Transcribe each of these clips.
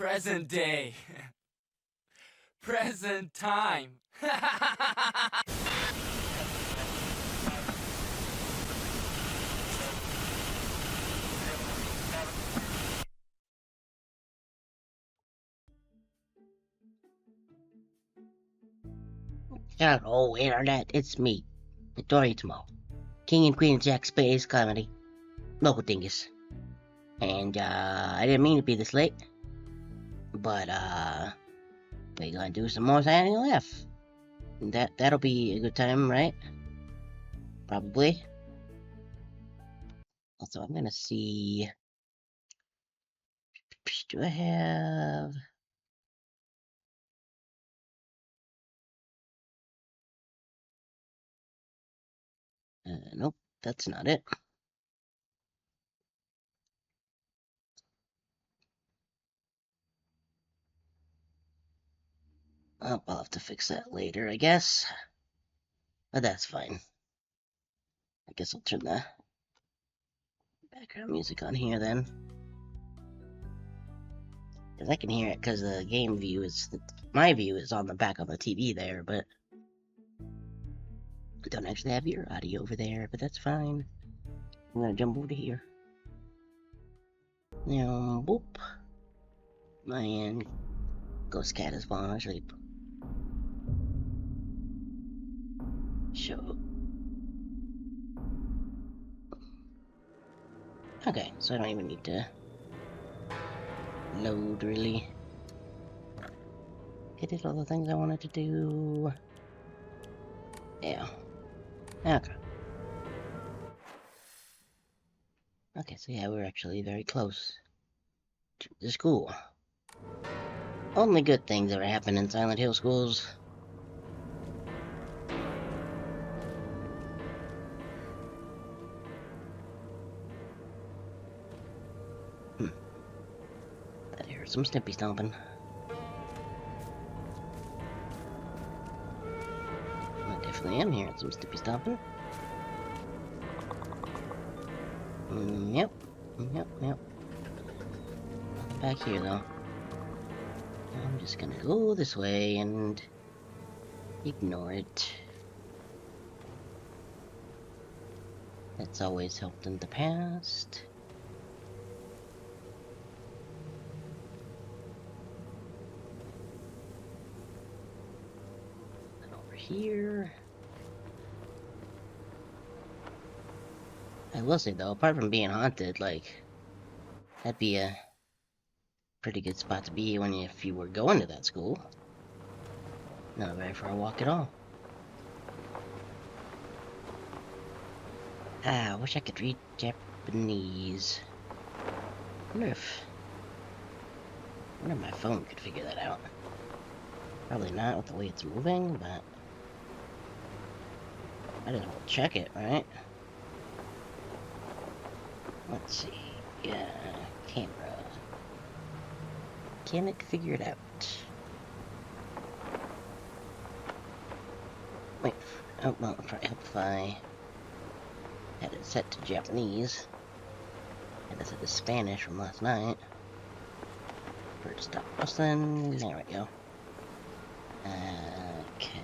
Present day. Present time. Hello, Internet. It's me, Victoria Tomo, King and Queen of Jack Space Comedy, local dingus. And, I didn't mean to be this late, but, we're gonna do some more Saturday Laugh. That'll be a good time, right? Probably. Also, I'm gonna see... Do I have... Nope, that's not it. Oh, I'll have to fix that later, I guess. But that's fine. I guess I'll turn the background music on here then. Because I can hear it because the game view is... My view is on the back of the TV there, but... I don't actually have your audio over there, but that's fine. I'm gonna jump over to here. Now, boop. And Ghost Cat is falling asleep. Show. Okay, so I don't even need to load, really. I did all the things I wanted to do. Yeah. Okay. Okay, so yeah, we're actually very close to the school. Only good things ever happen in Silent Hill schools. I hear some snippy stomping. I definitely am hearing some snippy stomping. Yep. Nothing back here, though. I'm just gonna go this way and ignore it. That's always helped in the past. And over here. I will say, though, apart from being haunted, like, that'd be a pretty good spot to be if you were going to that school. Not very far a walk at all. I wish I could read Japanese. Wonder if my phone could figure that out. Probably not with the way it's moving, but might as well check it, right? Let's see. Yeah, camera. Can it figure it out? Wait. Oh, well, I'll probably help if I had it set to Japanese. Had it set to Spanish from last night. For it to stop rustling. There we go. Okay.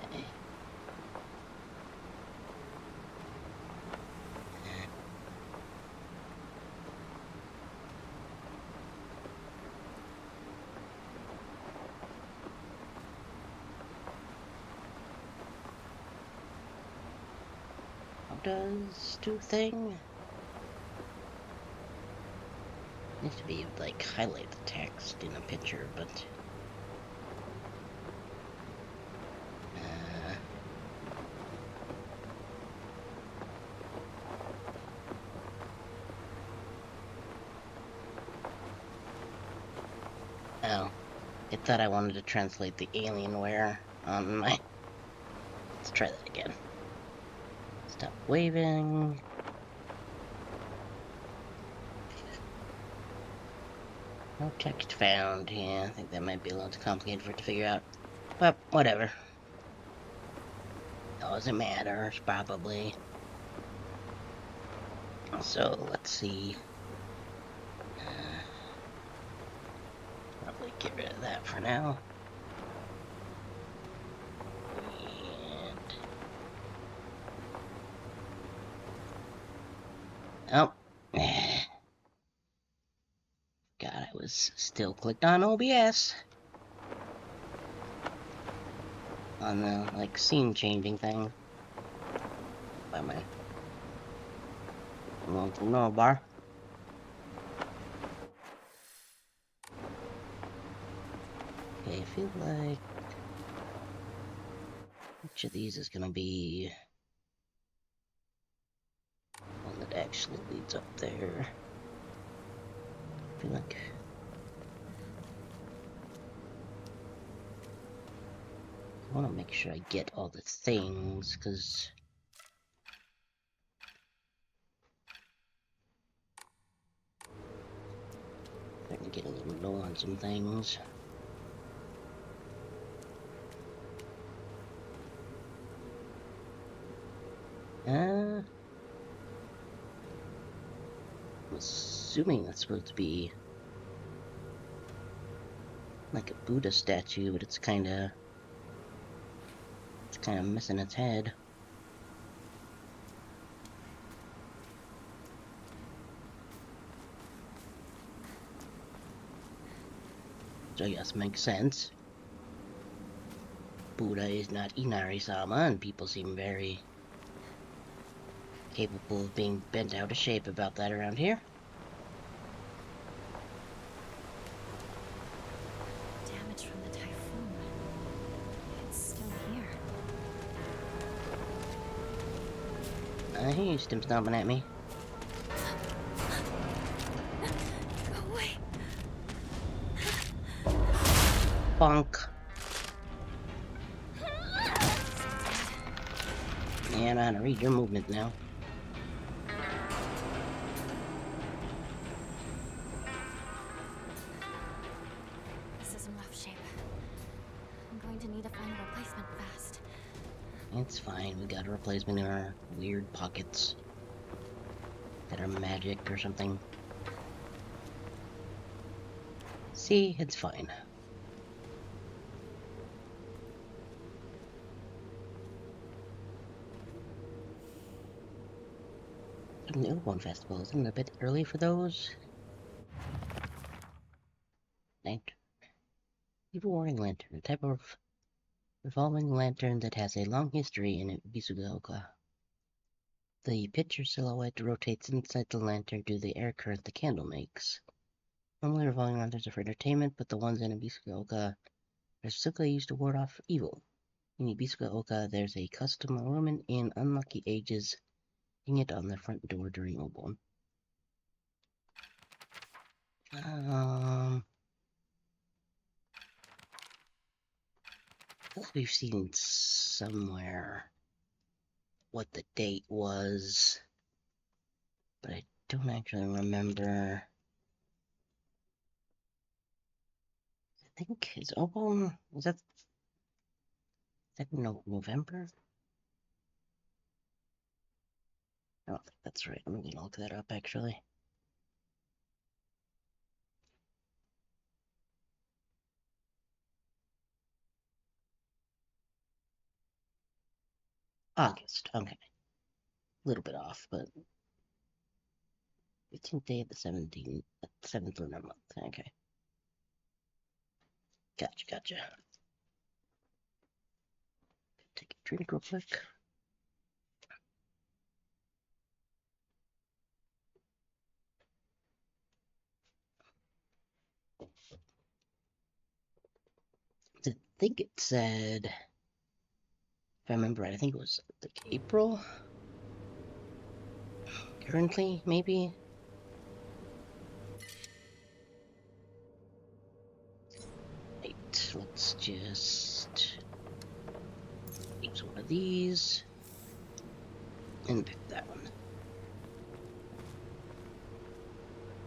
Does do thing? Needs to be like highlight the text in a picture, but oh, it thought I wanted to translate the Alienware on my. Let's try that again. Stop waving. No text found. Yeah, I think that might be a little too complicated for it to figure out. But whatever. Doesn't matter, probably. So let's see. Like, get rid of that for now. And... oh. God, I was still clicked on OBS. On the, like, scene changing thing. By my... I'm going from normal bar. Okay, I feel like... which of these is gonna be... one that actually leads up there? I feel like... I want to make sure I get all the things, because... I can get a little low on some things. I'm assuming that's supposed to be like a Buddha statue, but it's kind of missing its head. Which I guess makes sense. Buddha is not Inari-sama, and people seem very capable of being bent out of shape about that around here. Damage from the typhoon. It's still here. I hear you stim stomping at me. Go away. Bonk. Yeah, I know how to read your movement now. This is in rough shape. I'm going to need to find a replacement fast. It's fine, we got a replacement in our weird pockets that are magic or something. See, it's fine. The Newborn Festival isn't it a bit early for those? Evil Warning Lantern, a type of revolving lantern that has a long history in Bisugaoka. The picture silhouette rotates inside the lantern due to the air current the candle makes. Normally revolving lanterns are for entertainment, but the ones in Bisugaoka are specifically used to ward off evil. In Bisugaoka, there's a custom woman in unlucky ages hanging it on the front door during Obon. I feel like we've seen somewhere what the date was, but I don't actually remember. I think it's Obon. Is that November? I don't think that's right. I'm gonna look that up actually. August. Okay, a little bit off, but 15th day of the 17th, 7th lunar month. Okay, gotcha. Take a drink real quick. I think it said, if I remember right, I think it was like April. Currently, maybe. Right, let's just use one of these and pick that one.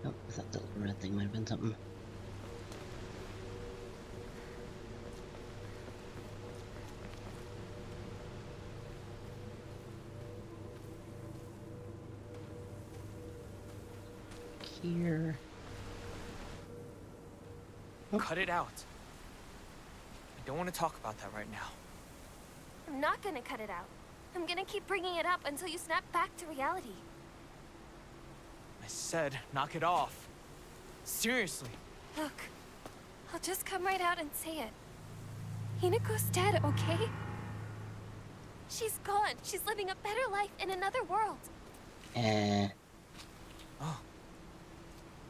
Oh, I thought the little red thing might have been something. Here. Cut it out. I don't want to talk about that right now. I'm not gonna cut it out. I'm gonna keep bringing it up until you snap back to reality. I said, knock it off. Seriously. Look, I'll just come right out and say it. Hinako's dead, okay? She's gone. She's living a better life in another world. Oh.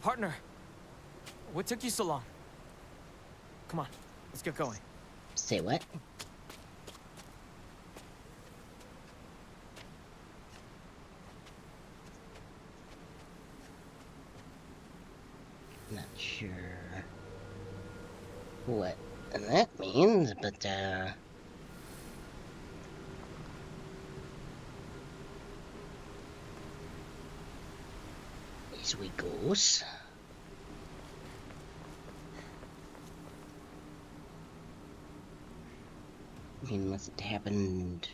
Partner. What took you so long? Come on, let's get going. Say what? Not sure what that means, but as we goes. I mean, unless it happened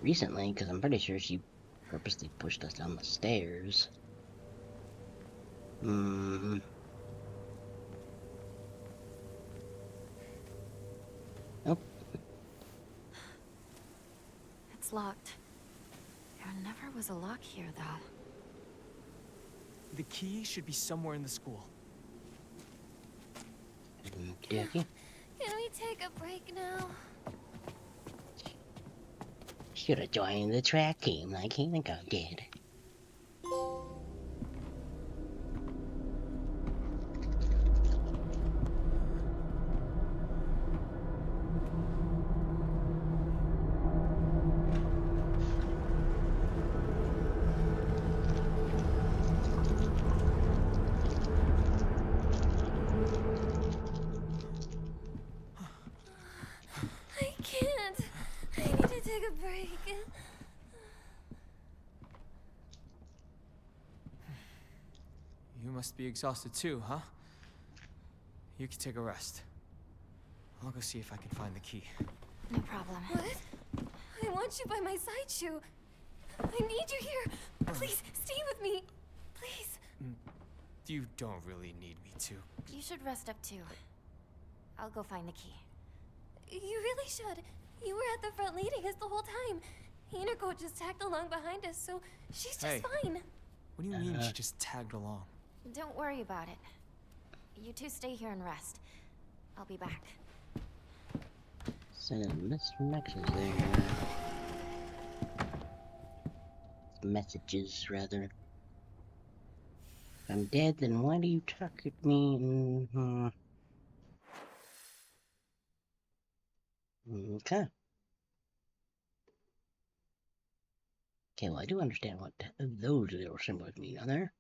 recently, because I'm pretty sure she purposely pushed us down the stairs. Hmm. Nope. It's locked. There never was a lock here, though. The key should be somewhere in the school. Okey-dokey. Can we take a break now? Should have joined the track team like Hinako did. I can't. I need to take a break. You must be exhausted too, huh? You can take a rest. I'll go see if I can find the key. No problem. What? I want you by my side, Shu. I need you here. Please, stay with me. Please. You don't really need me to. You should rest up too. I'll go find the key. You really should. You were at the front leading us the whole time. Hinako just tagged along behind us, so she's just Hey. fine. What do you mean she just tagged along? Don't worry about it. You two stay here and rest. I'll be back. Send messages there. Messages, rather. If I'm dead, then why do you talk at me? Okay. Okay, well, I do understand what those little symbols mean, are there?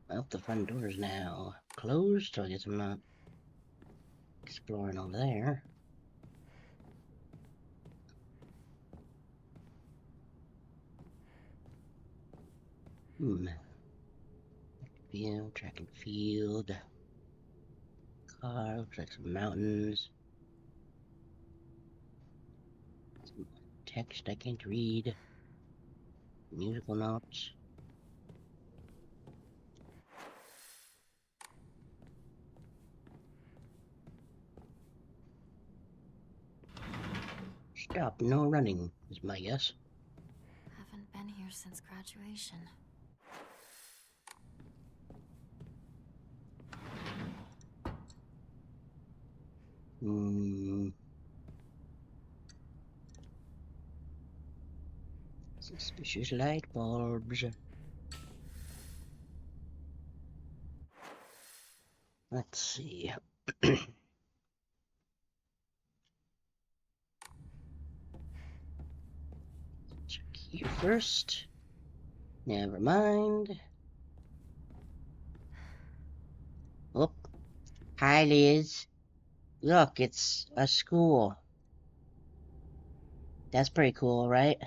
Well, the front door is now closed, so I guess I'm not exploring over there. Field, track and field. Car, looks like some mountains. Some text I can't read. Musical notes. Stop, no running, is my guess. Haven't been here since graduation. Suspicious light bulbs. Let's see. Check here first. Never mind. Oh. Hi, Liz. Look, it's a school. That's pretty cool, right?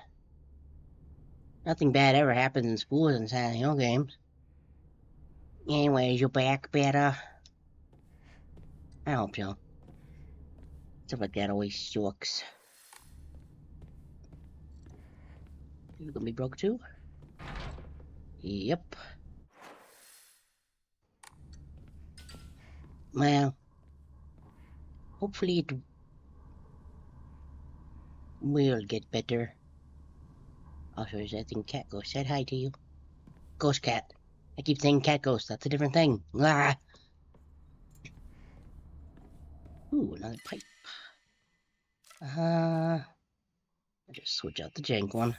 Nothing bad ever happens in schools in Silent Hill games. Anyways, you're back better. I hope so. Stuff like that always sucks. You gonna be broke too? Yep. Well, hopefully it will get better. Also, I think Cat Ghost said hi to you. Ghost Cat. I keep saying Cat Ghost. That's a different thing. Ah. Ooh, another pipe. I'll just switch out the jank one.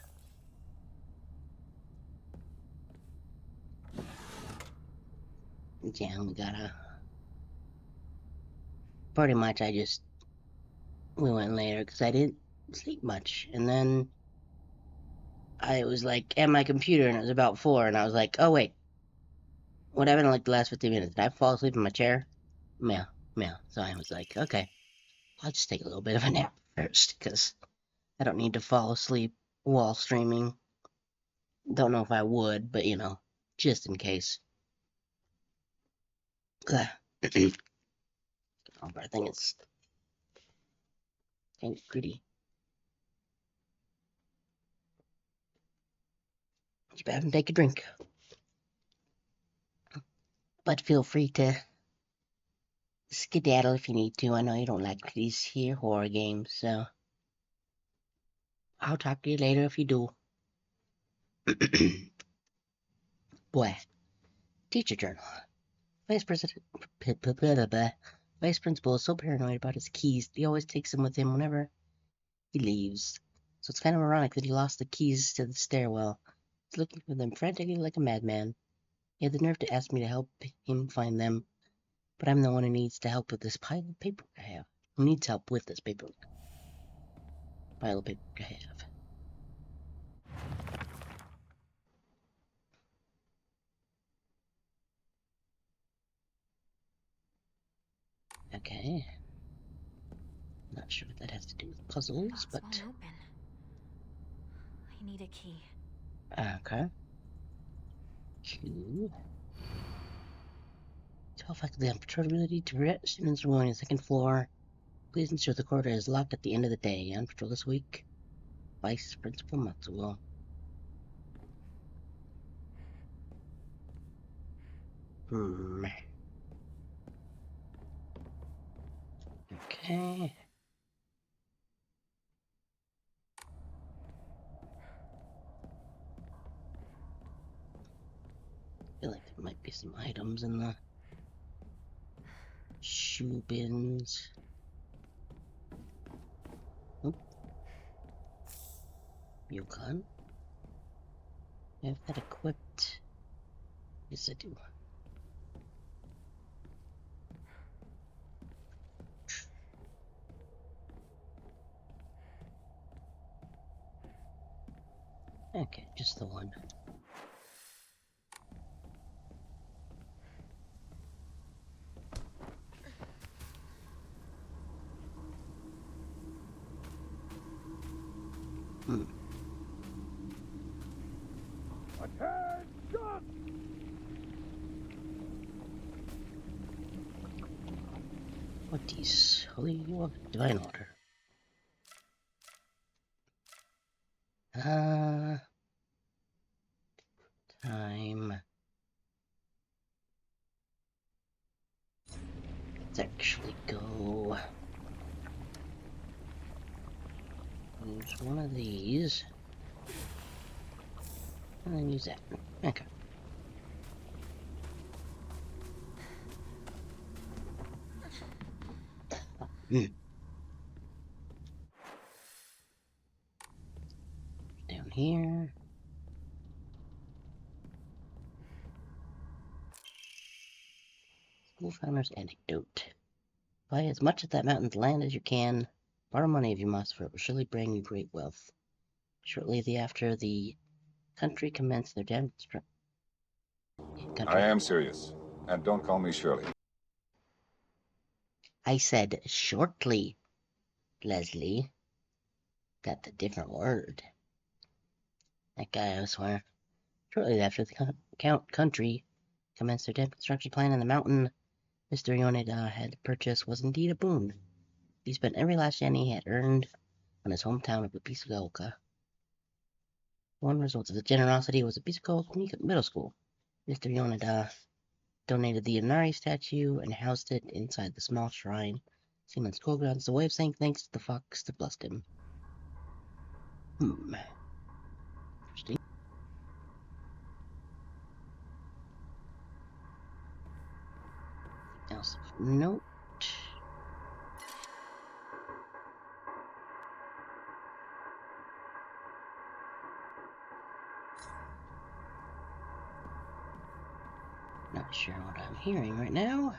Yeah, we gotta. Pretty much, we went later because I didn't sleep much, and then I was like at my computer, and it was about 4, and I was like, oh wait, what happened in like the last 15 minutes? Did I fall asleep in my chair? Yeah, yeah. So I was like, okay, I'll just take a little bit of a nap first because I don't need to fall asleep while streaming. Don't know if I would, but just in case. Oh, but I think it's kind of pretty. Keep having to take a drink. But feel free to skedaddle if you need to. I know you don't like these here horror games, so I'll talk to you later if you do. Boy, teacher journal. Vice principal is so paranoid about his keys that he always takes them with him whenever he leaves. So it's kind of ironic that he lost the keys to the stairwell. He's looking for them frantically like a madman. He had the nerve to ask me to help him find them, but I'm the one who needs to help with this pile of paperwork I have. Who needs help with this paperwork? Pile of paperwork I have. Okay. Not sure what that has to do with puzzles, Box but won't open. I need a key. okay. Q. Tell faculty on patrolability to prevent students from going to the second floor. Please ensure the corridor is locked at the end of the day. On patrol this week, Vice Principal Matsuo. Okay. I feel like there might be some items in the shoe bins. Oh. Yukon. I have that equipped. Yes, I do. Okay, just the one. What is holy divine order? Time. Let's actually go use one of these. And then use that. Okay. Down here. Schoolfounder's anecdote. Buy as much of that mountain's land as you can. Borrow money if you must, for it will surely bring you great wealth. Shortly thereafter, the country commenced their demonstration. I am serious. And don't call me Shirley. I said shortly, Leslie. Got the different word. That guy, I swear. Shortly after the country commenced their construction plan in the mountain, Mr. Yoneda had purchased was indeed a boon. He spent every last yen he had earned on his hometown of Episaoka. One result of the generosity was a piece of gold from Meek Middle School. Mr. Yonada donated the Inari statue and housed it inside the small shrine. Seaman Schoolground is a way of saying thanks to the fox that blessed him. Interesting. Else of note. Not sure what I'm hearing right now.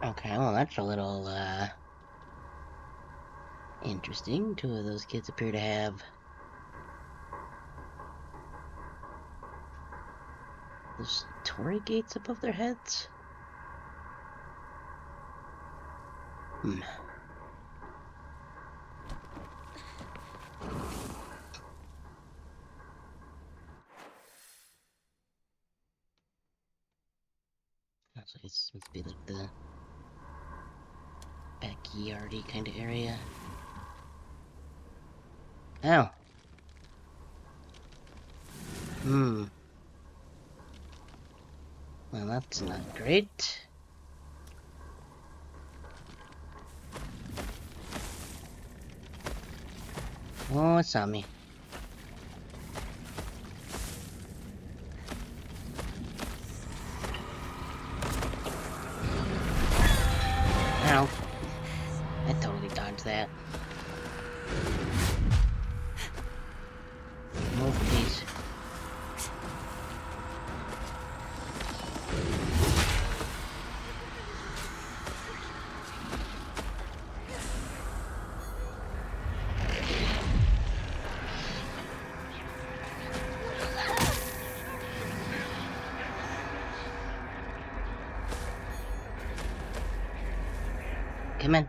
Okay, well that's a little, interesting. Two of those kids appear to have those torii gates above their heads. So it's supposed to be like the backyardy kind of area. Oh. Well, that's not great. Oh, it saw me. Ow. I totally dodged that. Move, please. Come in.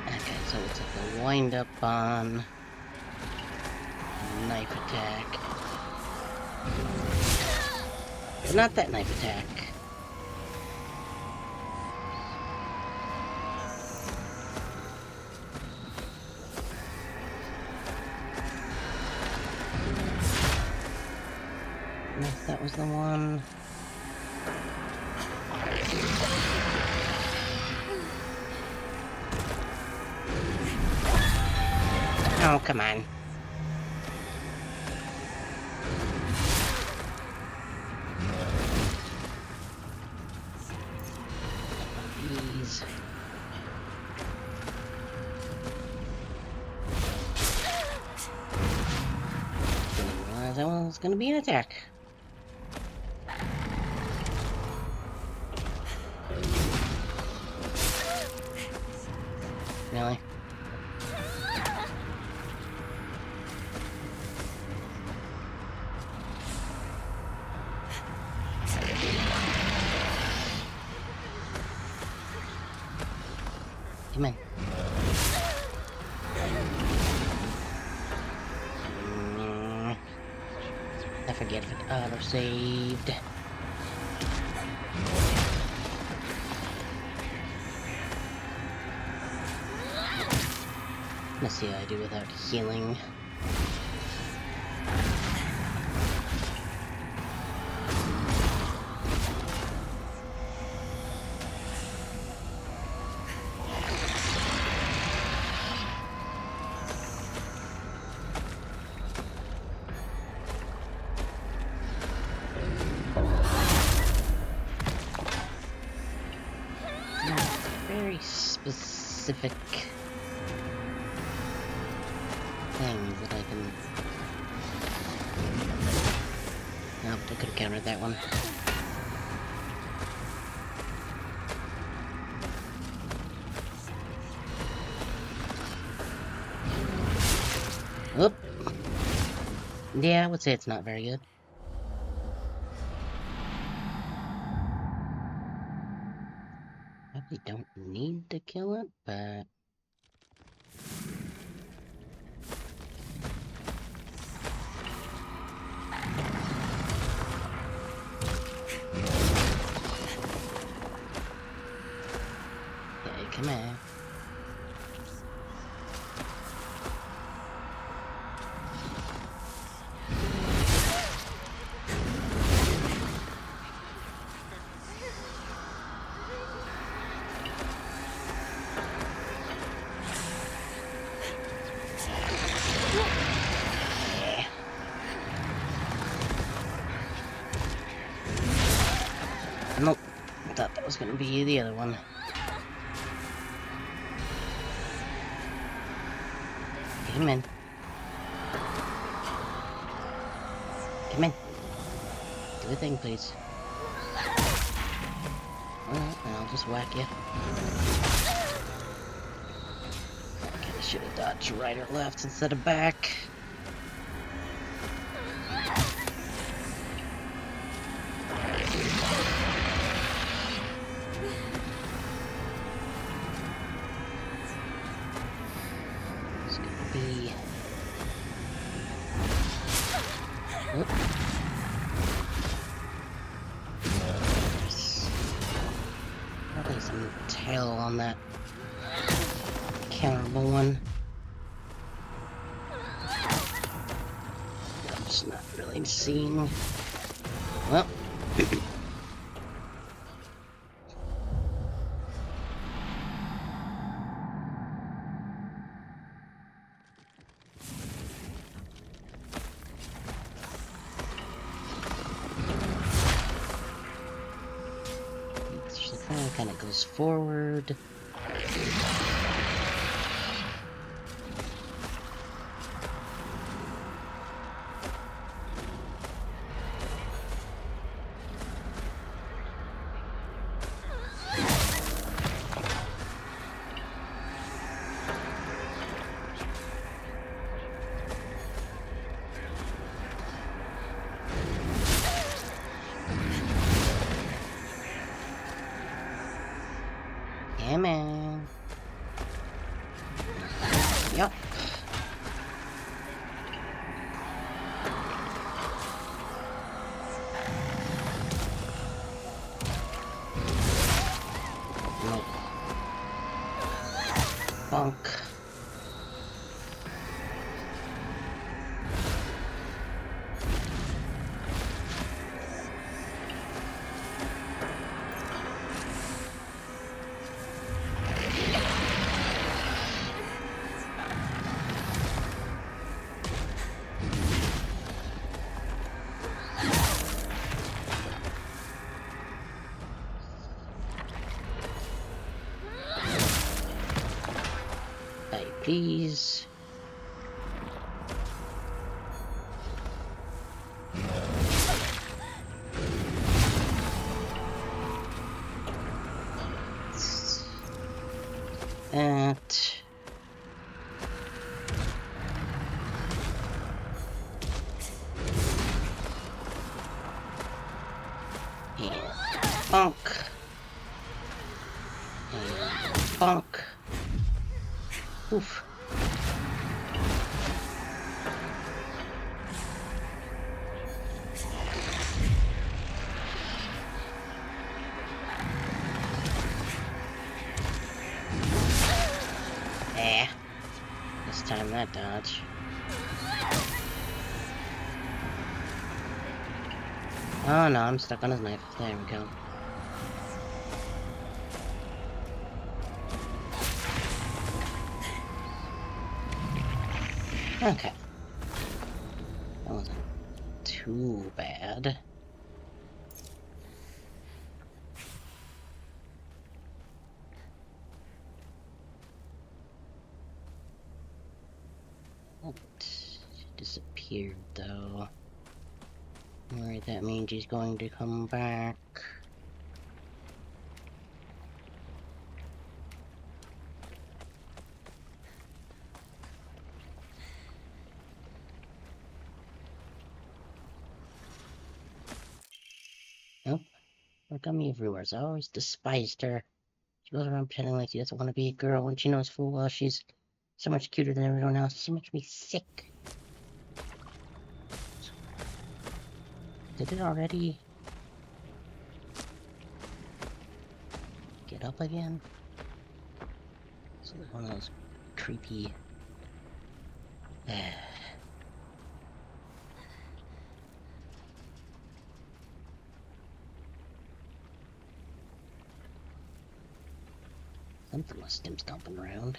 Okay, so it's like a wind up on knife attack. But not that knife attack. If that was the one. Oh, come on. Please. Didn't realize that was gonna be an attack. Really? Come on. I forget if it auto-saved. Let's see how I do without healing. Very specific things that I can... Nope, I could have countered that one. Oop. Yeah, I would say it's not very good. Probably don't need to kill it, but... was gonna be the other one. Come in. Come in. Do a thing, please. Alright, I'll just whack you. I should have dodged right or left instead of back. It's gonna be... Oop. Probably some tail on that counterable one. I'm just not really seeing. Well. Kind of goes forward. Yeah, man. Yup. Nope. Bonk. Please. That. And bonk. And bonk. Oof. This time that dodge. Oh no, I'm stuck on his knife. There we go. Okay. That wasn't too bad. She disappeared though. I'm worried that means she's going to come back. Nope. Her gummy everywhere. So I always despised her. She goes around pretending like she doesn't want to be a girl when she knows full well she's so much cuter than everyone else. She makes me sick. Did it already get up again? So one of those creepy... Something was stim-stomping around.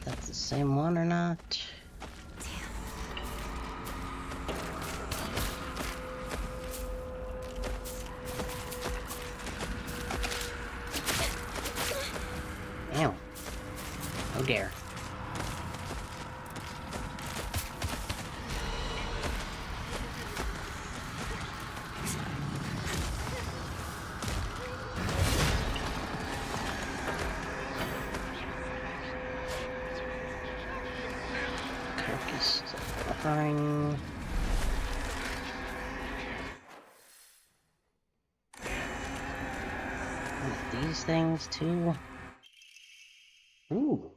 that's the same one or not. Ew. Oh dear. Carcass offering. These things too. Ooh.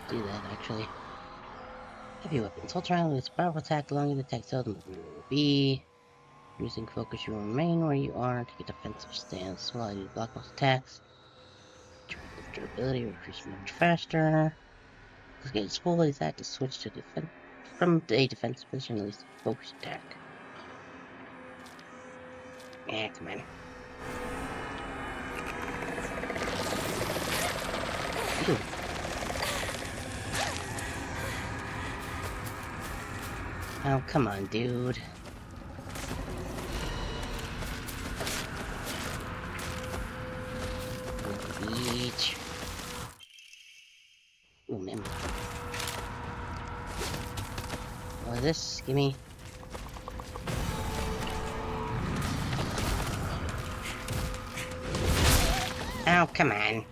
Do that actually. Heavy weapons. Hold triangle with powerful attack along with the attack seldom B. Using focus, you will remain where you are to get defensive stance while you block most attacks. Durability will increase much faster. Let's get its full attack to switch to defense from a defensive position, at least focus attack. Yeah, come on. Ew. Oh, come on, dude. Beach. Ooh, man. What is this? Gimme. Oh, come on.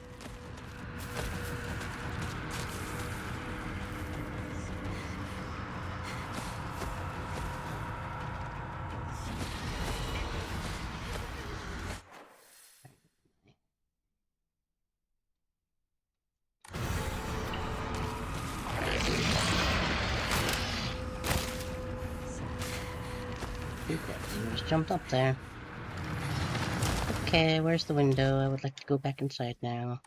You just jumped up there. Okay, where's the window? I would like to go back inside now.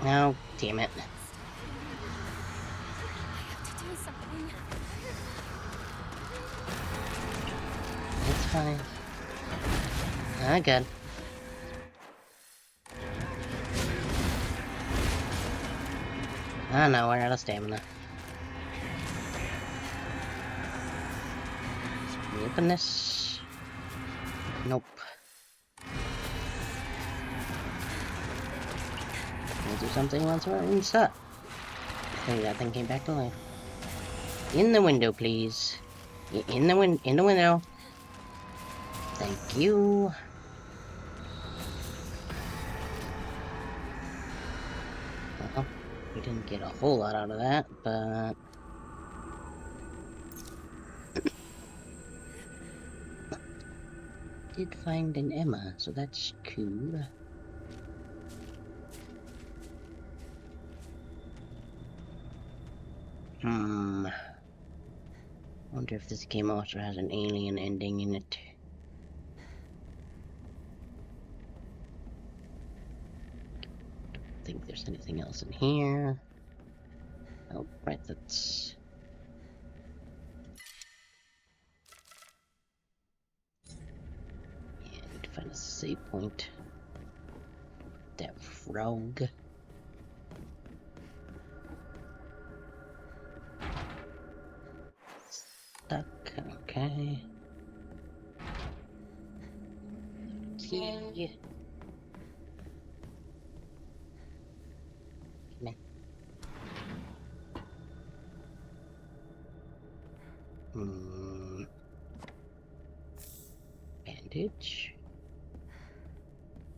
Oh, damn it. I have to do something. It's fine. Ah, good. Oh no, we're out of stamina. Can we open this? Nope. We'll do something once we're inside. Hey, that thing came back to life. In the window, please. In the window. Thank you. Well, we didn't get a whole lot out of that, but did find an Emma, so that's cool. Wonder if this game also has an alien ending in it. Don't think there's anything else in here. Oh, right, that's... Yeah, I need to find a save point. That frog. Stuck, okay. Key. Come in. Bandage.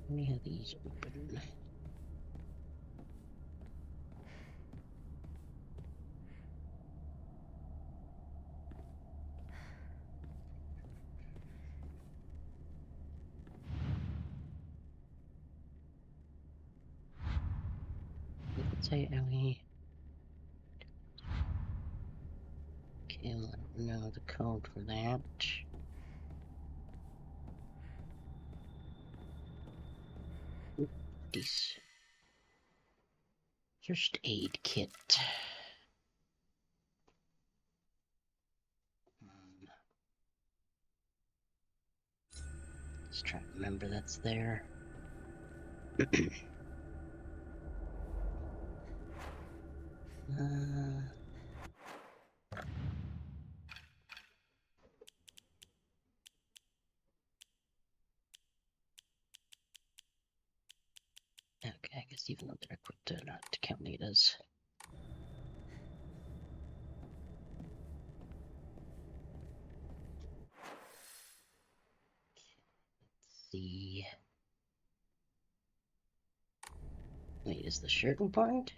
Let me have these open. Let's say Ellie. Okay, I'll let them know the code for that. This first aid kit. remember that's there. Okay, I guess even though they're equipped, they're not counting it as. Let's see. Wait, is the shirt important?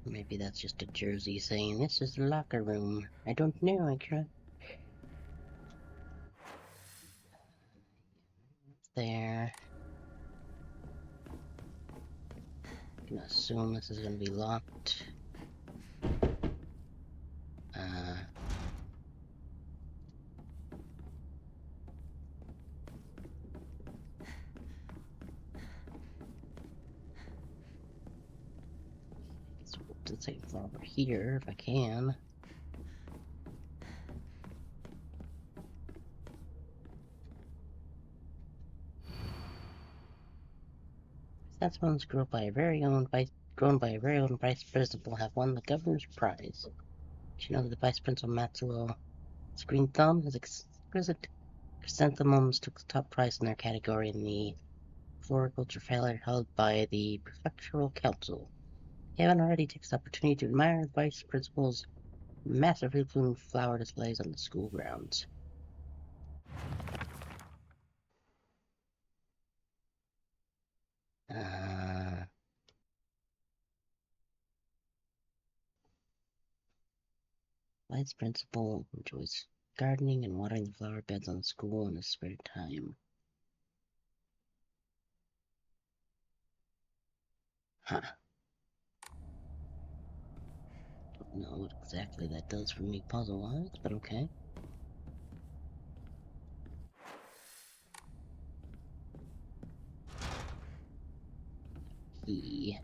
Maybe that's just a jersey saying, this is the locker room. I don't know, I can't. There. I'm gonna assume this is gonna be locked. Let's go to the same floor over here if I can. That's one's grown by a very own vice principal have won the governor's prize. Did you know that the vice principal Matsuo Green Thumb has exquisite chrysanthemums took the top prize in their category in the floriculture fair held by the prefectural council. Kevin already takes the opportunity to admire the vice principal's massively bloomed flower displays on the school grounds. Vice principal enjoys gardening and watering the flower beds on the school in his spare time. Huh. Don't know what exactly that does for me puzzle-wise, but okay. Key.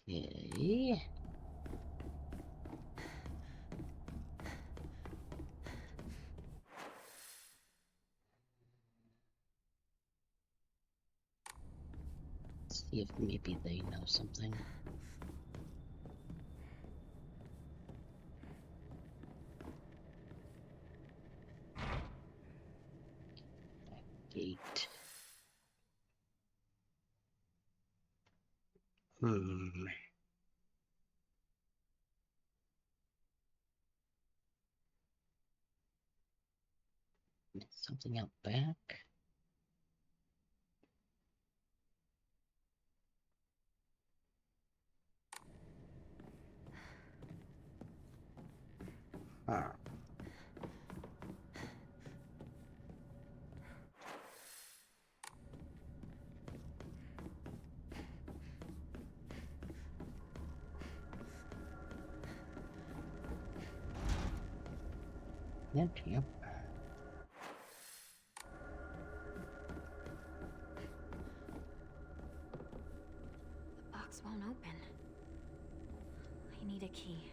Okay. Let's see if maybe they know something. Gate. Something out back? Huh. Yep. The box won't open. I need a key.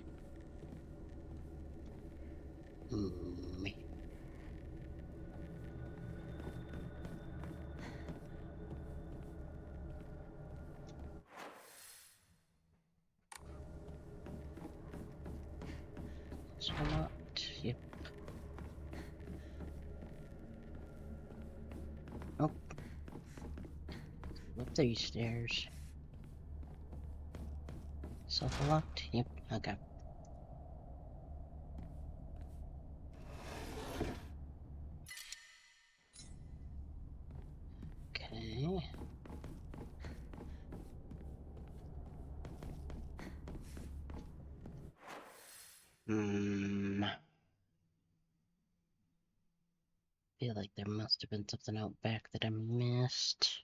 So locked. Yep. Oh. Up these stairs. Self-locked? Yep. Okay. Okay. Feel like there must have been something out back that I missed.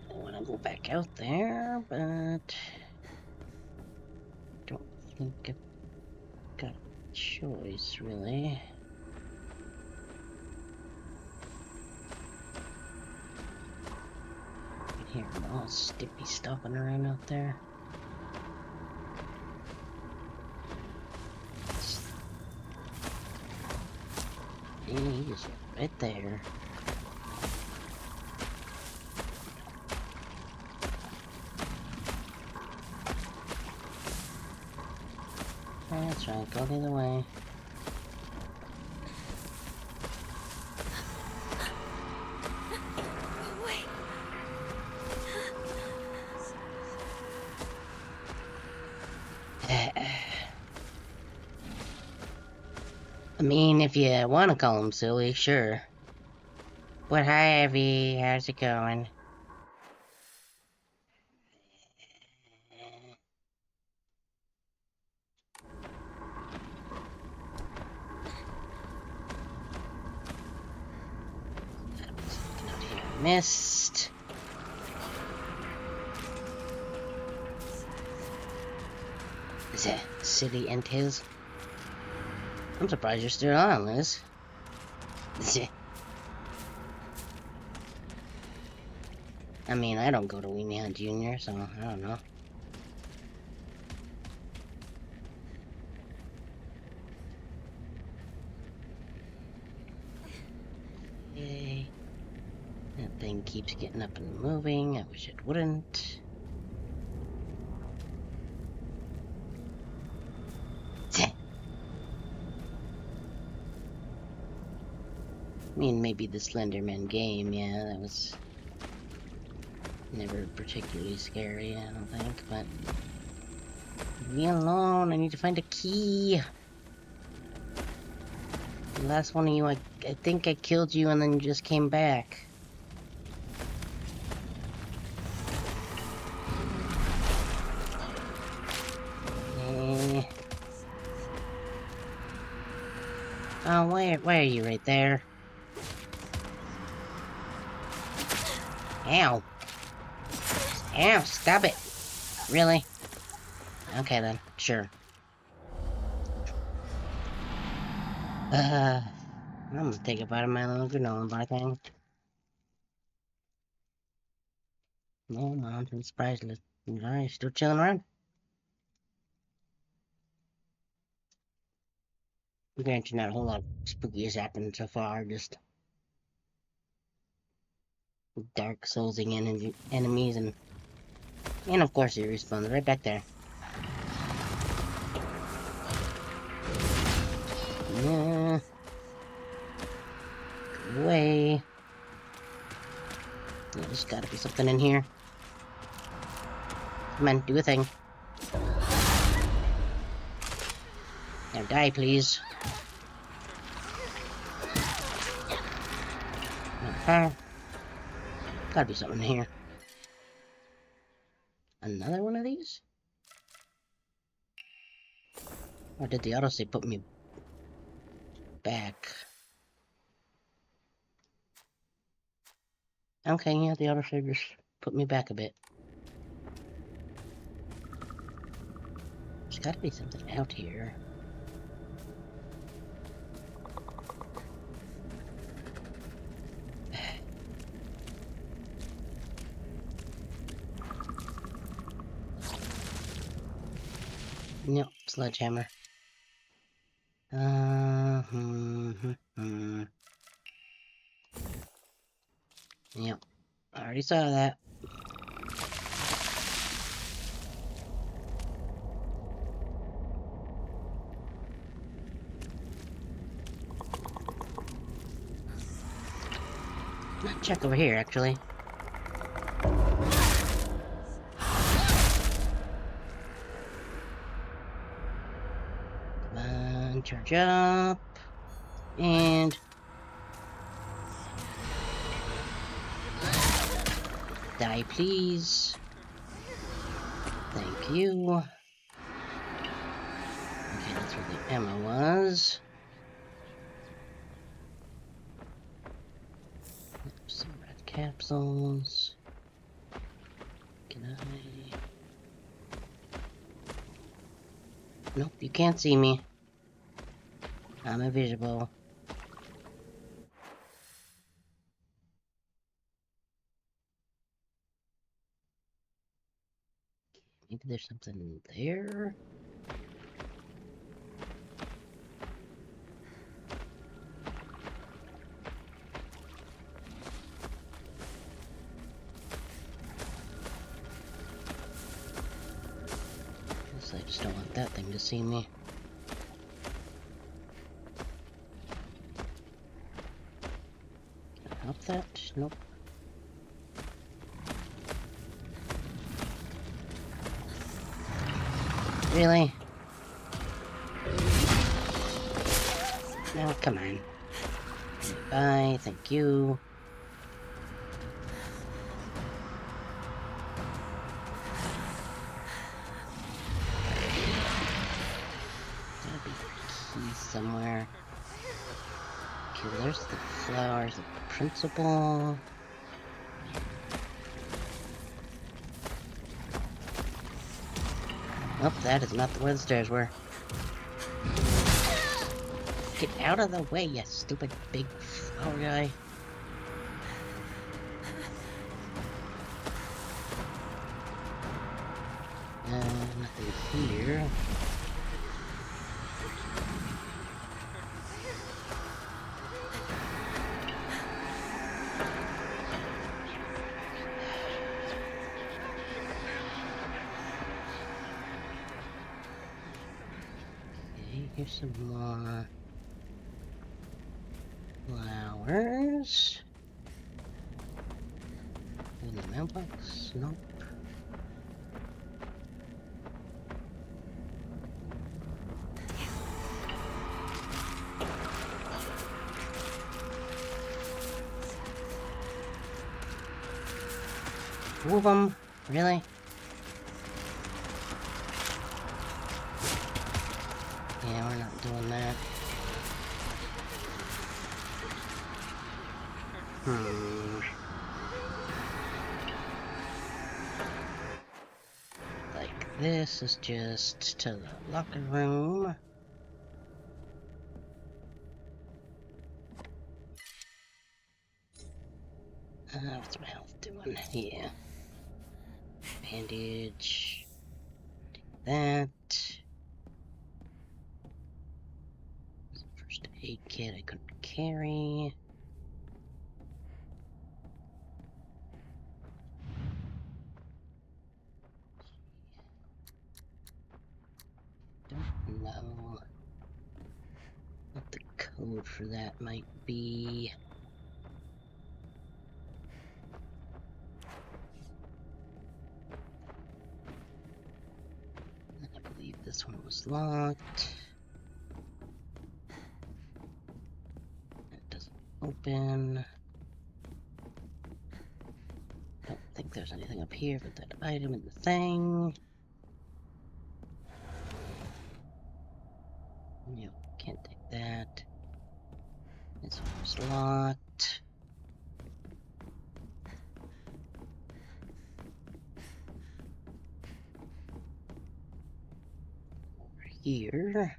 I want to go back out there, but don't think I've got choice, really. I can hear all Stippy stomping around out there. Yeah, he's right there. That's right, go the other way. Wait. I mean, if you want to call him silly, sure. But hi, Ivy, how's it going? Missed. Is it City and his? I'm surprised you're still on, Liz. I mean, I don't go to Weenie Hunt Jr., so I don't know. Yay. That thing keeps getting up and moving. I wish it wouldn't. I mean, maybe the Slenderman game, yeah, that was never particularly scary, I don't think, but... Leave me alone, I need to find a key! The last one of you, I think I killed you and then you just came back. Oh, why are you right there? Ow. Ow, stop it. Really? Okay then, sure. I'm gonna take a bite of my little granola bar thing. No, mountain surprised. Alright, still chilling around? Granted, not a whole lot of spooky has happened so far, just Dark Soulsing enemies and of course he respawns right back there. Yeah. Go away. There's gotta be something in here. Come on, do a thing. Now die, please. Gotta be something in here. Another one of these? Or did the autosave put me back? Okay, yeah, the autosave just put me back a bit. There's gotta be something out here. Nope, sledgehammer. Yep, I already saw that. Check over here, actually. Come on, charge up. And... die, please. Thank you. Okay, that's where the ammo was. Some red capsules. Can I... Nope, you can't see me. I'm invisible. Maybe there's something there? Guess I just don't want that thing to see me. Can I help that? Nope. Really? No, come on. Bye, thank you. Gotta be a key somewhere. Okay, there's the flowers of the principal. Oh, that is not where the stairs were. Get out of the way, you stupid big flower guy. Nothing here. Okay, here's some more flowers. In the mailbox? Nope. Two of them? Really? Yeah, we're not doing that. Like this is just to the locker room. What's my health doing? Yeah. Bandage. Take that. First aid kit I couldn't carry. Don't know what the code for that might be. I believe this one was locked. It doesn't open. Don't think there's anything up here but that item in the thing. Yep, can't take that. This one's locked. Over here.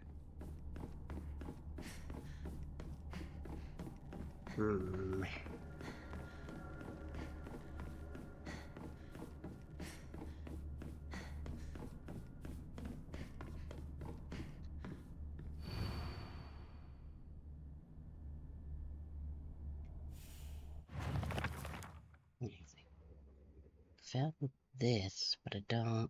Found this, but I don't.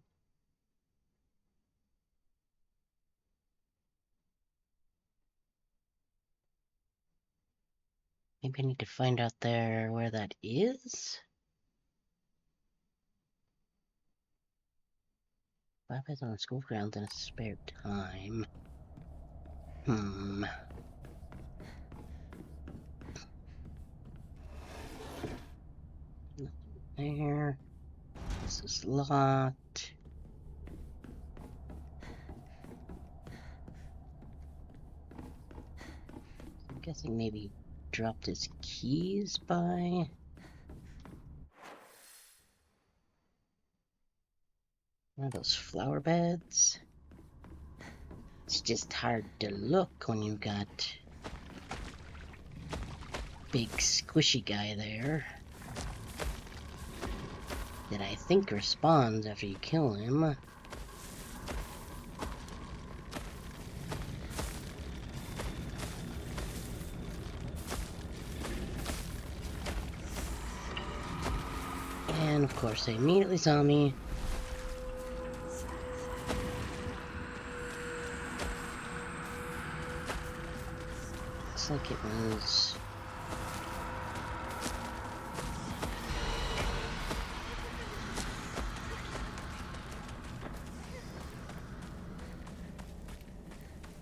Maybe I need to find out there where that is. 5 days on the school grounds in a spare time. Nothing there. This is locked. I'm guessing maybe he dropped his keys by. One of those flower beds. It's just hard to look when you've got big squishy guy there that I think respawns after you kill him. And of course they immediately saw me. Looks like it was...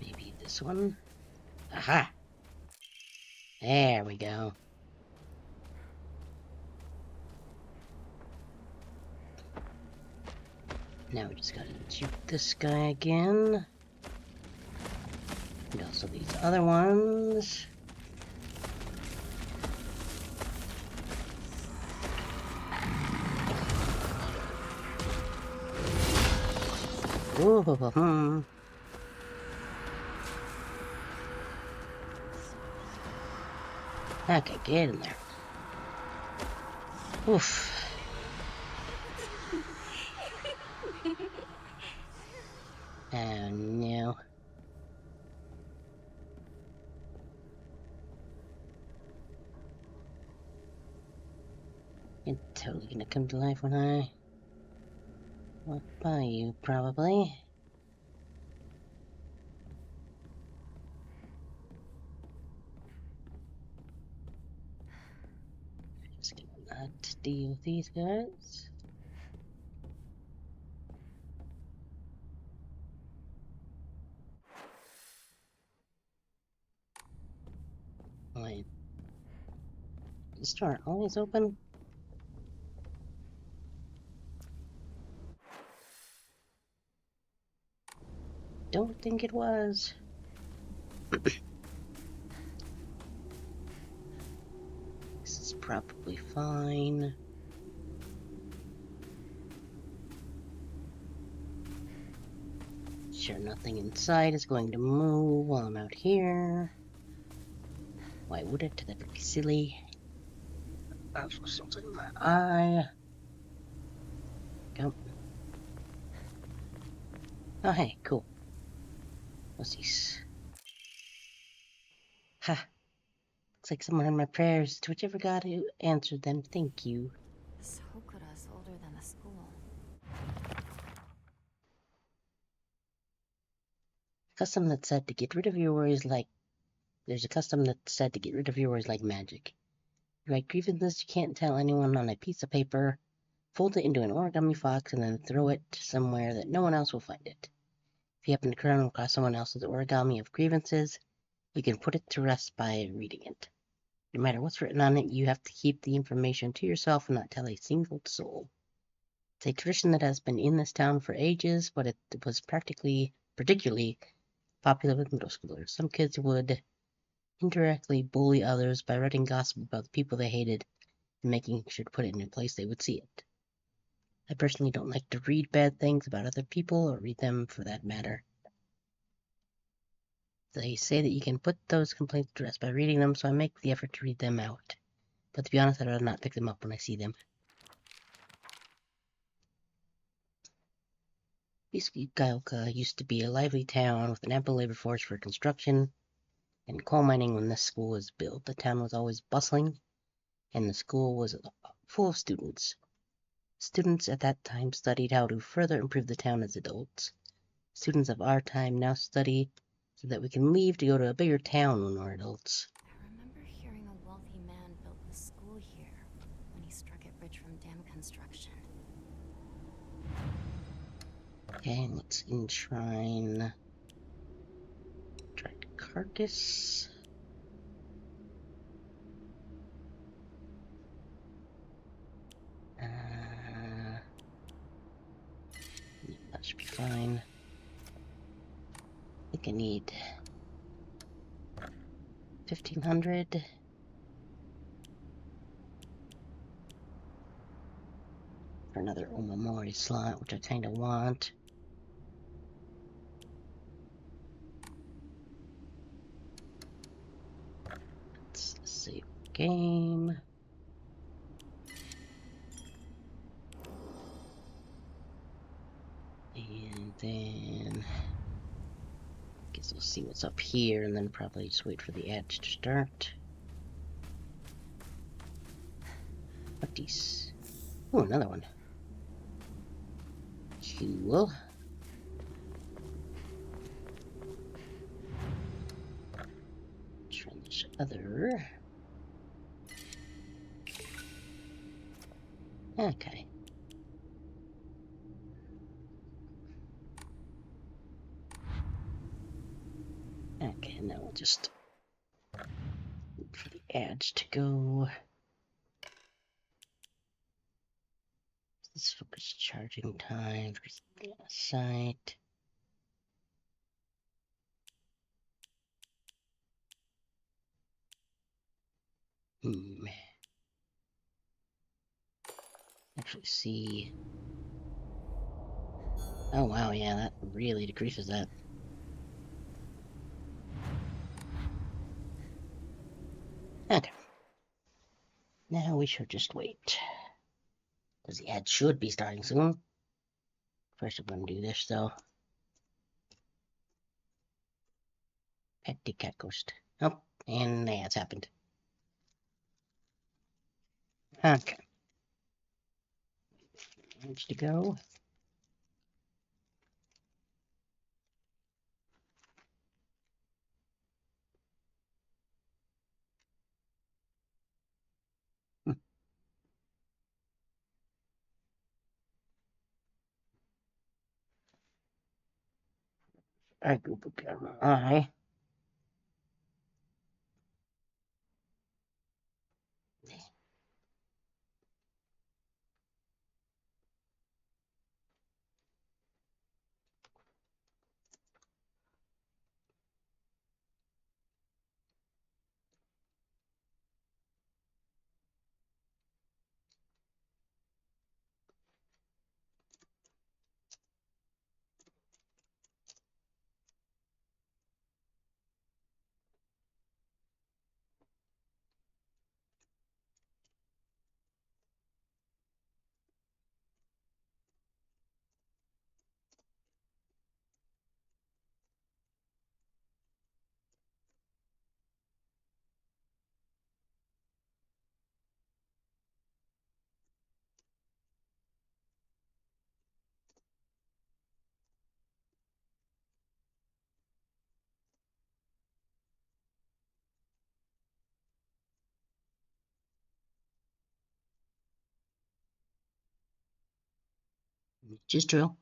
maybe this one? Aha! There we go. Now we just gotta shoot this guy again. And also these other ones. Ooh, Okay, get in there. Oof. Oh no. You're totally gonna come to life when I walk by you, probably. Just gonna not deal with these guys. Wait. Is the store always open? Don't think it was. This is probably fine. Sure, nothing inside is going to move while I'm out here. Why would it? That'd be silly. I've got something in my eye. Go. Oh, hey, cool. What's these? Ha! Looks like someone heard my prayers to whichever God who answered them. Thank you. Sakura's older than the school. Custom that's said to get rid of your worries like... There's a custom that's said to get rid of your worries like magic. You write grievances you can't tell anyone on a piece of paper, fold it into an origami fox, and then throw it somewhere that no one else will find it. If you happen to come across someone else's origami of grievances, you can put it to rest by reading it. No matter what's written on it, you have to keep the information to yourself and not tell a single soul. It's a tradition that has been in this town for ages, but it was particularly popular with middle schoolers. Some kids would indirectly bully others by writing gossip about the people they hated and making sure to put it in a place they would see it. I personally don't like to read bad things about other people, or read them for that matter. They say that you can put those complaints to rest by reading them, so I make the effort to read them out. But to be honest, I'd rather not pick them up when I see them. Gaoka used to be a lively town with an ample labor force for construction and coal mining when this school was built. The town was always bustling, and the school was full of students. Students at that time studied how to further improve the town as adults. Students of our time now study so that we can leave to go to a bigger town when we're adults. I remember hearing a wealthy man built the school here when he struck it rich from dam construction. Okay, let's enshrine Dried Carcass. That should be fine. I think I need 1,500. For another Omamori slot, which I kinda want. game. And then guess we'll see what's up here and then probably just wait for the ads to start. What these? Oh, another one. Cool. Try this other. Okay. Okay, now we'll just wait for the ads to go. Let's focus charging time for the site. Actually see. Oh wow, yeah, that really decreases that. Okay. Now we should just wait. Because the ad should be starting soon. First I'm gonna do this though. Pet the cat ghost. Oh, and the ads happened. Okay. Ready to go. I go camera. Aye. Just true.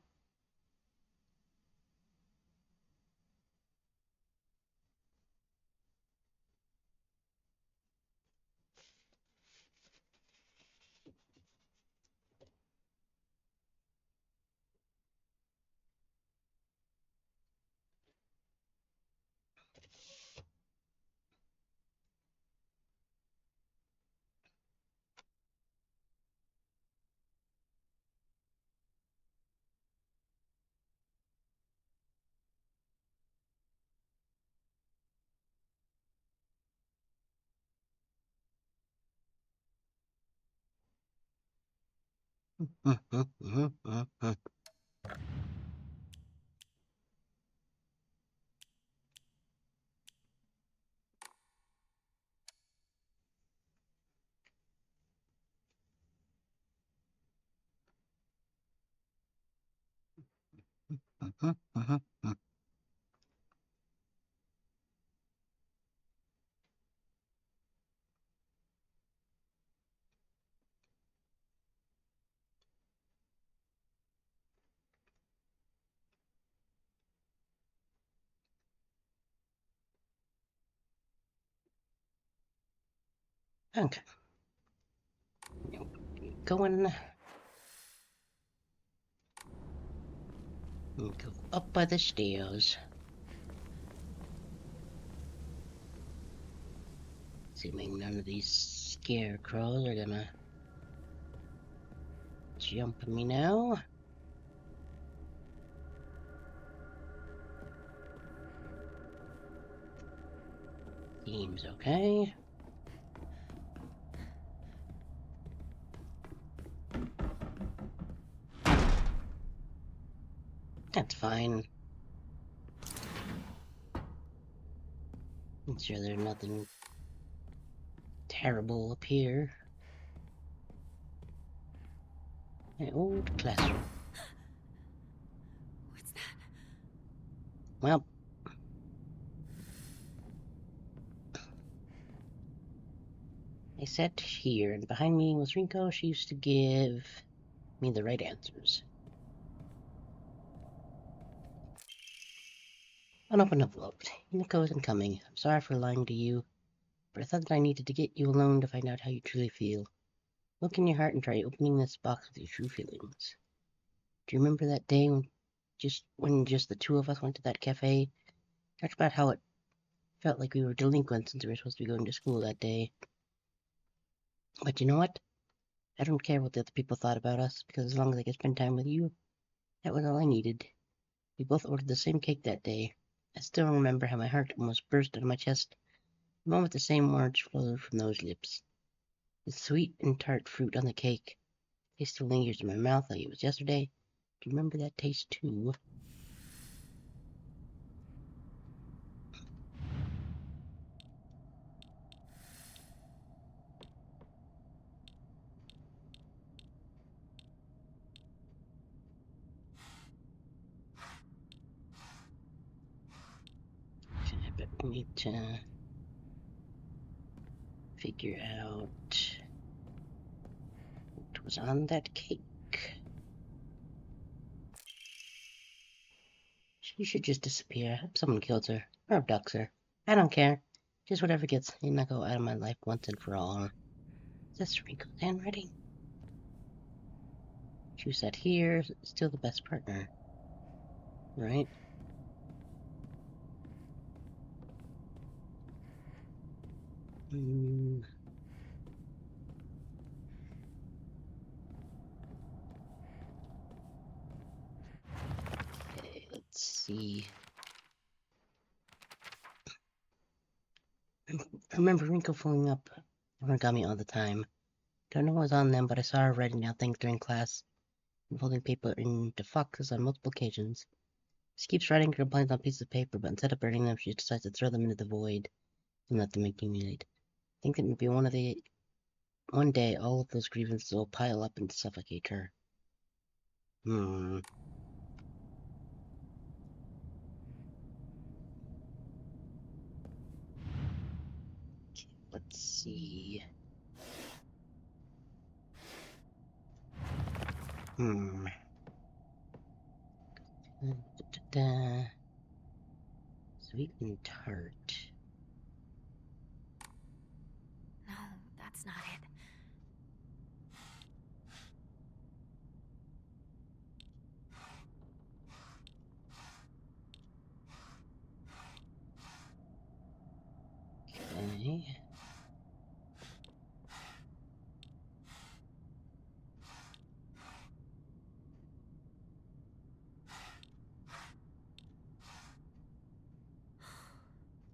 Okay. Going. Go up by the stairs. Assuming none of these scarecrows are gonna jump me now. Seems okay. That's fine. I'm sure there's nothing terrible up here. An old classroom. What's that? Well, I sat here, and behind me was Rinko. She used to give me the right answers. Unopened envelope. Unico isn't coming. I'm sorry for lying to you, but I thought that I needed to get you alone to find out how you truly feel. Look in your heart and try opening this box with your true feelings. Do you remember that day when just the two of us went to that cafe? Talked about how it felt like we were delinquents since we were supposed to be going to school that day. But you know what? I don't care what the other people thought about us, because as long as I could spend time with you, that was all I needed. We both ordered the same cake that day. I still remember how my heart almost burst out of my chest the moment the same words flowed from those lips. The sweet and tart fruit on the cake. It still lingers in my mouth like it was yesterday. Do you remember that taste too? But we need to figure out what was on that cake. She should just disappear. I hope someone kills her or abducts her. I don't care. Just whatever gets Hinako out of my life once and for all. Is this Rinko's handwriting? She sat here, still the best partner. Right? Okay, let's see. I remember Rinko pulling up origami all the time. Don't know what was on them, but I saw her writing down things during class and folding paper into foxes on multiple occasions. She keeps writing her complaints on pieces of paper, but instead of burning them, she decides to throw them into the void and let them accumulate. I think that maybe one day all of those grievances will pile up and suffocate her. Let's see. Sweet and tart. No, that's not it. Okay.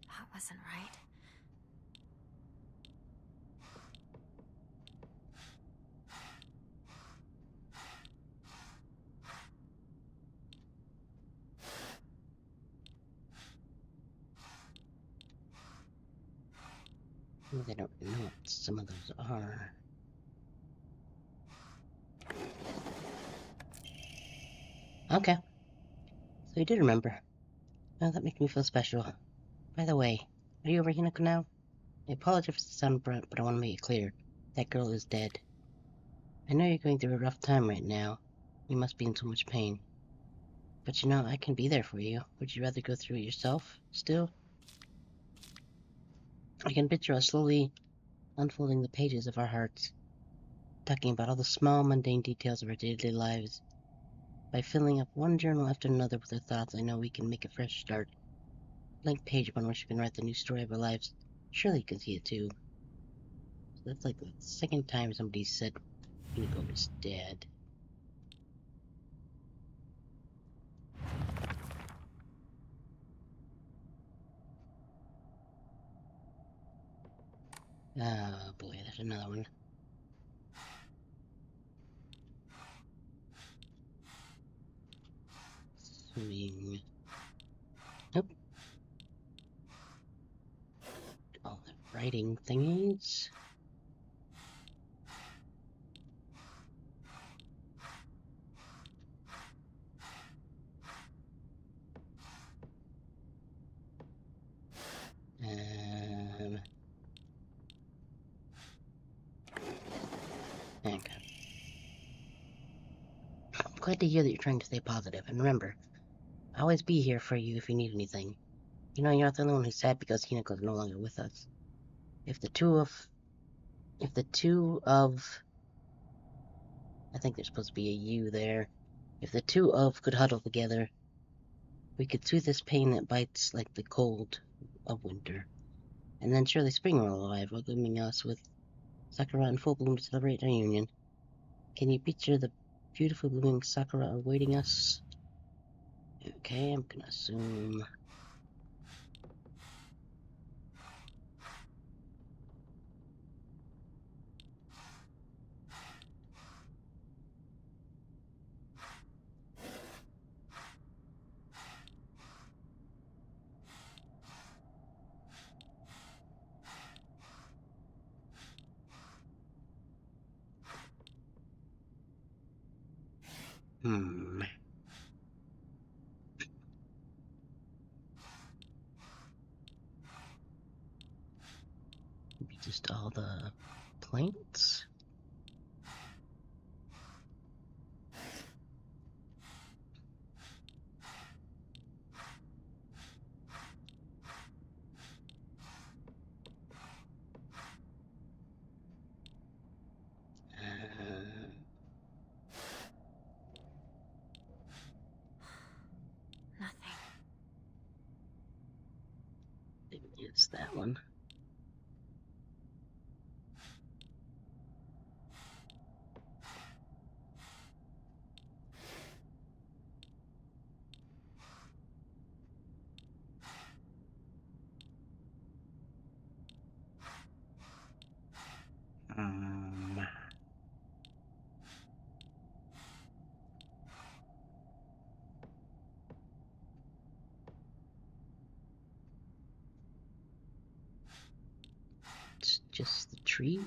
That wasn't right. They don't know what some of those are. Okay. So you did remember. Well, that makes me feel special. By the way, are you over Hinako now? I apologize for the sound blunt, but I want to make it clear. That girl is dead. I know you're going through a rough time right now. You must be in so much pain. But you know, I can be there for you. Would you rather go through it yourself, still? I can picture us slowly unfolding the pages of our hearts, talking about all the small, mundane details of our day-to-day lives. By filling up one journal after another with our thoughts, I know we can make a fresh start. Blank page upon which we can write the new story of our lives. Surely you can see it too. So that's like the second time somebody said Unico is dead. Oh boy, there's another one. Moving. Nope. All the writing thingies. Okay. I'm glad to hear that you're trying to stay positive, and remember, I'll always be here for you if you need anything. You know, you're not the only one who's sad because Hinako's no longer with us. If the two of, I think there's supposed to be a U there. If the two of could huddle together, we could soothe this pain that bites like the cold of winter. And then surely spring will arrive, welcoming us with sakura in full bloom to celebrate our union. Can you picture the beautiful blooming sakura awaiting us? Okay, I'm gonna assume... Maybe just all the plants? Nothing. Maybe it's that one. It's just the tree.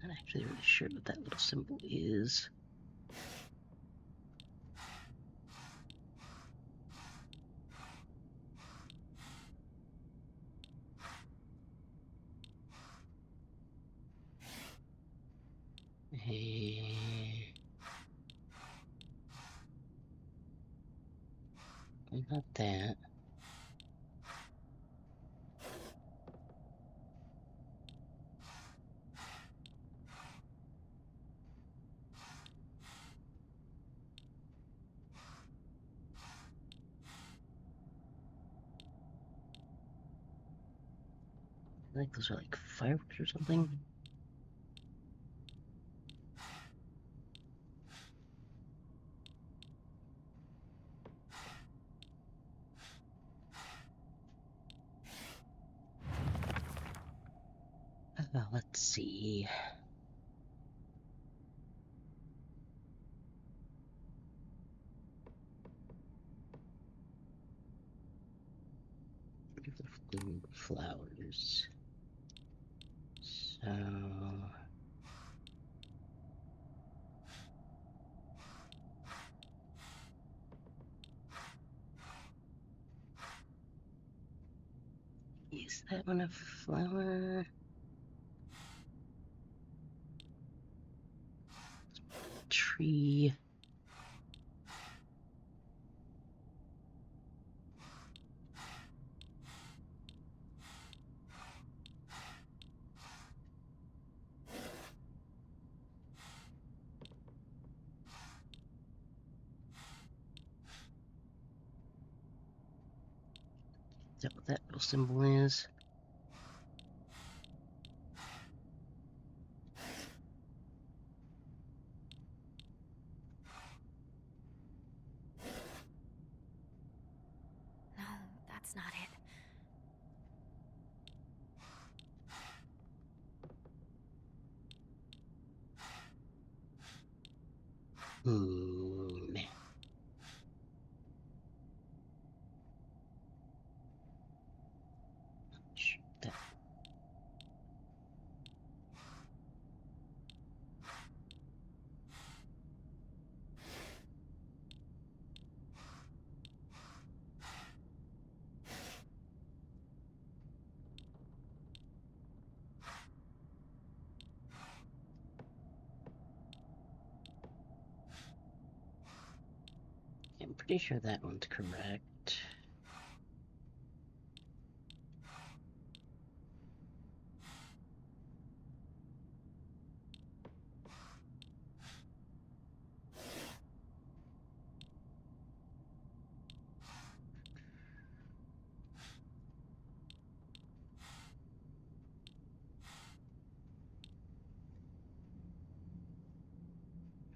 I'm not actually really sure what that little symbol is. Not that. I think those are like fireworks or something. Let's see. Beautiful flowers. So... Is that one a flower? Tree. Is that what that little symbol is? that's not it. Hmm. That. I'm pretty sure that one's correct.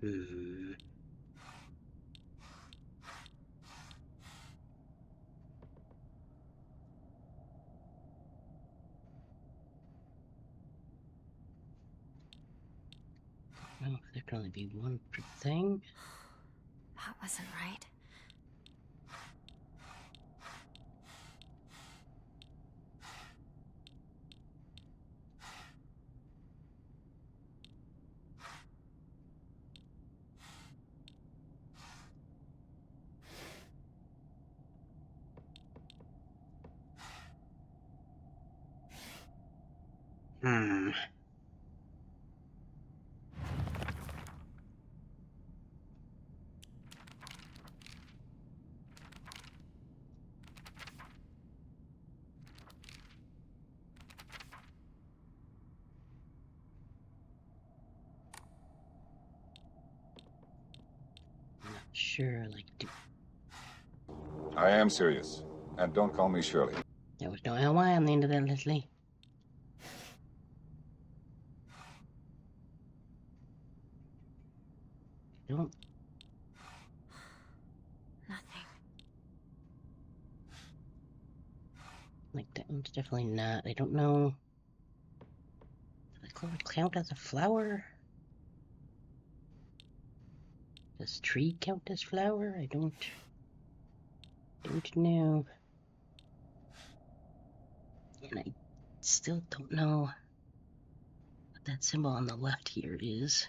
Hmm. Well, there can only be one per thing. That wasn't right. Hmm. I'm not sure, like, I am serious. And don't call me Shirley. there was no LY on the end of that, Leslie. Don't Nothing. like that one's definitely not. I don't know. Does clover count as a flower? Does tree count as flower? I don't know. And I still don't know what that symbol on the left here is.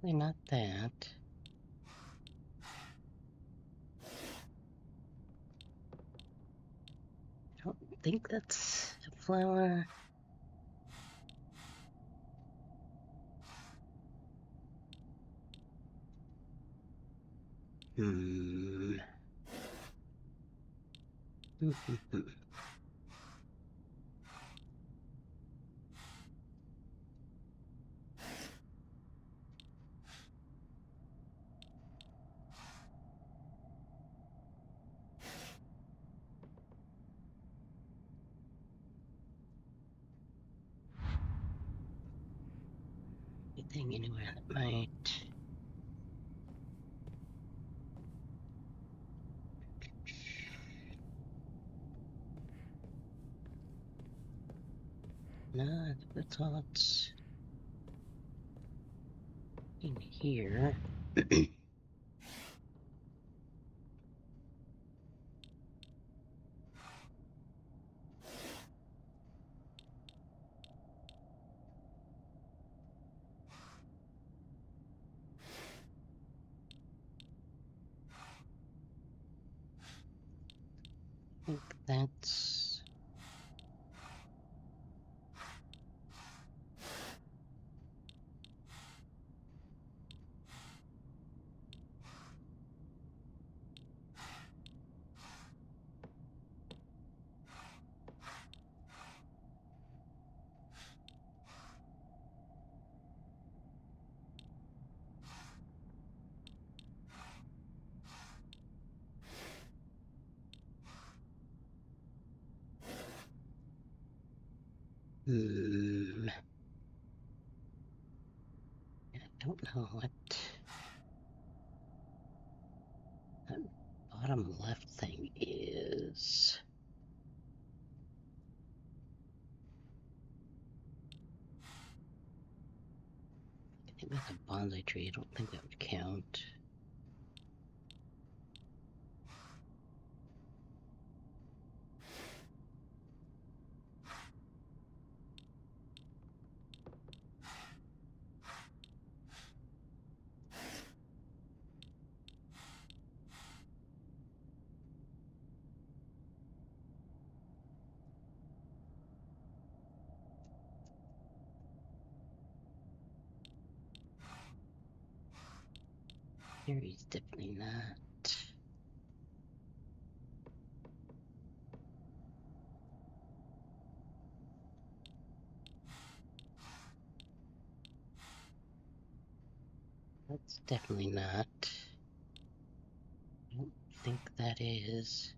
Really not that. I don't think that's a flower. Hmm. Anything anywhere that might. No, that's all that's in here. I think that's. I don't know what that bottom left thing is. I think that's a bonsai tree. I don't think that would count. Here he's definitely not. That's definitely not. I don't think that is.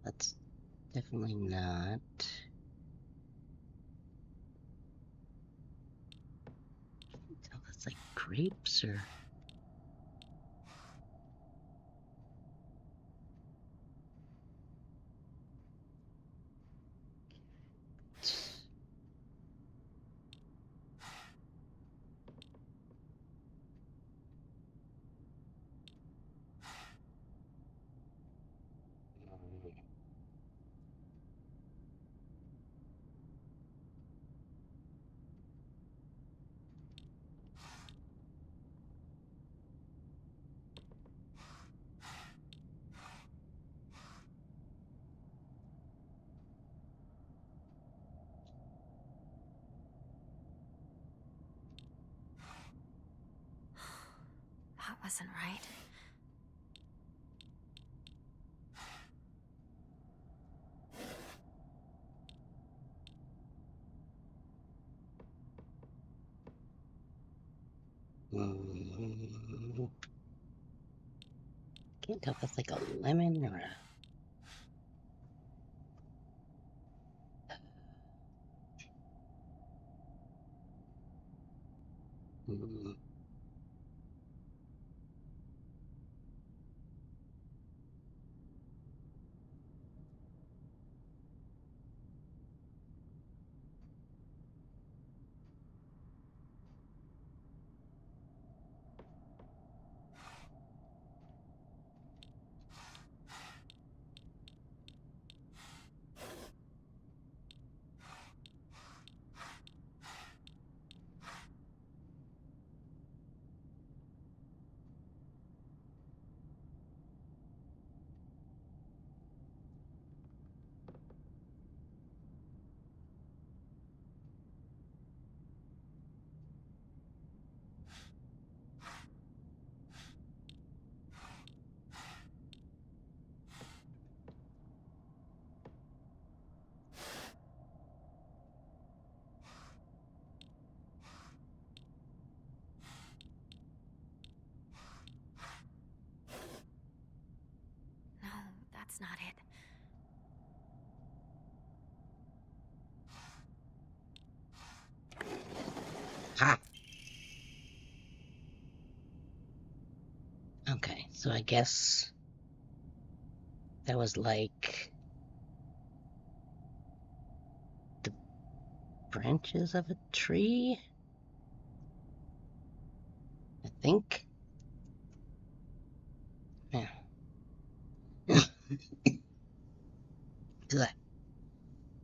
That's definitely not. Tell that's like grapes or. That wasn't right. Can't tell if that's like a lemon or a. Mm. No, that's not it. Ha! Okay, so I guess that was like the branches of a tree? I think. Yeah. Ugh.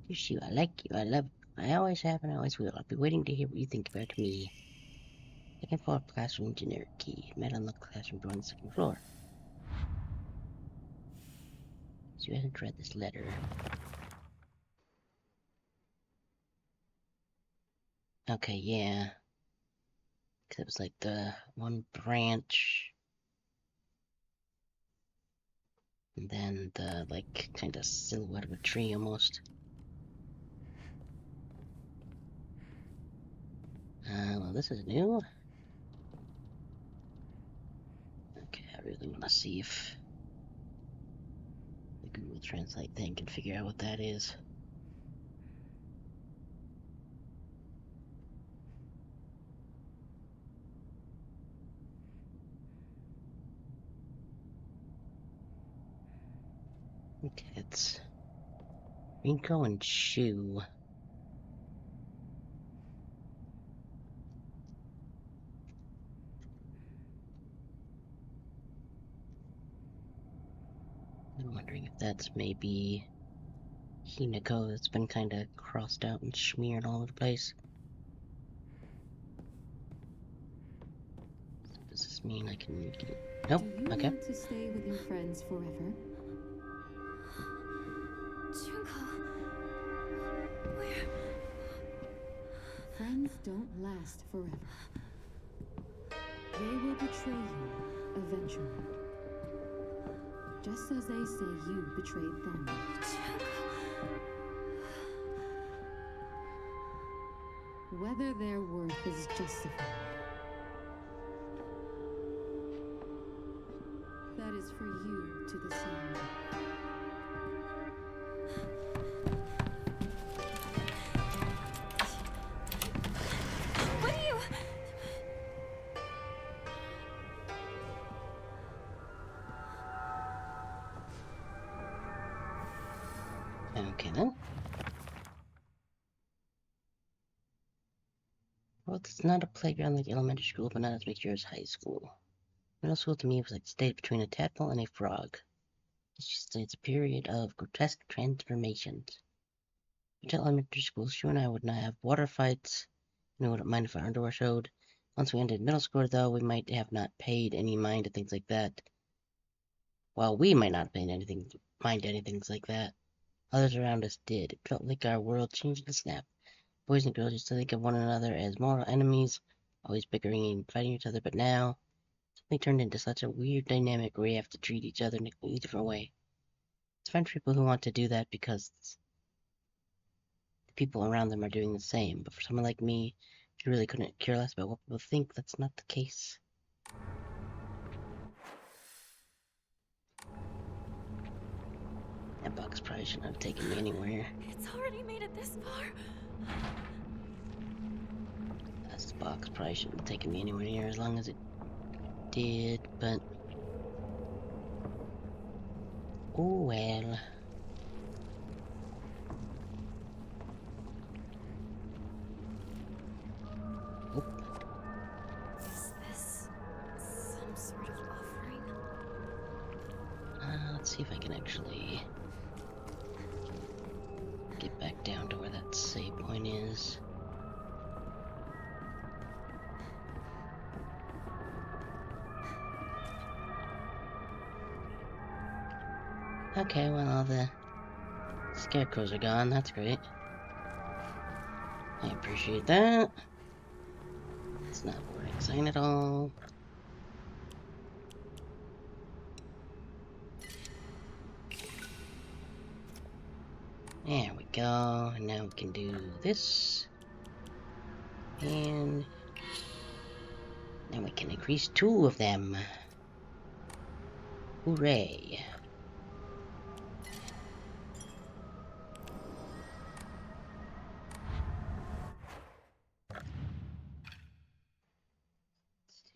You, I like you, I love you. I always have and I always will. I'll be waiting to hear what you think about me. Second floor classroom generic key. Met on the classroom door on the second floor. So you haven't read this letter. Okay, yeah. Cause it was like the one branch. And then the like kind of silhouette of a tree almost. Well, this is new. Okay, I really want to see if the Google Translate thing can figure out what that is. Okay, it's Rinko and Shu. I'm wondering if that's maybe Hinako that's been kind of crossed out and smeared all over the place. Does this mean I can get... Nope, Do you okay. want to stay with your friends forever? Junko, where? Friends don't last forever. They will betray you eventually. Just as they say you betrayed them. Junko. Whether their worth is justified. That is for you to decide. What are you? Okay then. Well, it's not a playground like elementary school, but not as big as high school. Middle school to me was like the state between a tadpole and a frog. It's just it's a period of grotesque transformations. Until elementary school, Shu and I would not have water fights, and we wouldn't mind if our underwear showed. Once we entered middle school, though, we might have not paid any mind to things like that. While we might not pay mind to anything like that, others around us did. It felt like our world changed in a snap. Boys and girls used to think of one another as mortal enemies, always bickering and fighting each other, but now something turned into such a weird dynamic where we have to treat each other in a completely different way. It's fine for people who want to do that because the people around them are doing the same, but for someone like me, who really couldn't care less about what people think, that's not the case. That box probably shouldn't have taken me anywhere. It's already made it this far. This box probably shouldn't have taken me anywhere near as long as it did, but... oh well. Oop. Is this some sort of offering? Let's see if I can actually get back down to where that save point is. Okay, well, all the scarecrows are gone. That's great. I appreciate that. It's not a warning sign at all. There we go. And now we can do this. And then we can increase 2 of them. Hooray.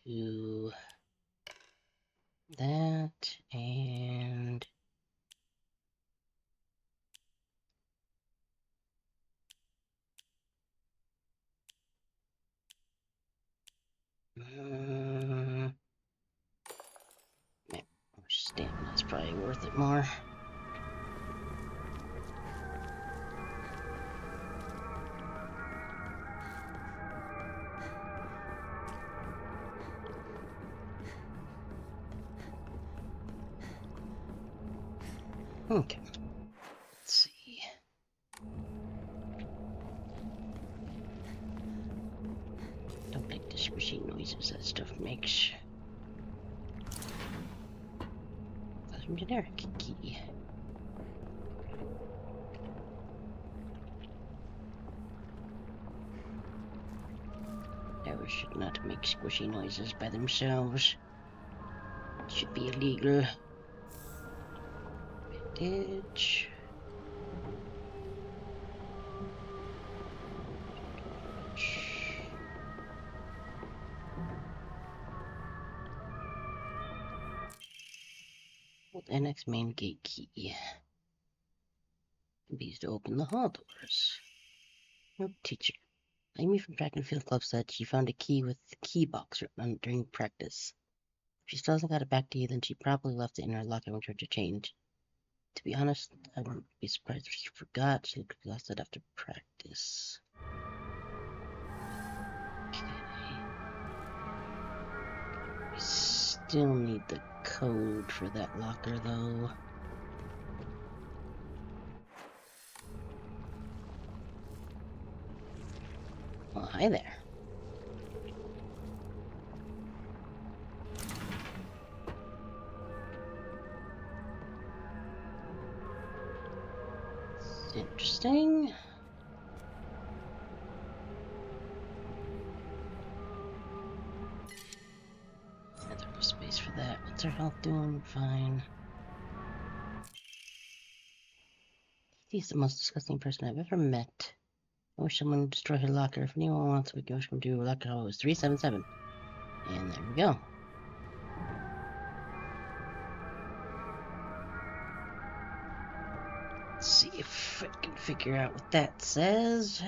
Do that and stamina's probably worth it more. Okay. Let's see. Don't like the squishy noises that stuff makes. Some generic key. Doors should not make squishy noises by themselves. It should be illegal. Bandage. Hold NX main gate key. Can be used to open the hall doors. Note teacher. Amy from Track and Field Club said she found a key with the key box written during practice. If she still hasn't got it back to you, then she probably left it in her locker when she went to change. To be honest, I wouldn't be surprised if she forgot. She lost it after practice. Okay. We still need the code for that locker, though. Well, hi there. It's interesting. There's no space for that. What's her health doing? Fine. He's the most disgusting person I've ever met. I wish someone would destroy her locker. If anyone wants, we can wish them to do locker hole is 377. And there we go. Let's see if I can figure out what that says.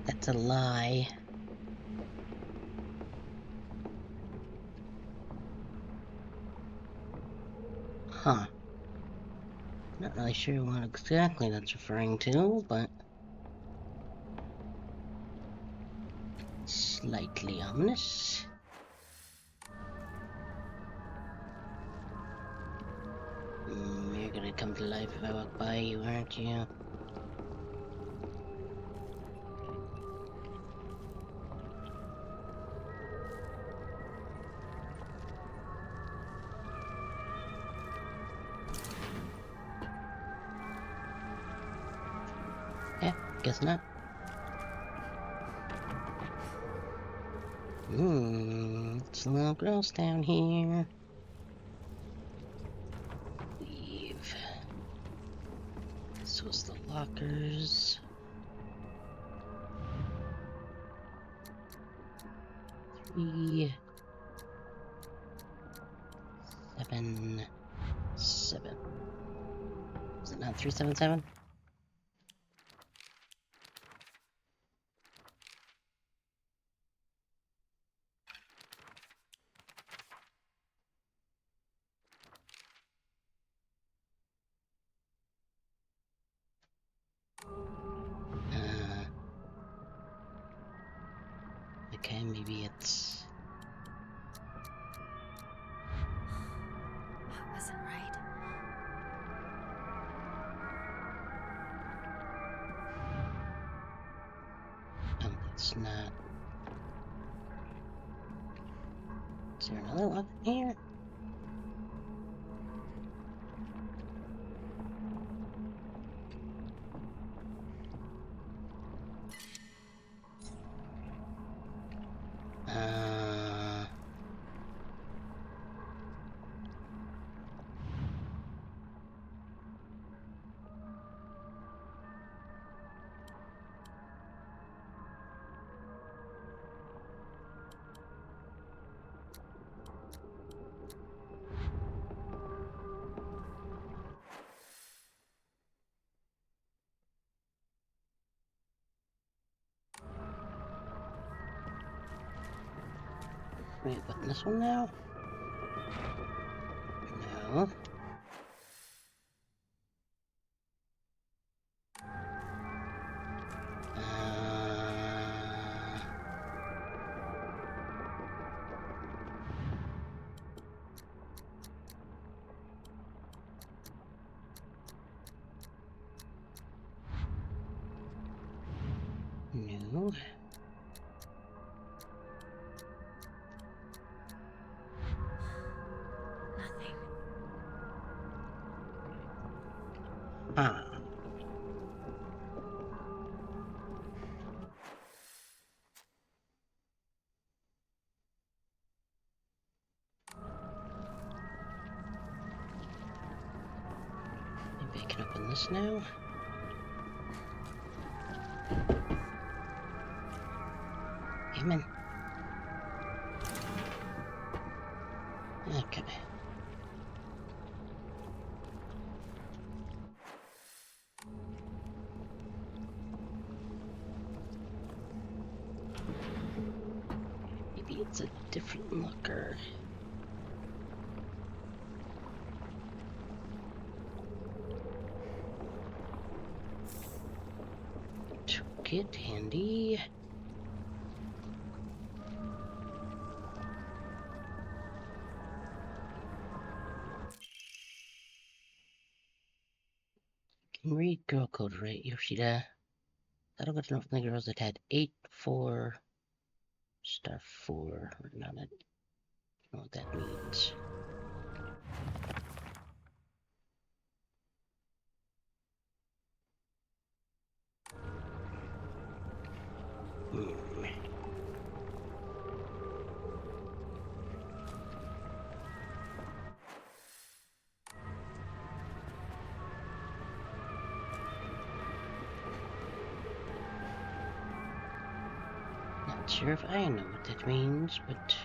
That's a lie. Huh. Not really sure what exactly that's referring to, but slightly ominous. You're gonna come to life if I walk by you, aren't you? Yeah, guess not. It's a little gross down here. Leave. This was the lockers. 3, 7, 7. Is it not 377? Okay, maybe it's... That wasn't right. Oh, it's not. Is there another lock here? Wait, what, this one now? No. No. Nothing. Huh. this now? Amen. Okay. Maybe it's a different locker. Took it handy. Can read girl code, right, Yoshida? That'll go to know from the girls that had 8-4 star 4. Not it. I don't know what that means. Not sure if I know what that means, but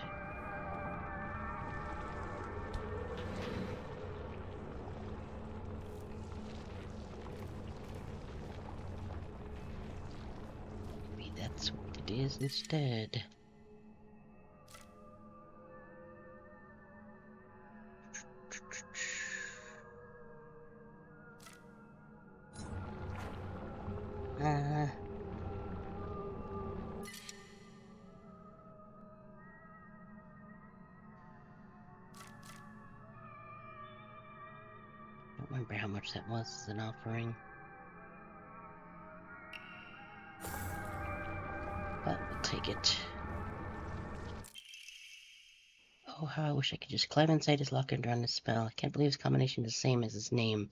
maybe that's what it is instead. Don't remember how much that was as an offering. But we'll take it. Oh, how I wish I could just climb inside his locker and run the spell. I can't believe his combination is the same as his name.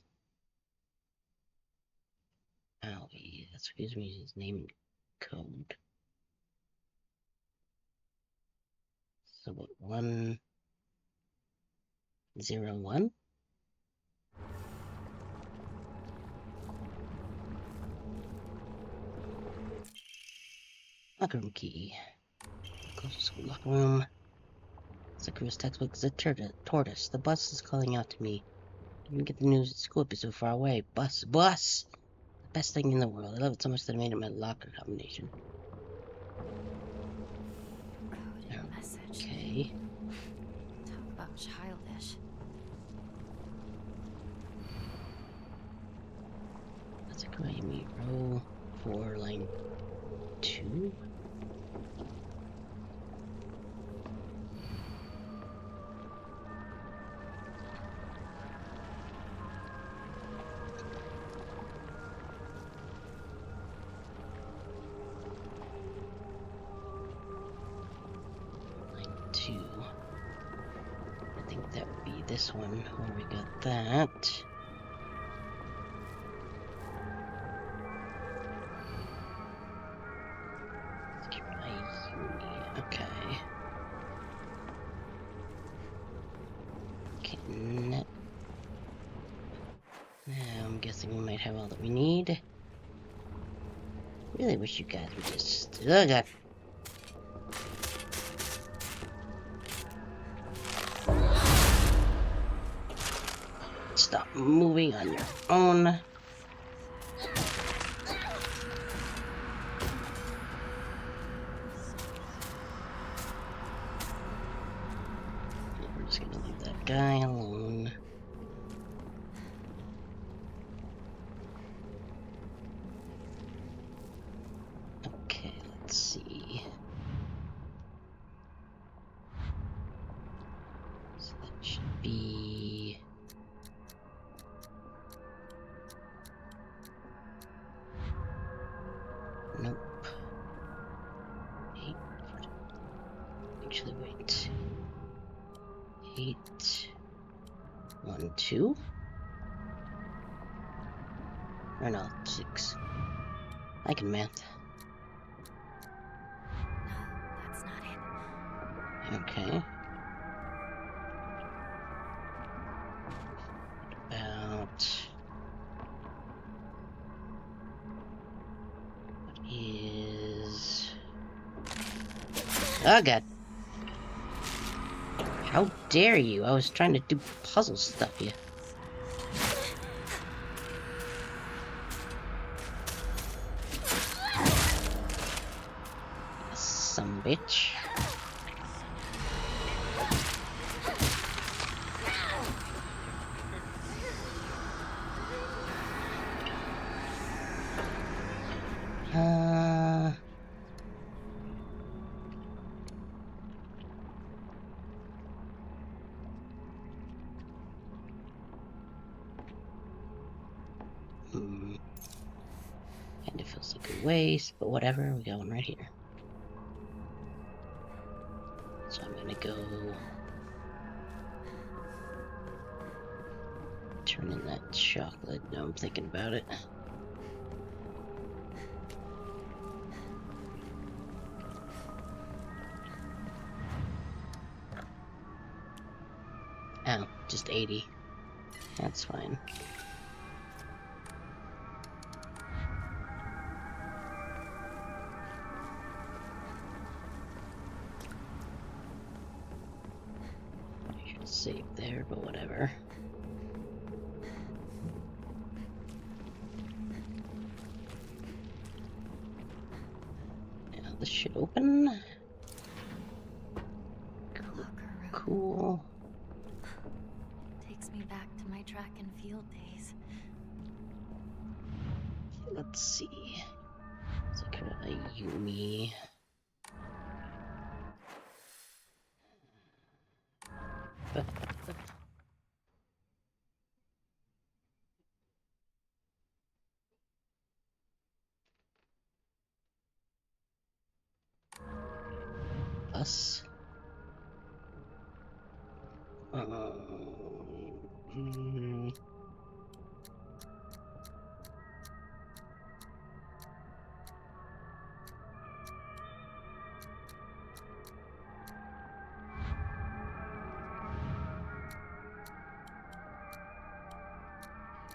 Oh, yeah, excuse me, his name code. So what, 101? Locker room key. Close to school locker room. Sakura's textbook is a tortoise. The bus is calling out to me. Didn't get the news at school, be so far away. Bus! The best thing in the world. I love it so much that I made it my locker combination. Coded message. Okay. Talk about childish. Sakura, you meet row 4, line 2? I think that would be this one where we got that. Okay. Now I'm guessing we might have all that we need. Really wish you guys would just. Oh god. Stop moving on your own. We're just gonna leave that guy alone. Okay, let's see. So that should be. Nope. 8. Actually, wait. 8. 1, 2. Or no, 6. I can math. No, that's not it. Okay. About Oh god. How dare you? I was trying to do puzzle stuff here. Some bitch. Kinda feels like a waste, but whatever, we got one right here. So I'm gonna go turn in that chocolate. Now I'm thinking about it. Oh, just 80. That's fine. I should save there, but whatever. Now this should open. Locker room. Cool. Takes me back to my track and field days. Let's see. Sakura Yumi. Us. Mm,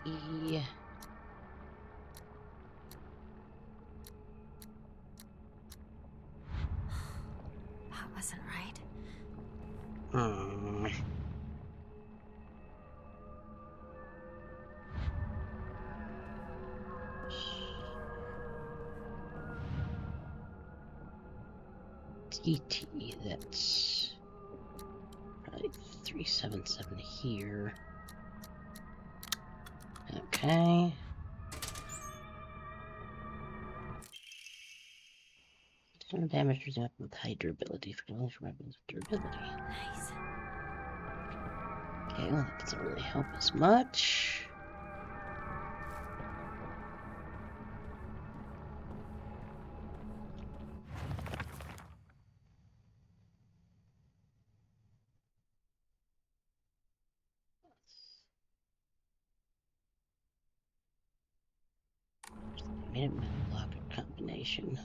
yeah. That wasn't right. Hmm. TT, that's probably 377 here. Okay. Additional damage resulting with high durability for knowledge weapons with durability. Nice. Okay, well that doesn't really help as much. Minute blocker combination.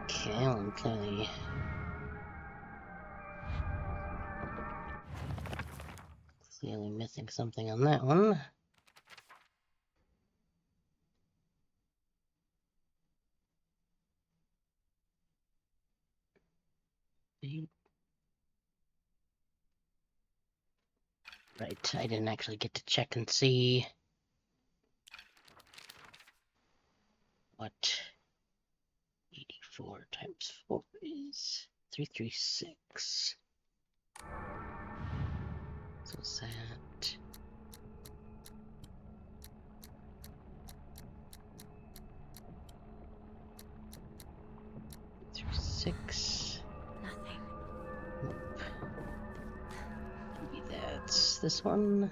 Okay, well, I'm clearly missing something on that one. Right, I didn't actually get to check and see what 84 times 4 is. 336. So is that 6? Nothing. Nope. Maybe this one?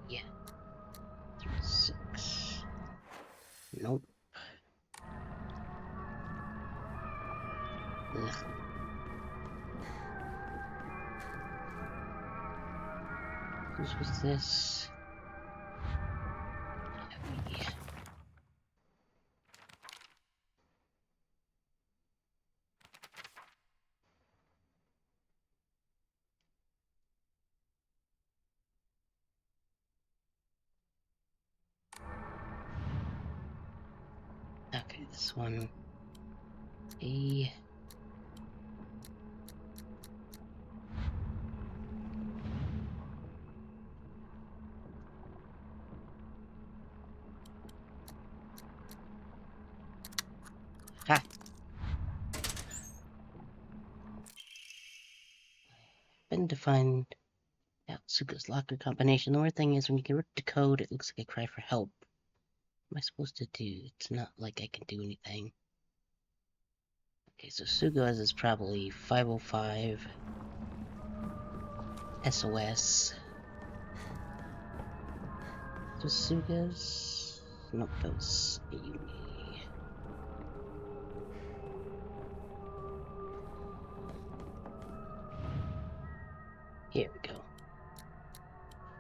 Yeah. 36. Nope. Ugh. Whose was this? Heavy. Okay, this one. A. Ha! Been to find out Suga's locker combination. The weird thing is, when you get rid of the code, it looks like a cry for help. What am I supposed to do? It's not like I can do anything. Okay, so Suga's is probably 505 SOS. Just Suga's? Nope, that was Amy. Here we go.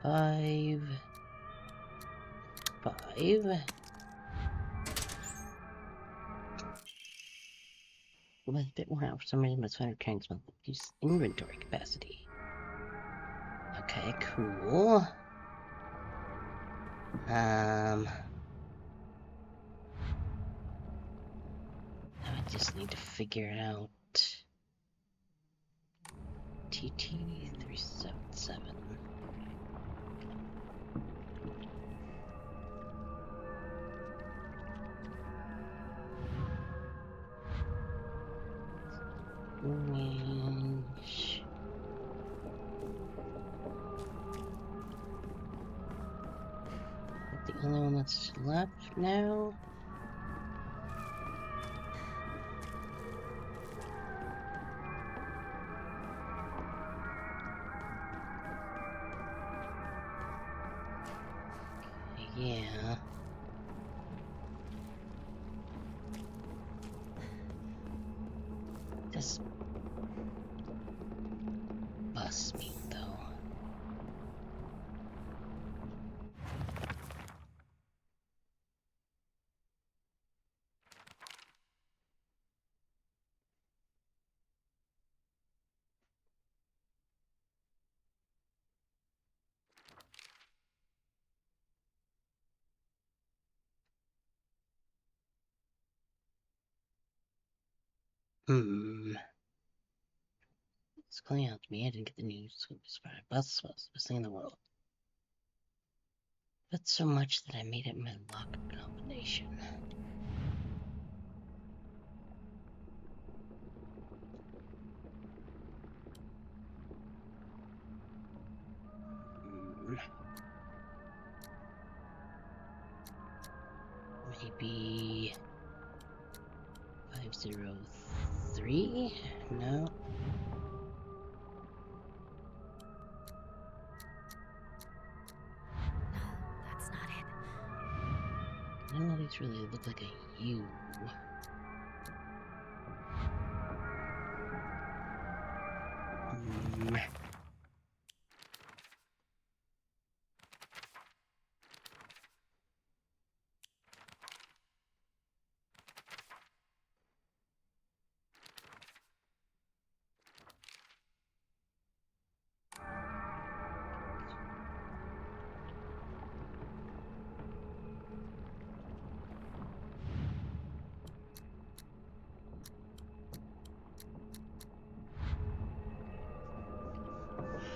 5. Well, a bit more out for some reason, but it's fine returning some use inventory capacity. Okay, cool. Now I just need to figure out TT377. Range. Is that the only one that's left now? Yeah. This bus me though. It's calling out to me. I didn't get the news. So it's fine. Bus was the best thing in the world. But so much that I made it my lock combination. Maybe 503? No. That's not it. None of these really look like a U.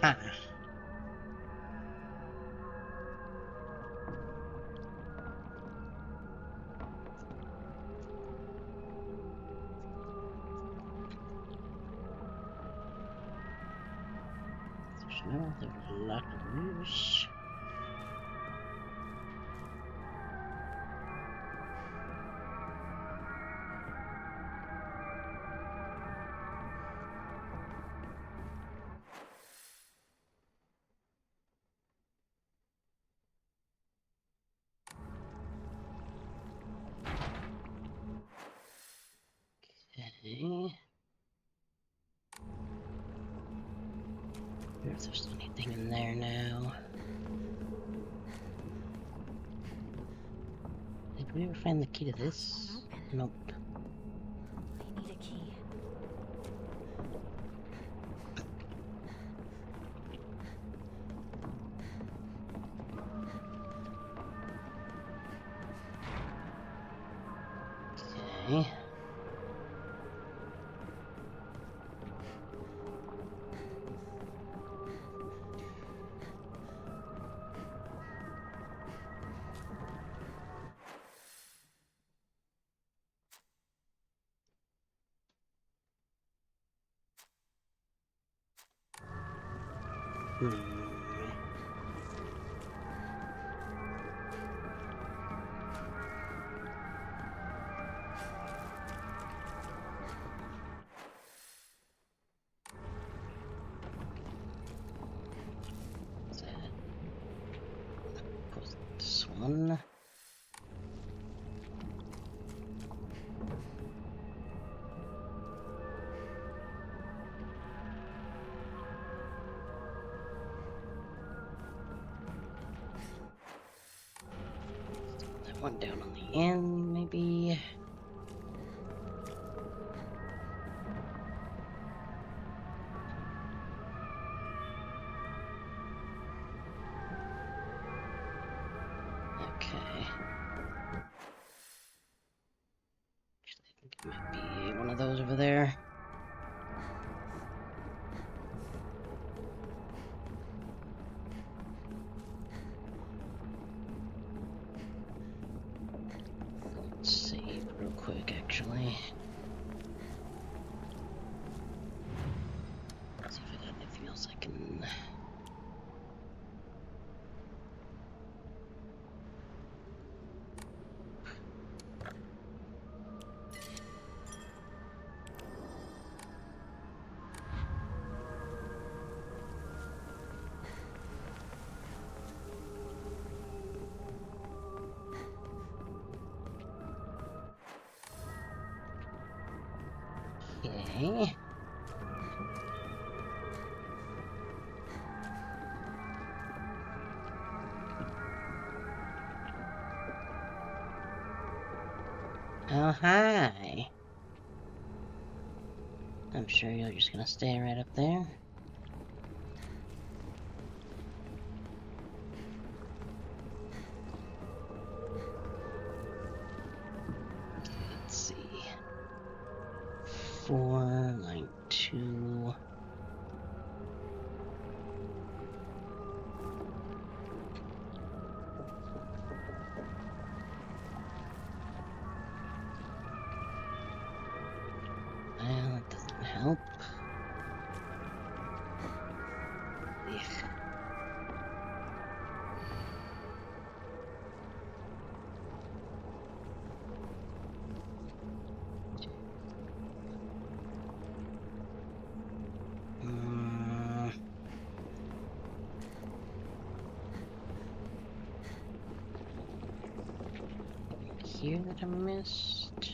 Ha! There's no other lockers. Okay. Wonder if there's anything in there now. Did we ever find the key to this? Won't open. Nope. I need a key. Okay. Hmm. What's that? Close this one. That one down on the end, maybe. Okay. Actually, I think it might be one of those over there. Let's save real quick, actually. See if I got anything else I can. Okay. Oh, hi. I'm sure you're just gonna stay right up there. Let's see. 4, line 2. Well, that doesn't help. Ugh. Mm. Here that I missed.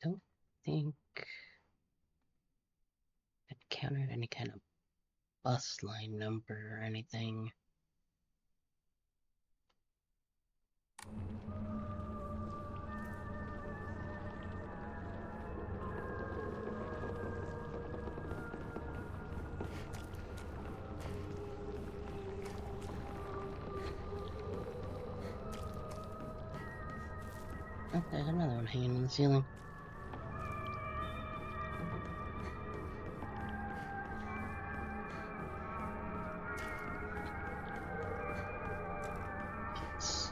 Don't think I'd countered any kind of bus line number or anything. Oh, there's another one hanging on the ceiling. Yes.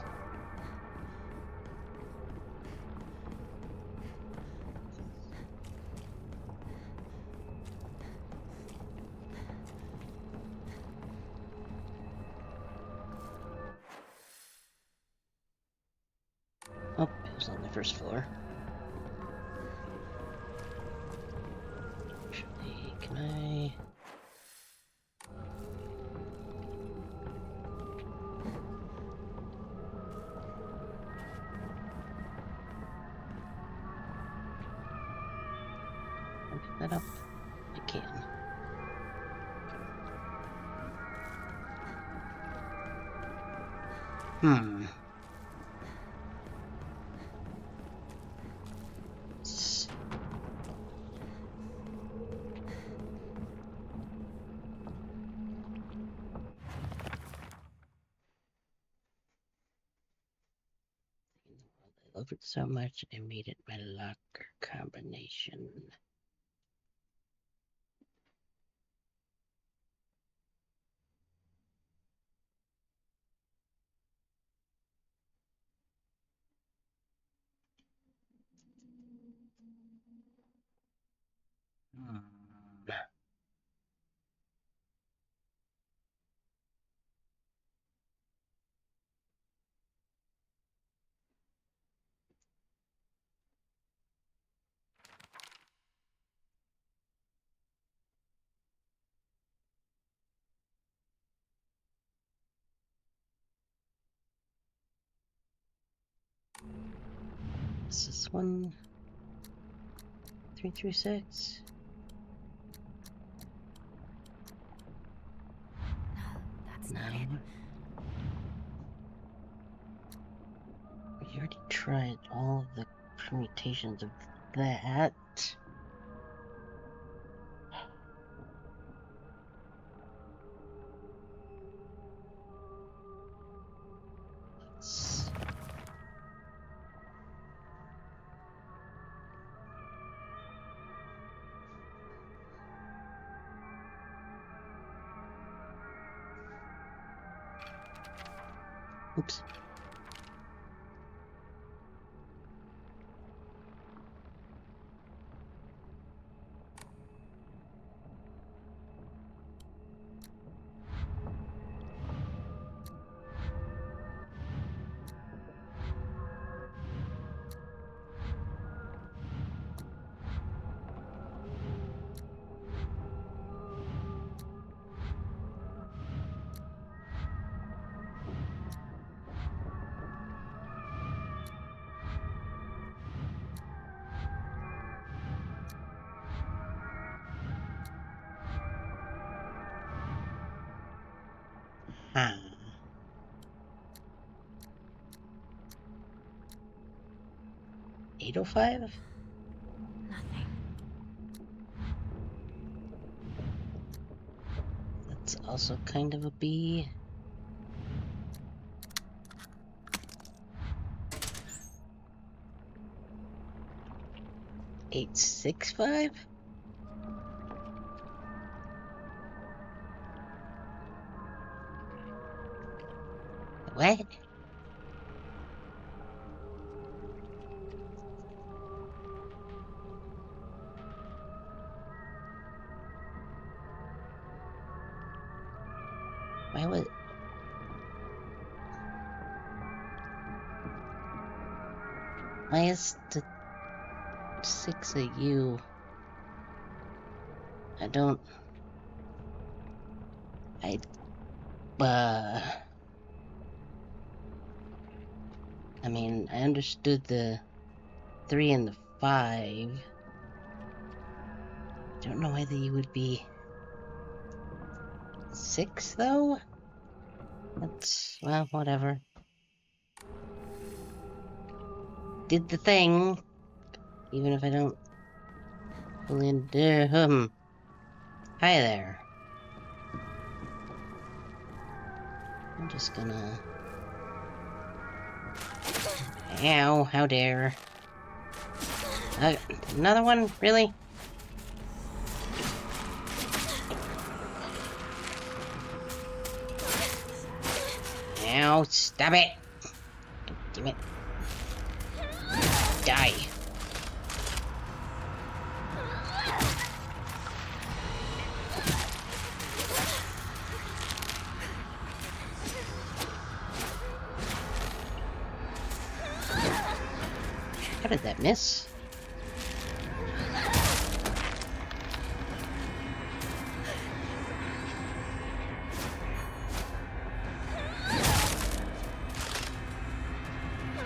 Oh, it was on the first floor. Should I... Pick that up? I can. Hmm. I loved it so much, I made it my locker combination. Hmm. Is this one? 336? No, that's No. not it. We already tried all of the permutations of that. Let's... Oops. Huh. 805? Nothing. That's also kind of a B. $865? What? Why was... Why is the 6 a U? I don't... I mean, I understood the 3 and the 5. Don't know why you would be 6 though? That's, well, whatever. Did the thing, even if I don't fully Hi there. I'm just gonna... Ow, how dare. Another one? Really? Ow, stop it! Damn it. Die. How did that miss?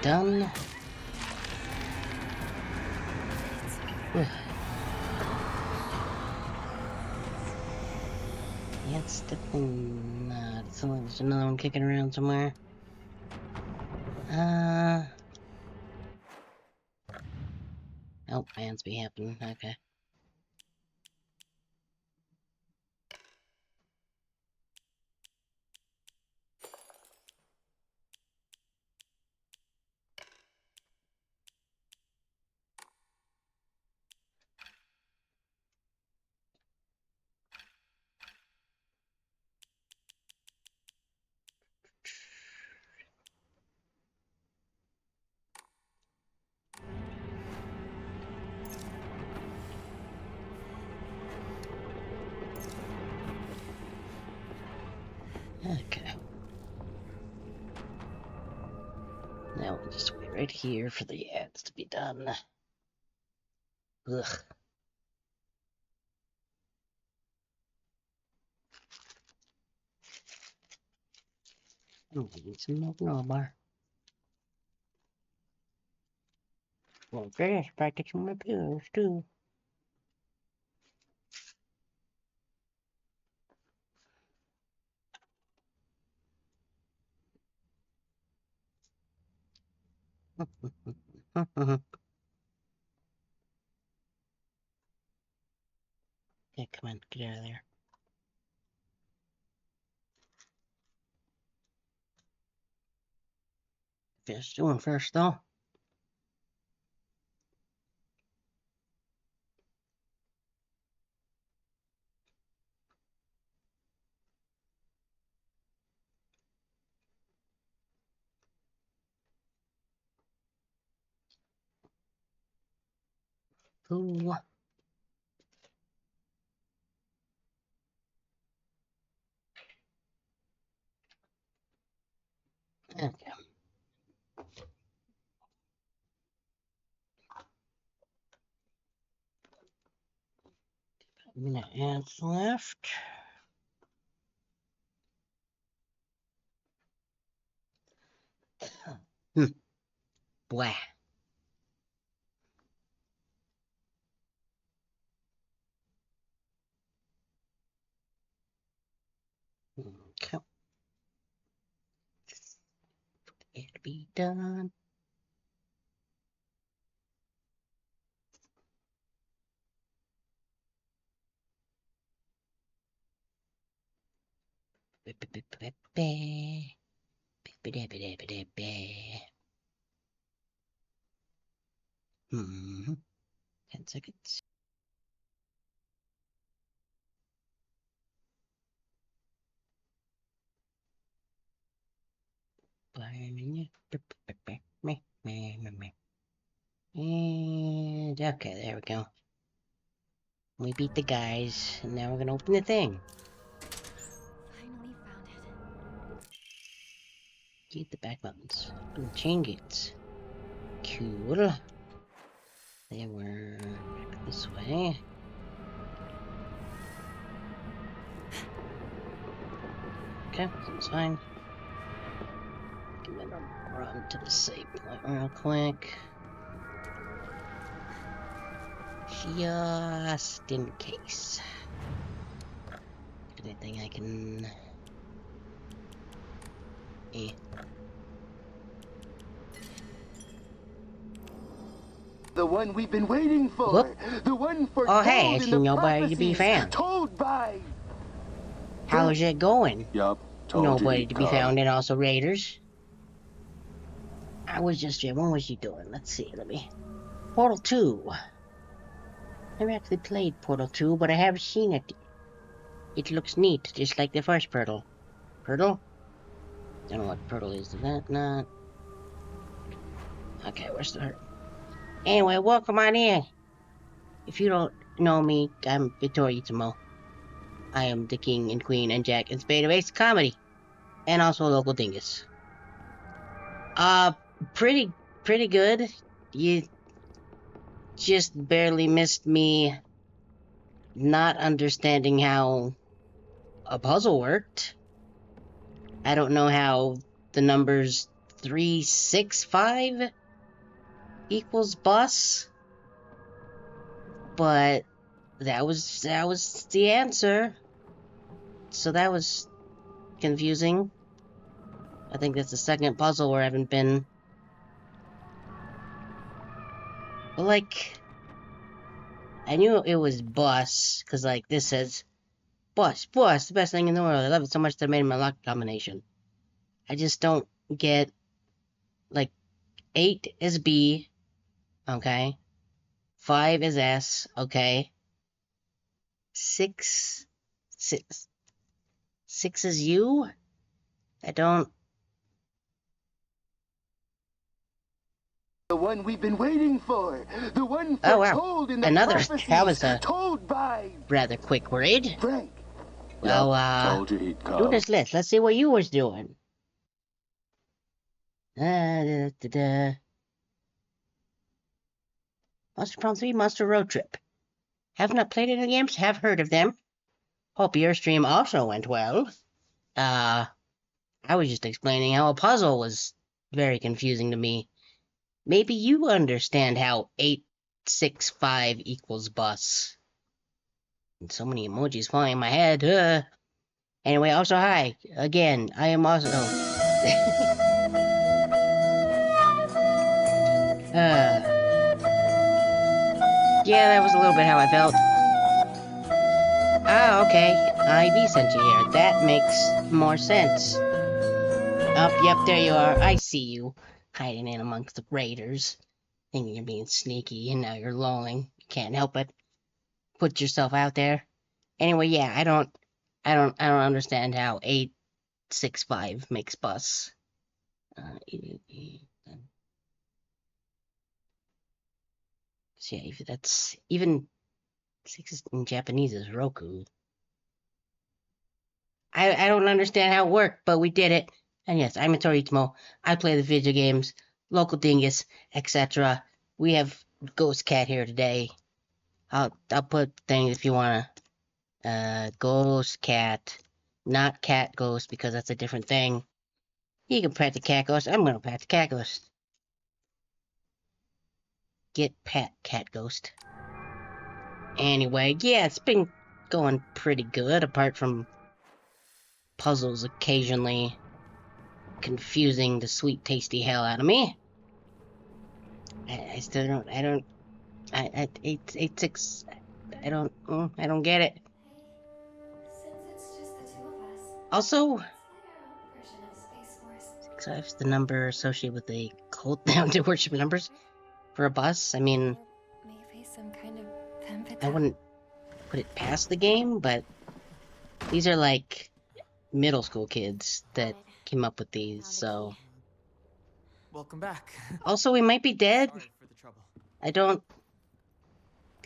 done. Yeah, it's definitely not. There's another one kicking around somewhere. Oh, Mansby happened. Okay. Okay. Now we'll just wait right here for the ads to be done. Ugh. I'm gonna need some milk and bar. Well, great, practice some reviews too. Yeah, come on, get out of there. Finish doing first though. Ooh. Okay. Minute ads left. Blah. Okay. It'll be done. Hmm. 10 seconds. And okay, there we go. We beat the guys, and now we're gonna open the thing. Finally found it. Get the back buttons. Open the chain gates. Cool. They were back this way. Okay, that's fine. I'm gonna run to the save point real quick. Just in case. Anything I can... The one we've been waiting for. Whoop. The one for Oh, hey, I see nobody to be found. Told by... How's it going? Yup, told Nobody you to be found, and also raiders. I was just... What was you doing? Let's see, let me... Portal 2. Never actually played Portal 2, but I have seen it. It looks neat, just like the first Portal. Portal? Don't know what Portal is. Is that not? Okay, where's the hurt? Anyway, welcome on in. If you don't know me, I'm Vittorio Tomo. I am the King and Queen and Jack and Spade of Ace Comedy. And also a local dingus. Pretty good. You just barely missed me not understanding how a puzzle worked. I don't know how the numbers 365 equals bus, but that was the answer. So that was confusing. I think that's the second puzzle where I haven't been. But like, I knew it was bus, because like this says, bus, the best thing in the world. I love it so much that I made my lock combination. I just don't get, like, 8 is B, okay? 5 is S, okay? 6 is U? I don't... The one we've been waiting for. The one Oh, wow. foretold in the Another. prophecies That was a told by rather quick read. Frank. Well, Told you he'd do come. this list. Let's see what you was doing. Monster Prom 3 Monster Road Trip. Have not played any games, have heard of them. Hope your stream also went well. I was just explaining how a puzzle was very confusing to me. Maybe you understand how 865 equals bus. And so many emojis flying in my head. Anyway, also hi. Again, I am also... Yeah, that was a little bit how I felt. Ah, okay. Ivy sent you here. That makes more sense. Yep, there you are. I see you. Hiding in amongst the raiders. Thinking you're being sneaky, and now you're lolling. You can't help it. Put yourself out there. Anyway, yeah, I don't understand how 865 makes bus. So yeah, if that's even 6 in Japanese is Roku. I don't understand how it worked, but we did it. And yes, I'm a Toritmo. I play the video games, local dingus, etc. We have Ghost Cat here today. I'll put things if you wanna. Ghost Cat, not Cat Ghost because that's a different thing. You can pet the Cat Ghost. I'm gonna pet the Cat Ghost. Get pet Cat Ghost. Anyway, yeah, it's been going pretty good, apart from puzzles occasionally confusing the sweet tasty hell out of me. I still don't, I 866, I don't get it. Since it's just the two of us, Also, let's play our own version of Space Force. 6 is the number associated with a cult down to worship numbers for a bus. I mean, It may face some kind of vendetta. I wouldn't put it past the game, but these are like middle school kids that came up with these, so... Welcome back. Also, we might be dead. Sorry for the trouble. I don't...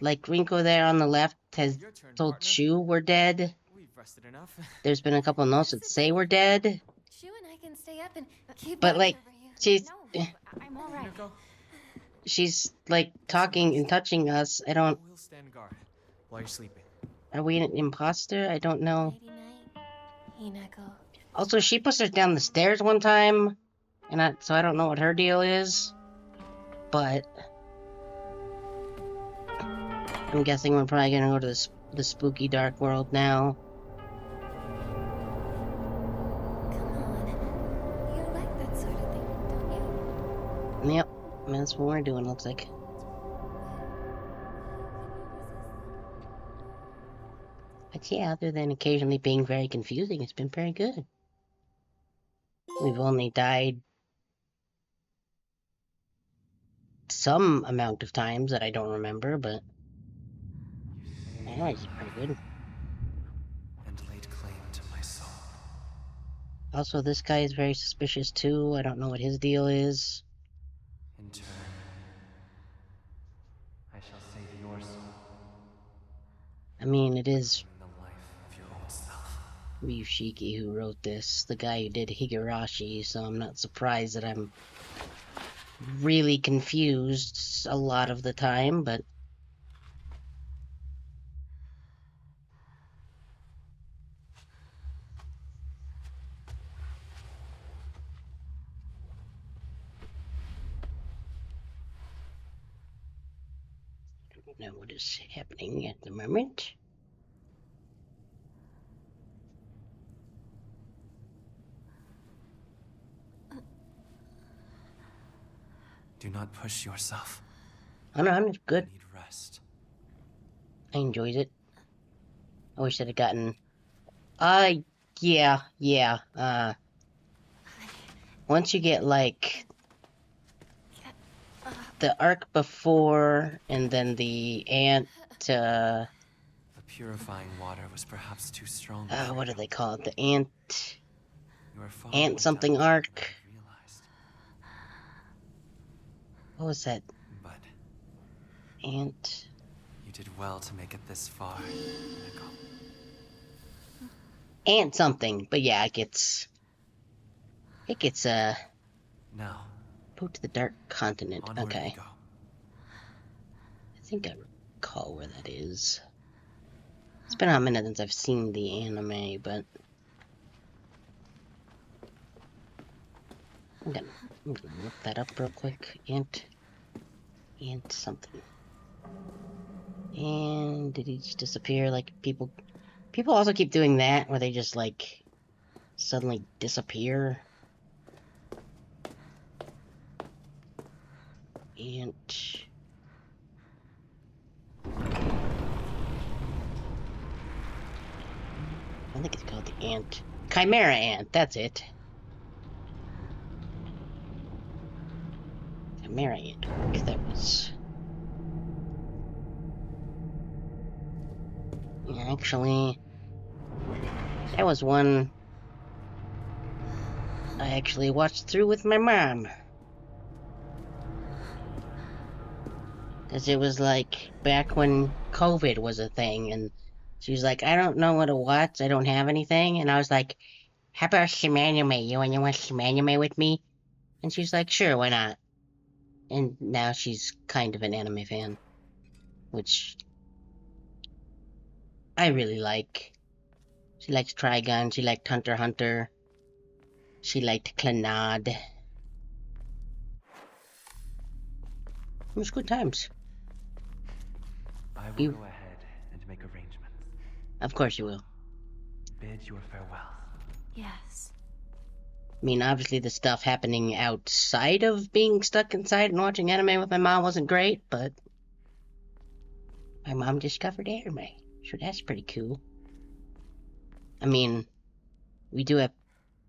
Like, Rinko there on the left has Your turn, told partner. Shu we're dead. We've rested enough. There's been a couple notes that say we're dead. Shu and I can stay up and keep But, watch like, over you. she's... No, I'm all right. Nico, She's, like, talking and touching us. I don't... we'll stand guard while you're sleeping. Are we an imposter? I don't know. Nighty night, Hinako. Also, she pushed us down the stairs one time. And so I don't know what her deal is. But... I'm guessing we're probably gonna go to the spooky dark world now. Come on. You like that sort of thing, don't you? Yep, that's what we're doing, looks like. But yeah, other than occasionally being very confusing, it's been very good. We've only died some amount of times that I don't remember, but anyway, it's pretty good. And laid claim to my soul. Also, this guy is very suspicious too. I don't know what his deal is. In turn, I shall save your soul I mean, it is in the life of your old self. Ryushiki who wrote this, the guy who did Higurashi, so I'm not surprised that I'm really confused a lot of the time, but... know what is happening at the moment. Do not push yourself. Oh no, I'm good. You need rest. I enjoyed it. I wish I'd have gotten... yeah. Once you get, like, the arc before, and then the ant, The purifying water was perhaps too strong. what do they call it? The ant... You are far Ant more something delicate arc. than I realized. What was that? But Ant... you did well to make it this far, Nico. Ant something. But yeah, it gets, Now, put to the Dark Continent. onward we Okay. go. I think I recall where that is. It's been a minute since I've seen the anime, but... I'm gonna look that up real quick. Ant something. And did he just disappear? Like, people also keep doing that, where they just, like, suddenly disappear. Ant... I think it's called the Ant. Chimera Ant, that's it. Chimera Ant. That was... Actually... That was one... I actually watched through with my mom. Because it was like back when COVID was a thing, and she was like, I don't know what to watch, I don't have anything. And I was like, how about some anime? You want to watch some anime with me? And she's like, sure, why not? And now she's kind of an anime fan, which I really like. She likes Trigun, she liked Hunter x Hunter, she liked Clannad. It was good times. I will You- go ahead and make arrangements. Of course you will. Bid your farewell. Yes. I mean, obviously the stuff happening outside of being stuck inside and watching anime with my mom wasn't great, but my mom discovered anime, so that's pretty cool. I mean, we do have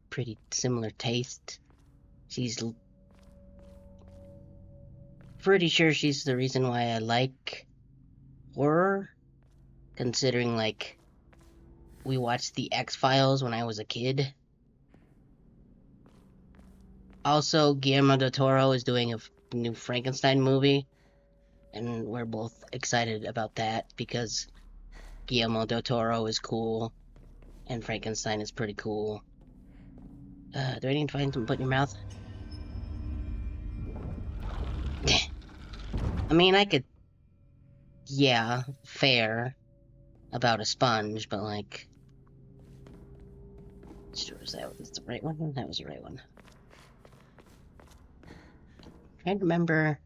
pretty similar taste. She's pretty sure she's the reason why I like horror, considering, like, we watched the X-Files when I was a kid. Also, Guillermo del Toro is doing a new Frankenstein movie, and we're both excited about that because Guillermo del Toro is cool, and Frankenstein is pretty cool. Do I need to find something to put in your mouth? I mean, I could... Yeah, fair about a sponge, but, like... Sure, was that the right one? That was the right one. Trying to remember...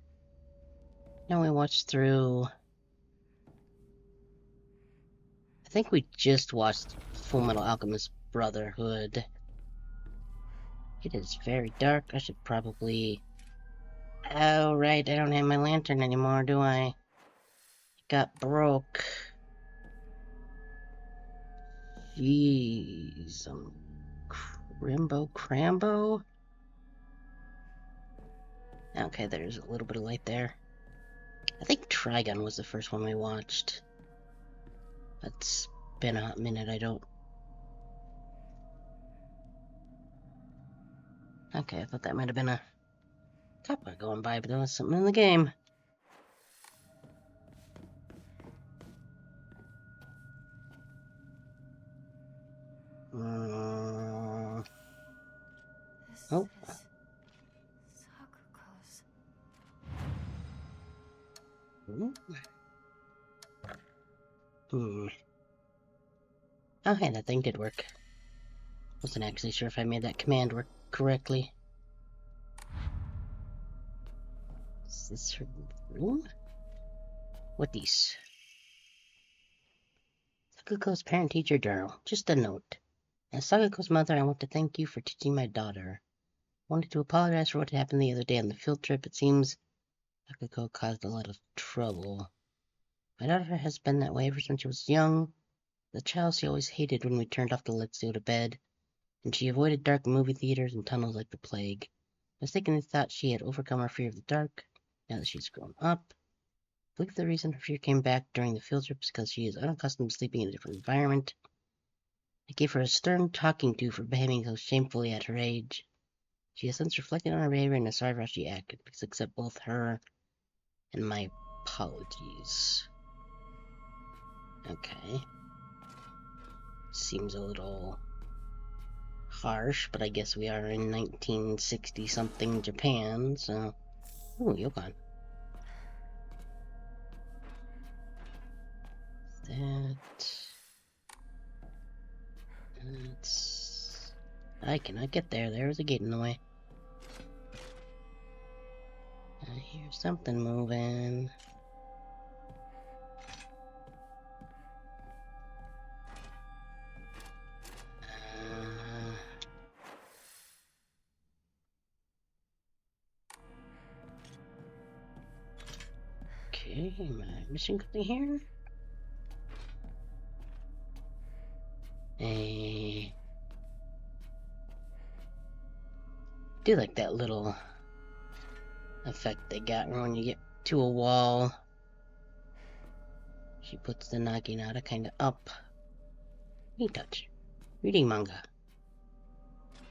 No, we watched through... I think we just watched Full Metal Alchemist Brotherhood. It is very dark. I should probably... Oh, right, I don't have my lantern anymore, do I? It got broke. Jeez, Crambo? Okay, there's a little bit of light there. I think Trigun was the first one we watched. It's been a hot minute, I don't... Okay, I thought that might have been a copper going by, but there was something in the game. This Oh. is Sakuko's. Oh, hey, that thing did work. Wasn't actually sure if I made that command work correctly. Is this her room? What these? Sakuko's parent-teacher journal. Just a note. As Sakuko's mother, I want to thank you for teaching my daughter. I wanted to apologize for what happened the other day on the field trip. It seems Sakuko caused a lot of trouble. My daughter has been that way ever since she was young. The child she always hated when we turned off the lights to go to bed, and she avoided dark movie theaters and tunnels like the plague. Mistakenly thought she had overcome her fear of the dark. Now that she's grown up, I believe the reason her fear came back during the field trip is because she is unaccustomed to sleeping in a different environment. I gave her a stern talking to for behaving so shamefully at her age. She has since reflected on her behavior and is sorry for how she acted. Please accept both her and my apologies. Okay. Seems a little harsh, but I guess we are in 1960-something Japan, so... Ooh, Yokon. That's... I cannot get there. There's a gate in the way. I hear something moving. Okay, am I missing something here? Do like that little effect they got when you get to a wall. She puts the naginata kinda up. Neat touch. Reading manga.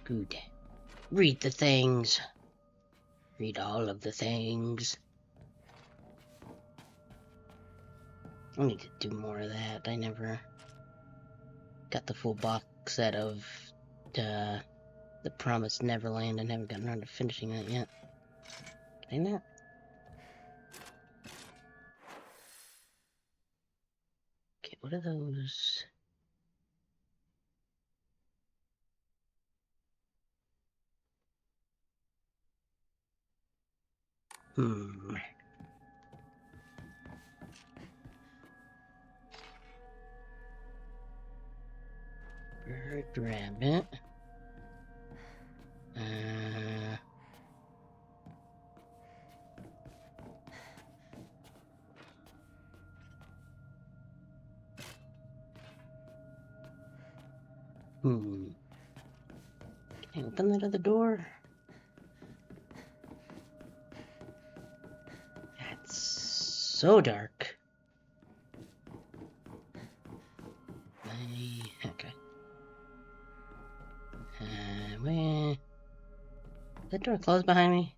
Good. Read the things. Read all of the things. I need to do more of that. I never got the full box set of The Promised Neverland. I never gotten around to finishing that yet. Can I not? Okay, what are those? Bird rabbit. Can I open that other door? That's so dark. Okay. Where? That door closed behind me?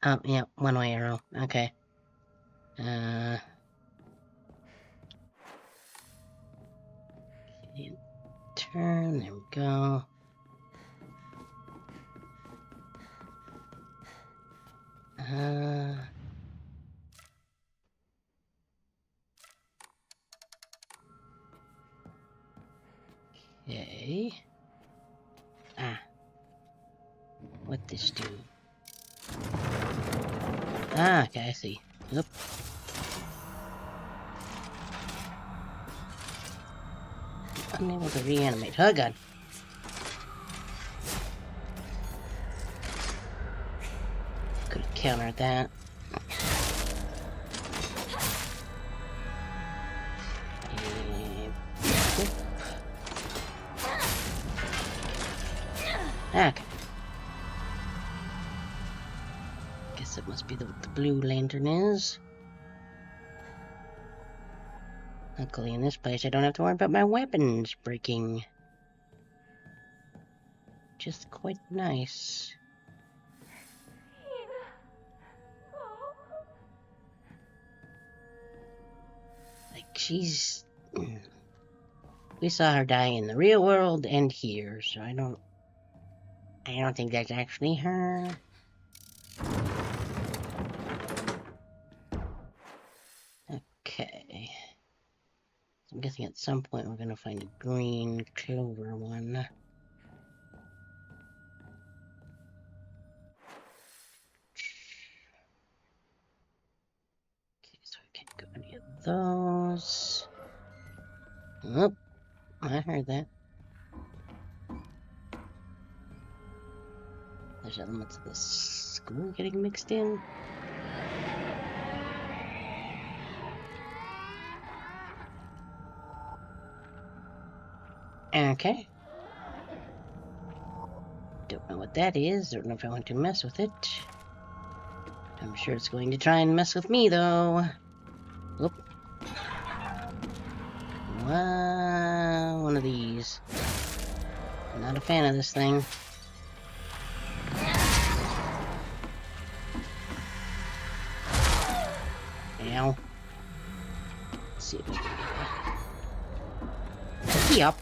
Oh, yeah, one-way arrow. Okay. Turn, there we go. Okay. What this do? Okay, I see. Yep. Unable to reanimate. Oh god. Could have countered that. Okay. Guess it must be what the blue lantern is. Luckily in this place I don't have to worry about my weapons breaking. Just quite nice. Like she's... We saw her die in the real world and here, so I don't think that's actually her. Okay. I'm guessing at some point we're gonna find a green clover one. those. Oh, I heard that. There's elements of the school getting mixed in. Okay. Don't know what that is. Don't know if I want to mess with it. I'm sure it's going to try and mess with me, though. Oop. Wow, one of these. Not a fan of this thing. Ow. Let's see if we can get that. Yup.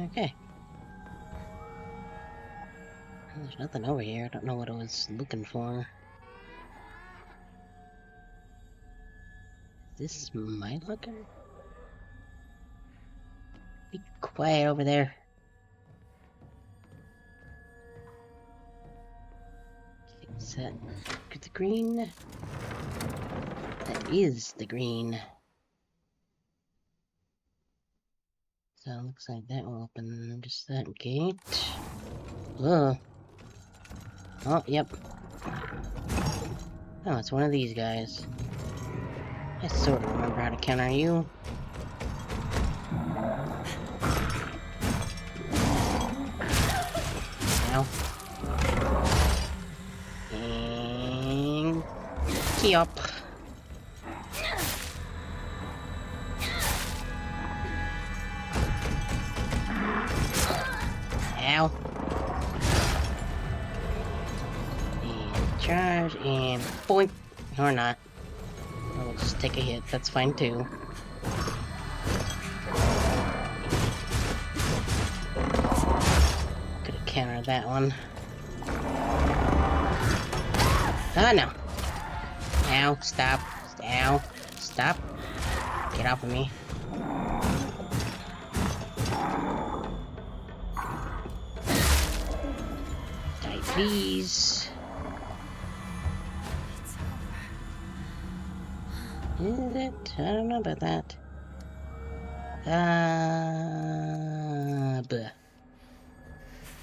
Okay. There's nothing over here. I don't know what I was looking for. Is this my locker? Be quiet over there. Is that the green? That is the green. So it looks like that will open just that gate. Whoa. Oh, yep. Oh, it's one of these guys. I sort of remember how to counter you. Ow. And key up. Ow. And charge and boink. Or not. We'll just take a hit. That's fine too. Could have countered that one. Oh no. Ow, stop. Ow. Stop. Get off of me. Die, please. Is it? I don't know about that. Bleh.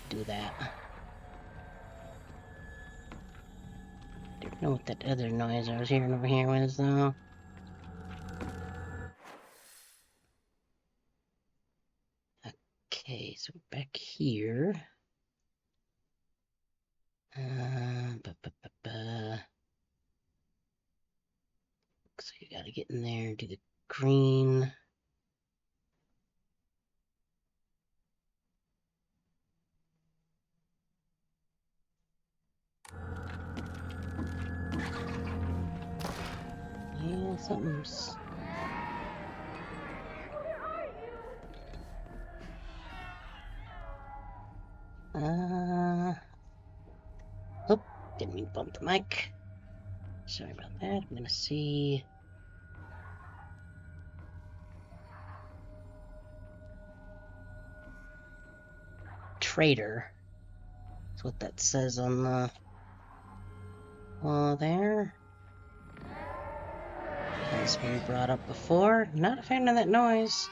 Do that. Don't know what that other noise I was hearing over here was, though. Okay, so back here. Looks like you gotta get in there and do the green. Yeah, something's... Oh, didn't mean to bump the mic. Sorry about that. I'm gonna see... Traitor. That's what that says on the wall there. Has been brought up before. Not a fan of that noise.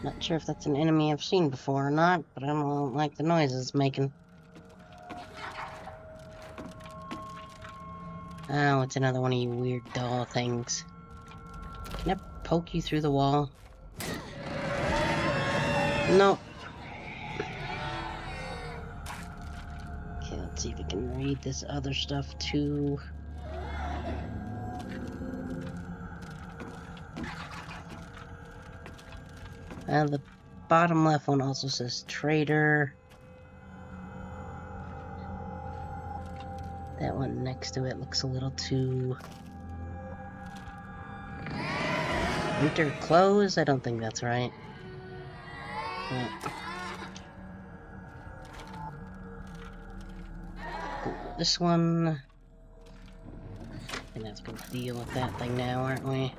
Not sure if that's an enemy I've seen before or not, but I don't like the noise it's making. Oh, it's another one of you weird doll things. Can I poke you through the wall? No. Okay, let's see if we can read this other stuff too. The bottom left one also says traitor. That one next to it looks a little too... Winter clothes? I don't think that's right. This one... Gonna have to go deal with that thing now, aren't we?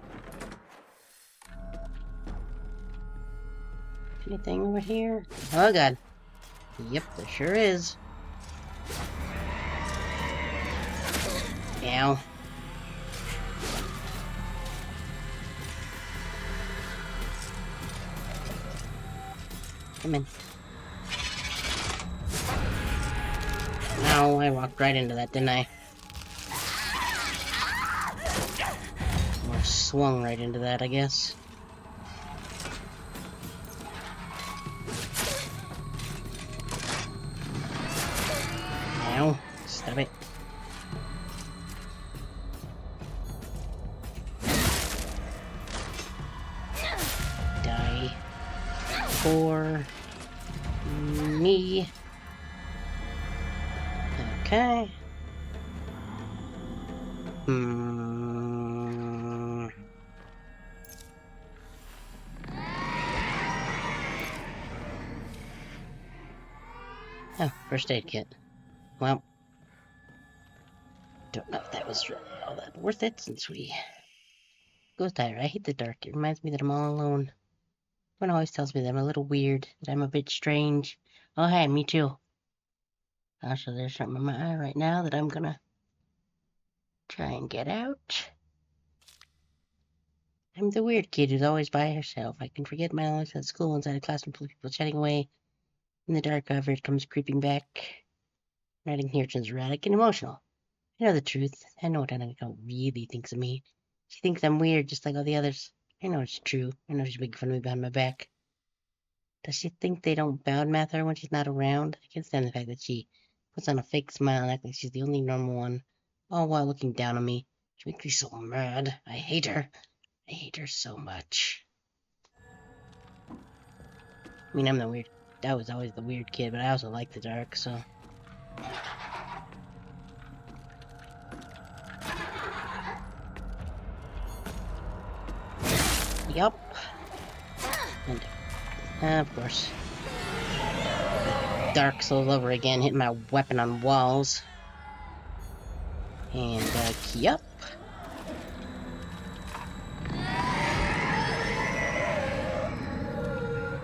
Anything over here? Oh god. Yep, there sure is. Ow. Come in. No, I walked right into that, didn't I? Or swung right into that, I guess. Ow. Stop it. Die. For me. Okay. Oh, first aid kit. Well, don't know if that was really all that worth it since we... Ghost Tire, I hate the dark. It reminds me that I'm all alone. Everyone always tells me that I'm a little weird, that I'm a bit strange. Oh, hey, me too. Also, there's something in my eye right now that I'm gonna try and get out. I'm the weird kid who's always by herself. I can forget my life at school inside a classroom full of people chatting away. In the dark, however, it comes creeping back. Writing here turns erratic and emotional. I know the truth. I know what Annika really thinks of me. She thinks I'm weird, just like all the others. I know it's true. I know she's making fun of me behind my back. Does she think they don't badmouth her when she's not around? I can't stand the fact that she puts on a fake smile and acts like she's the only normal one, all while looking down on me. She makes me so mad. I hate her. I hate her so much. I mean, I'm the weird... I was always the weird kid, but I also like the dark, so... Yup. And, of course. Dark Souls over again, hitting my weapon on walls. And, key up.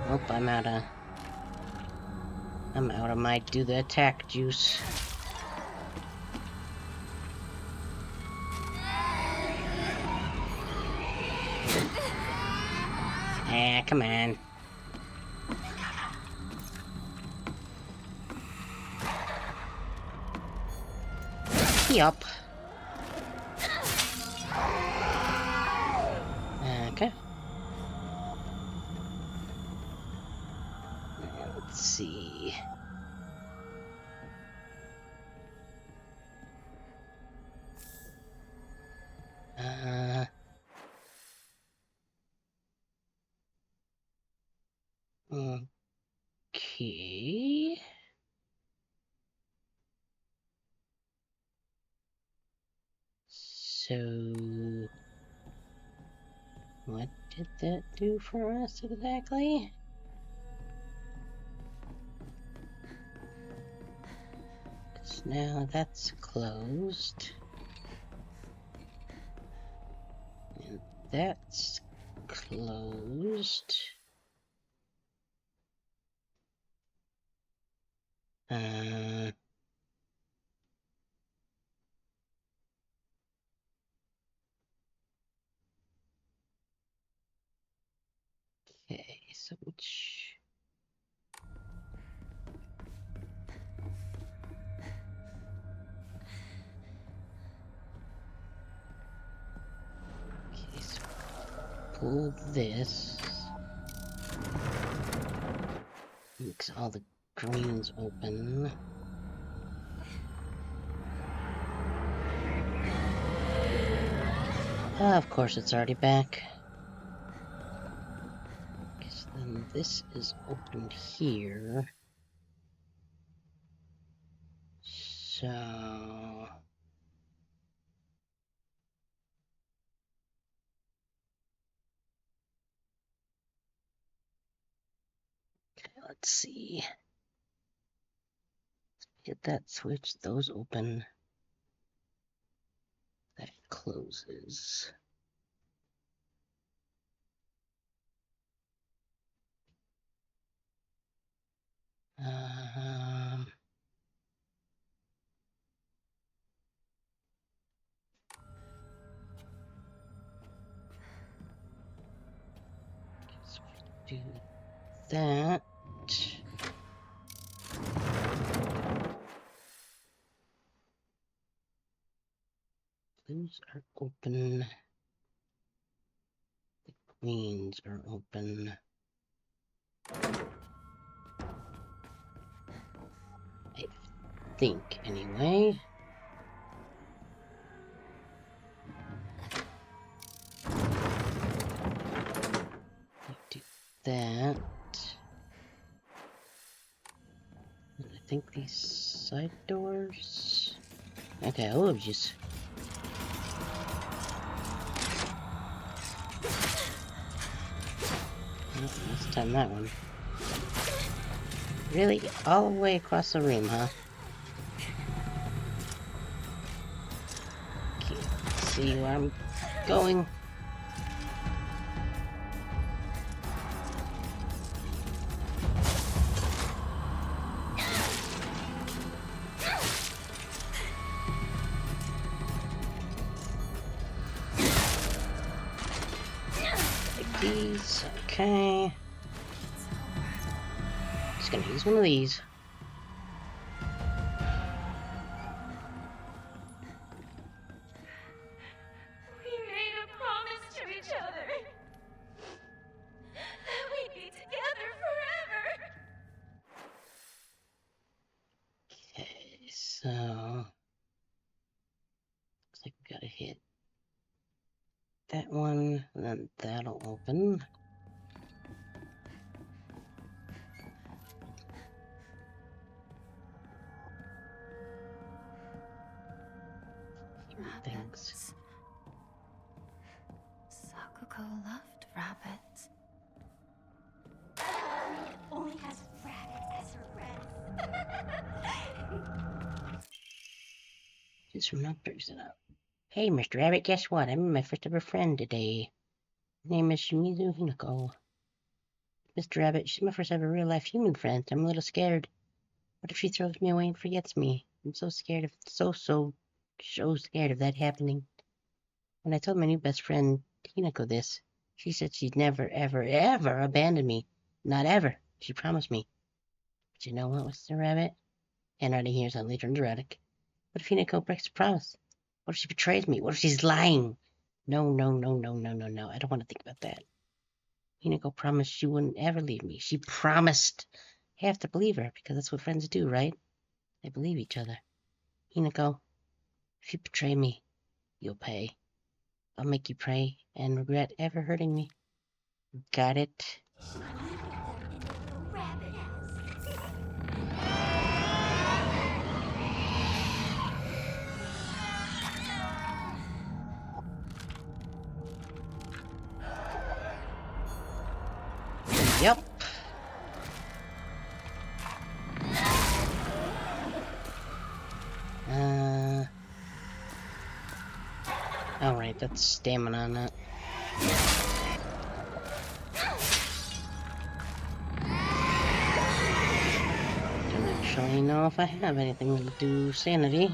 Nope, I'm out of my do the attack juice. Ah, come on. Yup. Okay. Let's see. Okay. So, what did that do for us exactly? Because now that's closed. And that's closed. Okay, so which... Okay, so pull this. Makes all the greens open. Of course it's already back. Okay, so then this is opened here. So... Okay, let's see. Hit that switch, those open. That closes. Um, guess we do that. Blues are open. The greens are open. I think, anyway. Do that. And I think these side doors. Okay, oh, just. Let's time that one. Really? All the way across the room, huh? Can't see where I'm going. Take these. Okay. Just gonna use one of these. We made a promise to each other. That we'd be together forever. Okay, so looks like we gotta hit that one, and then that'll open. Things. Sakuko loved rabbits. Only has rabbits as her friends. Just remembers it up. Hey, Mr. Rabbit, guess what? I met my first ever friend today. Her name is Shimizu Hinako. Mr. Rabbit, she's my first ever real life human friend. I'm a little scared. What if she throws me away and forgets me? I'm so scared of so scared of that happening. When I told my new best friend Hinako this, she said she'd never, ever, ever abandon me. Not ever. She promised me. But you know what, Mr. Rabbit? Handwriting here suddenly turned erratic. What if Hinako breaks a promise? What if she betrays me? What if she's lying? No. I don't want to think about that. Hinako promised she wouldn't ever leave me. She promised. I have to believe her, because that's what friends do, right? They believe each other. Hinako, if you betray me, you'll pay. I'll make you pray and regret ever hurting me. Got it? Yep. Alright, that's stamina on that. Don't actually know if I have anything to do sanity.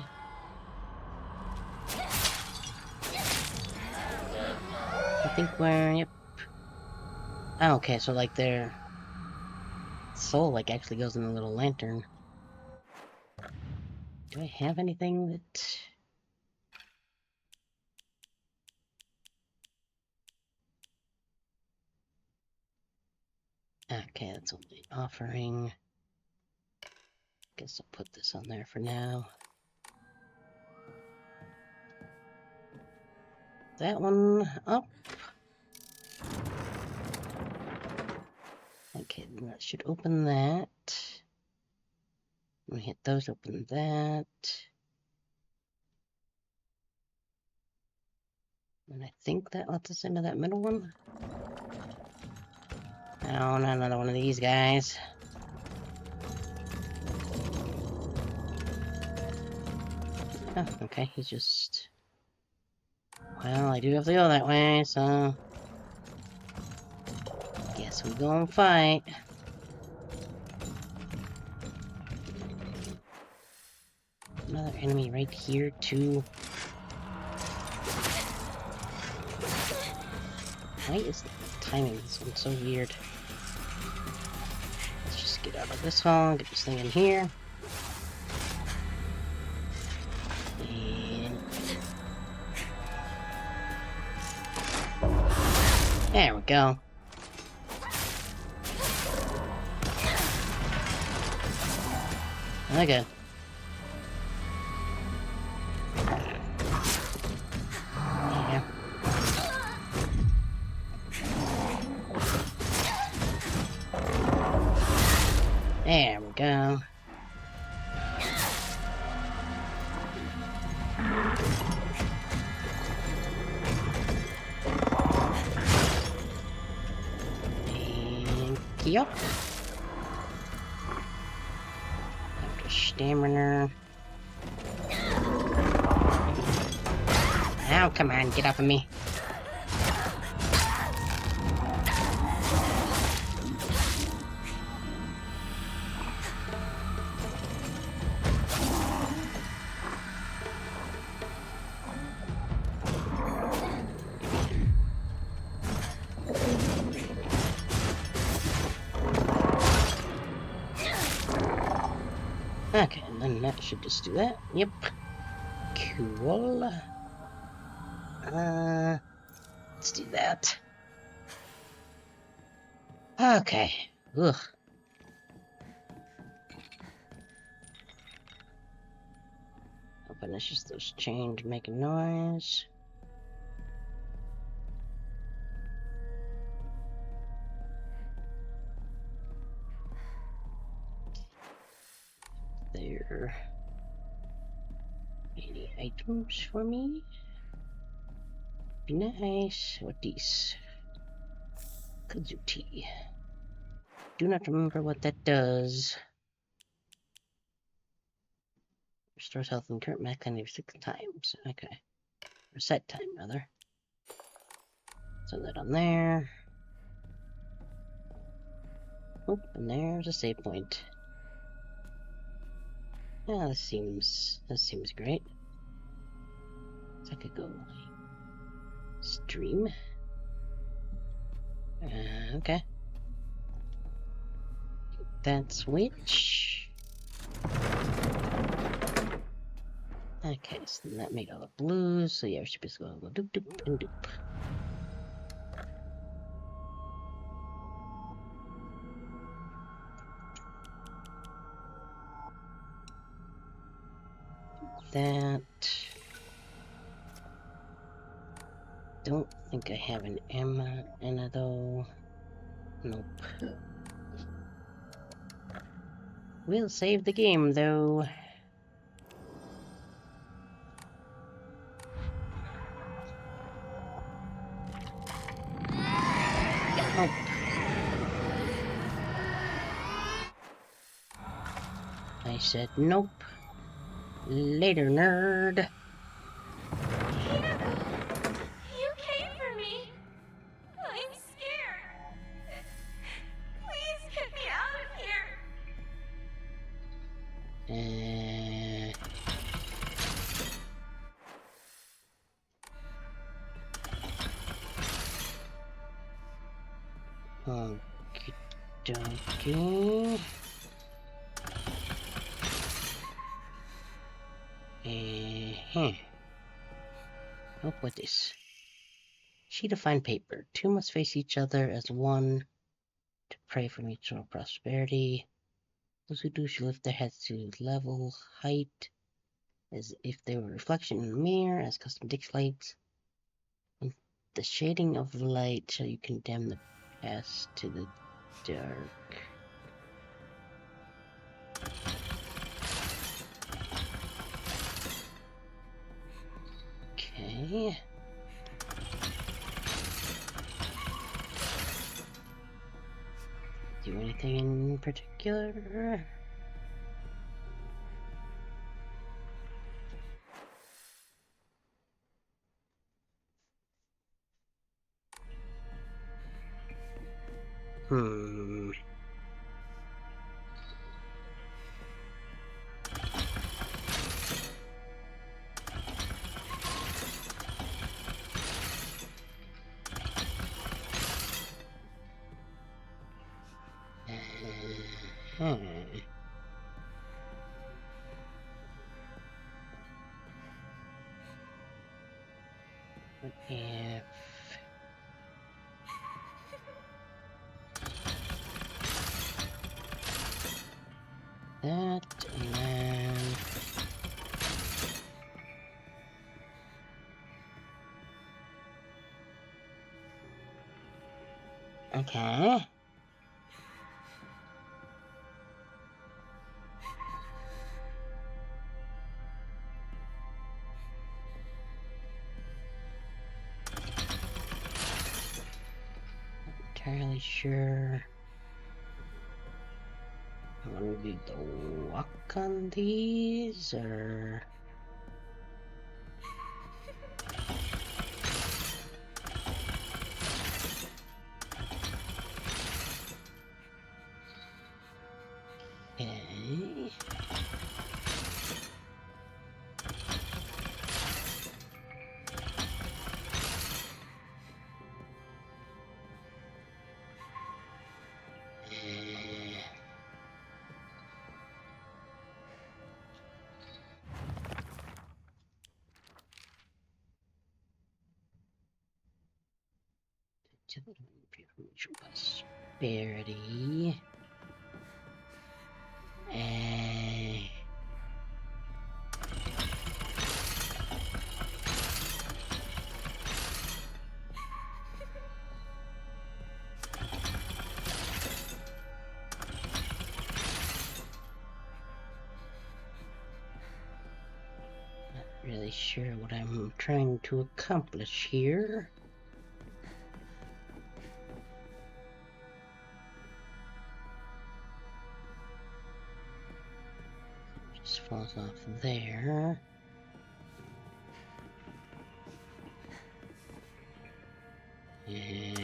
I think we're, yep. Oh, okay, so like their soul like actually goes in a little lantern. Do I have anything that... Okay, that's only offering. Guess I'll put this on there for now. That one up. Okay, that should open that. We hit those, open that. And I think that lets us into that middle one. Oh, not another one of these guys. Oh, okay, he's just... Well, I do have to go that way, so... Guess we go and fight. enemy right here too? Why is the timing of this one so weird? Let's just get out of this hall, get this thing in here. And there we go. Okay. Yeah. There we go. And yup. After stamina. Oh, come on, get off of me. Okay, and then that should just do that. Yep. Cool. Let's do that. Okay. Ugh. Hoping it's just those chains making noise. There. Any items for me? Be nice. What these? Kudzu tea. Do not remember what that does. Restores health and current max kind 6 times. Okay. Or set time, rather. So that on there. Oh, and there's a save point. Yeah, this seems great. So I could go stream. Okay. That switch. Okay, so then that made all the blues. So yeah, we should just go doop doop and doop. That. Don't think I have an Emma though. Nope. We'll save the game though. Oh. I said nope. Later, nerd. You came for me. I'm scared. Please get me out of here. Okie dokie. Oh, what is? Sheet of fine paper. Two must face each other as one to pray for mutual prosperity. Those who do should lift their heads to level height, as if they were a reflection in a mirror, as custom dictates. With the shading of light shall you condemn the past to the dark. Okay. Do anything in particular? What if... that, and then... okay. Not entirely sure. I'm gonna do the walk on these, or... okay. Prosperity. Not really sure what I'm trying to accomplish here. Just falls off there. And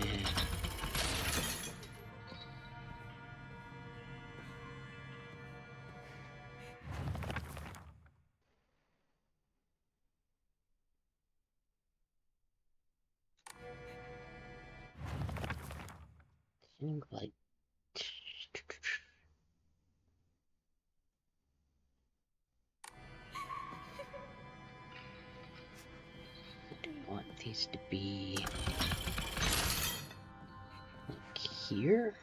seems like I don't want these to be like here.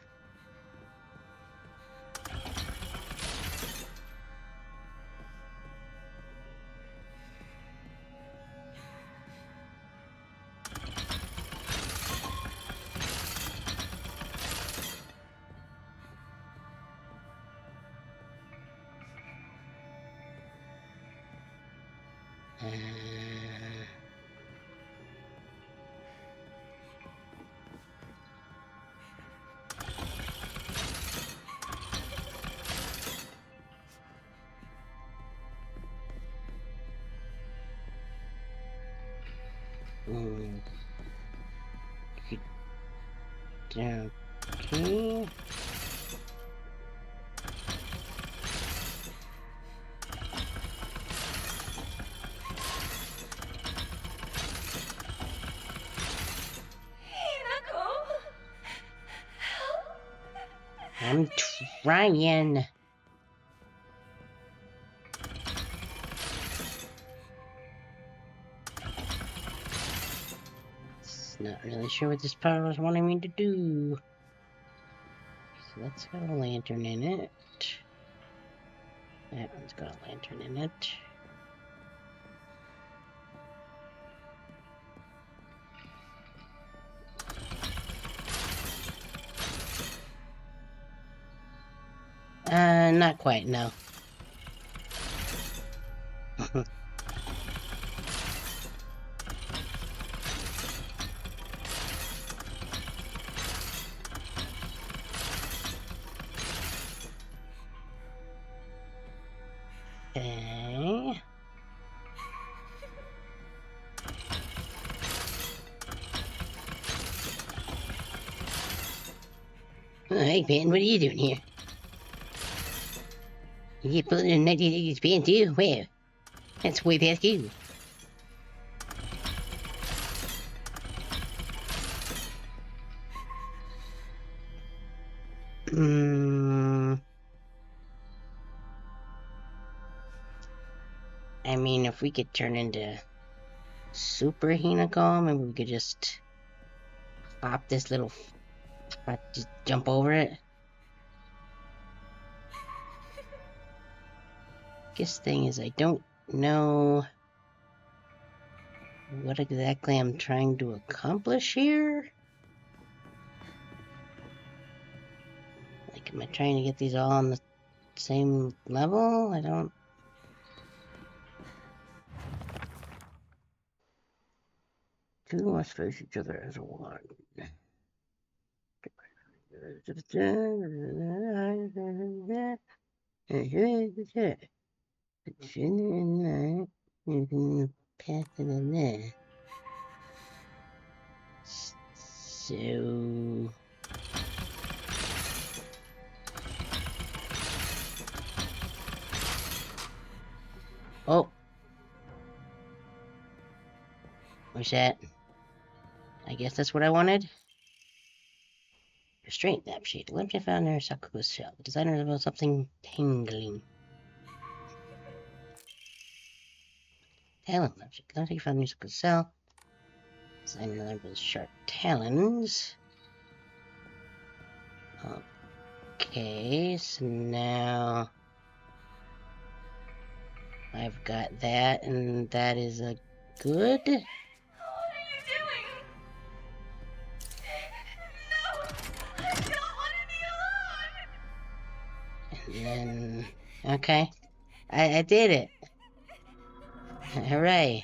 Okay. I'm trying. Not really sure what this power was wanting me to do. So that's got a lantern in it. That one's got a lantern in it. Not quite, no. Okay. Hey, Ben, what are you doing here? You pulling in 1980s Ben too? Where? That's way past you. mean, if we could turn into Super Hinako, maybe we could just pop this little... just jump over it. Biggest thing is I don't know what exactly I'm trying to accomplish here. Like, am I trying to get these all on the same level? I don't... Two must face each other as one. Path to the there. So... Oh! What's that? I guess that's what I wanted. Restraint map sheet. A glimpse I found near Sakuga's shell. The designer is about something tingling. Talon map sheet. A glimpse I found near Sakuga's cell. Designer labels sharp talons. Okay, so now I've got that, and that is a good. What are you doing? No! I don't want to be alone! And then, okay, I did it. Hooray.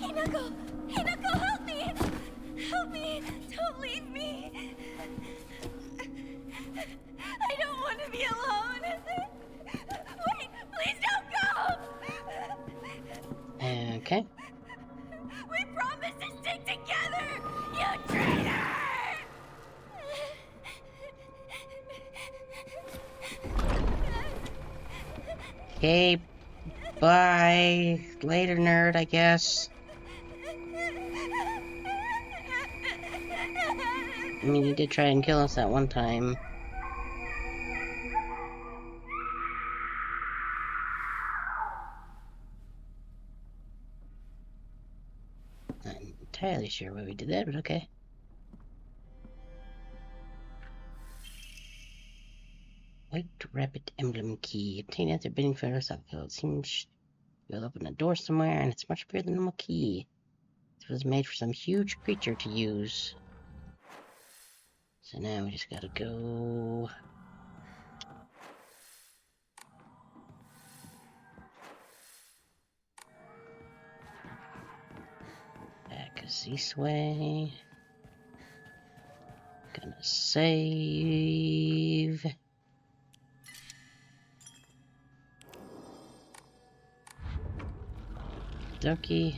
Hinako! Hinako, help me! Help me! Don't leave me! I don't want to be alone! Wait! Please don't go! Okay. We promised to stick together! You traitor! Okay, bye. Later, nerd, I guess. I mean, he did try and kill us that one time. Not entirely sure why we did that, but okay. White rabbit emblem key. Obtained after bidding for a Sakuga. It seems you'll open a door somewhere, and it's much bigger than a normal key. It was made for some huge creature to use. So now we just gotta go... back this way. Gonna save... Doki.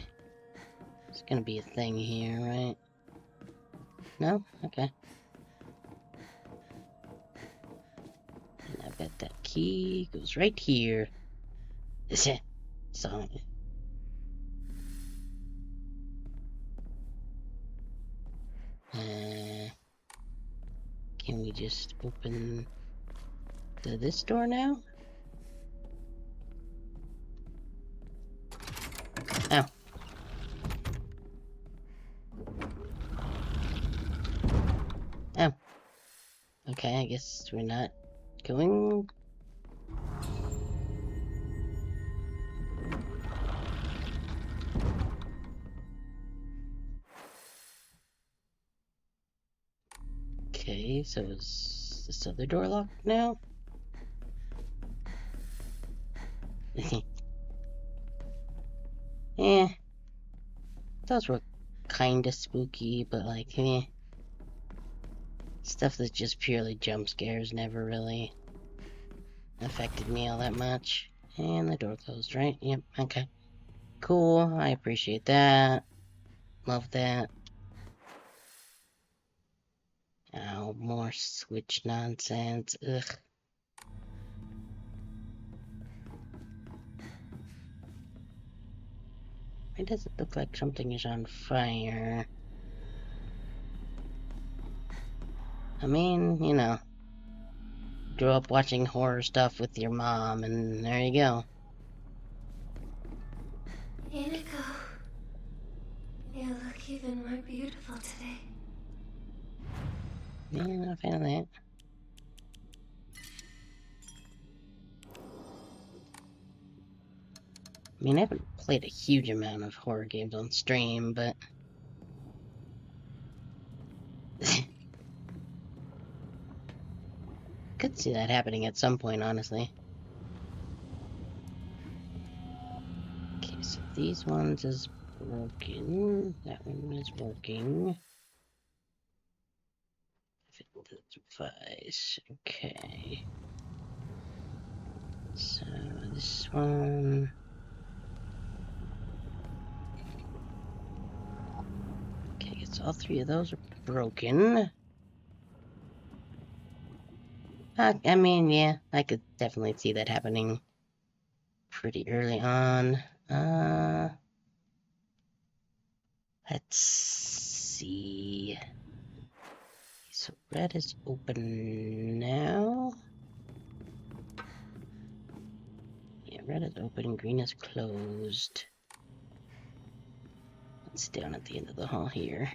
It's gonna be a thing here, right? No? Okay. And I bet that key goes right here. Is it? So. Can we just open this door now? Oh. Oh. Okay, I guess we're not going. Okay, so is this other door locked now? Eh. Those were kinda spooky, but like, eh. Stuff that just purely jump scares never really affected me all that much. And the door closed, right? Yep, okay. Cool, I appreciate that. Love that. Oh, more Switch nonsense. Ugh. Why does it look like something is on fire? I mean, you know, grew up watching horror stuff with your mom, and there you go. Inako, you look even more beautiful today. Yeah, not a fan of that. I mean, I haven't played a huge amount of horror games on stream, but could see that happening at some point, honestly. Okay, so these ones is broken. That one is working. Fit the device. Okay. So this one. Okay, I guess all three of those are broken. I mean, yeah, I could definitely see that happening pretty early on. Let's see. So red is open now. Yeah, red is open, green is closed. It's down at the end of the hall here.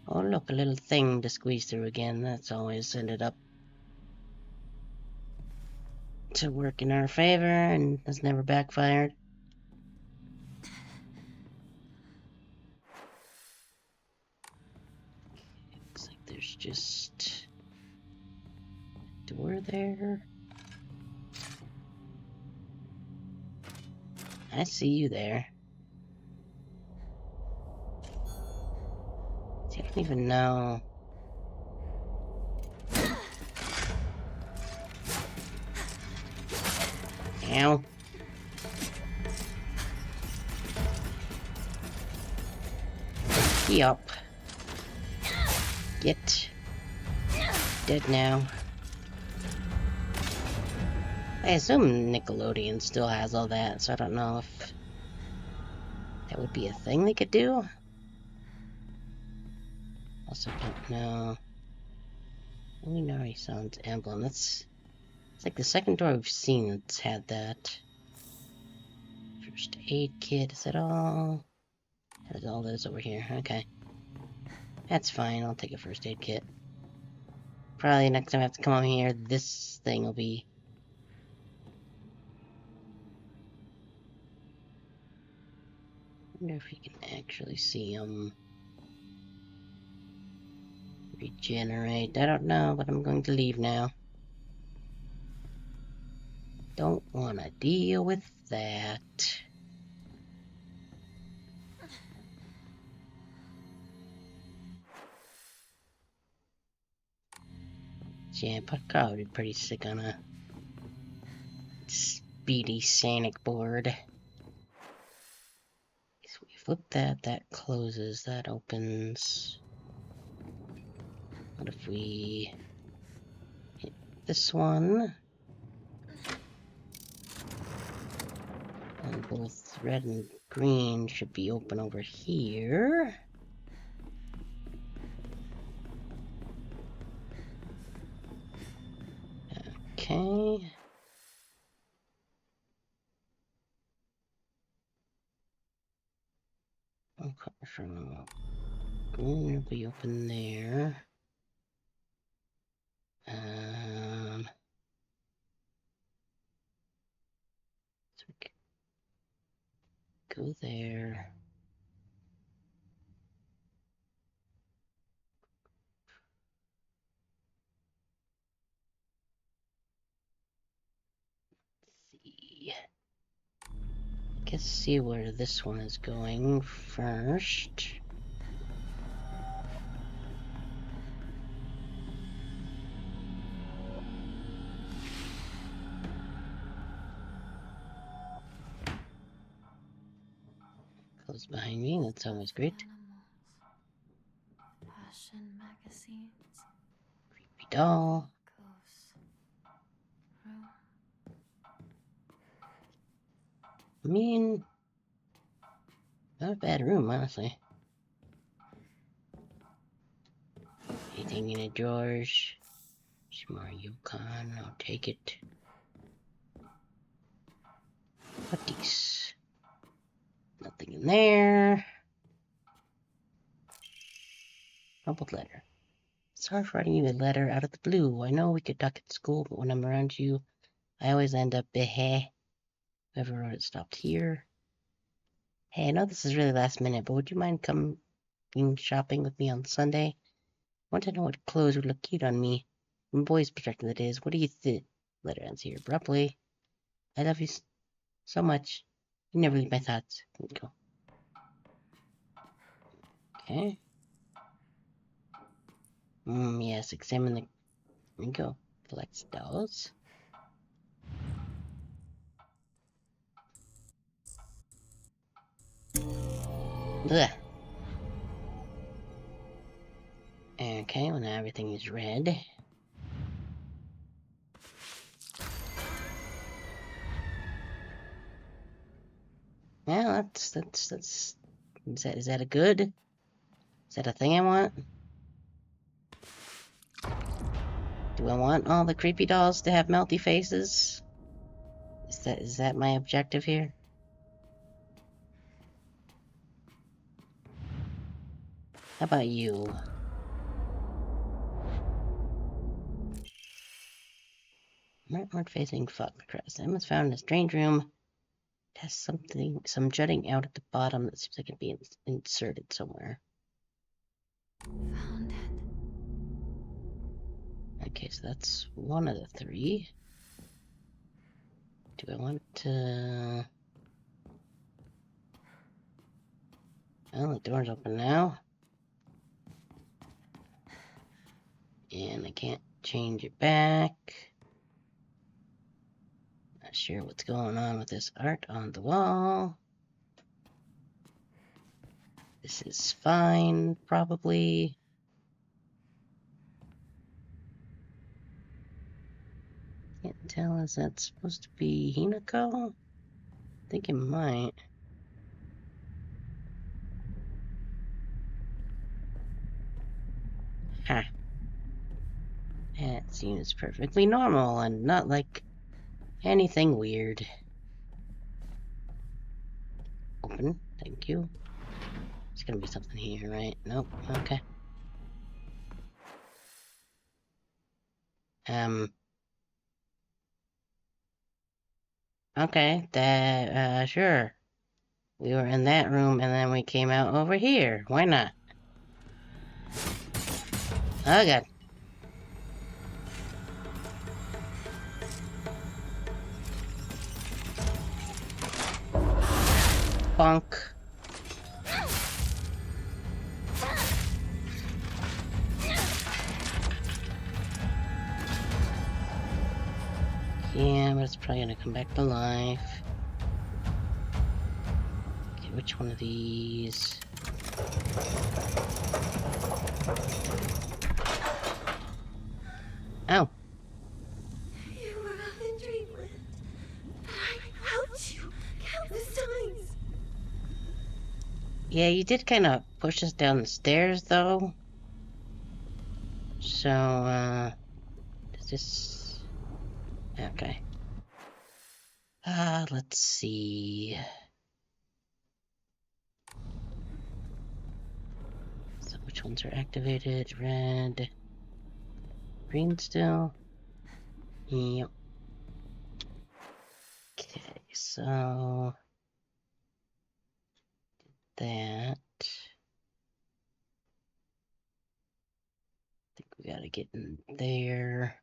Oh look, a little thing to squeeze through again. That's always ended up to work in our favor and has never backfired. Looks like there's just a door there. I see you there. See, I don't even know. Ow. Yup. Get dead now. I assume Nickelodeon still has all that, so I don't know if that would be a thing they could do. Also don't know. Luminary Sounds Emblem. It's like the second door we've seen that's had that. First aid kit, is that all? There's all those over here, okay. That's fine, I'll take a first aid kit. Probably next time I have to come over here, this thing will be... I wonder if you can actually see them regenerate. I don't know, but I'm going to leave now. Don't want to deal with that. Yeah, but probably pretty sick on a speedy Sonic board. So we flip that, that closes, that opens. What if we hit this one? And both red and green should be open over here. Okay. Okay, so green will be open there. So we can go there. See. Let's see where this one is going first. Close behind me, that's always great. Fashion magazines. Creepy doll. Ghosts. Room. I mean, not a bad room, honestly. Anything in the drawers? Some more Yukon, I'll take it. What these? Nothing in there. Crumpled letter. Sorry for writing you a letter out of the blue. I know we could talk at school, but when I'm around you, I always end up beheh. Whoever wrote it stopped here. Hey, I know this is really last minute, but would you mind coming shopping with me on Sunday? I want to know what clothes would look cute on me. From a boy's perspective, that is. What do you think? Letter ends here abruptly. I love you so much. You never leave my thoughts. Here we go. Okay. Yes, examine the... Here we go. Collect dolls. Ugh. Okay, well now everything is red. Well, that's is that a good? Is that a thing I want? Do I want all the creepy dolls to have melty faces? Is that my objective here? How about you? Northward facing Falkcrest. Emma's found in a strange room. It has some jutting out at the bottom that seems like it'd be inserted somewhere. Found it. Okay, so that's one of the three. Do I want to... Well, the door's open now. And I can't change it back. Not sure what's going on with this art on the wall. This is fine, probably. Can't tell, is that supposed to be Hinako? I think it might. Ha. That seems perfectly normal and not like anything weird. Open, thank you. There's gonna be something here, right? Nope, okay. Okay, that, sure. We were in that room and then we came out over here. Why not? Oh god. Bonk. Yeah, but it's probably gonna come back to life. Okay, which one of these? Oh. You were up in dreamland. I helped you countless times. Yeah, you did kind of push us down the stairs, though. So, is this... Okay. Let's see. So which ones are activated? Red. Green still? Yep. Okay, so... that. I think we gotta get in there.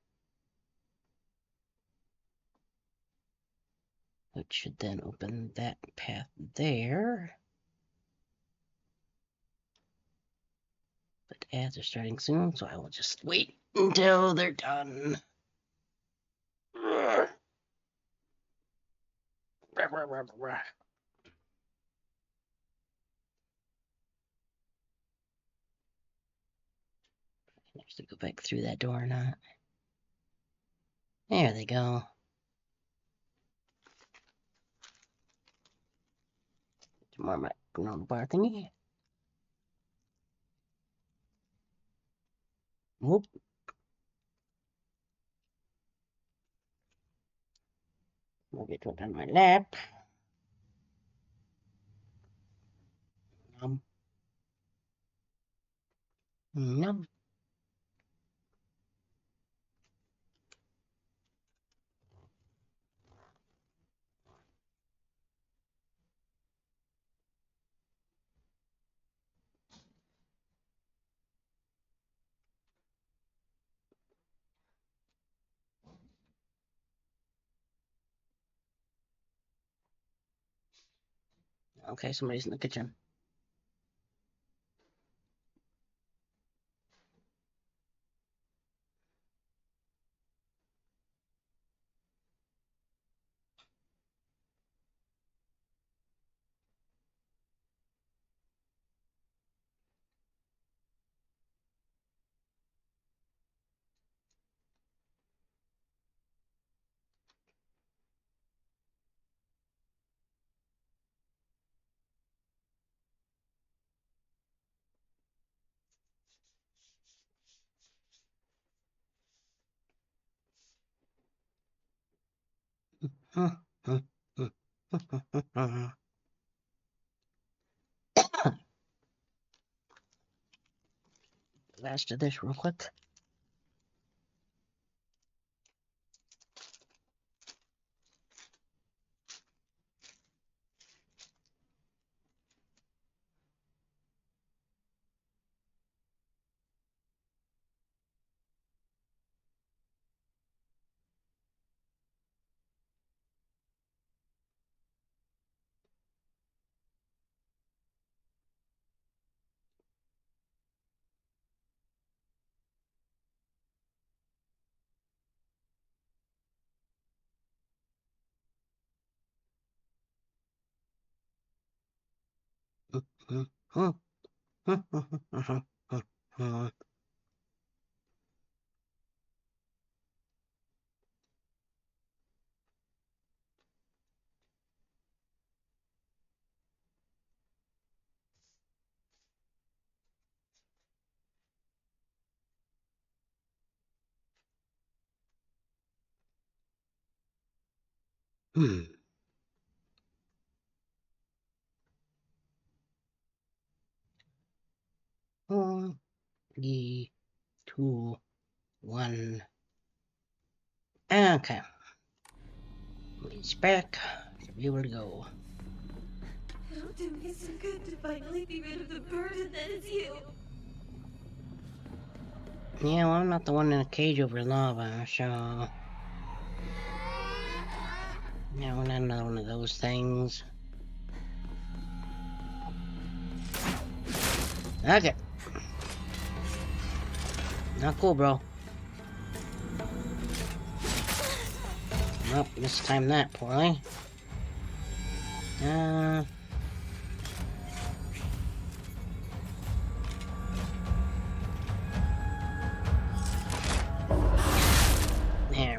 Which should then open that path there. But ads are starting soon, so I will just wait until they're done. Next to go back through that door or not. There they go. More my ground bar thingy. Whoop. We'll get to it on my lap. Num. Num. Okay, somebody's in the kitchen. Last of this real quick. Hmm. 4, 3, 2, 1. Okay. It's back to be able to go. It'll do me so good to finally be rid of the burden that is you. Yeah, well, I'm not the one in a cage over lava, so... Yeah, we're not another one of those things. Okay. Not cool, bro. Nope, mistimed that poorly. There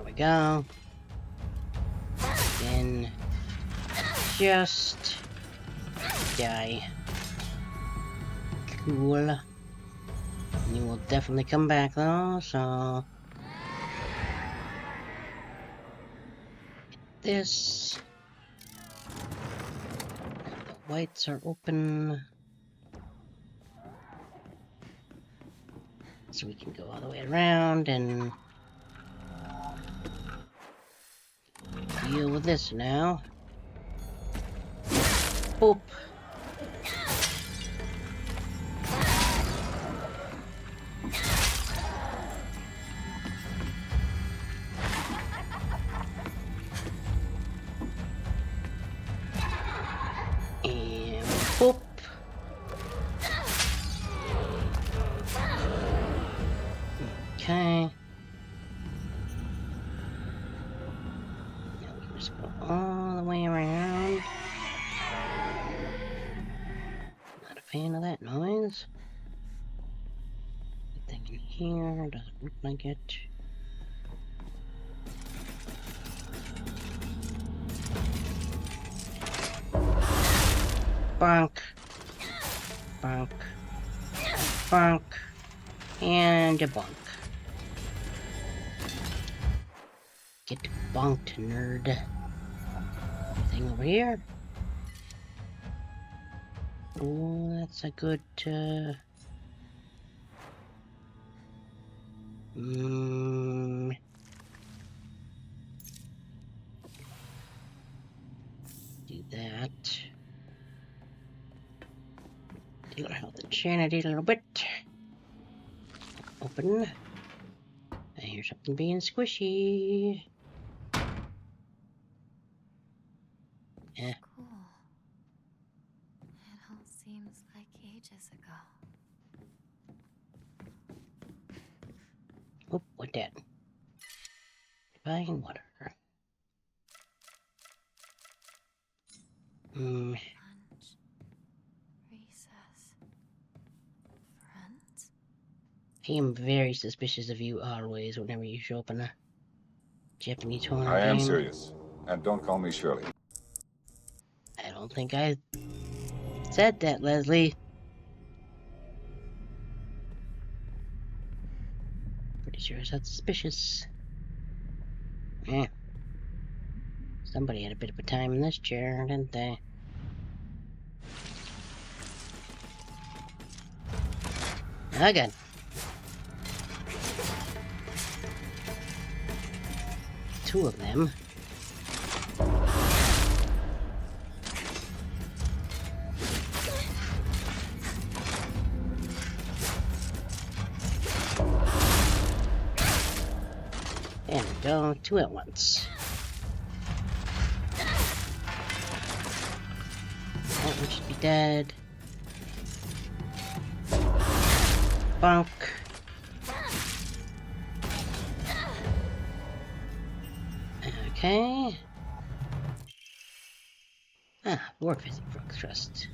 we go. Then just die. Cool. You will definitely come back though, so this. The whites are open. So we can go all the way around and deal with this now. Boop. And boop. Okay. Now we can just go all the way around. Not a fan of that noise. Anything in here? Doesn't look like it. Bonk. Bonk. Bonk. And a bonk. Get bonked, nerd. over here. Oh, that's a good, do that. Deal our health insanity a little bit. Open. I hear something being squishy. Eh. Cool. It all seems like ages ago. Oh, what that? Divine water. Lunch. Recess. Friends? I am very suspicious of you always whenever you show up in a Japanese horror I am game. serious. And don't call me Shirley. I don't think I said that, Leslie. Pretty sure it's not suspicious. Yeah. Somebody had a bit of a time in this chair, didn't they? Again. Two of them. There we go, two at once. That one should be dead. Bonk. Okay. Ah, more physic drug trust.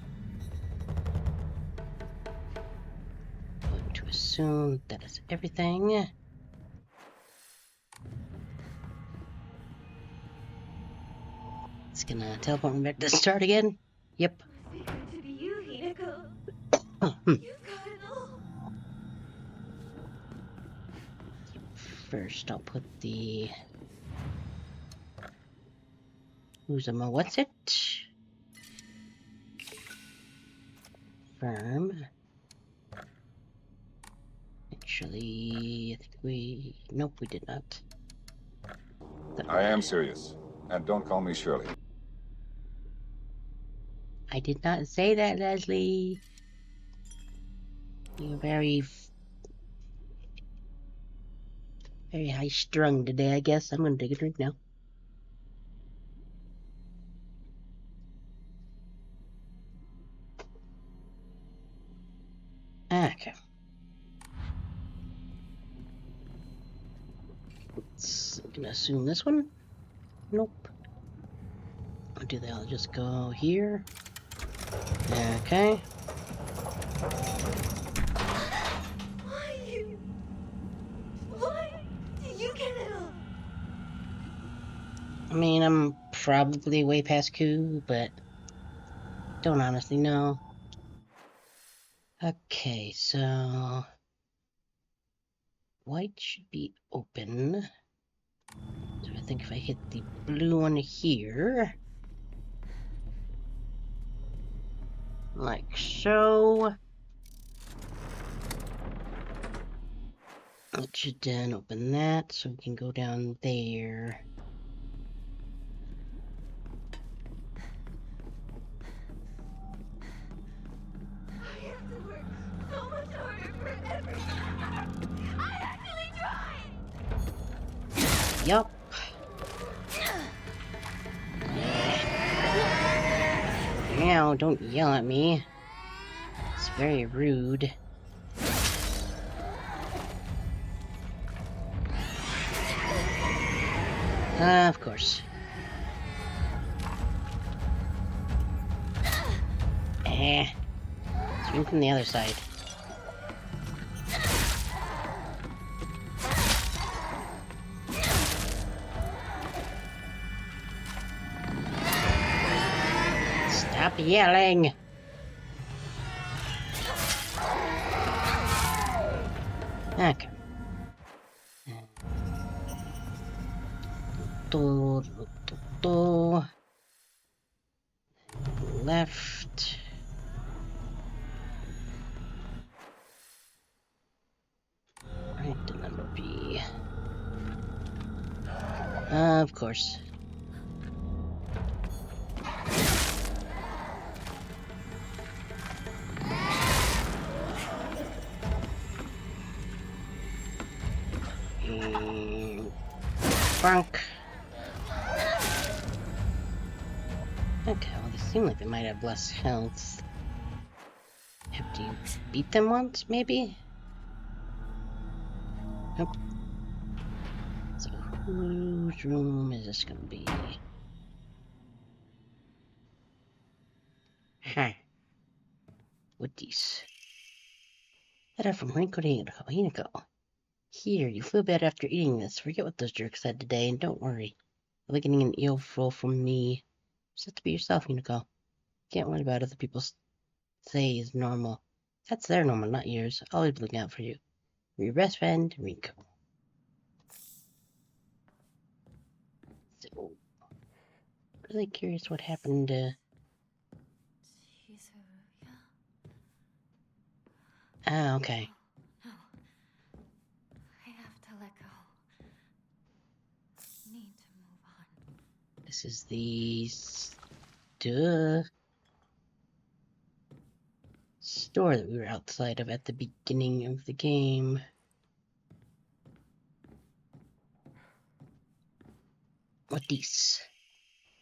Going to assume that is everything. It's gonna teleport me back to the start again. Yep. To be you, Hinako. Oh, You've got it all. First, I'll put the Uzuma. What's it? Firm. Actually, I think we. Nope, we did not. I am serious. And don't call me Shirley. I did not say that, Leslie. You're very high strung today, I guess. I'm gonna take a drink now. Okay. I'm gonna assume this one. Nope. Or do they all just go here? Okay. Why did you get it all? I mean, I'm probably way past Q, but don't honestly know. Okay, so white should be open. So I think if I hit the blue one here, like so, it should then open that, so we can go down there. I have to work so much harder for everything. I actually tried. Yup. Now, don't yell at me. It's very rude. Of course. Swing from the other side. Stop yelling! Okay. left. Right to number B. Of course. And Frank. Okay, well, they seem like they might have less health. Have you beat them once, maybe? Nope. So, whose room is this gonna be? Huh. What these? Letter from Rinko to Hinako. Here, you feel better after eating this. Forget what those jerks said today, and don't worry. You'll be getting an earful from me. Just have to be yourself, Hinako. Can't worry about other people say is normal. That's their normal, not yours. I'll always be looking out for you. Your best friend, Rinko. So, really curious what happened to... Ah, okay. No. I have to let go. Need to move on. This is the... store that we were outside of at the beginning of the game. What these?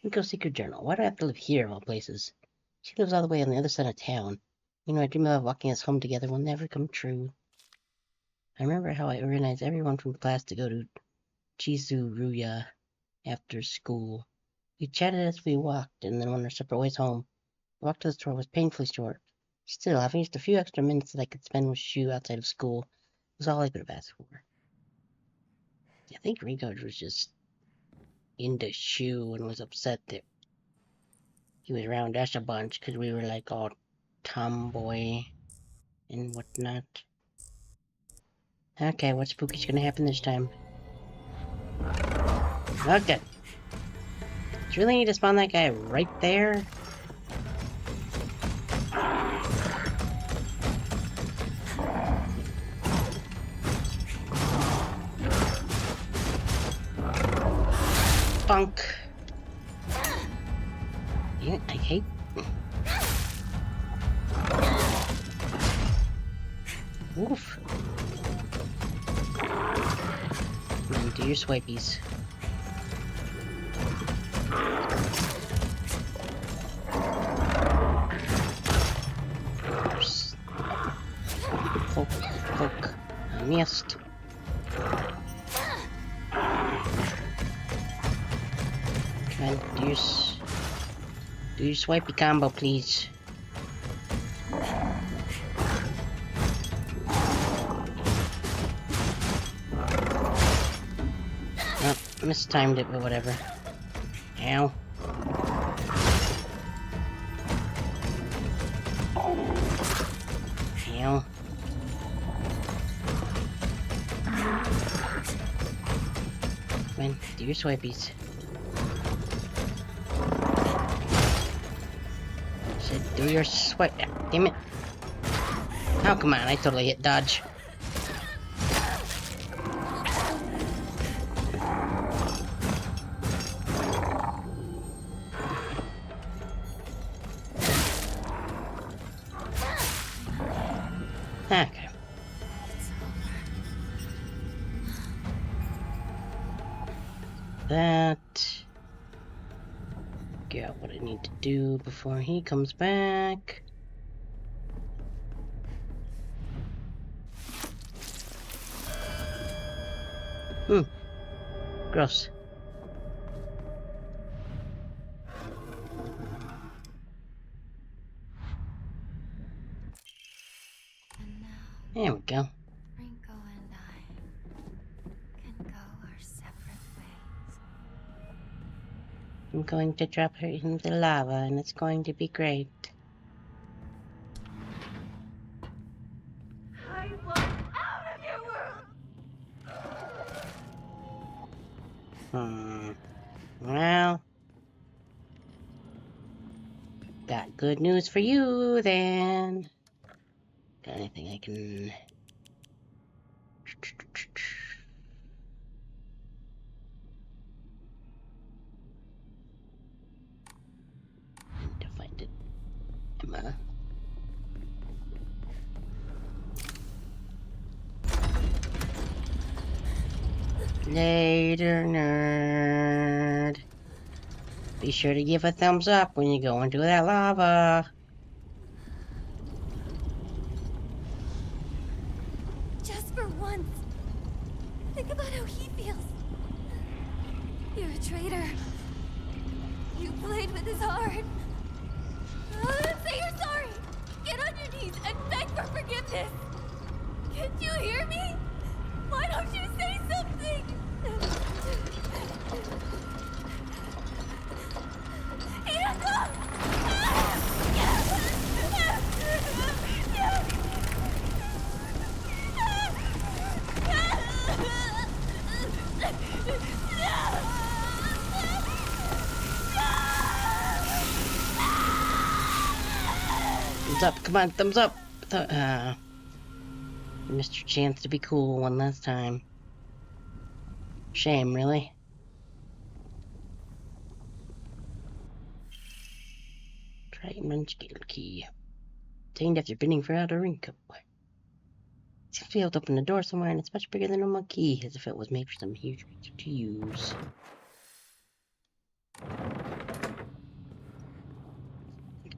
Rinko's secret journal. Why do I have to live here of all places? She lives all the way on the other side of town. You know, I dream of walking us home together will never come true. I remember how I organized everyone from class to go to Chizuruya after school. We chatted as we walked, and then went our separate ways home. The walk to the store was painfully short. Still, having just a few extra minutes that I could spend with Shu outside of school was all I could have asked for. I think Rinko was just into Shu and was upset that he was around us a bunch because we were like all tomboy and whatnot. Okay, what's spooky's gonna happen this time? Okay. Do you really need to spawn that guy right there? Bunk. Yeah, I hate... Oof. And do your swipies. Poke. I missed. Try and do your swipey combo, please. Oh, mistimed it, but whatever. Ow. Ow. Come on, do your swipies. Said do your swipe. Damn it. Oh, come on, I totally hit dodge. Okay. That. Get out what I need to do before he comes back. Gross. And now, There we go. Rinko and I can go our separate ways. I'm going to drop her in the lava and it's going to be great. I want out of your world! Well. Got good news for you then. Got anything I can... Need to find it. Emma. Later, nerd. Be sure to give a thumbs up when you go into that lava. Just for once. Think about how he feels. You're a traitor. You played with his heart. Say you're sorry. Get on your knees and beg for forgiveness. Can't you hear me? Why don't you say something? Thumbs up, come on, thumbs up! Missed your chance to be cool one last time. Shame, really. Fragment scale key. Obtained after bidding for outer ring code. Seems to be able to open the door somewhere, and it's much bigger than a normal key, as if it was made for some huge creature to use. I'm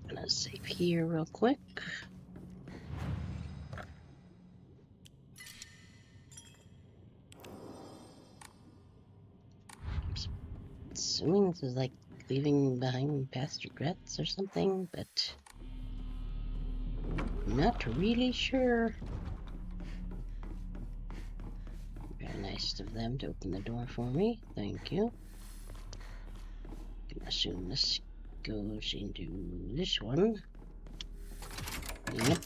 gonna save here real quick. I'm assuming this is like leaving behind past regrets or something, but I'm not really sure. Very nice of them to open the door for me. Thank you. I can assume this goes into this one. Yep.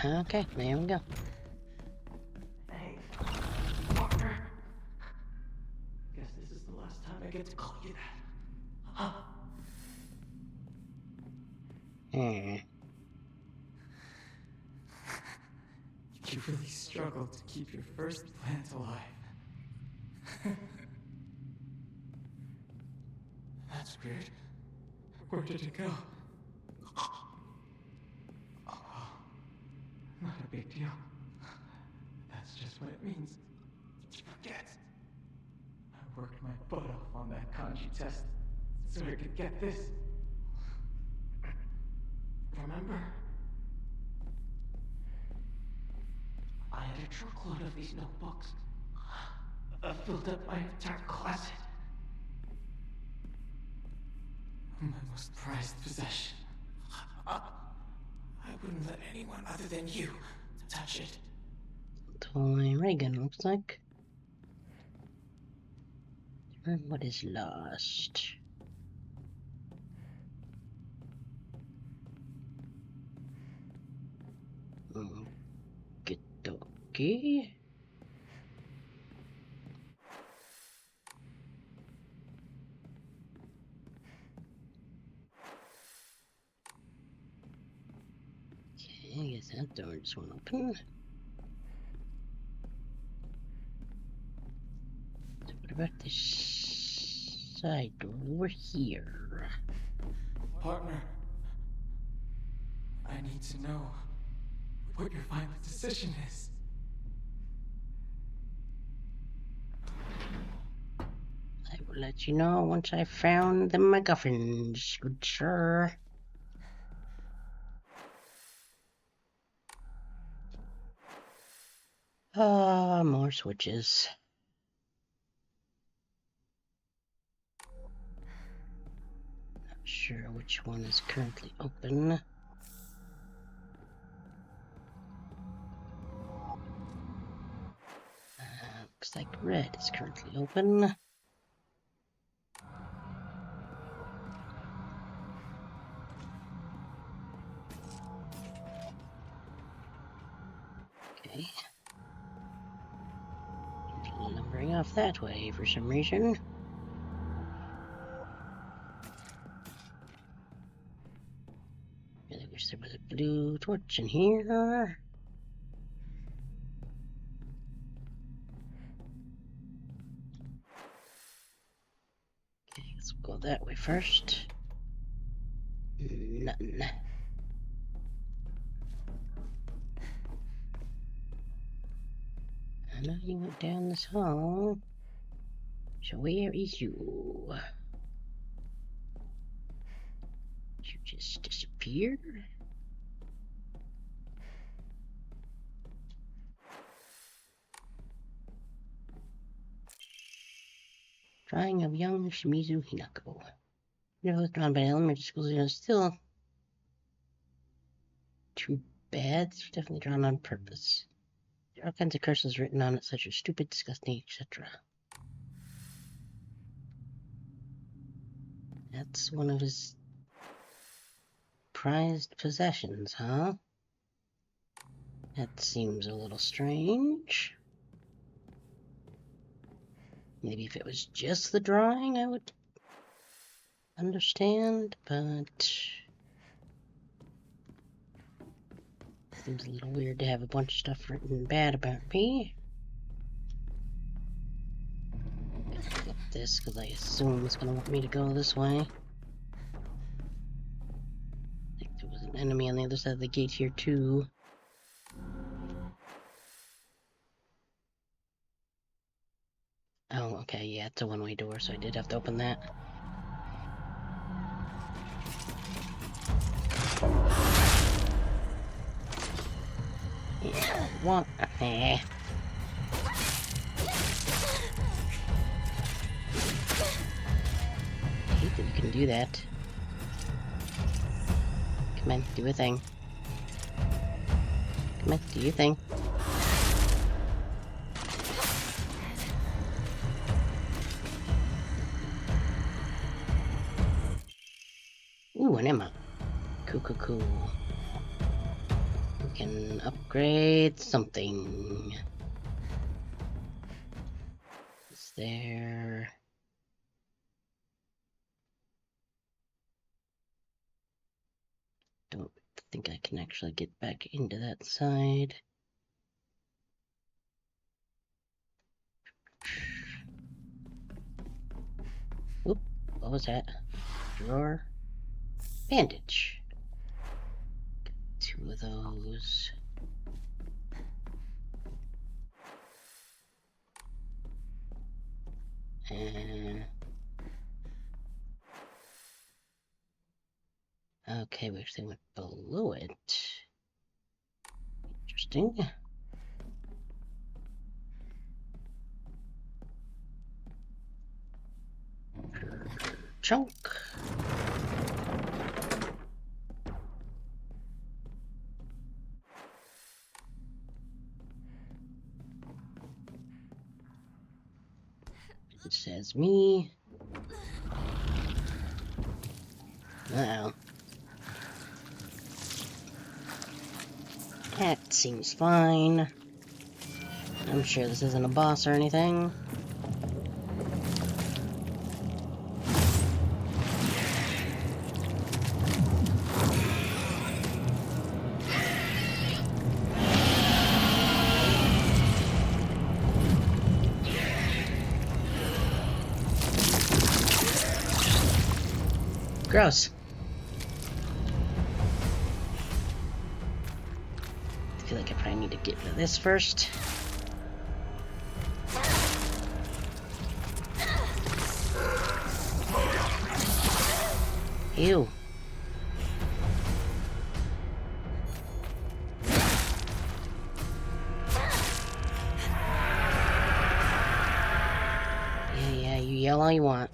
Okay, there we go. Hey, partner. Guess this is the last time I get to call you that. Huh? You really struggled to keep your first plant alive. That's weird. Where did it go? Oh, not a big deal. That's just what it means. You forget. I worked my butt off on that kanji test so I could get this. Remember? I had a truckload of these notebooks. I filled up my entire closet. My most prized possession. I wouldn't let anyone other than you touch it. Toy ray gun, looks like. Learn what is lost. Okay. I guess that door just won't open. So what about this side door over here? Partner, I need to know what your final decision is. I will let you know once I found the MacGuffins, good sir. More switches. Not sure which one is currently open. Looks like red is currently open. Okay. Lumbering off that way for some reason. blue torch in here. Okay, let's go that way first. Nothing. I know you went down this hall. So where is you? Did you just disappear? Drawing of young Shimizu Hinako. It was drawn by elementary schools, still too bad. It's definitely drawn on purpose. There are all kinds of curses written on it, such as stupid, disgusting, etc. That's one of his prized possessions, huh? That seems a little strange. Maybe if it was just the drawing, I would understand, but seems a little weird to have a bunch of stuff written bad about me. Let's flip this because I assume it's going to want me to go this way. I think there was an enemy on the other side of the gate here too. Oh, okay, yeah, it's a one-way door, so I did have to open that. Yeah, what? Eh. I hate that you can do that. Come on, do a thing. Come on, do your thing. Ooh, an ammo. Cool, cool, cool. We can upgrade something. Is there... Don't think I can actually get back into that side. Oop, what was that? Drawer? Bandage. Two of those. Okay, we actually went below it. Interesting. Chunk. It says me. Uh-oh. That seems fine. I'm sure this isn't a boss or anything. Gross. I feel like I probably need to get rid of this first. Ew. Yeah, you yell all you want.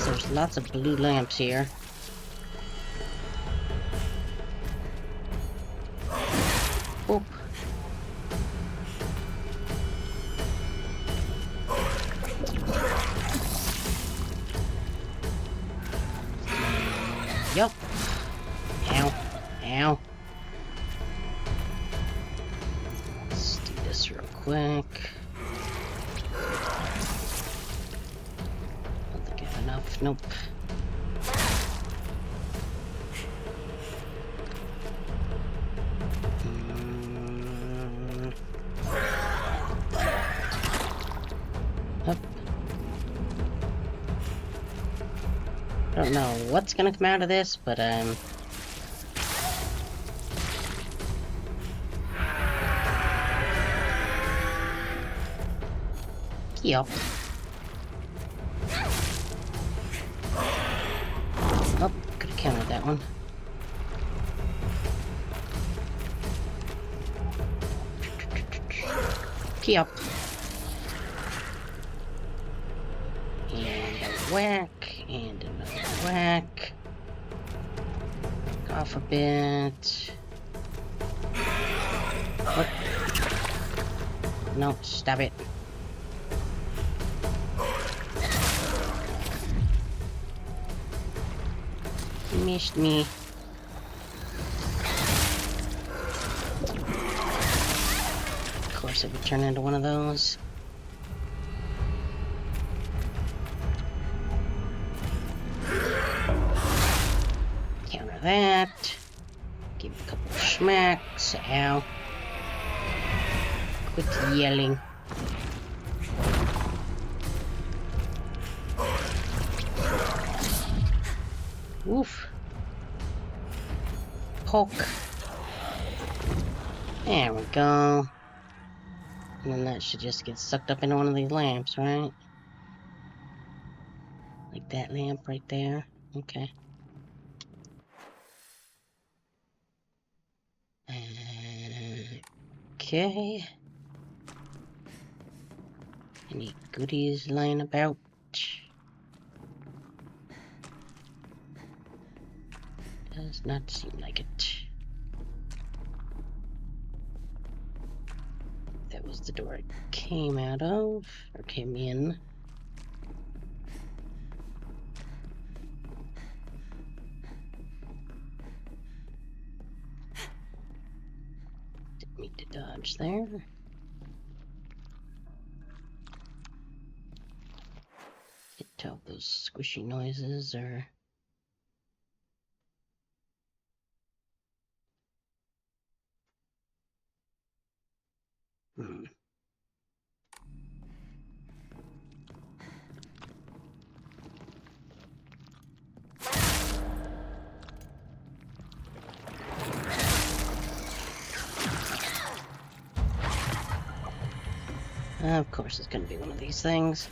There's lots of blue lamps here. Oop. Yup. Ow. Ow. Let's do this real quick. enough. Nope. Up. I don't know what's gonna come out of this, but Yup. Oh, could have countered that one. Yup. And a whack, and another whack. Off a bit. What? No, stop it. You missed me. Of course it would turn into one of those. Counter that. Give it a couple of smacks. Ow. Quit yelling. Oof. Poke. There we go. And then that should just get sucked up into one of these lamps, right? Like that lamp right there. Okay. Okay. Any goodies lying about? Does not seem like it. That was the door it came out of, or came in. Didn't mean to dodge there. Can't tell if those squishy noises are... Of course it's gonna be one of these things.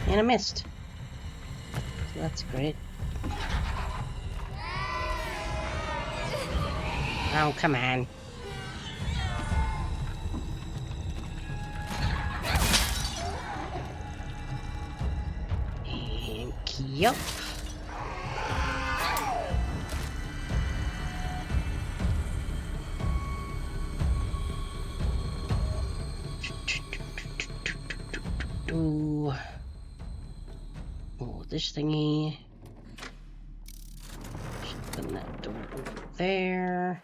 And I missed. So that's great. Oh, come on. And yup. Oh, this thingy. Should open that door over there.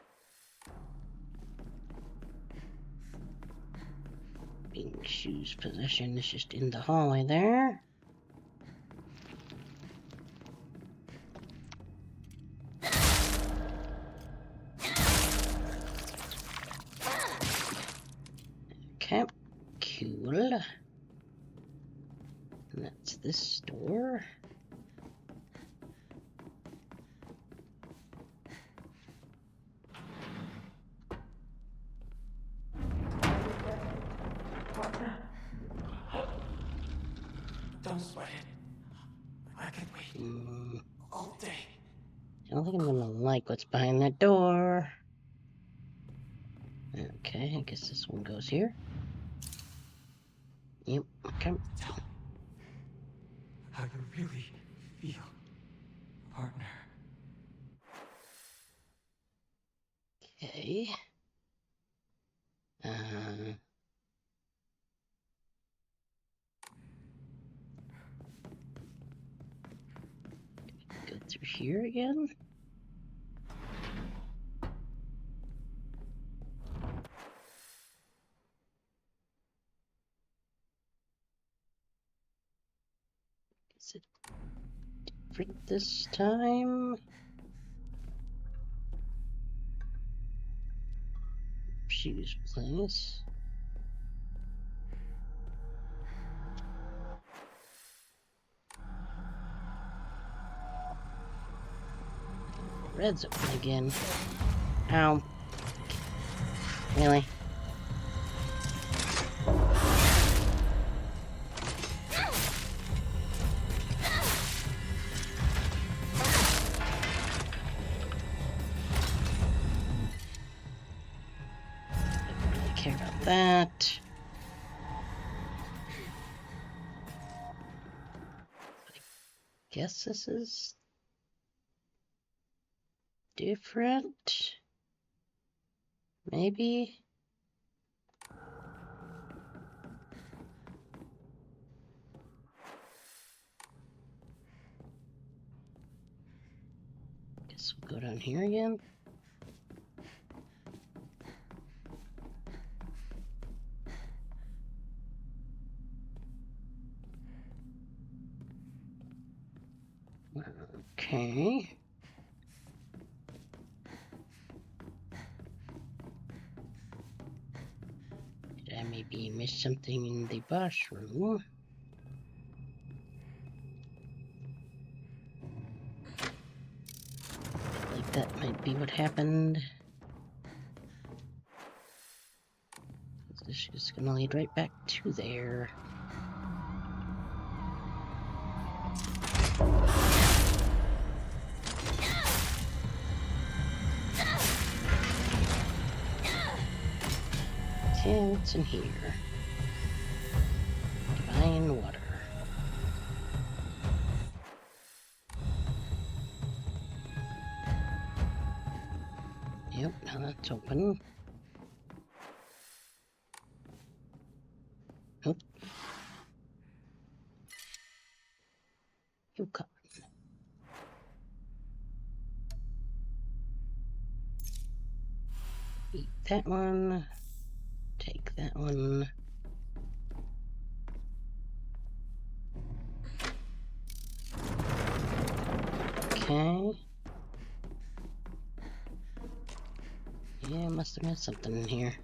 Being shoes position is just in the hallway there. Okay, cool. And that's this door. Don't sweat it. I can wait all day. I don't think I'm gonna like what's behind that door. Okay, I guess this one goes here. Yep, okay. Tell how you really feel, partner. Okay. Go through here again. Is it different this time? Choose place. Red's open again. Ow. Really? Don't really care about that. I guess this is different. Maybe. Guess we'll go down here again. Okay. Did I maybe miss something in the boss room? Like that might be what happened. This is gonna lead right back to there. Okay, what's in here? Divine water. Yep, now that's open. Nope. You come. Eat that one. Take that one. Okay. Yeah, must have missed something in here.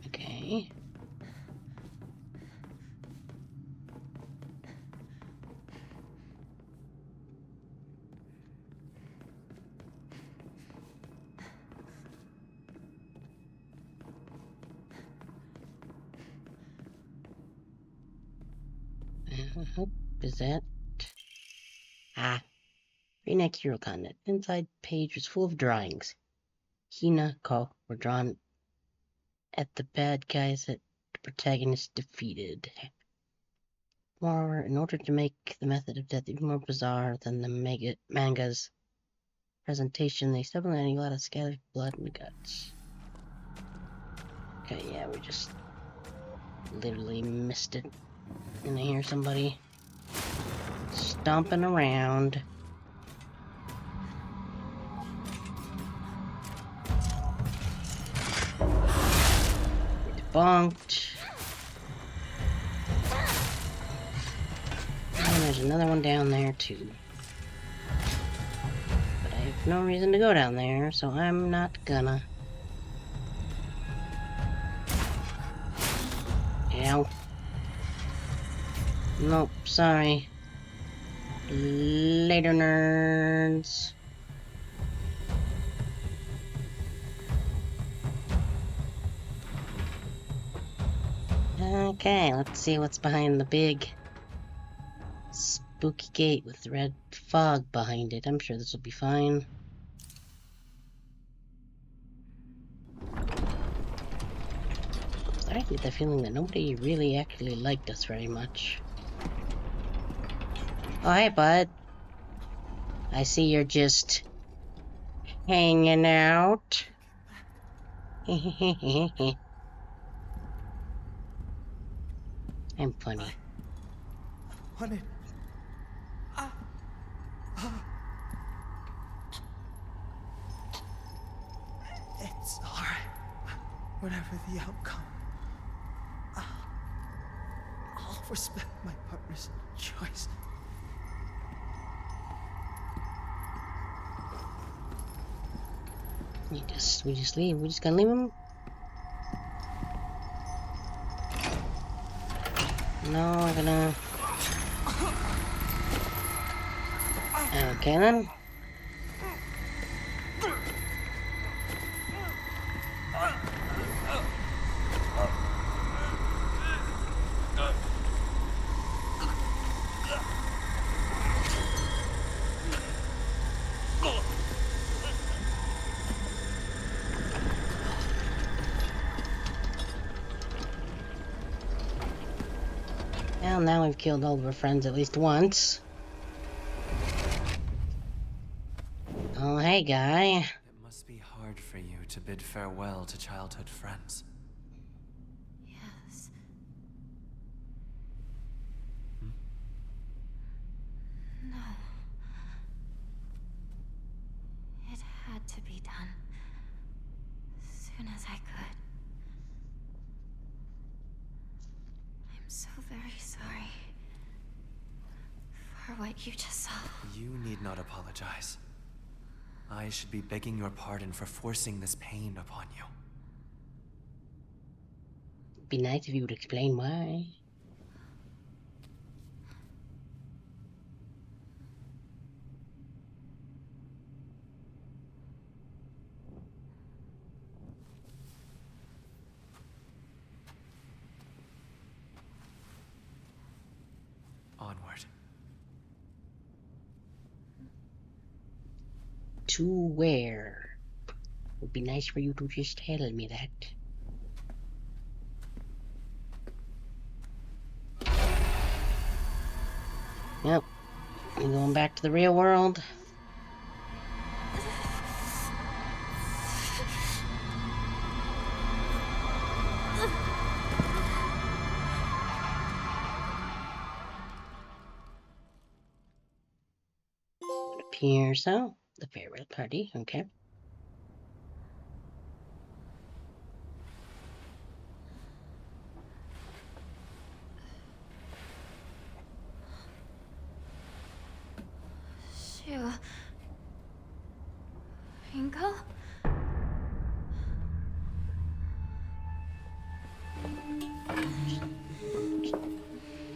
Okay. Is that? Ah. Reenact hero content. Inside page was full of drawings. Hina, Ko were drawn at the bad guys that the protagonist defeated. Moreover, in order to make the method of death even more bizarre than the manga's presentation, they subsequently got a scattered blood and guts. Okay, yeah, we just literally missed it. And I hear somebody stomping around. Debunked. And there's another one down there too. But I have no reason to go down there, so I'm not gonna. Ow. Nope, sorry. Later, nerds. Okay, let's see what's behind the big spooky gate with the red fog behind it. I'm sure this will be fine. I get the feeling that nobody really actually liked us very much. Oh, hey, bud. I see you're just hanging out. I'm funny. Wanted. It's alright. Whatever the outcome, I'll respect my partner's choice. We just leave. We just gonna leave him? No, we're gonna. Okay then. Well, now we've killed all of our friends at least once. Oh, hey, guy. It must be hard for you to bid farewell to childhood friends. Yes. No. It had to be done. As soon as I could. I'm so very sorry. For what you just saw. You need not apologize. I should be begging your pardon for forcing this pain upon you. It'd be nice if you would explain why. Onward. To where? Would be nice for you to just tell me that. Yep. I'm going back to the real world. It appears so. The farewell party, okay. Shoo. Ringo?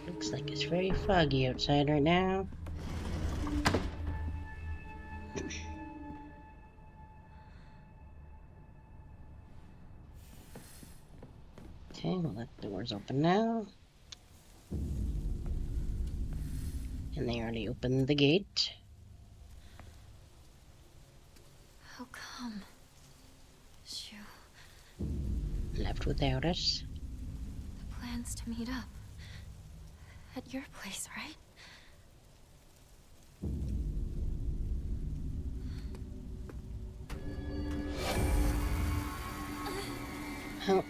Looks like it's very foggy outside right now. Okay, well that door's open now. And they already opened the gate. How come? Shoo. Left without us. The plans to meet up. At your place, right? Oh.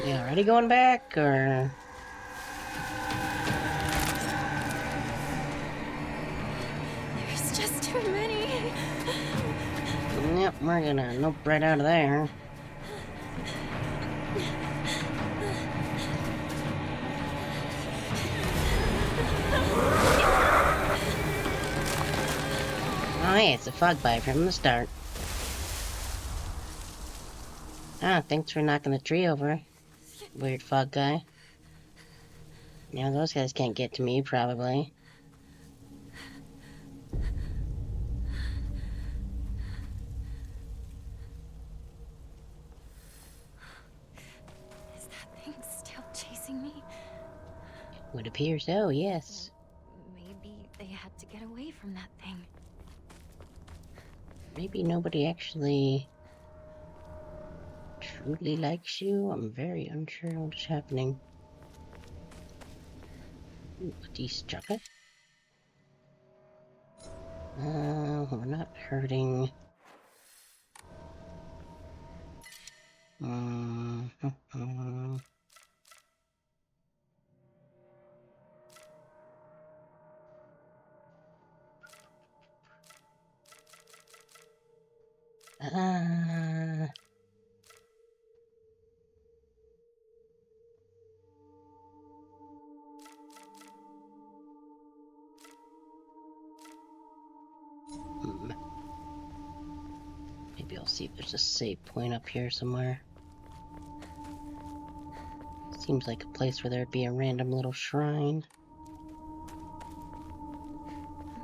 You already going back, or? There's just too many. Yep, we're gonna nope right out of there. Oh yeah, it's a fog bite from the start. Ah, thanks for knocking the tree over. Weird fog guy. Now those guys can't get to me, probably. Is that thing still chasing me? Would appear so, yes. Maybe they had to get away from that thing. Maybe nobody actually truly likes you. I'm very unsure what is happening. Ooh, a decent chocolate. We're not hurting. Maybe I'll see if there's a save point up here somewhere. Seems like a place where there'd be a random little shrine.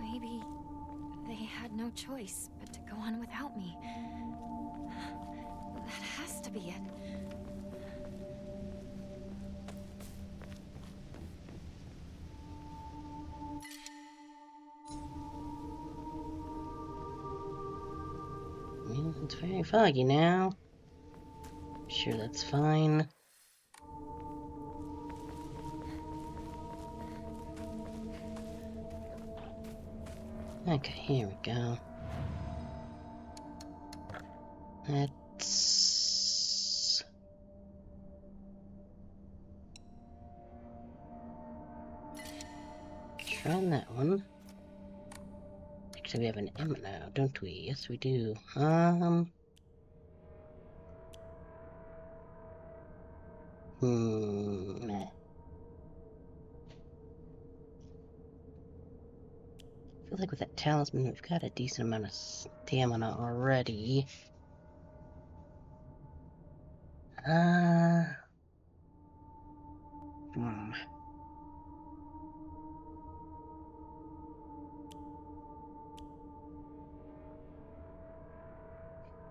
Maybe they had no choice but to go on without me. That has to be it. Well, it's very foggy now. Sure, that's fine. Okay, here we go. Let's... try that one. Actually, we have an M now, don't we? Yes, we do. I feel like with that talisman, we've got a decent amount of stamina already.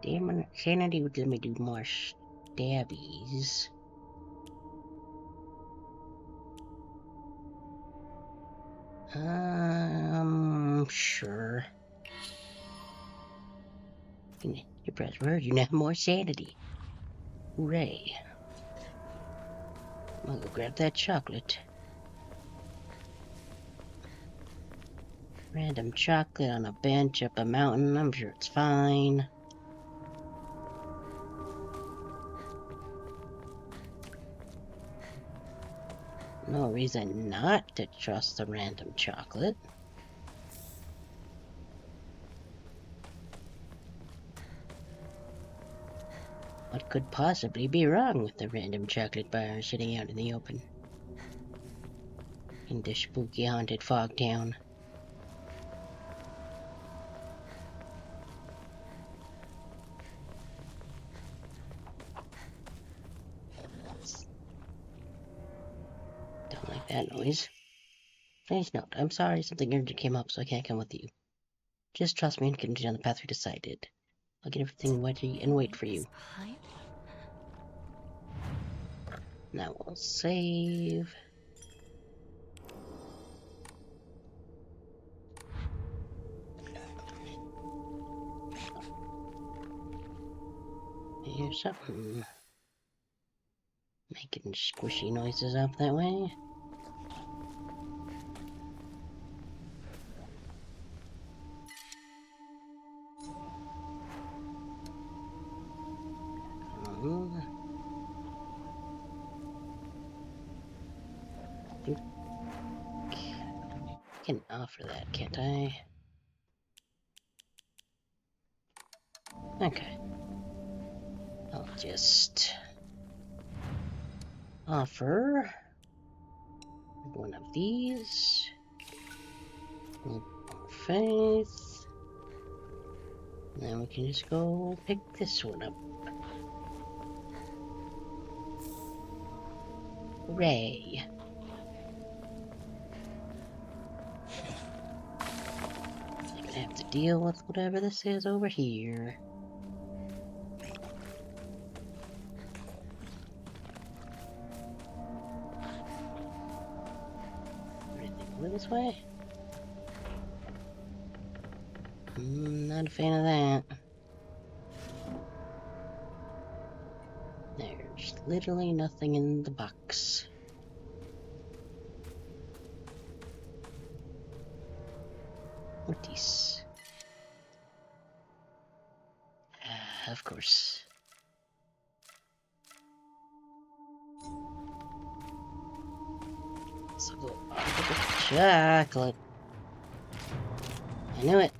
Stamina, sanity would let me do more stabbies. Sure. You press word, you now have more sanity. Hooray. I'll go grab that chocolate. Random chocolate on a bench up a mountain, I'm sure it's fine. No reason not to trust the random chocolate. What could possibly be wrong with the random chocolate bar sitting out in the open? In the spooky haunted fog town. Don't like that noise. Please note, I'm sorry something urgent came up, so I can't come with you. Just trust me and continue on the path we decided. I'll get everything ready and wait for you. Now we'll save. Here's something. Making squishy noises up that way. I can offer that, can't I? Okay. I'll just offer one of these. More faith. And then we can just go pick this one up. Hooray. I'm gonna have to deal with whatever this is over here. This way? Not a fan of that. There's literally nothing in the box. What is? Of course. So go chocolate. I knew it.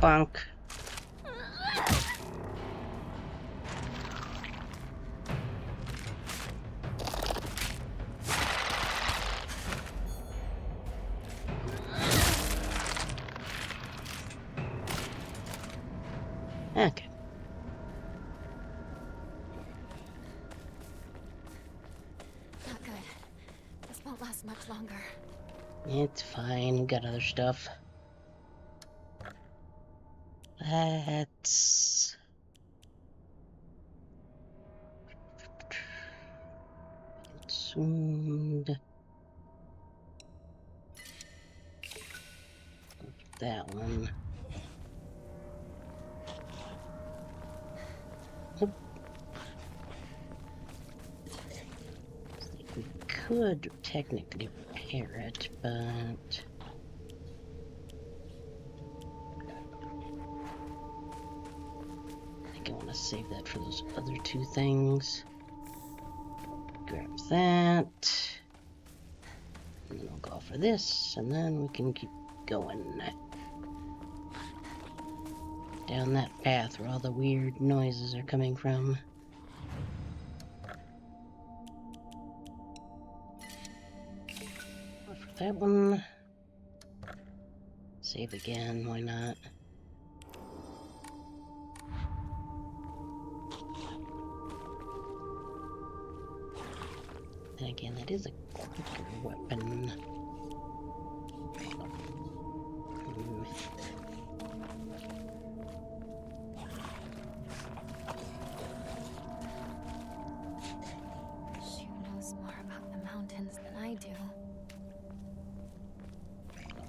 Bonk. Okay. Not good. This won't last much longer. It's fine. We got other stuff. Let's... Consumed. That one. Oop. We could technically repair it, but I think I want to save that for those other two things. Grab that. And then I'll go for this, and then we can keep going down that path where all the weird noises are coming from. Go for that one. Save again, why not? And again, that is a quicker weapon. She knows more about the mountains than I do.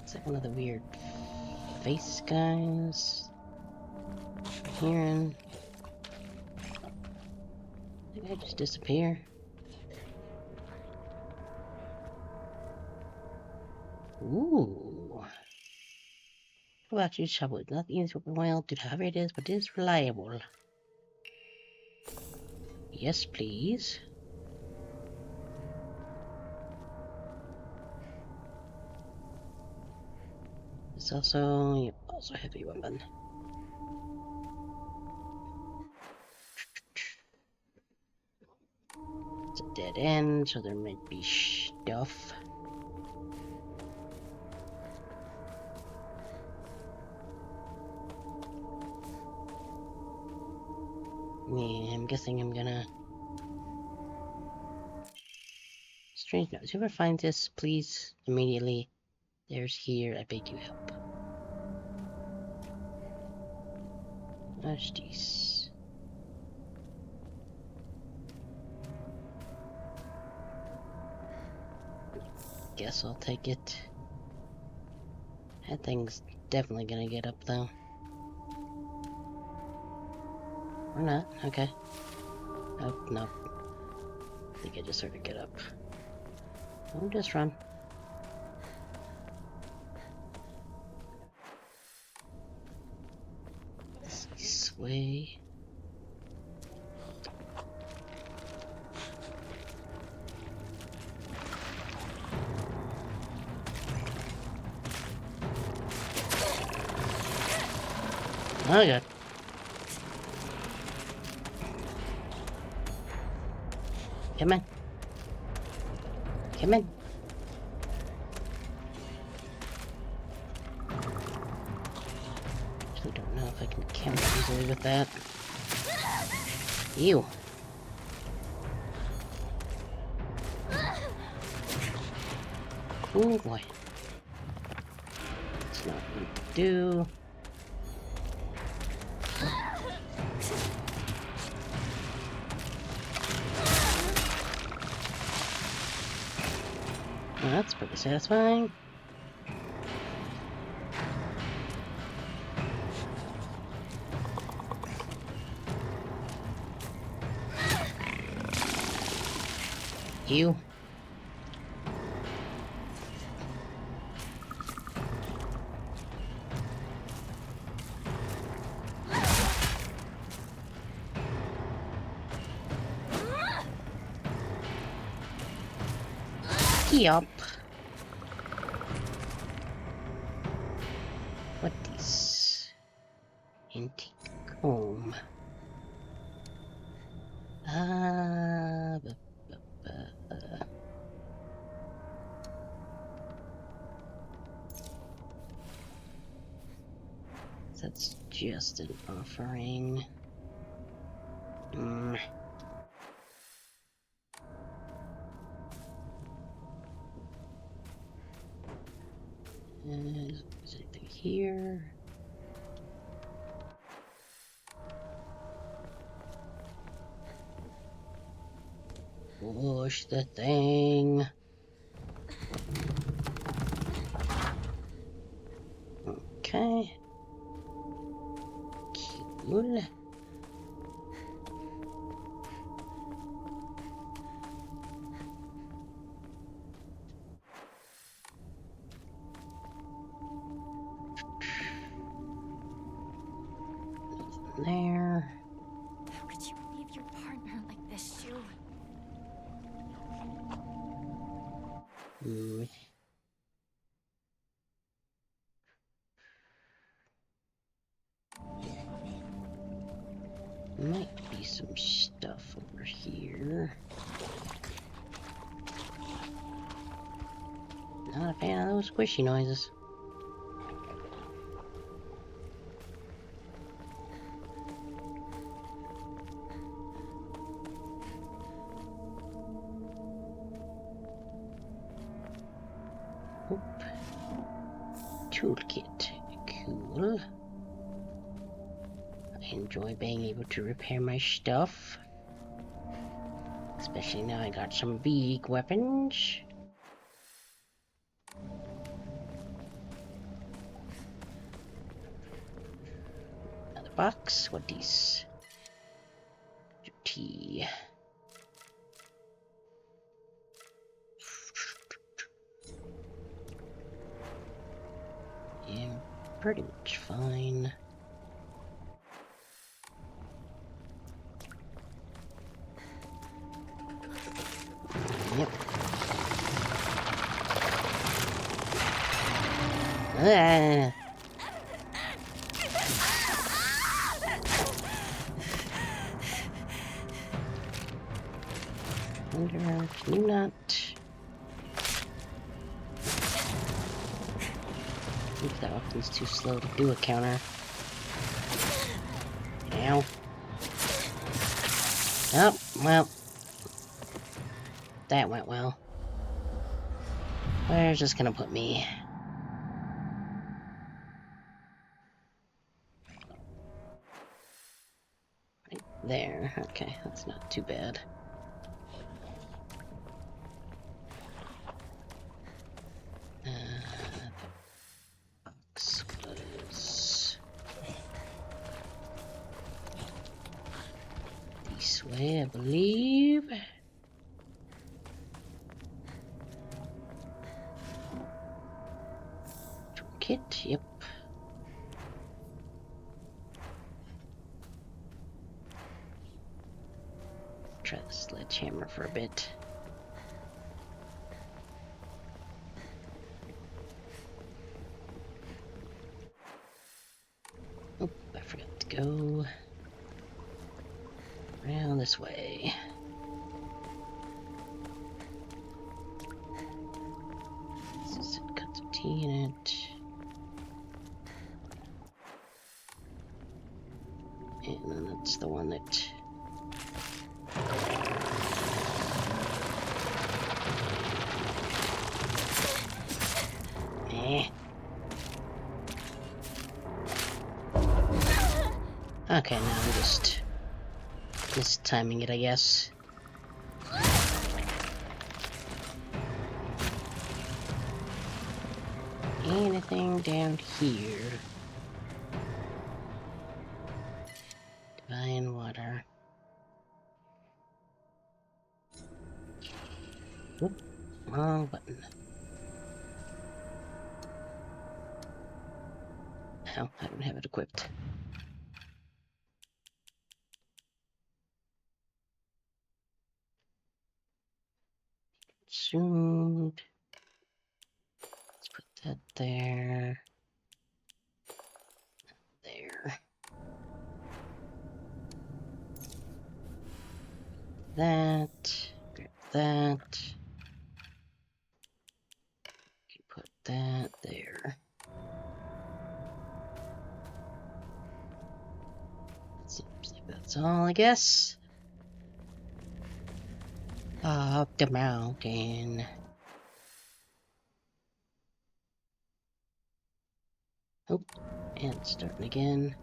Is that one of the weird face guys? Hearing. Did I just disappear? Ooh. What about you, shovel? Not easy to well to however it is, but it is reliable. Yes, please. It's also a heavy weapon. It's a dead end, so there might be stuff. Yeah, I'm guessing I'm gonna... Strange notes. Whoever finds this, please, immediately. There's here, I beg you help. Gosh, jeez. Guess I'll take it. That thing's definitely gonna get up, though. Or not, okay. Oh, no. I think I just heard it get up. Oh, just run. This way. Oh, God. Come on. Come on. Actually don't know if I can camp easily with that. Ew. Oh boy. That's not what to do. Well, that's pretty satisfying. You. Yup. What is? Antique comb. That's just an offering. Is anything here? Push the thing. Okay. Cool. There. How could you leave your partner like this, Shu? Might be some stuff over here. Not a fan of those squishy noises. Oop. Toolkit. Cool. I enjoy being able to repair my stuff. Especially now I got some big weapons. Another box. What these? Tea. Yeah, pretty much fine. Yep. Ah. Wonder, can you not? I think that weapon's too slow to do a counter. Ow. Oh, well. That went well. Where's this gonna put me? Right there. Okay, that's not too bad. Box was this way, I believe. Toolkit, yep. Try the sledgehammer for a bit. Oh, I forgot to go around this way. This is cut some tea in it. And then that's the one that... Okay, now I'm just mistiming it, I guess. Anything down here? Divine water. Oop, wrong button. Oh, I don't have it equipped. Soon. Let's put that there. There. that. Grab that. Put that there. Seems like that's all, I guess. Up the mountain. Oh, and starting again.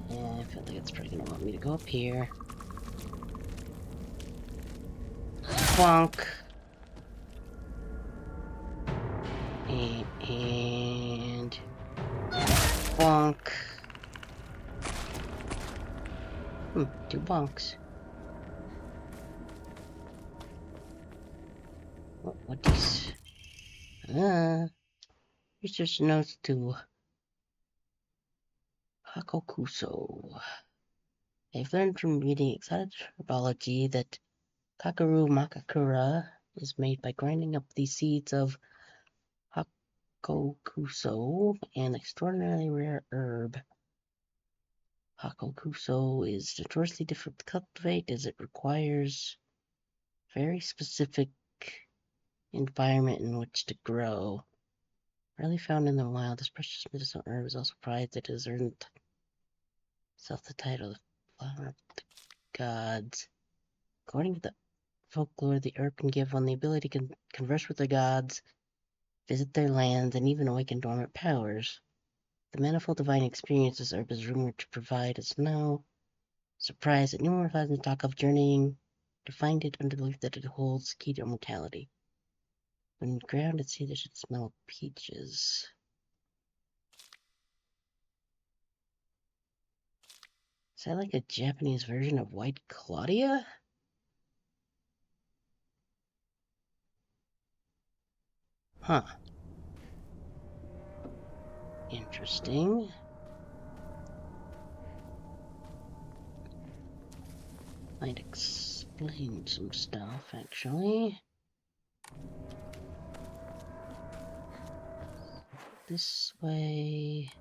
And I feel like it's probably gonna want me to go up here. Bonk. And bonk. 2 bonks. What these? Research notes to Hakokuso. I've learned from reading excited herbology that Kakaru Makakura is made by grinding up the seeds of Hakokuso, an extraordinarily rare herb. Hakokuso is notoriously difficult to cultivate as it requires very specific environment in which to grow. Rarely found in the wild, this precious medicinal herb is also prized that it has earned itself the title of Flower of the Gods. According to the folklore, the herb can give one the ability to converse with the gods, visit their lands, and even awaken dormant powers. The manifold divine experiences herb is rumored to provide is no surprise that numerous fans talk of journeying to find it under the belief that it holds key to immortality. When ground at sea, there should smell peaches. Is that like a Japanese version of White Claudia? Huh. Interesting. Might explain some stuff, actually. This way.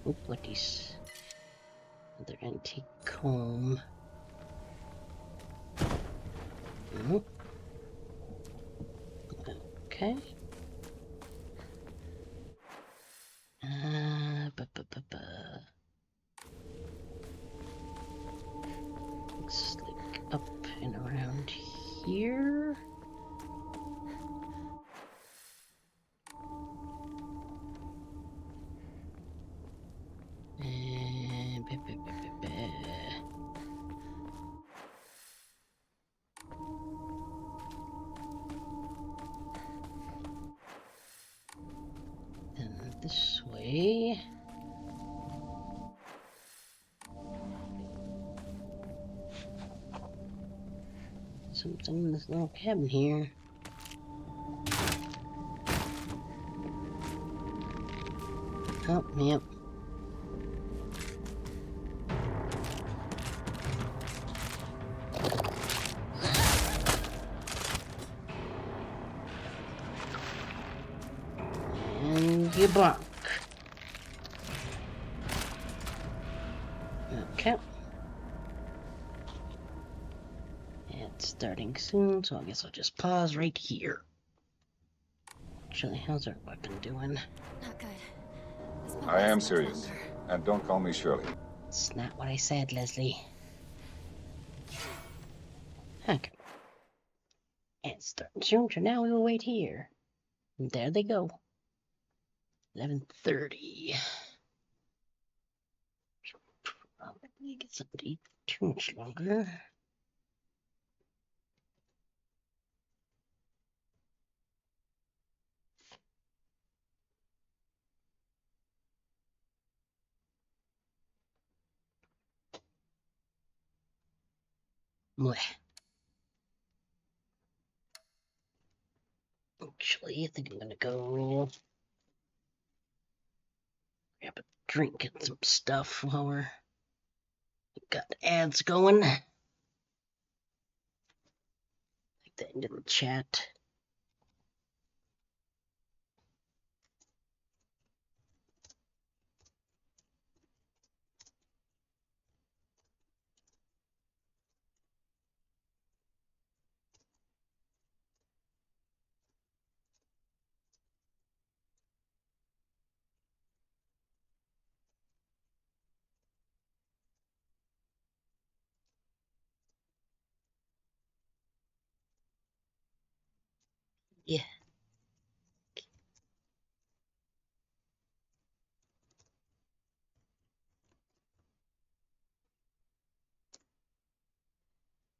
Oop, what is another antique comb? Okay. Looks like up and around here. And then this way. Something in this little cabin here. Oh, yep. And you bonk. Okay. It's starting soon, so I guess I'll just pause right here. Actually, how's our weapon doing? Not good. This won't I last am much serious. longer. And don't call me Shirley. It's not what I said, Leslie. Okay. It's starting soon, so now we will wait here. And there they go. 11:30. Probably get something to eat too much longer. Blech. Actually, I think I'm gonna go grab a drink and some stuff while we're got the ads going. Like that into the chat. Yeah.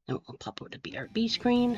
And we'll pop over the BRB screen.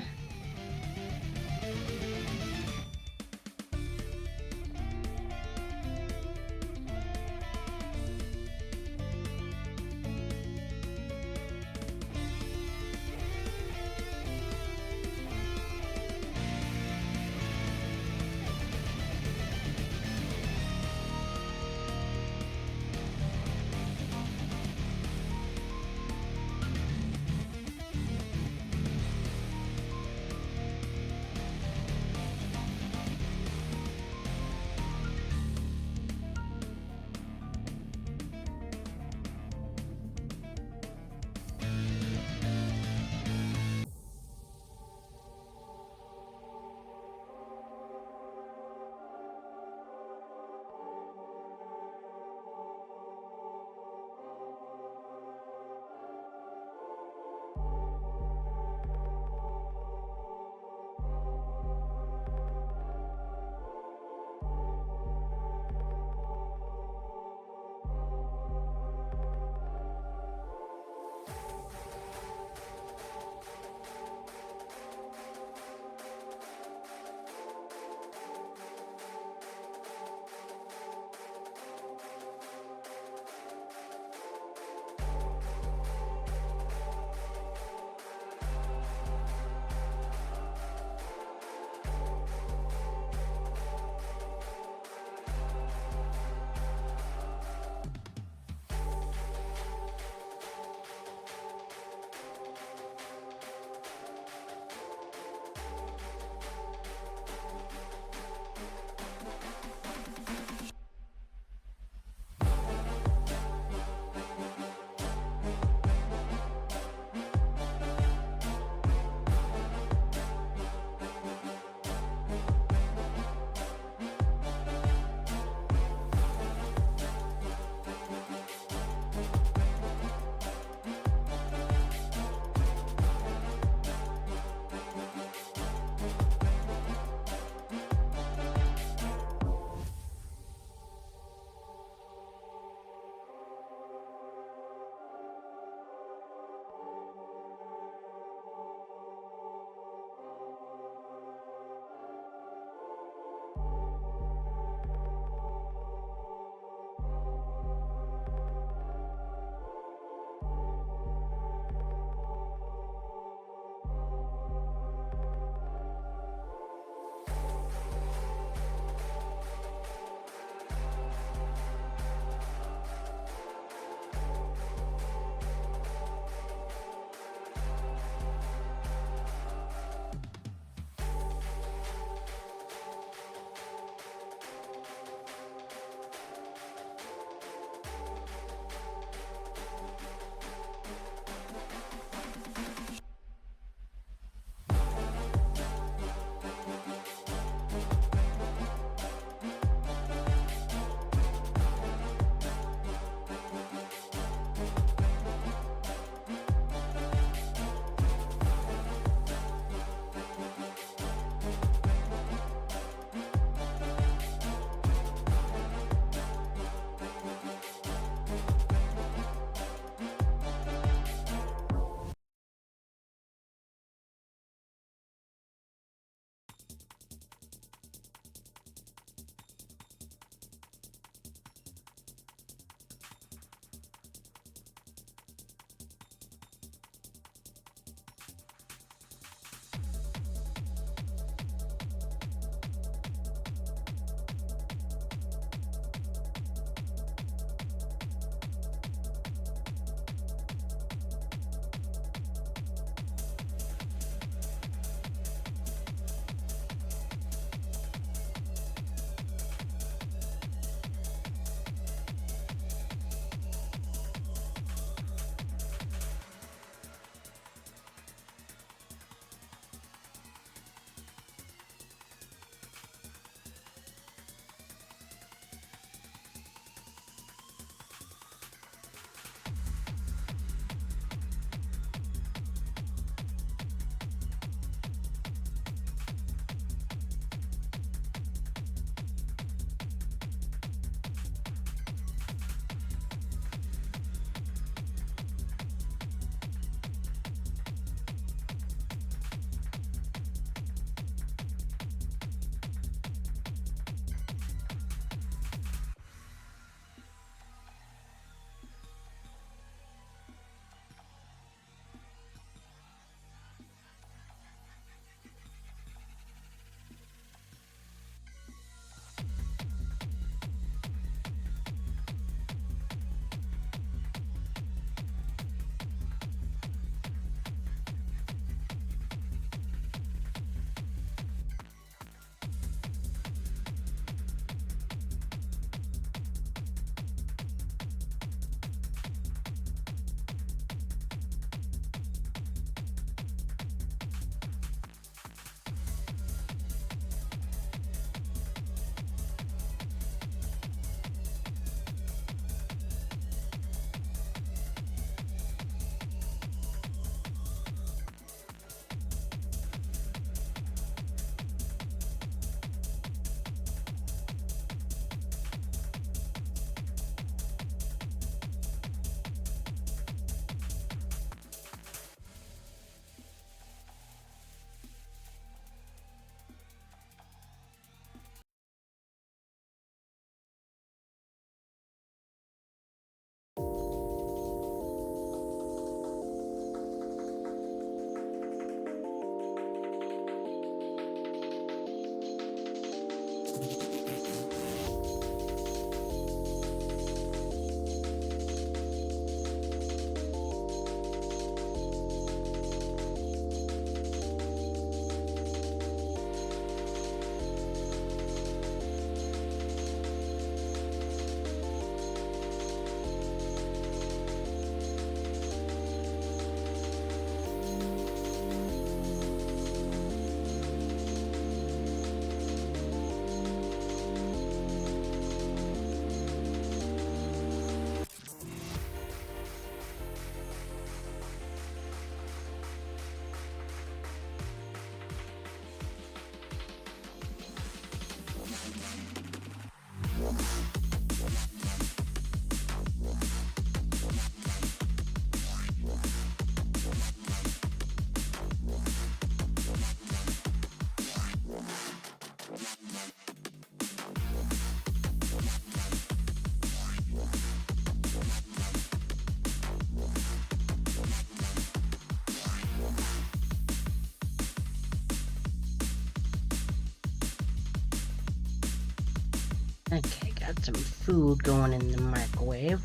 Okay, got some food going in the microwave.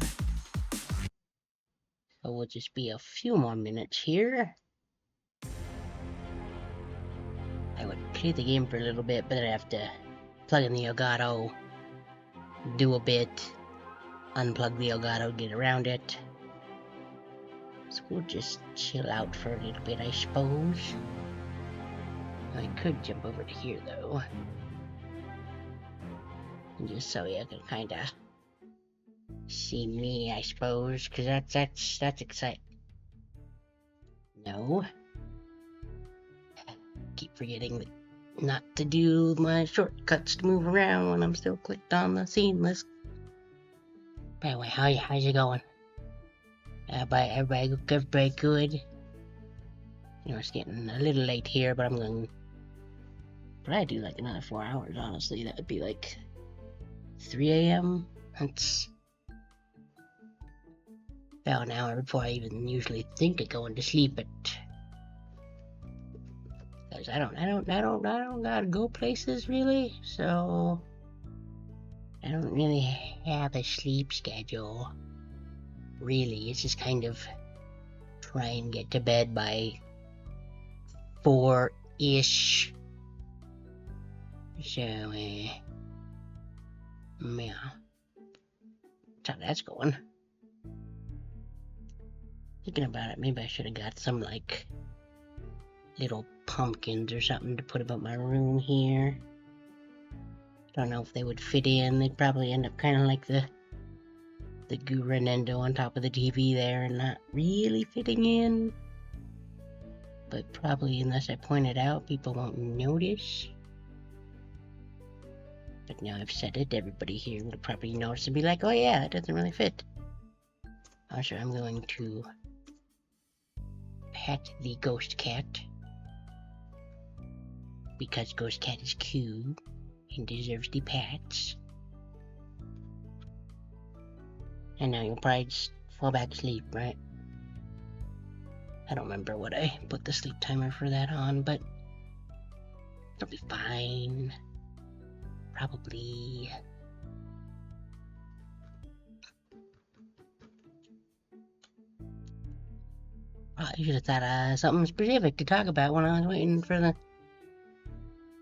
So we'll just be a few more minutes here. I would play the game for a little bit, but I'd have to plug in the Elgato, do a bit, unplug the Elgato, get around it. So we'll just chill out for a little bit, I suppose. I could jump over to here, though. And just so you can kind of see me, I suppose, because that's exciting. No. Keep forgetting that not to do my shortcuts to move around when I'm still clicked on the scene list. By the way, how's it going? Everybody good? You know, it's getting a little late here, but I'm going to probably do like another 4 hours, honestly. That would be like 3 a.m. That's about an hour before I even usually think of going to sleep, but because I don't gotta go places really, so I don't really have a sleep schedule. Really, it's just kind of try and get to bed by 4-ish. So, yeah. That's how that's going. Thinking about it, maybe I should have got some, like, little pumpkins or something to put about my room here. Don't know if they would fit in. They'd probably end up kind of like the Guru on top of the TV there and not really fitting in. But probably, unless I point it out, people won't notice. But now I've said it, everybody here will probably notice and be like, oh yeah, it doesn't really fit. Also, I'm going to pet the ghost cat. Because ghost cat is cute and deserves the pats. And now you'll probably just fall back asleep, right? I don't remember what I put the sleep timer for that on, but it'll be fine. Probably. I should have thought of something specific to talk about when I was waiting for the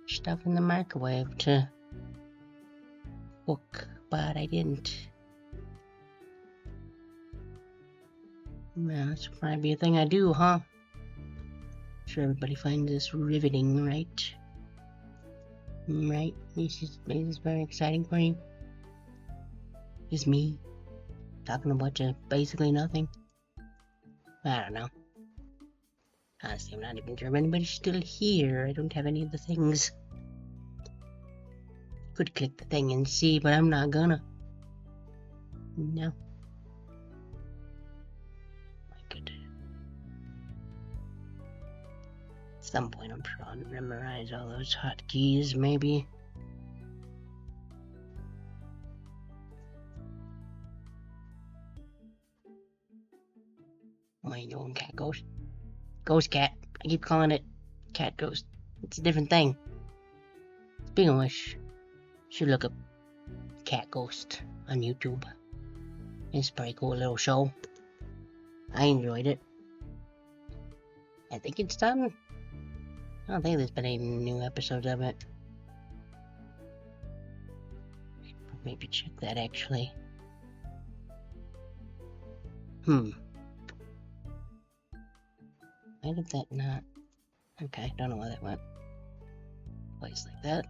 stuff in the microwave to cook, but I didn't. Man, that's probably be a thing I do, huh? Sure, everybody finds this riveting, right? Right? This is very exciting for you. Just me talking about basically nothing. I don't know. Honestly, I'm not even sure if anybody's still here. I don't have any of the things. Could click the thing and see, but I'm not gonna. No. I could. At some point, I'm sure I'll memorize all those hotkeys, maybe. What are you doing, cat ghost? Ghost cat. I keep calling it cat ghost. It's a different thing. Speaking of which, should look up cat ghost on YouTube. It's a pretty cool little show. I enjoyed it. I think it's done. I don't think there's been any new episodes of it. Maybe check that actually. Why did that not? Okay, don't know why that went. Place like that.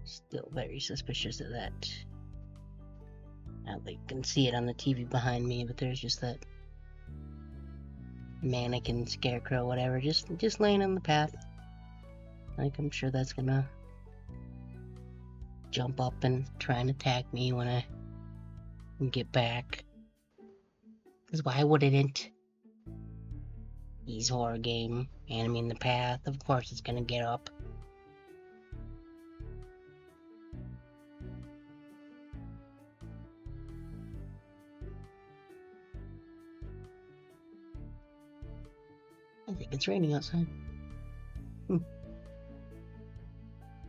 Still very suspicious of that. I don't think you can see it on the TV behind me, but there's just that mannequin, scarecrow, whatever, just laying on the path. Like, I'm sure that's gonna jump up and try and attack me when I get back. Because why would it? Easy horror game, enemy in the path, of course it's gonna get up. I think it's raining outside.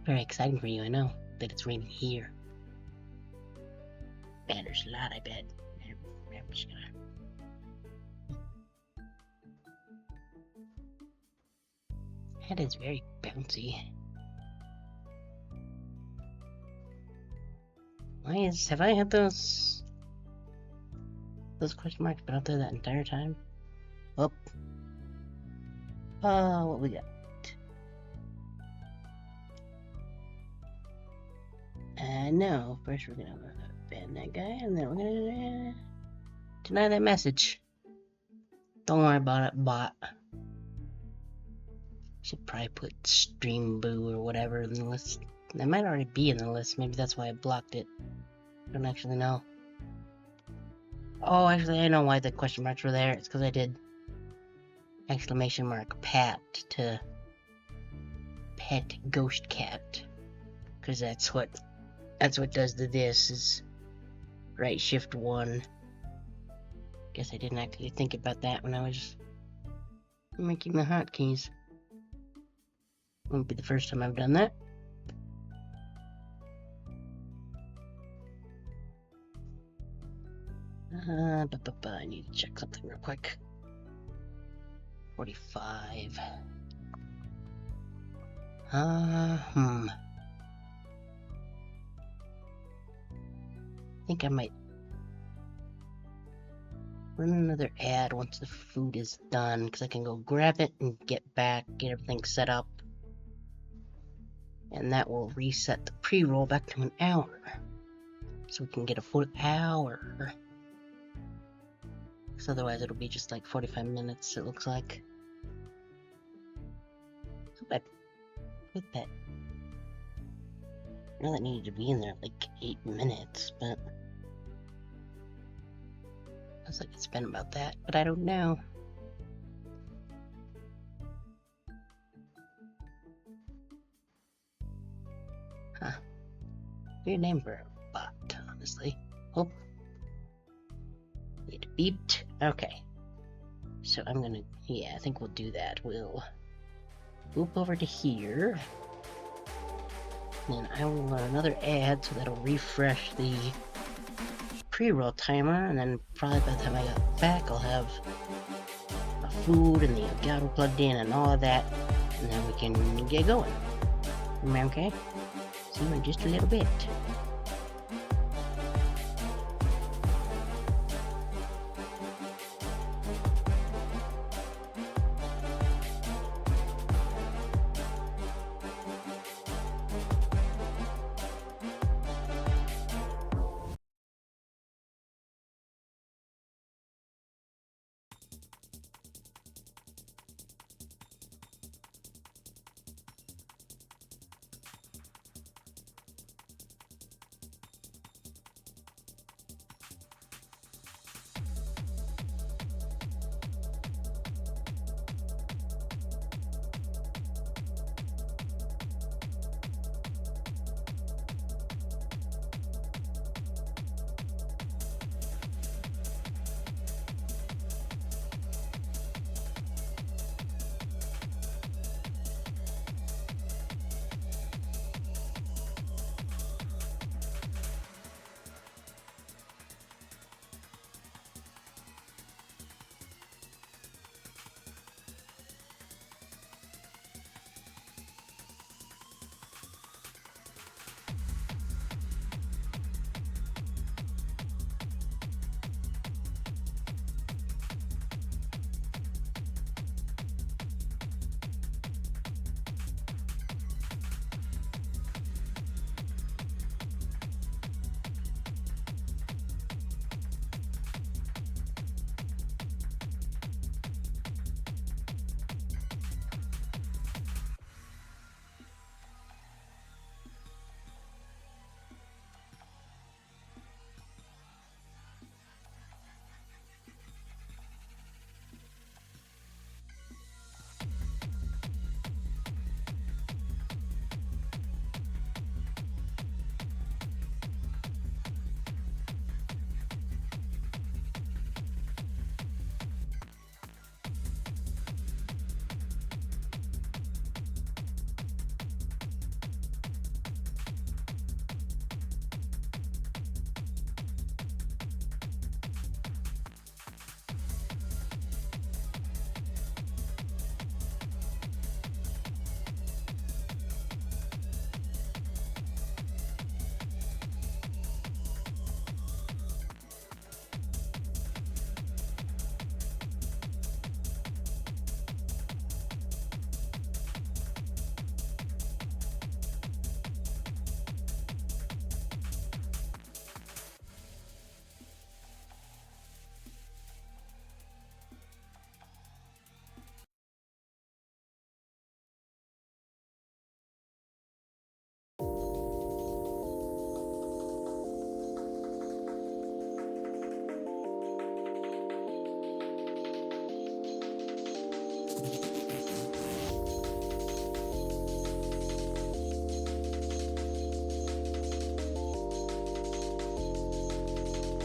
Very exciting for you, I know. that it's raining here. Man, there's a lot, I bet. I'm just gonna... That is very bouncy. Have I had those question marks been up there that entire time? Oh. What we got? No. First we're gonna ban that guy, and then we're gonna deny that message. Don't worry about it, bot. Should probably put stream boo or whatever in the list. That might already be in the list. Maybe that's why I blocked it. I don't actually know. Oh, actually, I know why the question marks were there. It's because I did exclamation mark pat to pet ghost cat. Because that's what does the this is right shift 1. Guess I didn't actually think about that when I was making the hotkeys. Won't be the first time I've done that. I need to check something real quick. 45. I think I might run another ad once the food is done, because I can go grab it and get back, get everything set up. And that will reset the pre-roll back to an hour. So we can get a full hour. Because otherwise it'll be just like 45 minutes, it looks like. So bad. With that. I know that needed to be in there like 8 minutes, but... Looks like it's been about that, but I don't know. Huh. Weird name for a bot, honestly. Oh. It beeped. Okay. So I'm gonna... Yeah, I think we'll do that. We'll... Loop over to here. Then I will run another ad, so that'll refresh the pre-roll timer, and then probably by the time I get back, I'll have a food and the Elgato plugged in and all of that, and then we can get going. Okay? See you in just a little bit.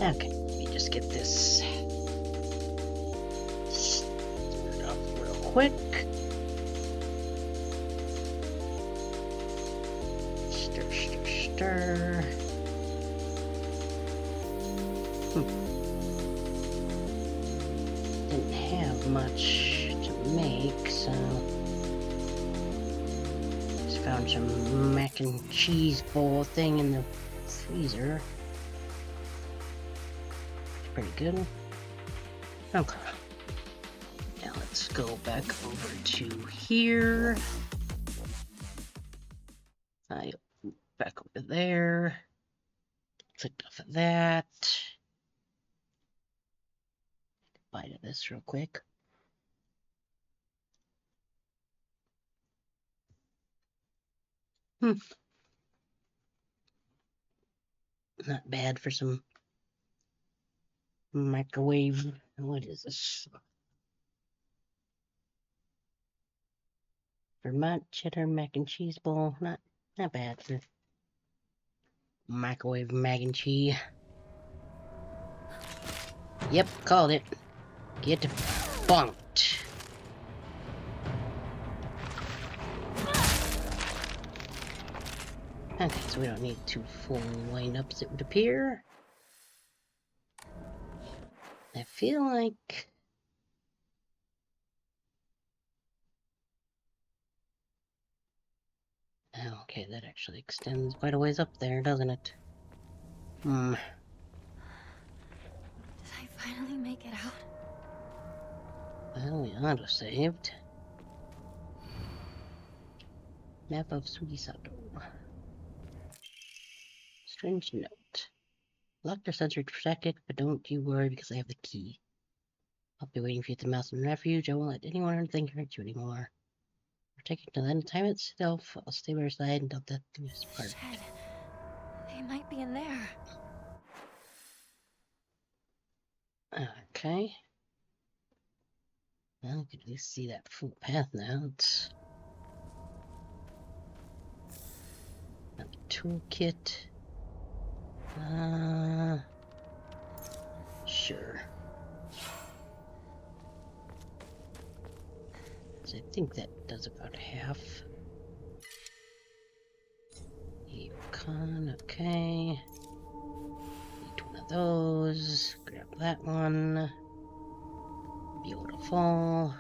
Okay, let me just get this stirred up real quick. Stir, stir, stir. Didn't have much to make, so just found some mac and cheese bowl thing in the freezer. It's pretty good. Okay. Now let's go back over to here. Back over there. Clicked off of that. Bite of this real quick. Not bad for some microwave. What is this? Vermont cheddar mac and cheese bowl. Not bad for microwave mac and cheese. Yep, called it. Get bunked. Okay, so we don't need 2 full lineups, it would appear. I feel like... Oh, okay, that actually extends quite a ways up there, doesn't it? Did I finally make it out? Well, we auto-saved. Map of Sugisato. Strange note. Locked or censored protected, but don't you worry because I have the key. I'll be waiting for you at the mountain refuge. I won't let anyone or anything hurt you anymore. Protect you till the end of time itself. I'll stay by your side until death do us part. Shit. They might be in there. Okay. Well, we can at least see that full path now. It's got the toolkit. Sure. So I think that does about half. Econ, okay. Need one of those. Grab that one. Beautiful.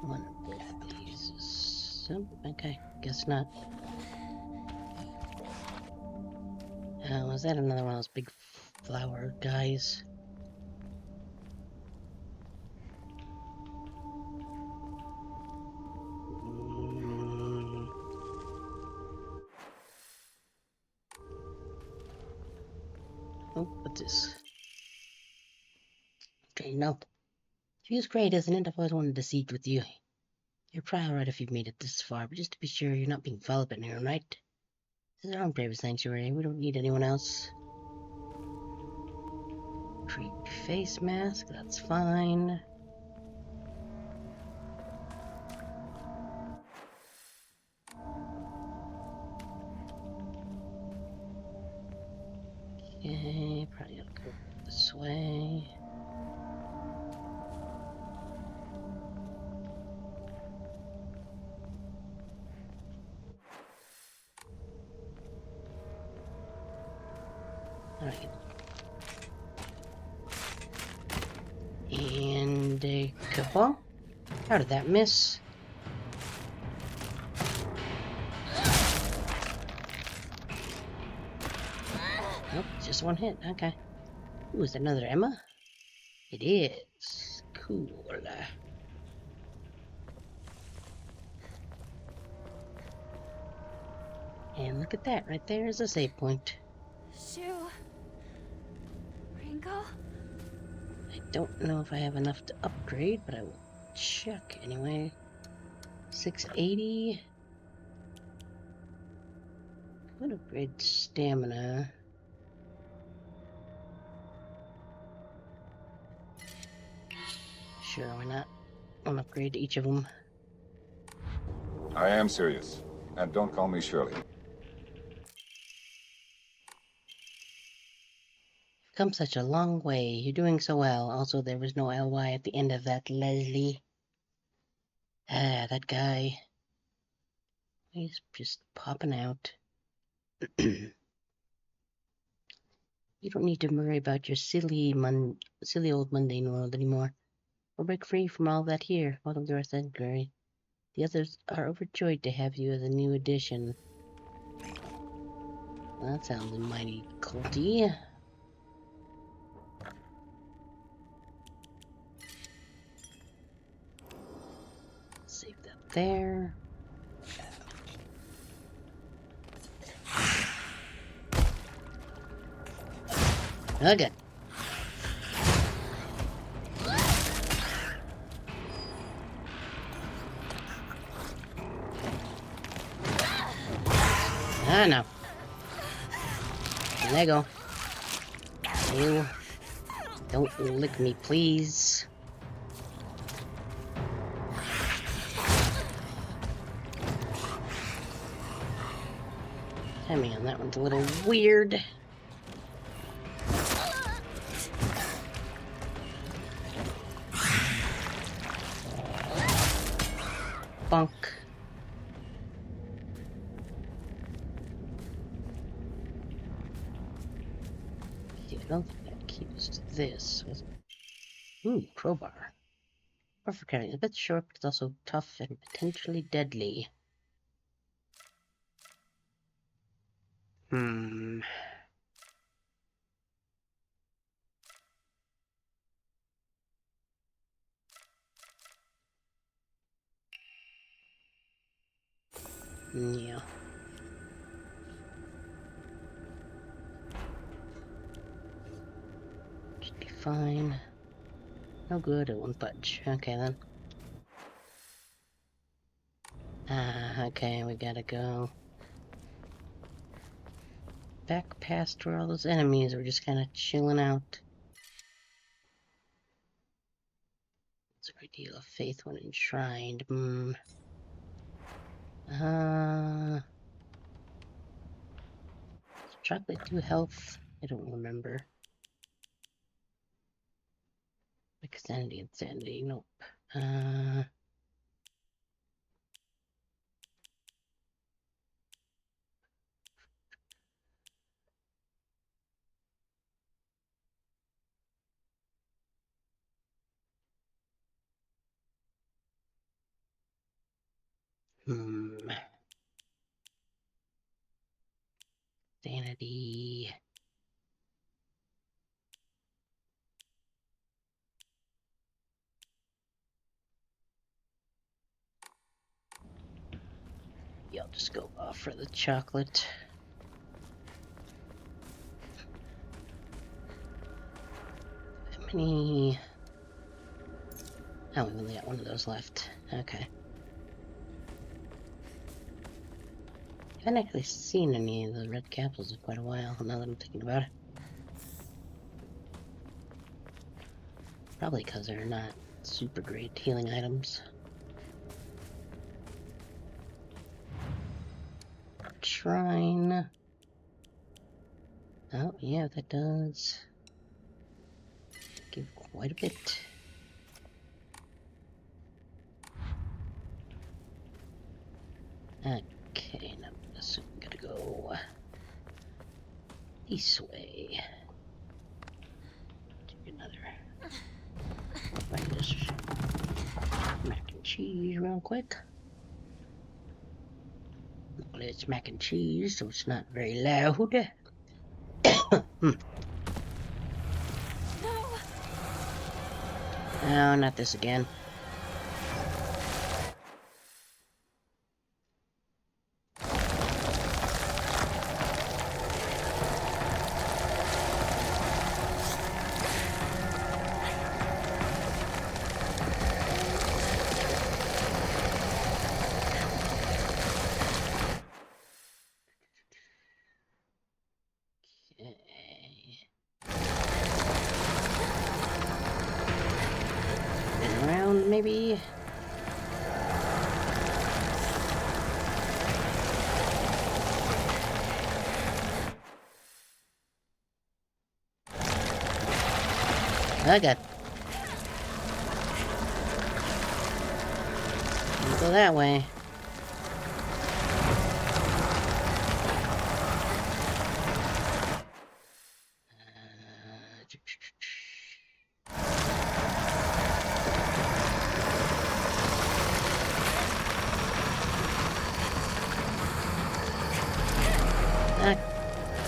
One of both of these is... Oh, okay, guess not. Was that another one of those big flower guys? Oh, what's this? Okay, no. Feels great, isn't it? I've always wanted to siege with you. You're probably alright if you've made it this far, but just to be sure you're not being followed by anyone, right? This is our own private sanctuary. We don't need anyone else. Creepy face mask, that's fine. Okay, probably gotta go this way. Alright. And a couple. How did that miss? Nope, just one hit. Okay. Ooh, is that another Emma? It is. Cool. And look at that. Right there is a save point. Shoe. Ringo? I don't know if I have enough to upgrade, but I will check anyway. 680. Could upgrade stamina. Sure, why not? I'll upgrade each of them. I am serious. And don't call me Shirley. Come such a long way. You're doing so well. Also, there was no LY at the end of that, Leslie. Ah, that guy. He's just popping out. You don't need to worry about your silly old mundane world anymore. We'll break free from all that here. Welcome to our sanctuary. The others are overjoyed to have you as a new addition. Well, that sounds mighty culty. Save that there. Okay. Ah, no. There you go. You don't lick me, please. Timing on that one's a little weird. Bonk. I don't think that keeps this. Ooh, crowbar. Perfect carrying. A bit short, but it's also tough and potentially deadly. Yeah. Should be fine. No good, it won't budge. Okay then. Okay, we gotta go back past where all those enemies were just kinda chilling out. It's a ideal of faith when enshrined. Chocolate do health? I don't remember. Insanity, insanity, nope. Sanity. Yeah, I'll just go off for the chocolate. How many? Oh, we only got one of those left. Okay. I haven't actually seen any of the red capsules in quite a while, now that I'm thinking about it. Probably because they're not super great healing items. Shrine. Oh, yeah, that does give quite a bit. Okay, now this I'm gonna go this way. Take another bite of this mac and cheese real quick. Well, it's mac and cheese, so it's not very loud. No, not this again. Around. maybe? Okay. Go that way.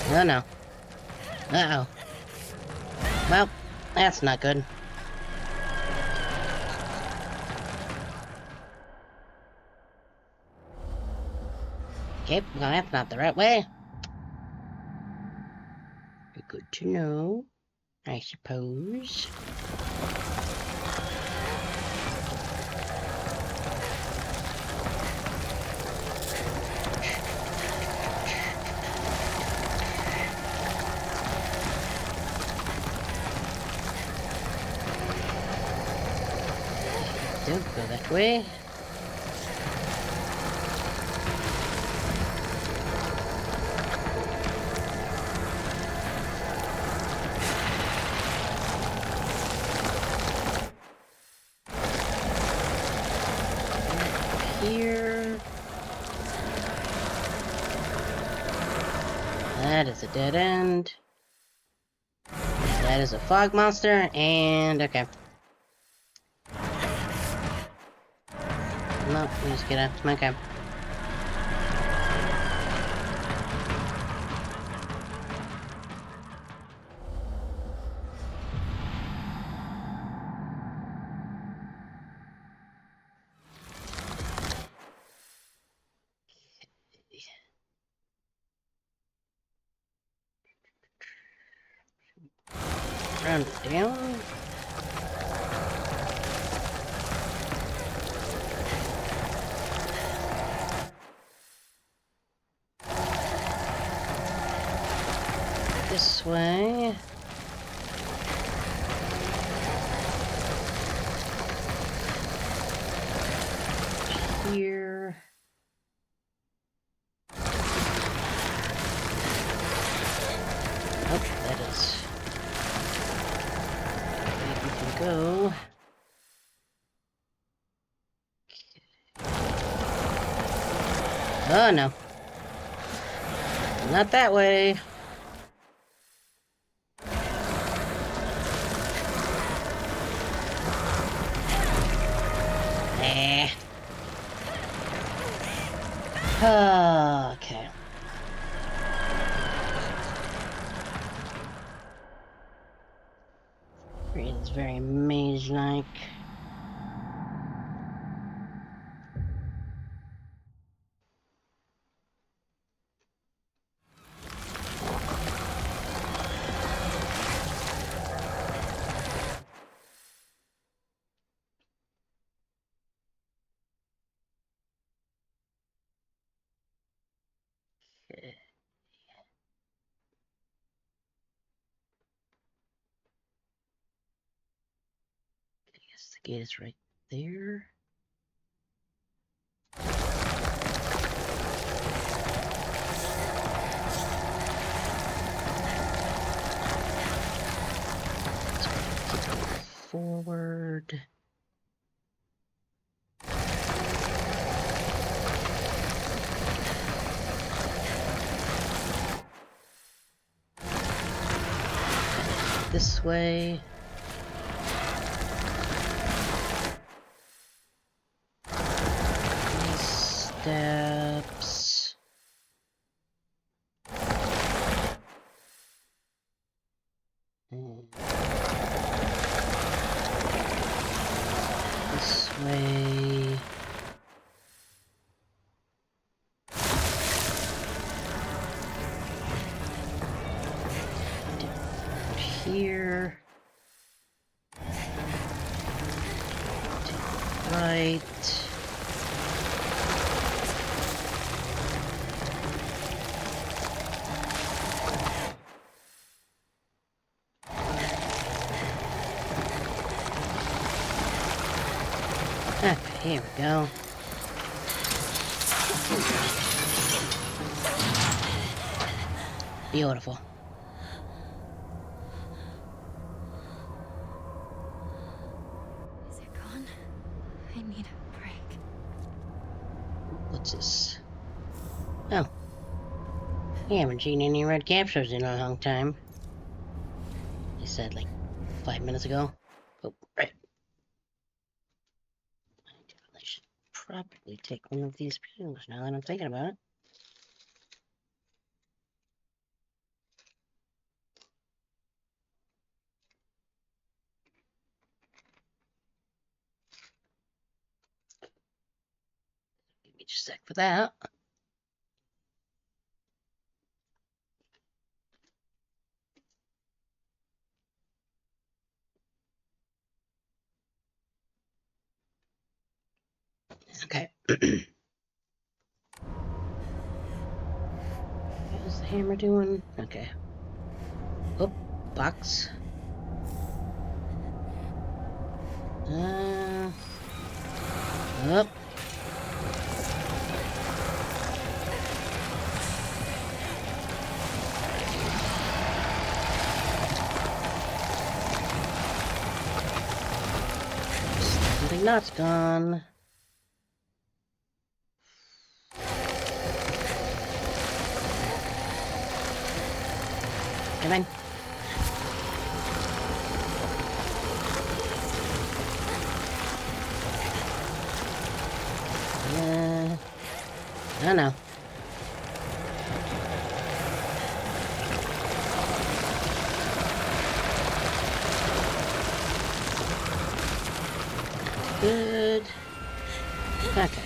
Oh no. Uh-oh. Well, that's not good. Okay, well that's not the right way. Good to know, I suppose. Don't go that way. Here. That is a dead end. That is a fog monster, and okay. No, we just get up. Okay. Round it down. This way. Here. Oh, that is where we can go. Oh no. Not that way. Okay. It's very maze-like. I guess the gate is right there. Let's go forward. This way. Steps. This way. Down here. To the right. Okay, here we go. Beautiful. Is it gone? I need a break. What's this? Oh. I haven't seen any red capsules in a long time. I said like 5 minutes ago. Oh, right. I should probably take one of these pills now that I'm thinking about it. Give me just a sec for that. Okay. How's the hammer doing? Okay. Oh, box. Up. Something that's gone. Come in. I don't know. Good. Okay.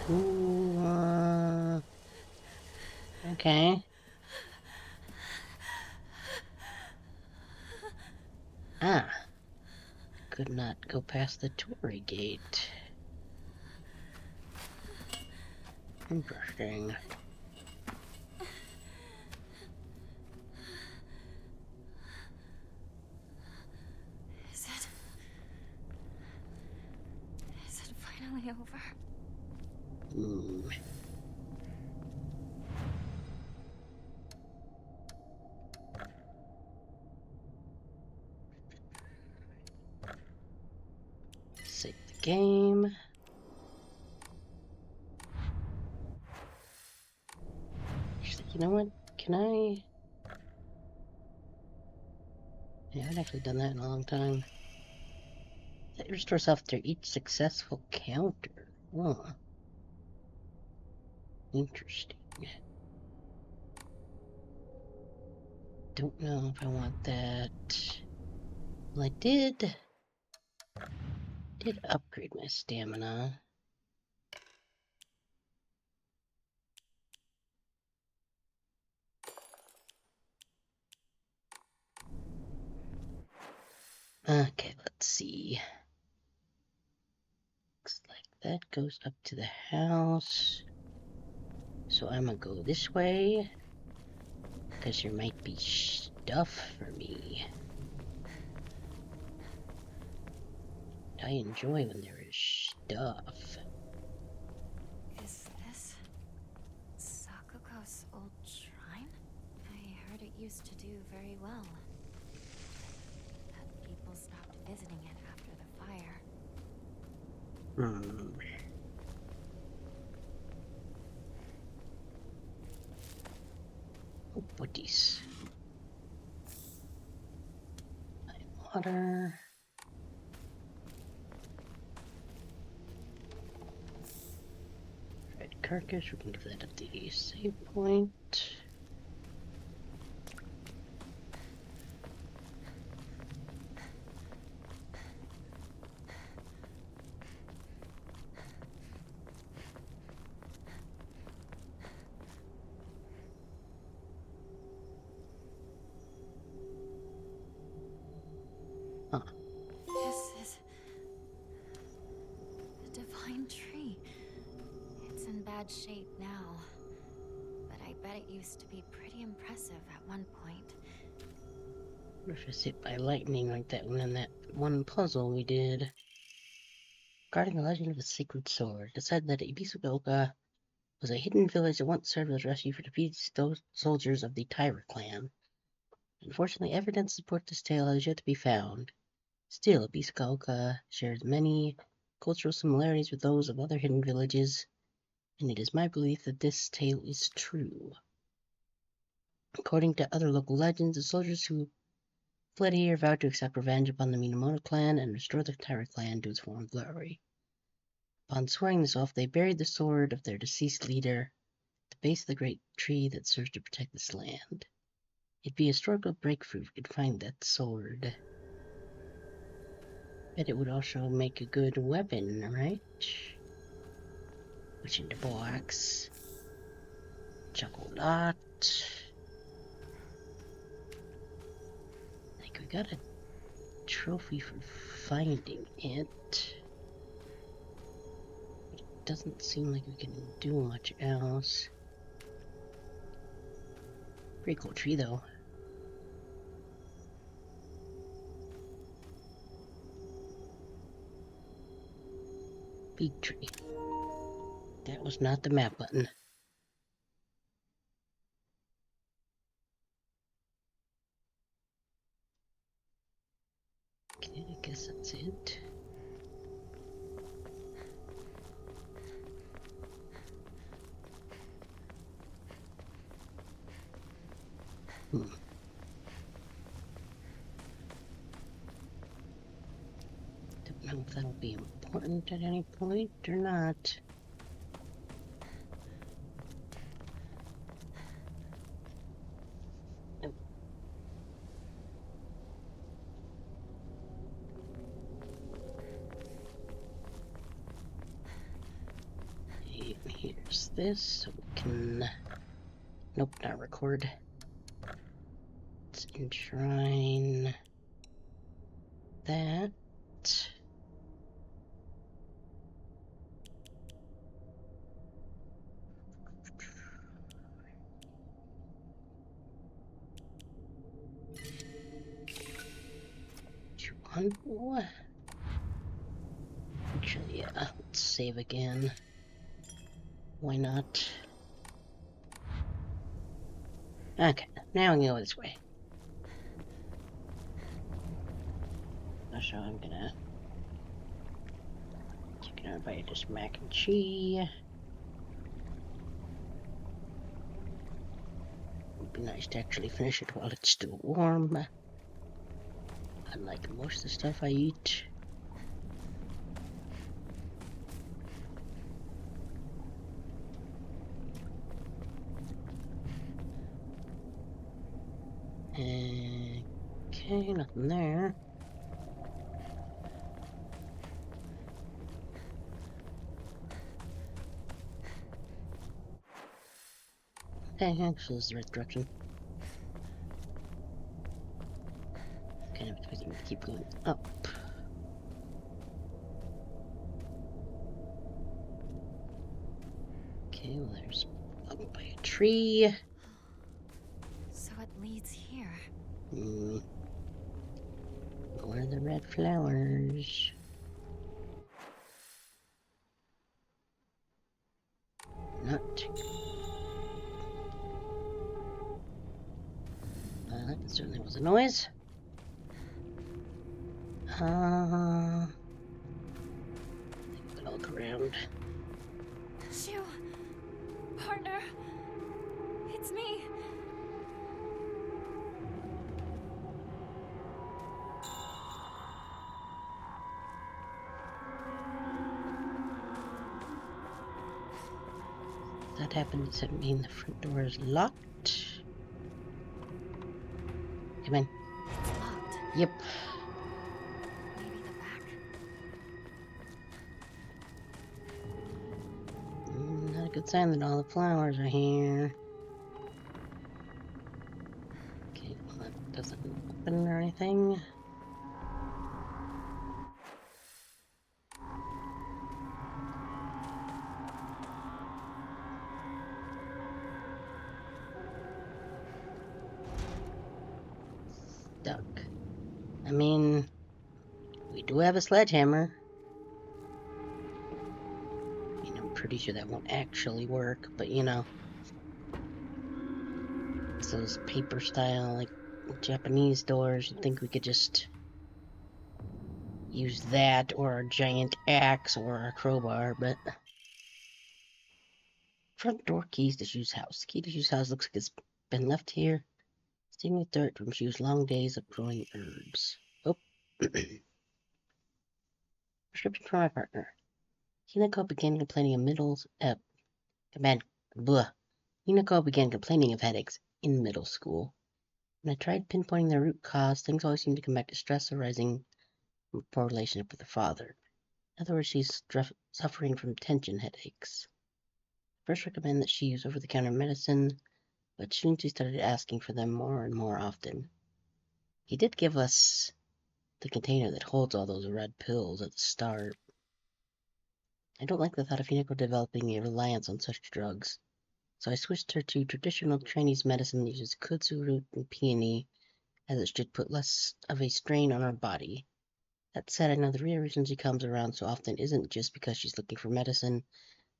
Ooh, okay. Ah. Could not go past the Tory gate. Interesting. Is it finally over? Save the game. Actually, you know what? Can I? Yeah, I haven't actually done that in a long time. It restores after each successful counter. Oh, interesting. Don't know if I want that. Well, I did upgrade my stamina. Okay, let's see. Looks like that goes up to the house. So I'm gonna go this way. Because there might be stuff for me. I enjoy when there is stuff. Is this Sakuko's old shrine? I heard it used to do very well. That people stopped visiting it after the fire. Oh, buddies. Water. Red carcass, we can give that at the save point. This is the divine pine tree. It's in bad shape now, but I bet it used to be pretty impressive at one point. What if it's hit by lightning like that one in that one puzzle we did? Regarding the legend of the sacred sword, it said that Ibisugaoka was a hidden village that once served as refuge for defeated soldiers of the Tyra clan. Unfortunately, evidence to support this tale has yet to be found. Still, Ibisugaoka shares many cultural similarities with those of other hidden villages, and it is my belief that this tale is true. According to other local legends, the soldiers who fled here vowed to accept revenge upon the Minamoto clan and restore the Tyra clan to its former glory. Upon swearing this oath, they buried the sword of their deceased leader at the base of the great tree that serves to protect this land. It'd be a historical breakthrough if we could find that sword. Bet it would also make a good weapon, right? Which in the box. Chocolate. I think we got a trophy for finding it. It doesn't seem like we can do much else. Pretty cool tree though. Big tree. That was not the map button. Okay, I guess that's it. Don't know if that'll be important at any point or not. Oh. Here's this, so we can... Nope, not record. Let's enshrine that. Actually, yeah, let's save again. Why not? Okay, now I'm gonna go this way. So I'm gonna check out by this mac and cheese. Would be nice to actually finish it while it's still warm. Unlike most of the stuff I eat. Okay, nothing there. Okay, actually this is the right direction. Kind of expecting to keep going up. Okay, well there's up by a tree. So it leads here. Where are the red flowers? Not. That certainly was a noise. I'll look around. Shu, partner, it's me. That happened. Does that mean the front door is locked? Come in. It's locked. Yep. Maybe the back? Not a good sign that all the flowers are here. Okay, well that doesn't open or anything. do have a sledgehammer. And I'm pretty sure that won't actually work, but you know. It's those paper style, like, Japanese doors. You'd think we could just use that, or a giant axe, or a crowbar, but... Front door keys to Shu's house. Key to Shu's house looks like it's been left here. Steaming with dirt from Shu's long days of growing herbs. Oh. Prescription for my partner. Hinako began complaining of Hinako began complaining of headaches in middle school. When I tried pinpointing the root cause, things always seemed to come back to stress arising from a poor relationship with her father. In other words, she's suffering from tension headaches. First recommend that she use over-the-counter medicine, but soon she started asking for them more and more often. He did give us the container that holds all those red pills at the start. I don't like the thought of Hinako developing a reliance on such drugs, so I switched her to traditional Chinese medicine that uses kudzu root and peony, as it should put less of a strain on her body. That said, I know the real reason she comes around so often isn't just because she's looking for medicine,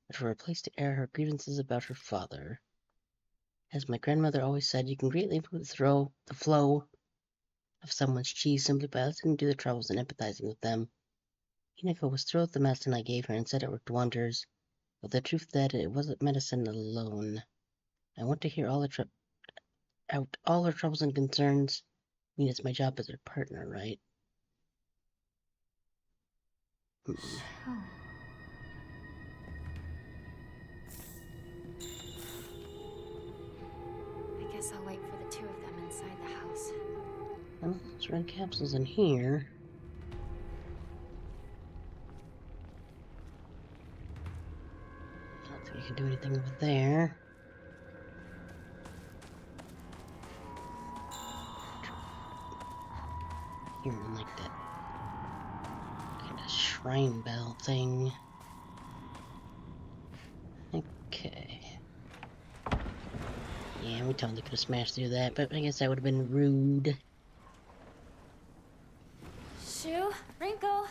but for a place to air her grievances about her father. As my grandmother always said, you can greatly improve the flow of someone's chi simply by listening to their troubles and empathizing with them. Hinako was thrilled with the medicine I gave her and said it worked wonders, but the truth that it wasn't medicine alone. I want to hear out all her troubles and concerns. I mean, it's my job as her partner, right? I guess I'll wait for the two of them inside the house. Well, there's red capsules in here. I don't think we can do anything over there. Hearing like that kind of shrine bell thing. Okay. Yeah, we totally could have smashed through that, but I guess that would have been rude. Shu, Rinko.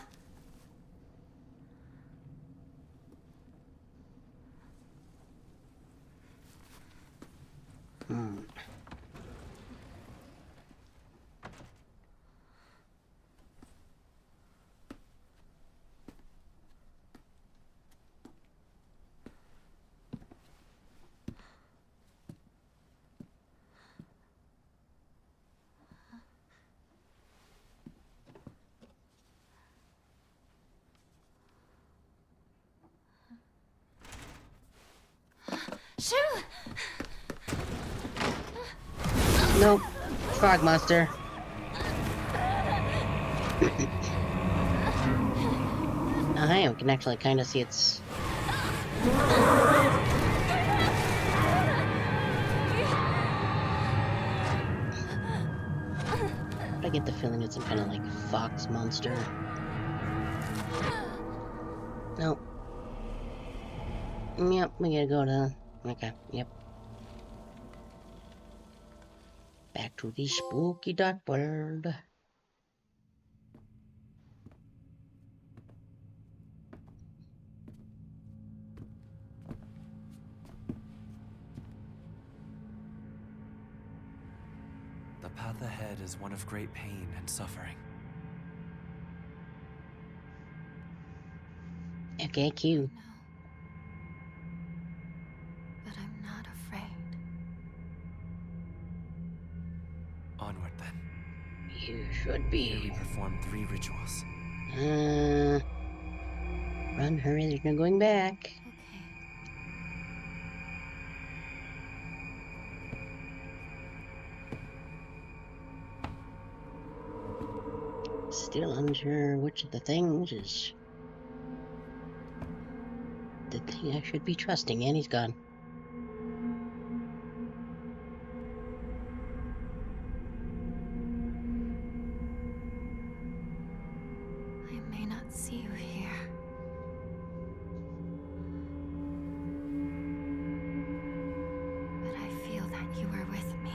Shu! Nope. Frog monster. Hey, we can actually kind of see its... I get the feeling it's some kind of like fox monster. Nope. Yep, we gotta go to... Okay, yep. Back to the spooky dark world. The path ahead is one of great pain and suffering. Okay, cute. No. But I'm not afraid. Onward then. You should Here we be. perform 3 rituals. Run, hurry, there's no going back. Okay. Still unsure which of the things is the thing I should be trusting, and he's gone. I may not see you here. But I feel that you are with me.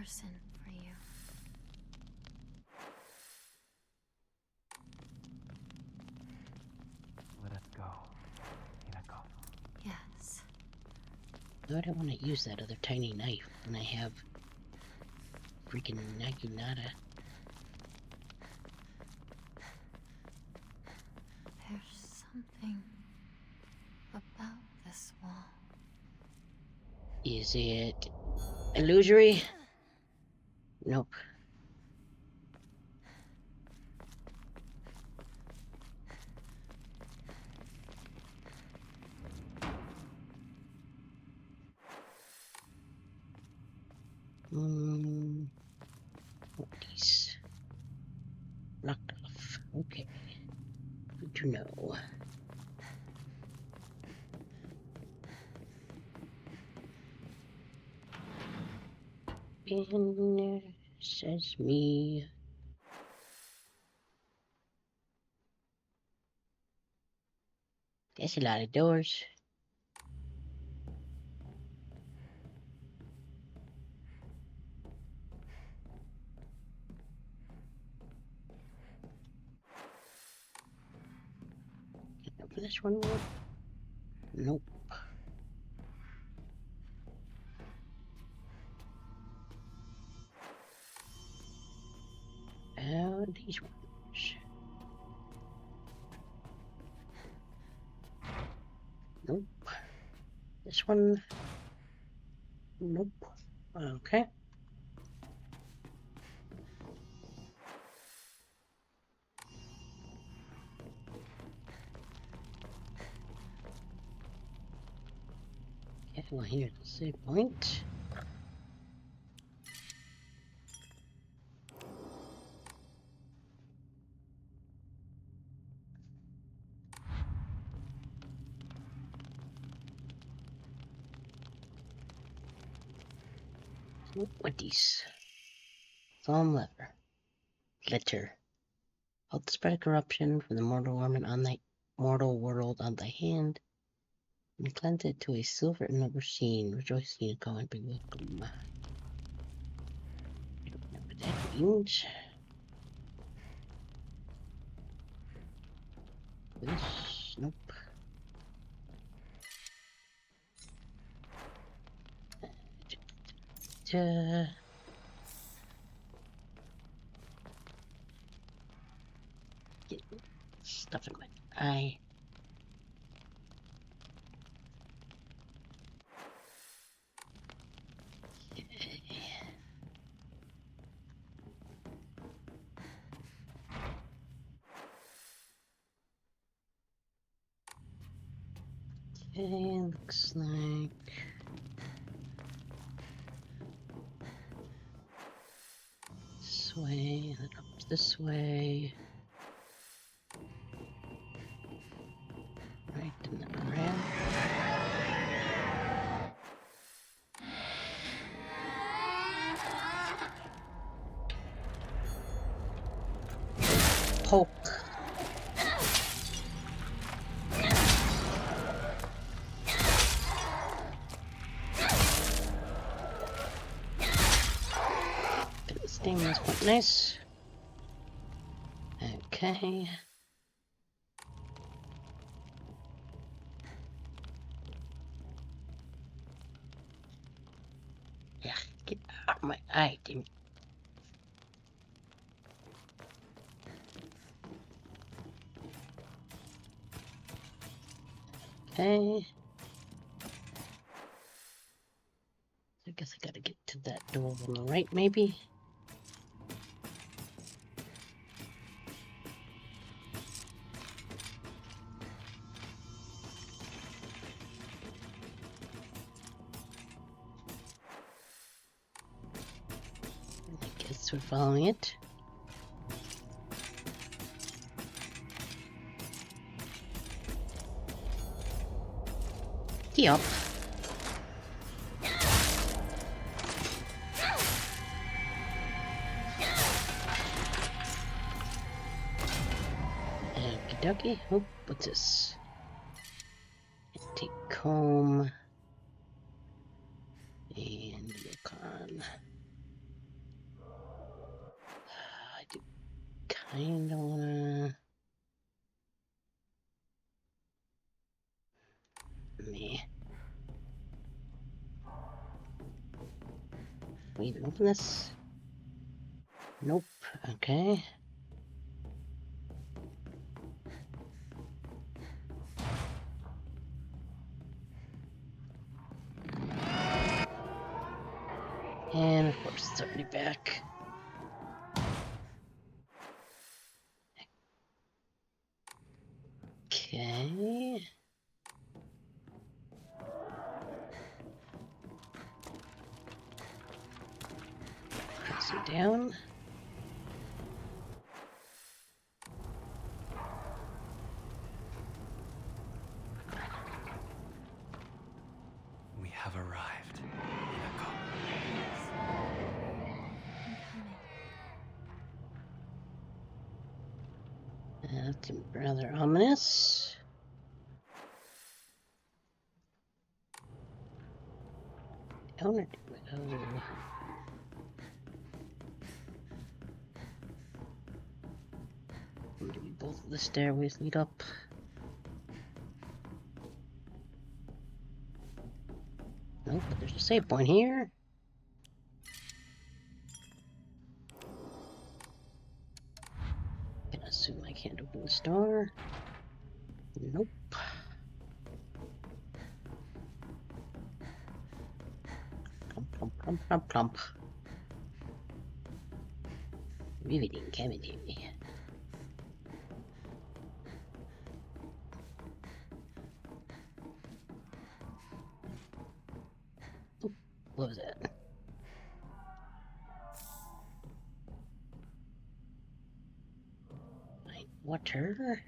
person for you. Let us go. Hinako. Yes. Why would I want to use that other tiny knife when I have freaking Naginata? There's something about this wall. Is it illusory? Nope. These locked off. Okay. Good to know. And says me. That's a lot of doors. Can I open this one more? Nope. These ones. Nope. This one. Nope. Okay. Okay, well here's the save point. What these? Foam letter. Help the spread of corruption from the mortal world on thy hand, and cleanse it to a silver and never seen. Rejoice, Hinako, and be welcome. I don't know what that means. This, nope. Get stuff in my eye. Okay, looks like this way, then up this way. Right, and then around. Poke. This thing is quite nice. Okay. Yeah, get out of my eye, damn it. Okay. I guess I gotta get to that door on the right, maybe? I guess we're following it. Yup. Okie dokie. Oh, what's this? Take comb. And Yukon. I don't wanna. Me. We even open this? Nope. Okay. And of course it's already back. Okay. Press it down. We have arrived. That's rather ominous. Down or do we go? Maybe both of the stairways lead up. Nope, but there's a save point here. Gonna assume I can't open the door. Nope. Plump, plump, plump, plump, plump. Riveting cavity. Oh, what was that? Water.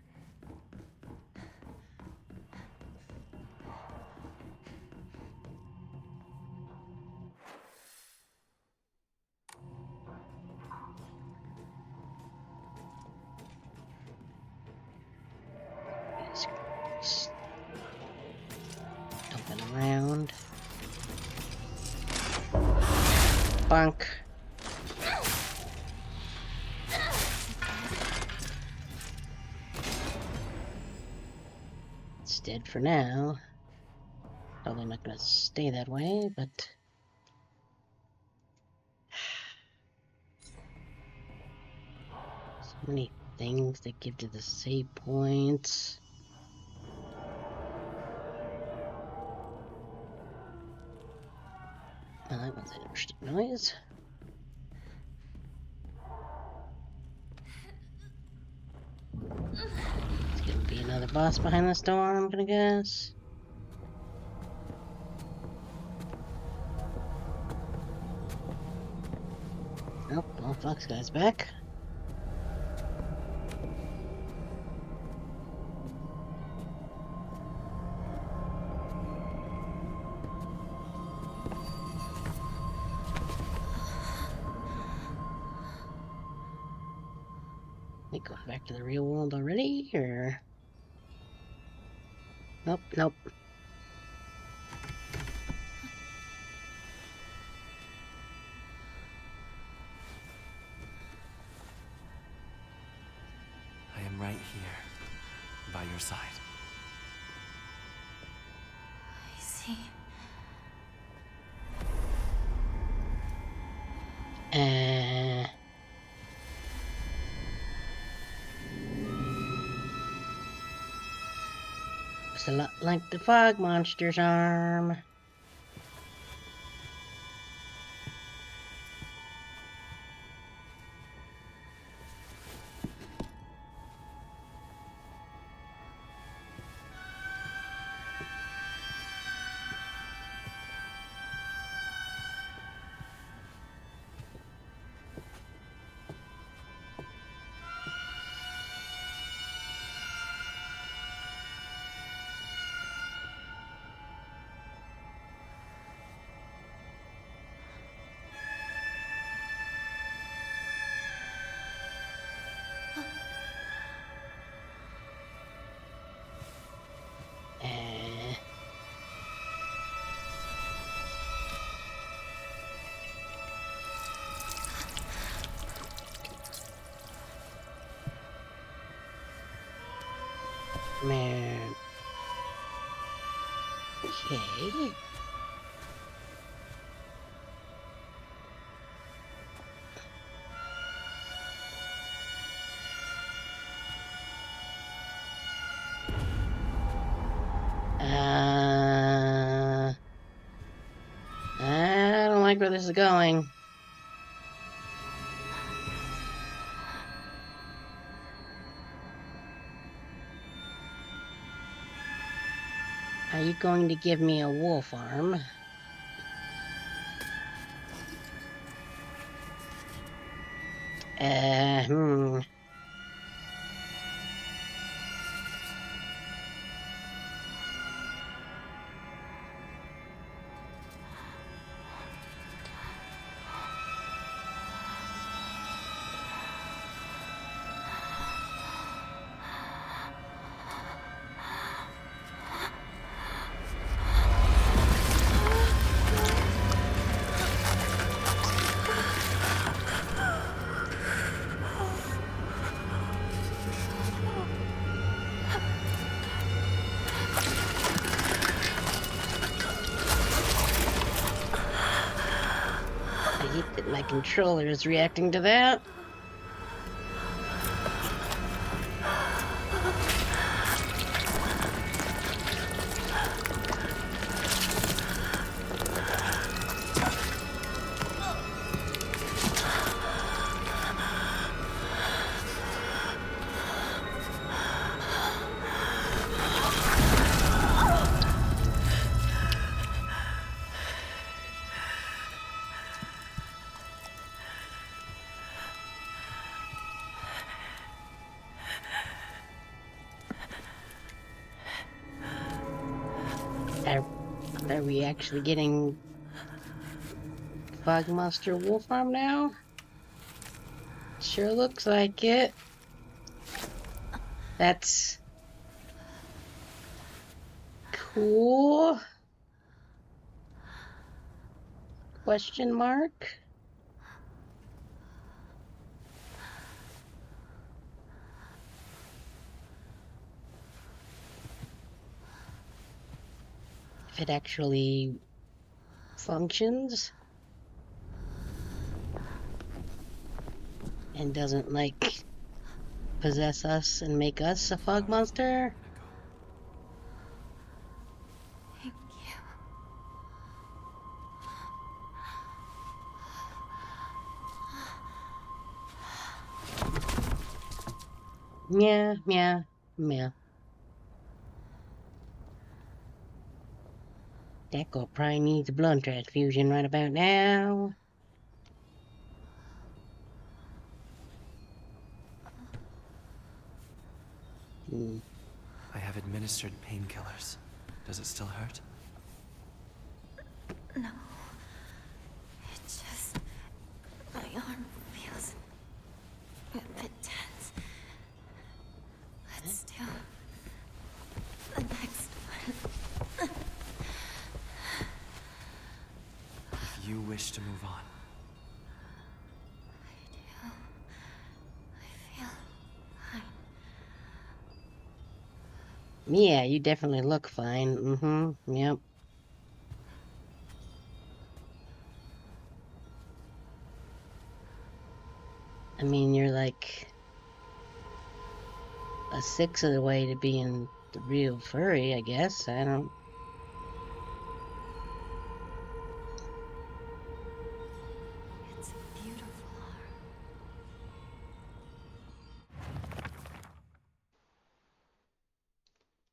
Dumping around. Bonk. It's dead for now. Probably not gonna stay that way, but so many things that give to the save points. Well, that one's an interesting noise. It's gonna be another boss behind this door, I'm gonna guess. Nope, well, Fox guy's back. We going back to the real world already, or? Nope, nope. I am right here, by your side. I see. Looks a lot like the fog monster's arm. Man. Okay. I don't like where this is going. Are you going to give me a wolf arm? Hmm. I hate that my controller is reacting to that. Are we actually getting Fog Monster Wolf Arm now? Sure looks like it. That's cool. Question mark? If it actually functions and doesn't like possess us and make us a fog monster. Thank you. Yeah, yeah, yeah. That girl probably needs a blood transfusion right about now. I have administered painkillers. Does it still hurt? No. It just... my arm feels a bit tense. Let's do the next one. If you wish to move on. I do. I feel fine. Yeah, you definitely look fine. Mm-hmm, yep. I mean, you're like a sixth of the way to being the real furry, I guess. I don't... It's a beautiful arm.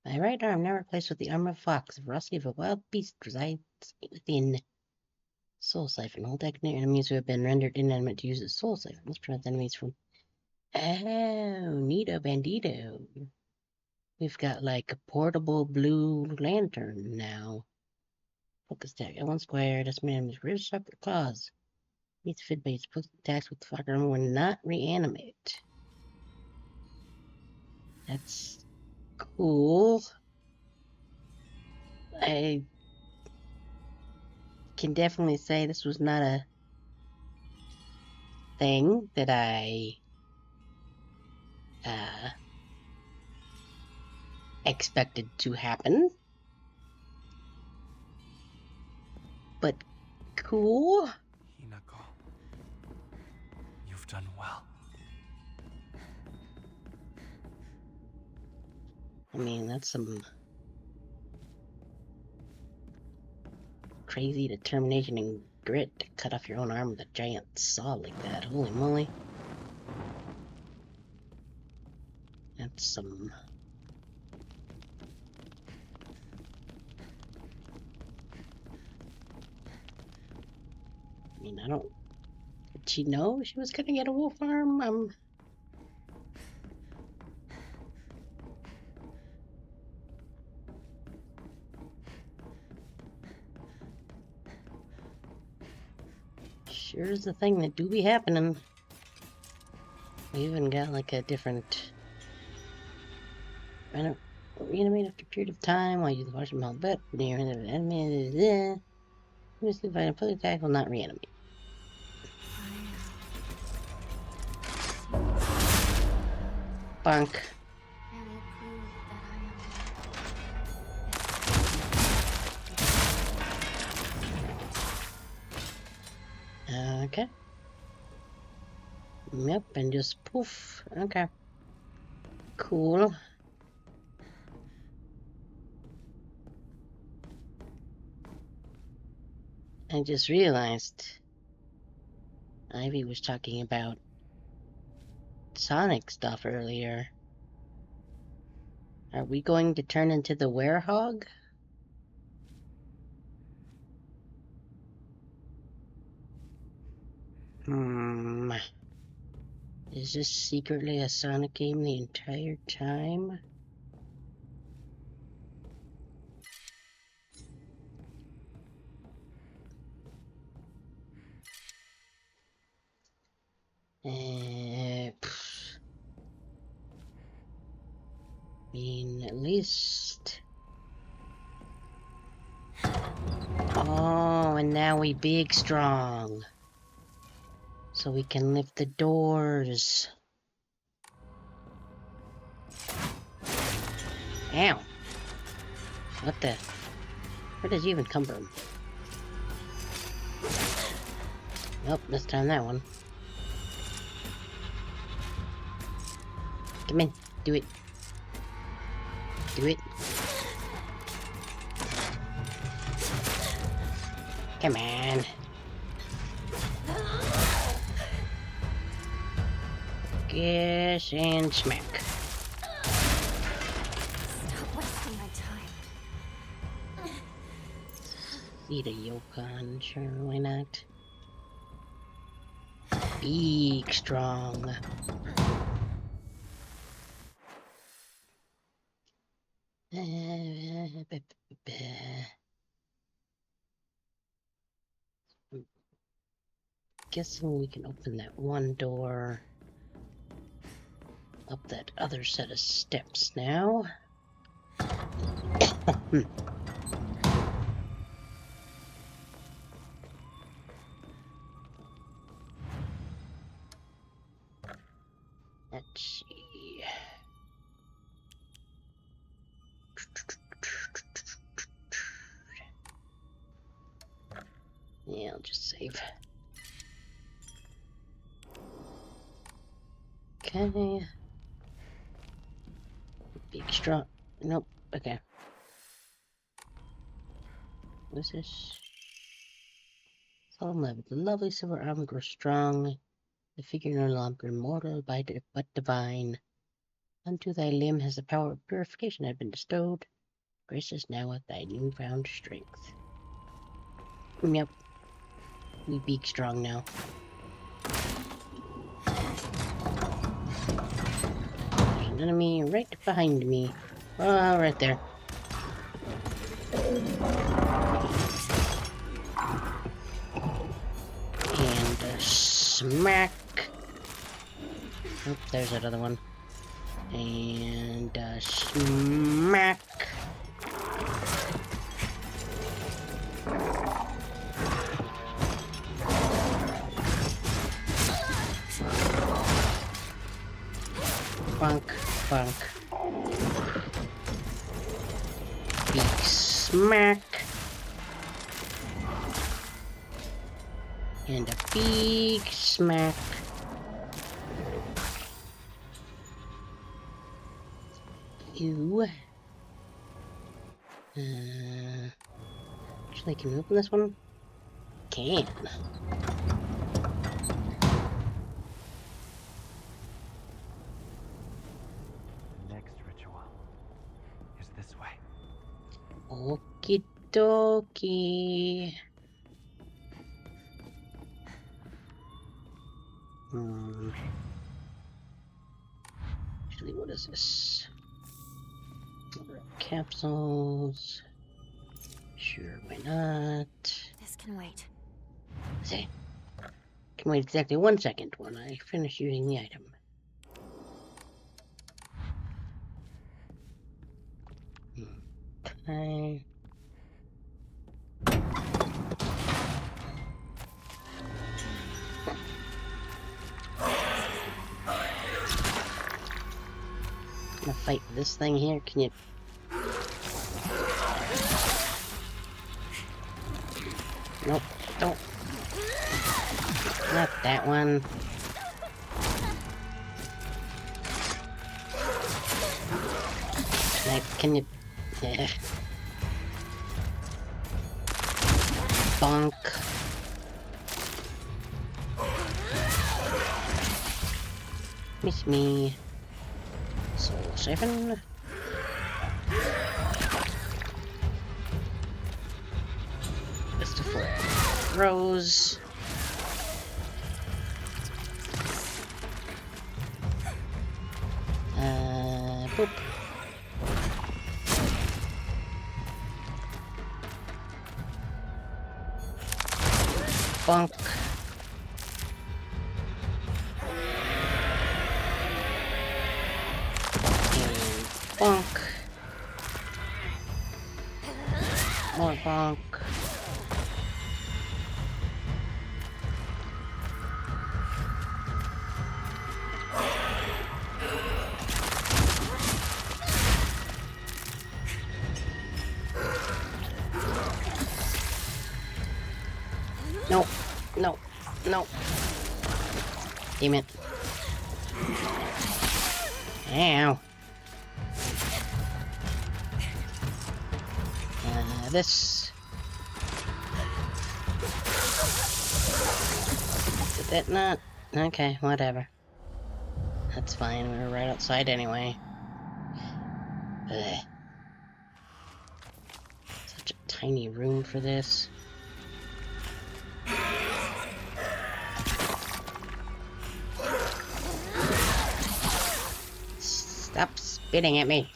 My right arm now replaced with the arm of a fox. The ferocity of a wild beast resides within. Soul Siphon. Hold that near enemies who have been rendered inanimate to use the Soul Siphon. This prevents enemies from... Oh, neato bandito. We've got like a portable blue lantern now. Focus attack. L1 square. That's my enemy's ribs, sharp claws. These fit base. Focus attacks with the fucker armor will not reanimate. That's cool. I can definitely say this was not a thing that I expected to happen. But cool. Hinako, you've done well. I mean, that's some crazy determination and grit to cut off your own arm with a giant saw like that. Holy moly. That's some... I mean, I don't... Did she know she was gonna get a wolf arm? Sure is the thing that do be happening. We even got like a different... I don't... Reanimate after a period of time while you watch them all bet near the enemy. Just if I put attack will not reanimate. Bonk. I will prove that I am. Okay. Yep, and just poof. Okay. Cool. I just realized Ivy was talking about Sonic stuff earlier. Are we going to turn into the werehog? Is this secretly a Sonic game the entire time? I mean, at least... Oh, and now we big strong. So we can lift the doors. Ow. What the... Where did you even come from? Nope, this time that one. Come in, do it. Do it. Come on. Guess and smack. Stop wasting my time. Eat a Yokon, sure, why not? Big strong. Guessing we can open that one door up that other set of steps now. Let's see. Yeah, I'll just save. Okay. Big strong. Nope. Okay. What's this? Solemn level. The lovely silver armor grows strong. The figure no longer mortal but divine. Unto thy limb has the power of purification had been bestowed. Grace us now with thy newfound strength. Yep. We big strong now. There's an enemy right behind me. Oh, right there. And a smack. Oh, there's that other one. And a smack. Bunk, bunk. smack. And a big smack. You. Actually, can we open this one? Can. The next ritual is this way. Okie dokie. Actually, what is this? Capsules. Sure, why not? This can wait. Say, can wait exactly 1 second when I finish using the item. Okay. Gonna fight this thing here. Can you? Nope. Don't. Not that one. Can you? Yeah. Bonk. Miss me. Soul 7. Just for Rose. Boop. Bonk. And bonk. More bonk. No, no, no. Damn it. Ow. This. Did that not? Okay, whatever. That's fine, we were right outside anyway. Ugh. Such a tiny room for this. Stop spitting at me.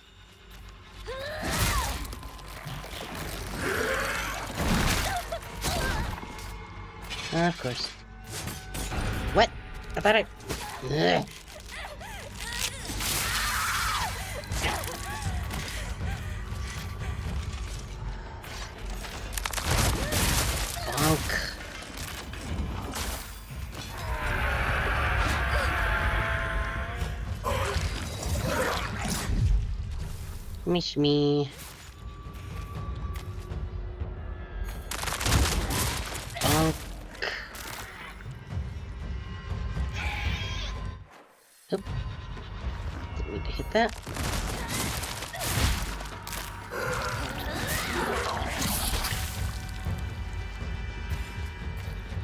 Of course. What? I thought I... Ugh. Bonk. Miss me. Bonk. Oop. Didn't need to hit that.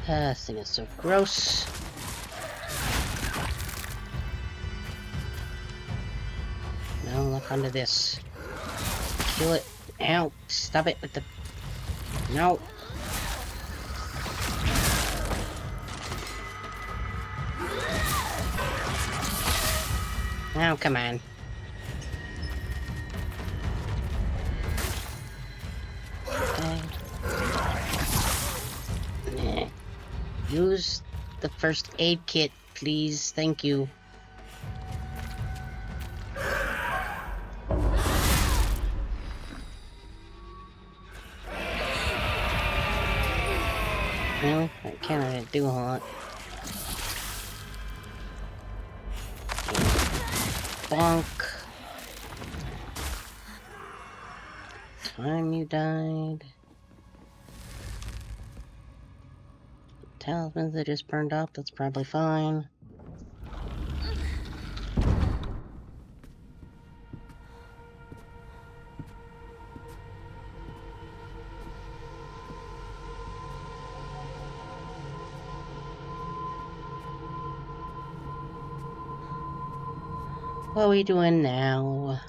This thing is so gross. Now look under this. Kill it. Ow. Stop it with the... No. Oh, come on. Okay. Nah. Use the first aid kit, please. Thank you. Really? That can't do a whole lot. Bonk. fine, you died. Talismans that just burned up, that's probably fine. What are we doing now?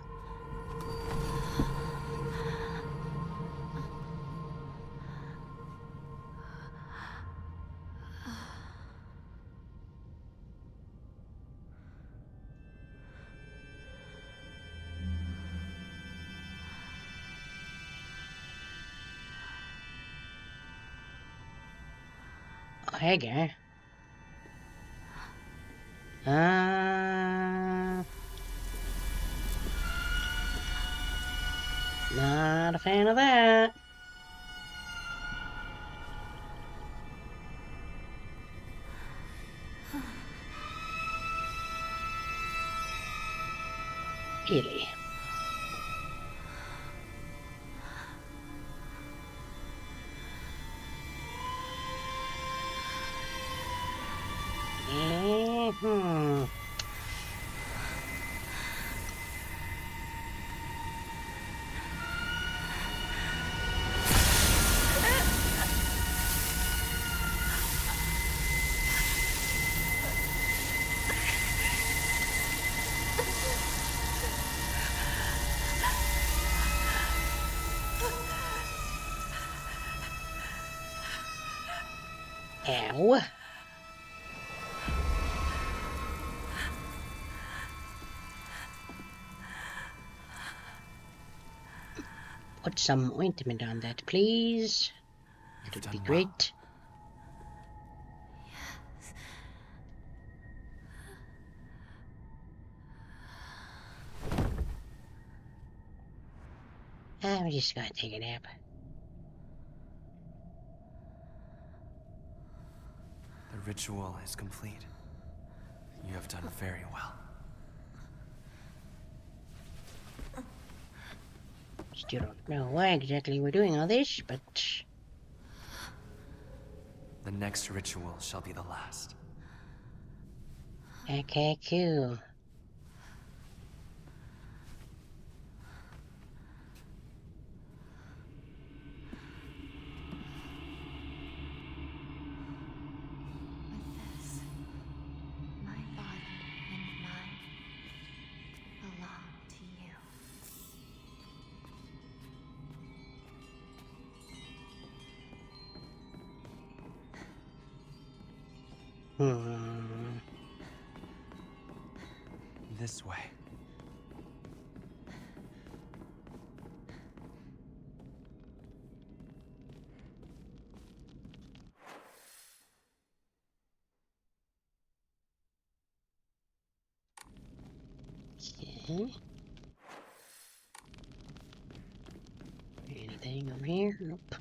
Oh, hey, guy. Not a fan of that. Really? Mm-hmm. Ow. Put some ointment on that, please. You've That'd done be well. great. I'm just gonna take a nap. The ritual is complete. You have done very well. Still don't know why exactly we're doing all this, but The next ritual shall be the last. okay, cool. With this, my body and mind belong to you. This way. Okay. Anything over here? Nope.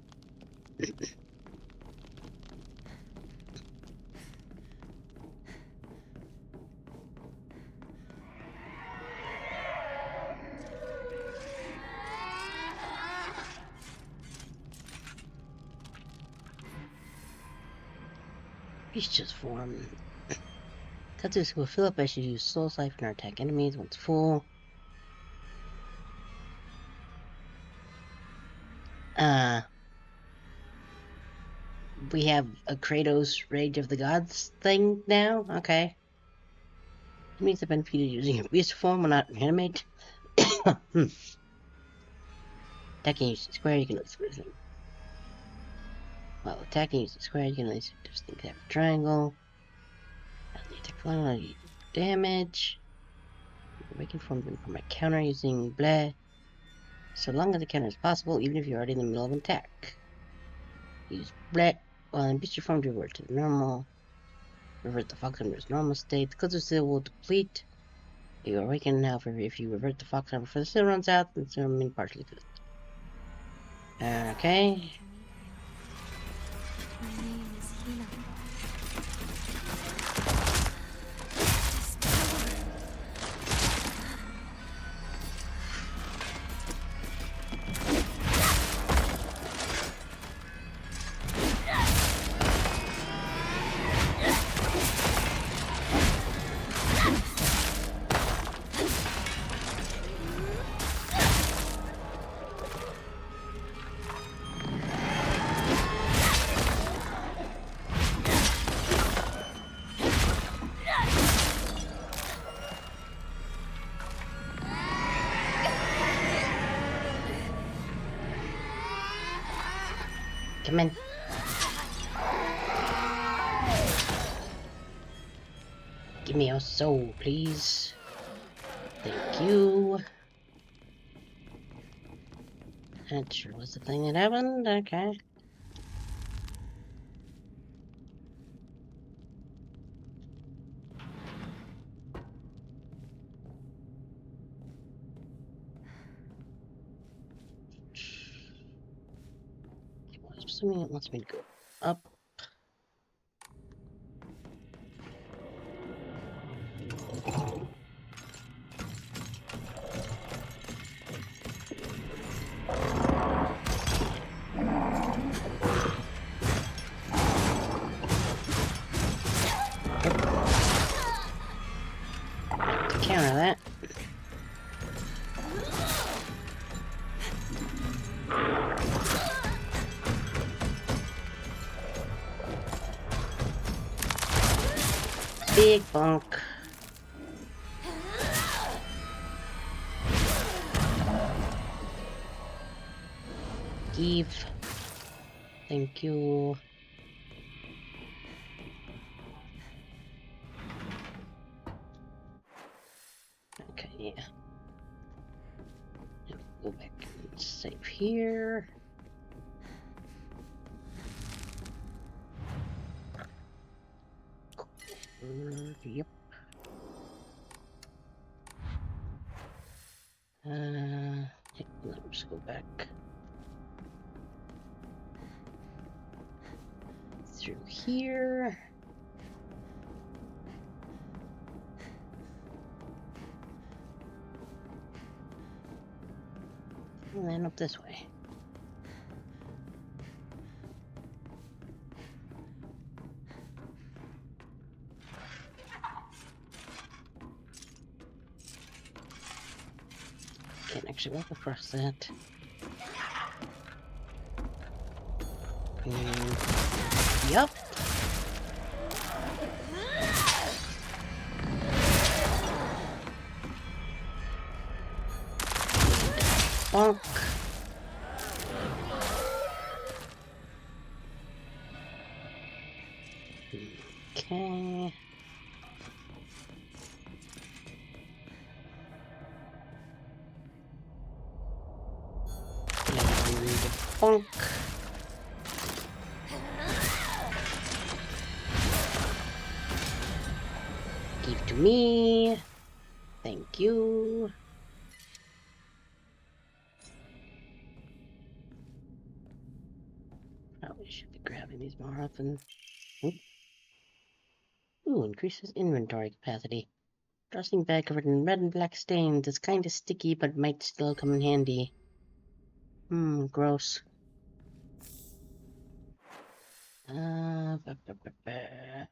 Beasts form. Cut this will fill up as you use Soul Siphon or attack enemies once full. We have a Kratos Rage of the Gods thing now? Okay. It means the benefit of using a beast form will not animate. Attacking using square, you can lose wisdom. While attacking using square, you can lose just think have a triangle. And the attack final you damage. Awaken form from a counter using bleh. So long as the counter is possible, even if you're already in the middle of an attack. Use bleh. While in beast form, revert to normal. Revert the fox under its normal state. The closer seal will deplete. You awaken, however, if you revert the fox number before the seal runs out, then seal remain partially filled. Okay. My name is Hina. This power. Come in. Give me your soul, please. Thank you. That sure was the thing that happened. Okay. Assuming it wants me to go up. Counter that. Big bonk. Give. Thank you. Okay, yeah. Go back and save here. Yep. Let's go back through here. And then up this way. Can't actually walk across that. And yup. Bonk. Okay. And bonk. Give to me. Thank you. Probably should be grabbing these more often. Oop. Ooh, increases inventory capacity. Dusting bag covered in red and black stains. It's kind of sticky, but might still come in handy. Gross. Ba, ba, ba, ba.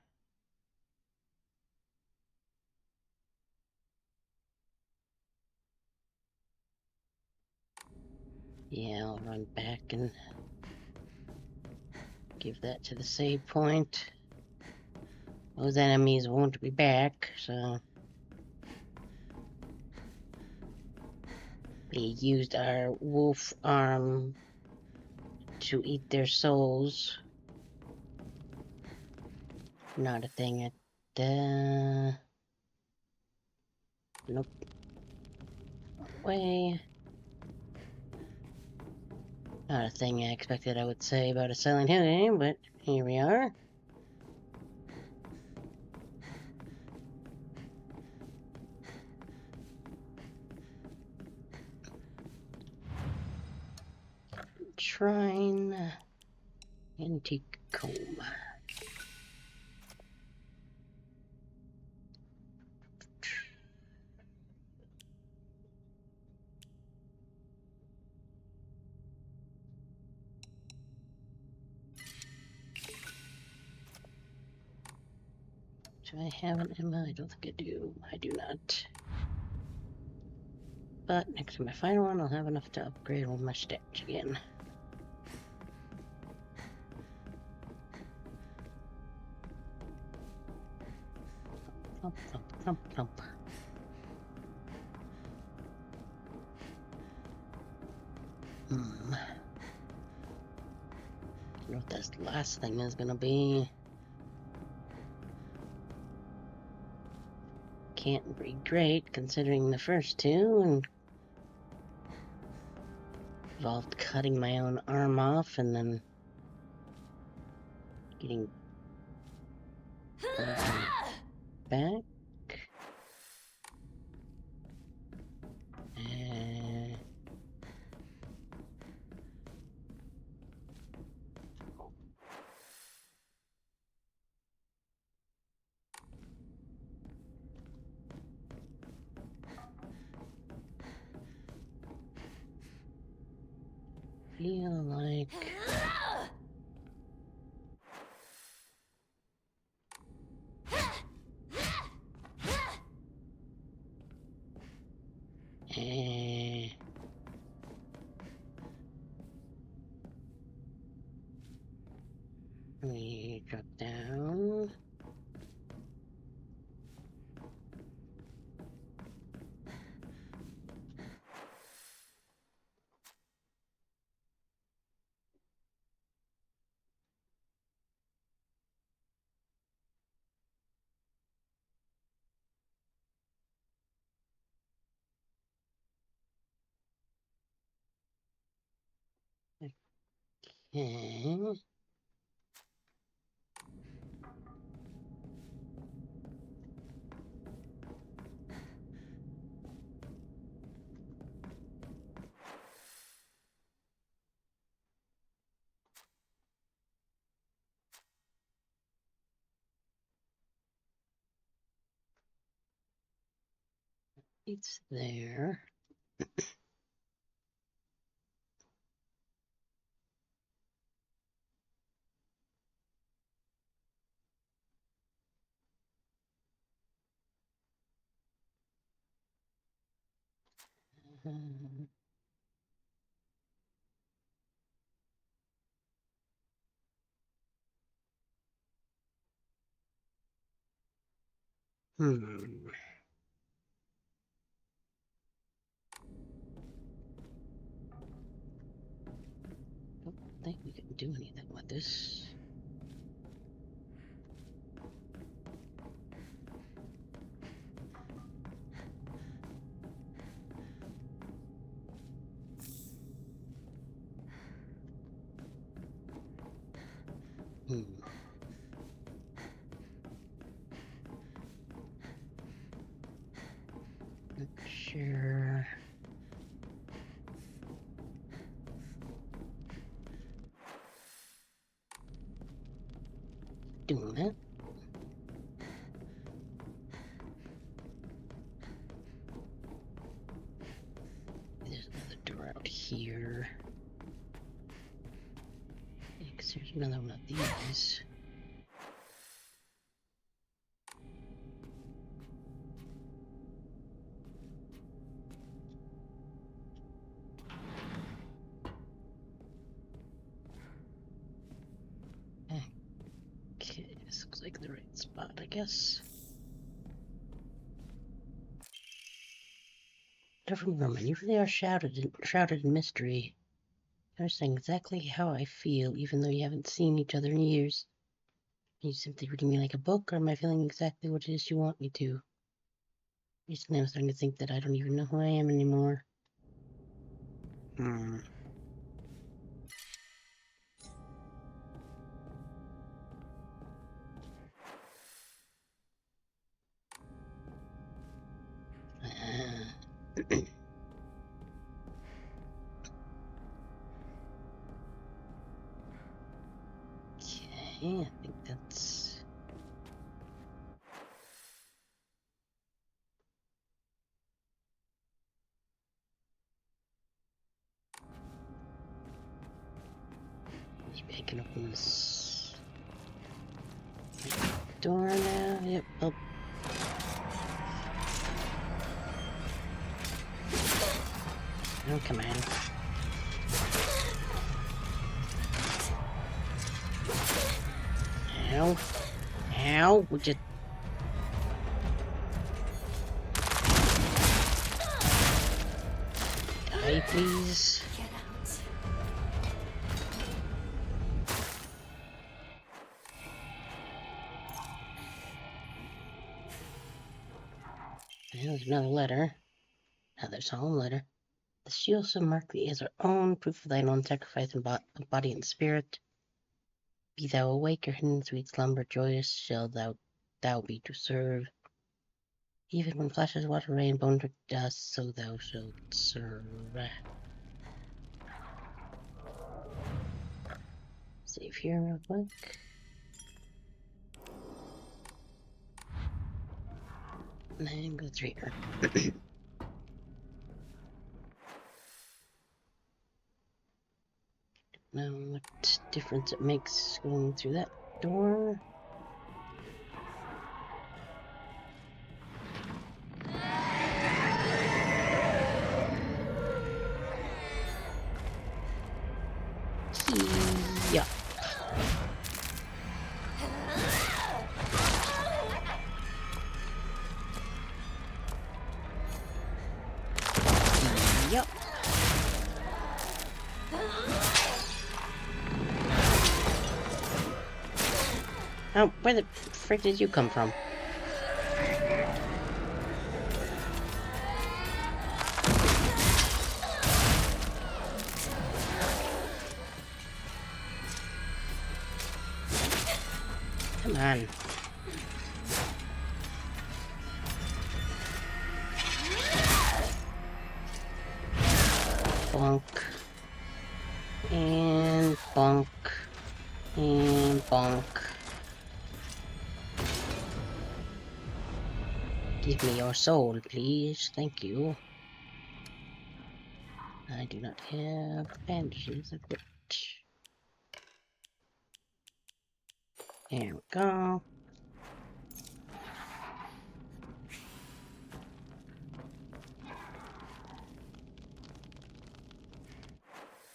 Yeah, I'll run back and give that to the save point. Those enemies won't be back, so they used our wolf arm to eat their souls. Not a thing at nope. Way. Not a thing I expected I would say about a Silent Hill game, but here we are. Shrine. Antique comb. Do I have an Emma? I don't think I do. I do not. But next to my final one, I'll have enough to upgrade all my stats again. Thump, thump, thump, thump. know what this last thing is gonna be. Can't be great considering the first two and involved cutting my own arm off and then getting back. Feel like let me drop down. Okay. It's there. Hmm. Don't think we can do anything with this. Hmm. Not sure. Doing that. There's another door out here. Because there's another one of these. Okay, this looks like the right spot, I guess. Different woman, you really are shrouded in mystery. I understand exactly how I feel, even though you haven't seen each other in years. Are you simply reading me like a book, or am I feeling exactly what it is you want me to? Recently, I'm starting to think that I don't even know who I am anymore. Okay, I think that's... Maybe I can open this door now. Yep. Oh. Oh, come on. Ow. Ow. Would you... Die, please. Get out. There's another letter. Another solemn letter. The shield shall mark thee as our own, proof of thine own sacrifice in body and spirit. Be thou awake or hidden in sweet slumber, joyous shall thou be to serve. Even when flashes water, rain, bone to dust, so thou shalt serve. Save here real quick. And then go through here. Now, what difference it makes going through that door? Yeah. Yep. Oh, where the frick did you come from? Come on. Bonk. And bonk. And bonk. Give me your soul, please. Thank you. I do not have bandages equipped. There we go.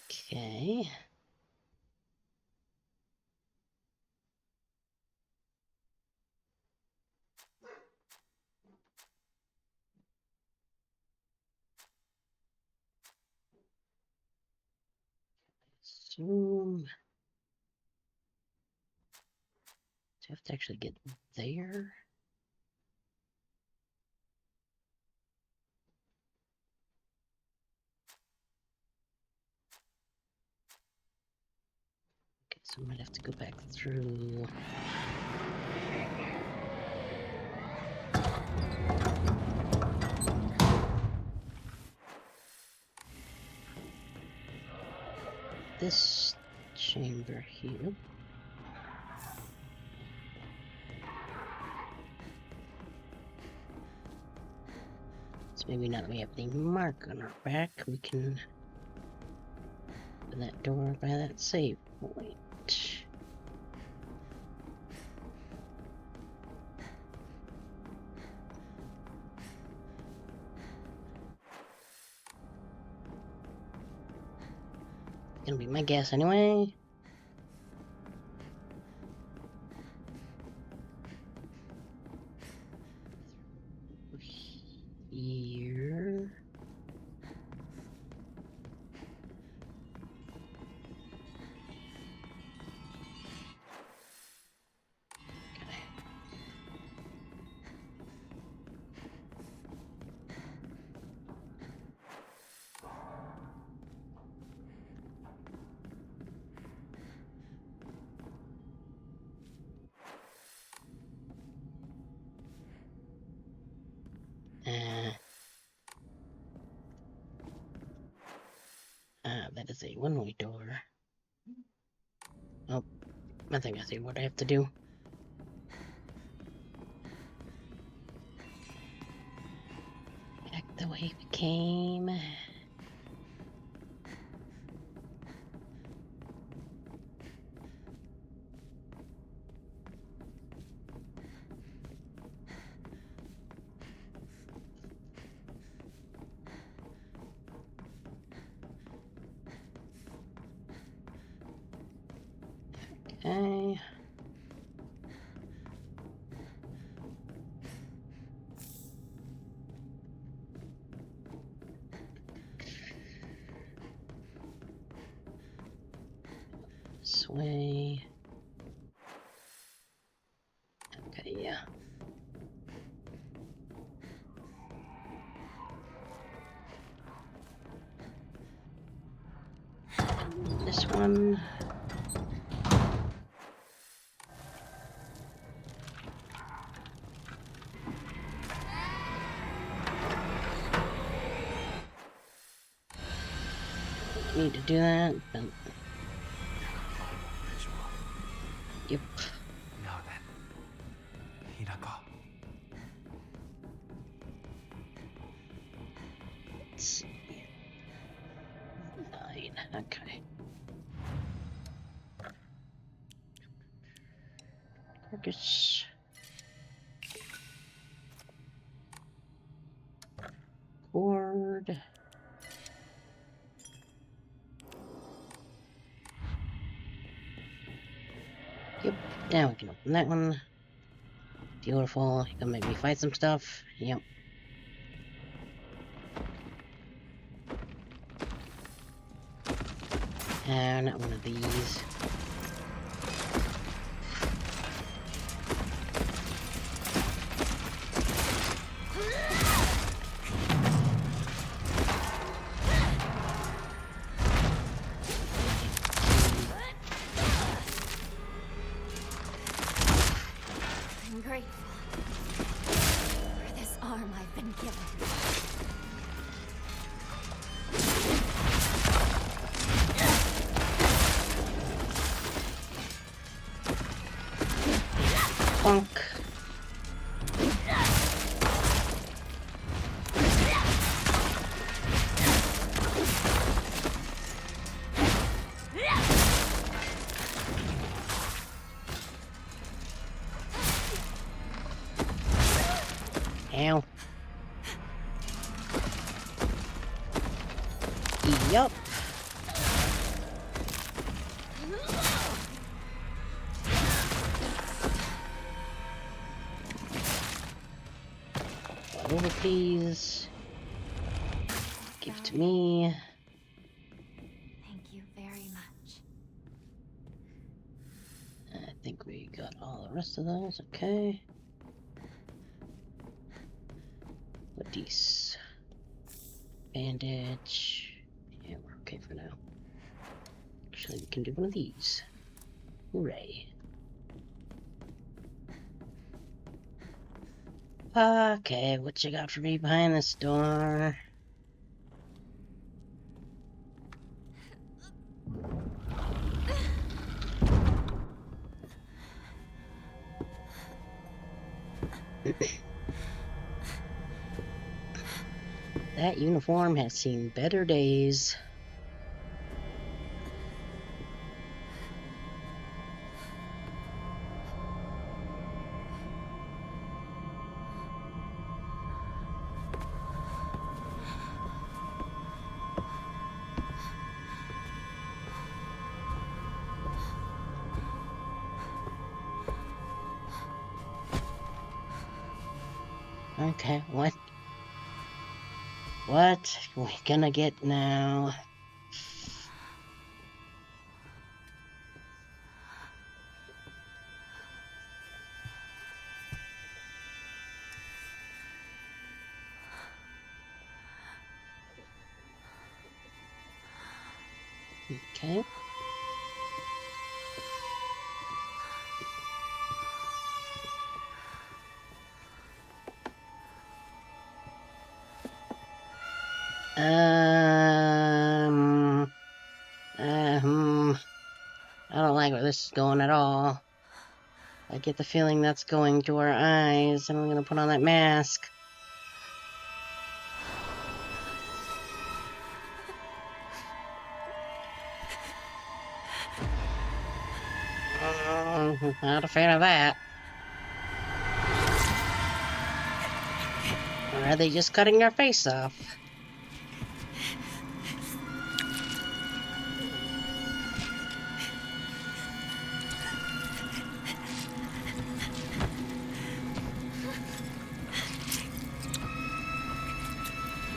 Okay. Zoom. Do I have to actually get there? Okay, so I might have to go back through. This chamber here. So maybe now that we have the mark on our back, we can open that door by that save point. Gonna be my guess anyway. Here. That is a one-way door. Oh, I think I see what I have to do. Back the way we came. Okay. This way. Okay, yeah. this one. Need to do that, but... Yep. Now then, Hinako. Let's see. 9, okay. Carcass. Cord. Yep, now we can open that one. Beautiful. You gonna make me fight some stuff? Yep. And not one of these. I'm grateful for this arm I've been given. Bonk. Ow. Yup. Over, please. Give it to me. Thank you very much. I think we got all the rest of those. Okay. What these? Bandage. Yeah, we're okay for now. Actually, we can do one of these. Hooray. Okay, what you got for me behind this door? That uniform has seen better days. Okay, what? What we gonna get now? Okay. I don't like where this is going at all. I get the feeling that's going to our eyes, and I'm gonna put on that mask. Not a fan of that. Or are they just cutting our face off?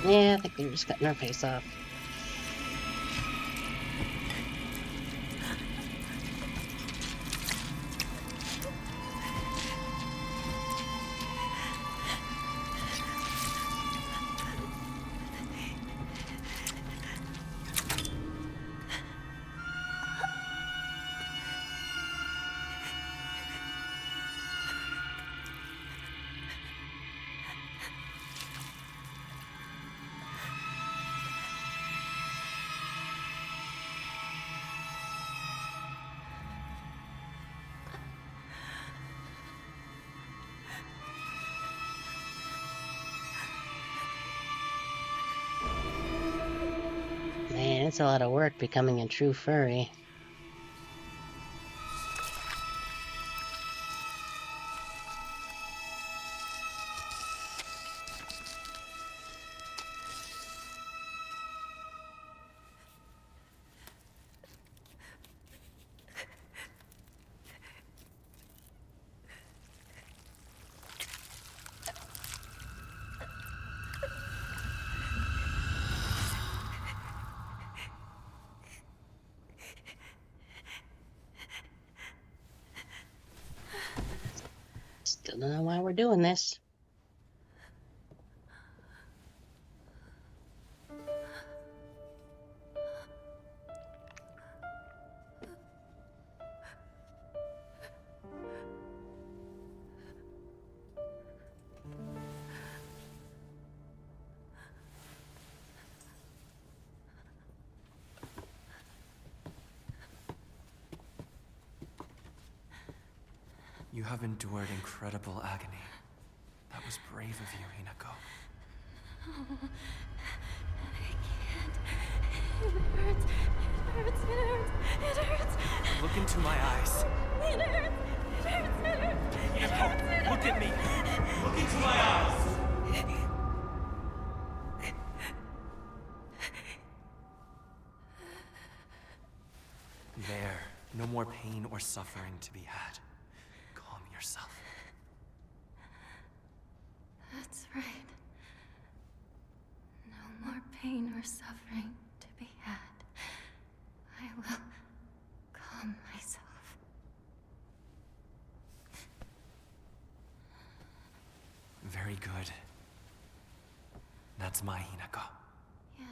Yeah, I think they're just cutting our face off. It's a lot of work becoming a true furry. Still don't know why we're doing this. You have endured incredible agony. That was brave of you, Hinako. I can't. It hurts. It hurts. It hurts. It hurts. Look into my eyes. It hurts. It hurts. It hurts. It hurts. Look at me. Look into my eyes. There. No more pain or suffering to be had. Calm yourself. That's right. No more pain or suffering to be had. I will calm myself. Very good. That's my Hinako. Yes.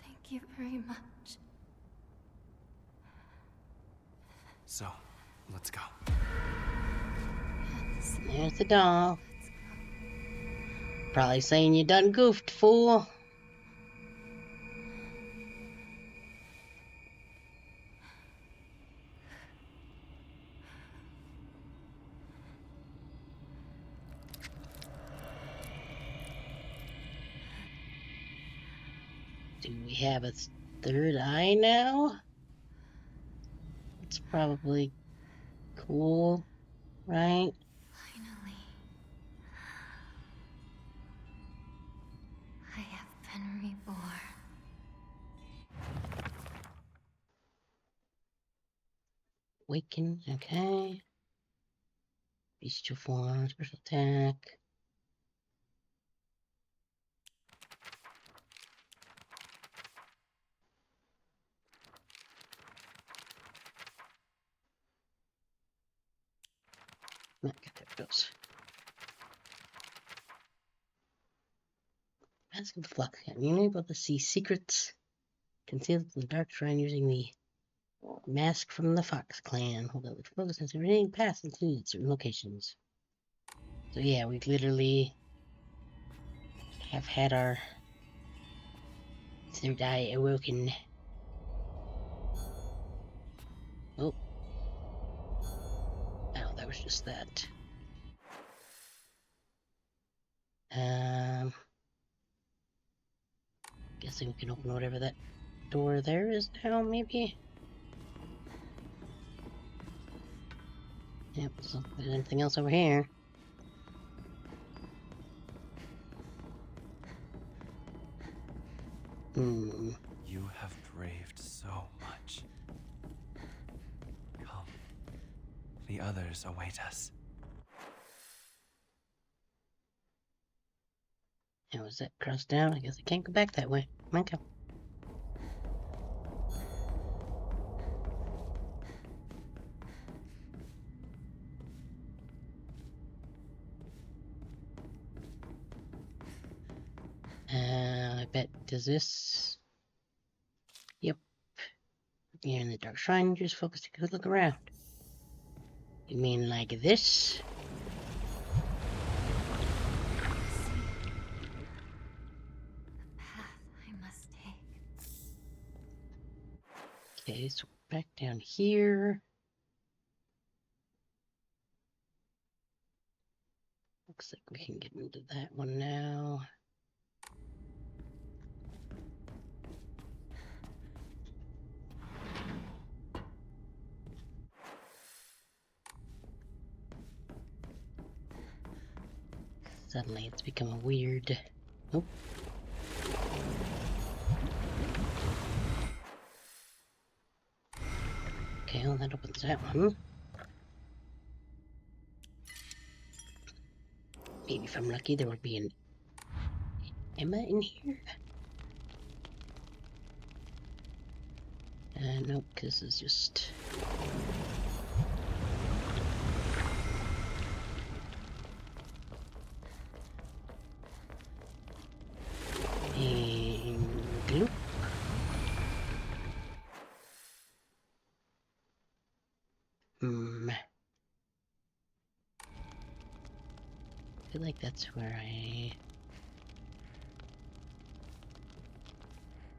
Thank you very much. So, let's go. Yes. There's the doll. Let's go. Probably saying you done goofed, fool. Do we have a third eye now? It's probably cool, right? Finally. I have been reborn. Waken, okay. Bestial form, special attack. Okay, there it goes. Mask of the Flock. You're able to see secrets concealed in the dark shrine using the mask from the Fox clan. Hold on, which focus on remaining past includes certain locations. So yeah, we literally have had our third eye awoken. Oh. Oh, that was just that. Guessing we can open whatever that door there is now, maybe? Yep, so there's anything else over here. You have braved so much. Come. The others await us. Now, is that crossed down? I guess I can't go back that way. Okay. I bet, does this... Yep. You're in the Dark Shrine, just focus to look around. You mean like this? The path I must take. Okay, so back down here. Looks like we can get into that one now. Suddenly it's becoming weird. Nope. Okay, well that opens that one. Maybe if I'm lucky there will be an Emma in here? Nope, this is just... And... gloop. I feel like that's where I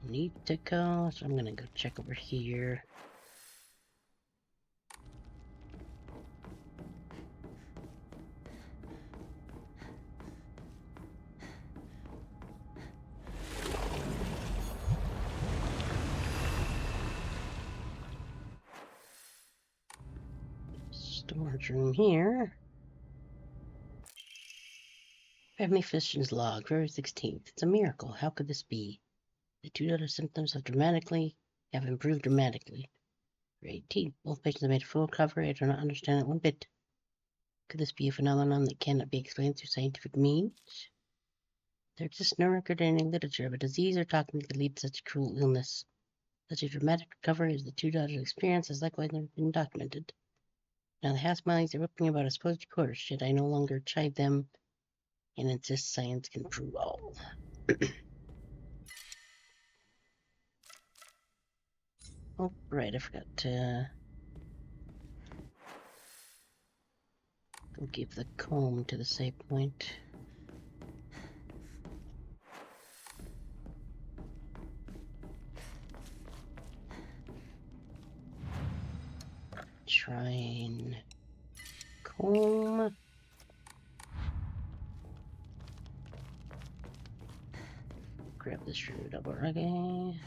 need to go, so I'm gonna go check over here. Storage room here. Family physician's log, February 16th. It's a miracle. How could this be? The two other symptoms have improved dramatically. February 18th. Both patients have made a full recovery. I do not understand it one bit. Could this be a phenomenon that cannot be explained through scientific means? There exists no record in any literature of a disease or toxin that could lead to such cruel illness. Such a dramatic recovery as the two daughters experienced has likewise never been documented. Now the half-smileys are whipping about a supposed course, should I no longer chide them and insist science can prove all. Oh, right, I forgot to go give the comb to the save point. Shrine comb. Grab this for double reggae.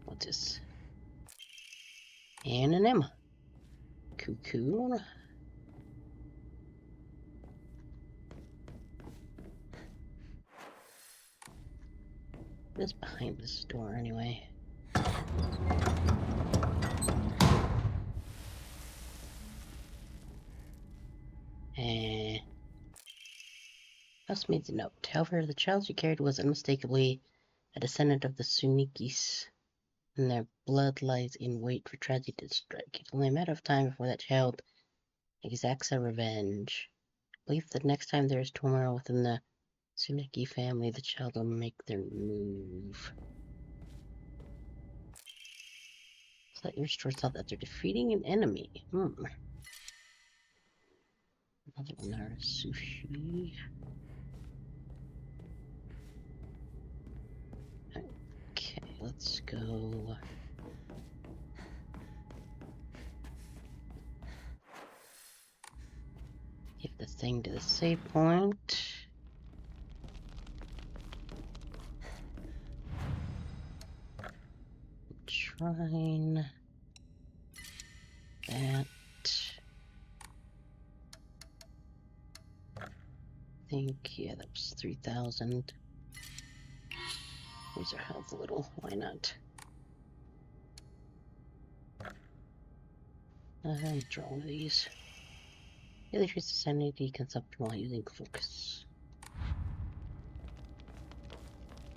What's this? And an Emma. Cuckoo. What's behind this door anyway? Housemaid's note. However, the child she carried was unmistakably a descendant of the Sunikis, and their blood lies in wait for tragedy to strike. It's only a matter of time before that child exacts her revenge. I believe that next time there is turmoil within the Suniki family, the child will make their move. Slightly restores health after defeating an enemy. Another one, sushi. Okay, let's go. Give the thing to the save point. Shrine. That. I think, yeah, that was 3,000. Raise our health a little, why not? Draw one of these. Really increase the sanity consumption while using focus.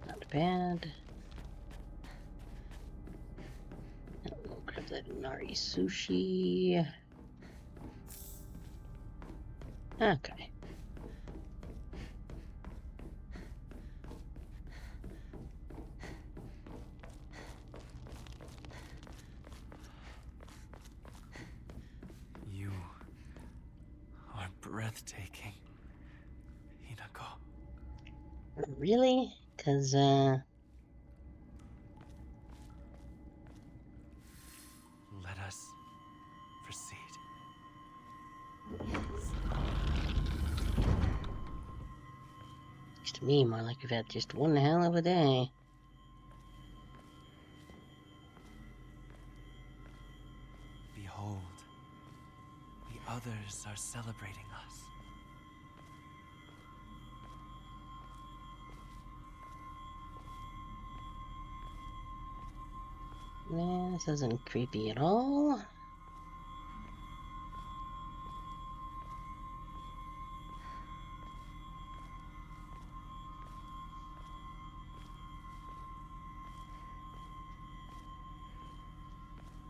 Not bad. We'll grab that Nari sushi. Okay. You are breathtaking, Hinako. Really? 'Cause, Let us proceed. Looks to me more like we've had just one hell of a day. Behold others are celebrating us. Nah, this isn't creepy at all.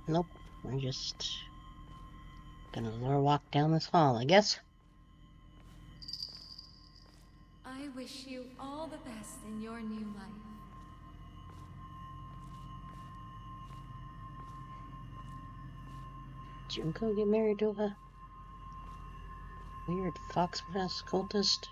Nope, we're just gonna lure walk down this hall, I guess. I wish you all the best in your new life. Junko get married to a weird fox mask cultist?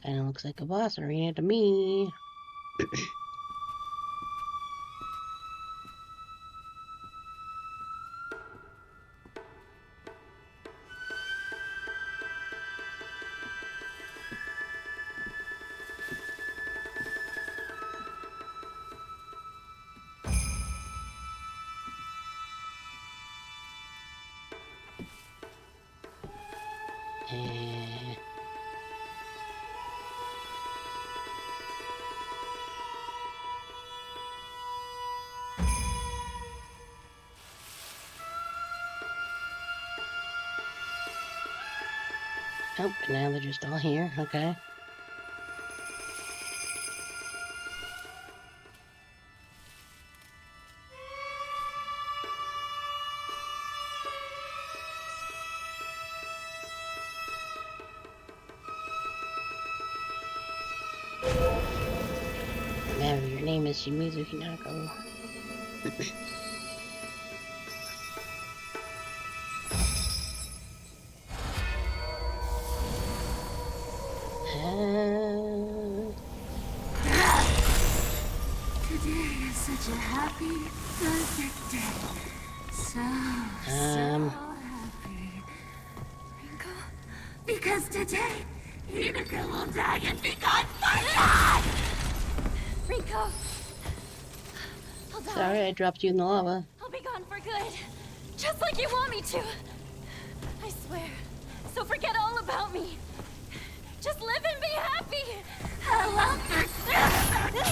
Kinda looks like a boss arena to me. Oh, now they're just all here, okay. Now your name is Shimizu Hinako. Today is such a happy, perfect day. So happy. Rinko? Because today, Hinako will die and be gone for good! Rinko! Hold on. Sorry, I dropped you in the lava. I'll be gone for good. Just like you want me to. I swear. So forget all about me. Just live and be happy. I won't pursue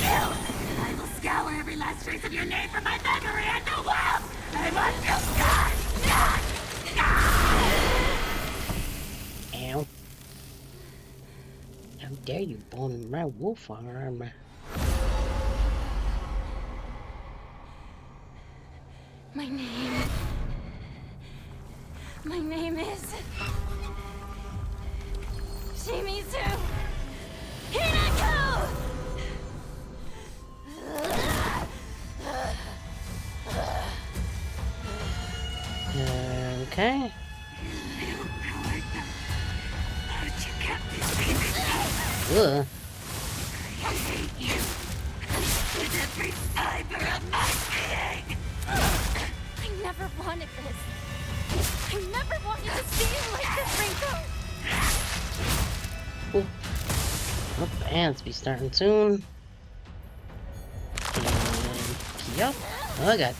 you. I will scour every last trace of your name from my memory and the world. I want you gone. Ow. How dare you bone my wolf arm? My name is Shimizu Hinako! Okay. Ugh. I hate you with every fiber of my being! I never wanted this. I never wanted to see you like this, Rinko! Ooh. Oh, bands be starting soon. And yep. Oh god.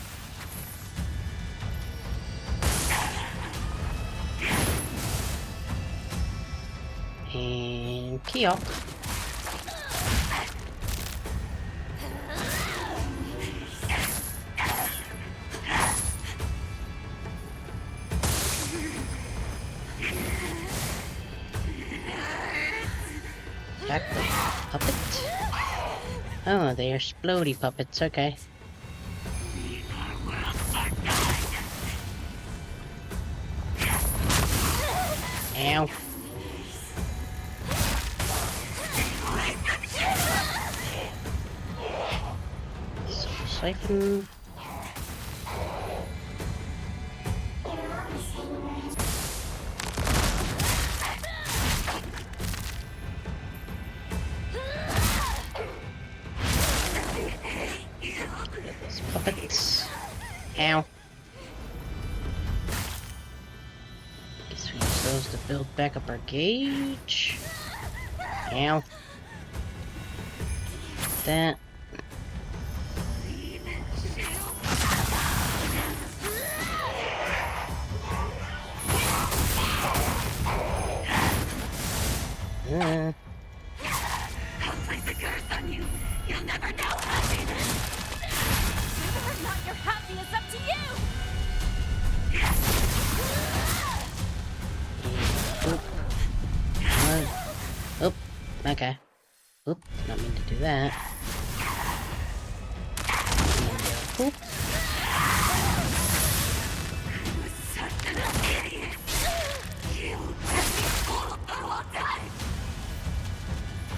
And Kyo. Back the puppet. Oh, they are splody puppets, okay. Ow. Siphon. Puppets. Ow. supposed to build back up our gauge. Ow. That. I'll place a curse on you. You'll never know happiness. Whether or not you're happy is up to you. Oop. Okay. Oop. Not mean to do that. And, oop. Such an idiot. You have been fooled the whole time.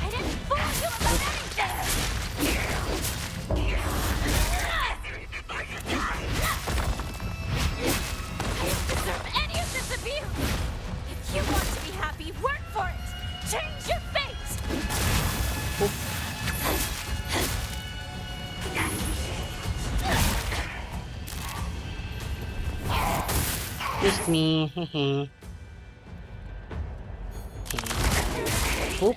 I didn't fool you about anything. You don't deserve any of this abuse. If you want to be happy, work for it. Change your fate. Just me. Hehe. Oop.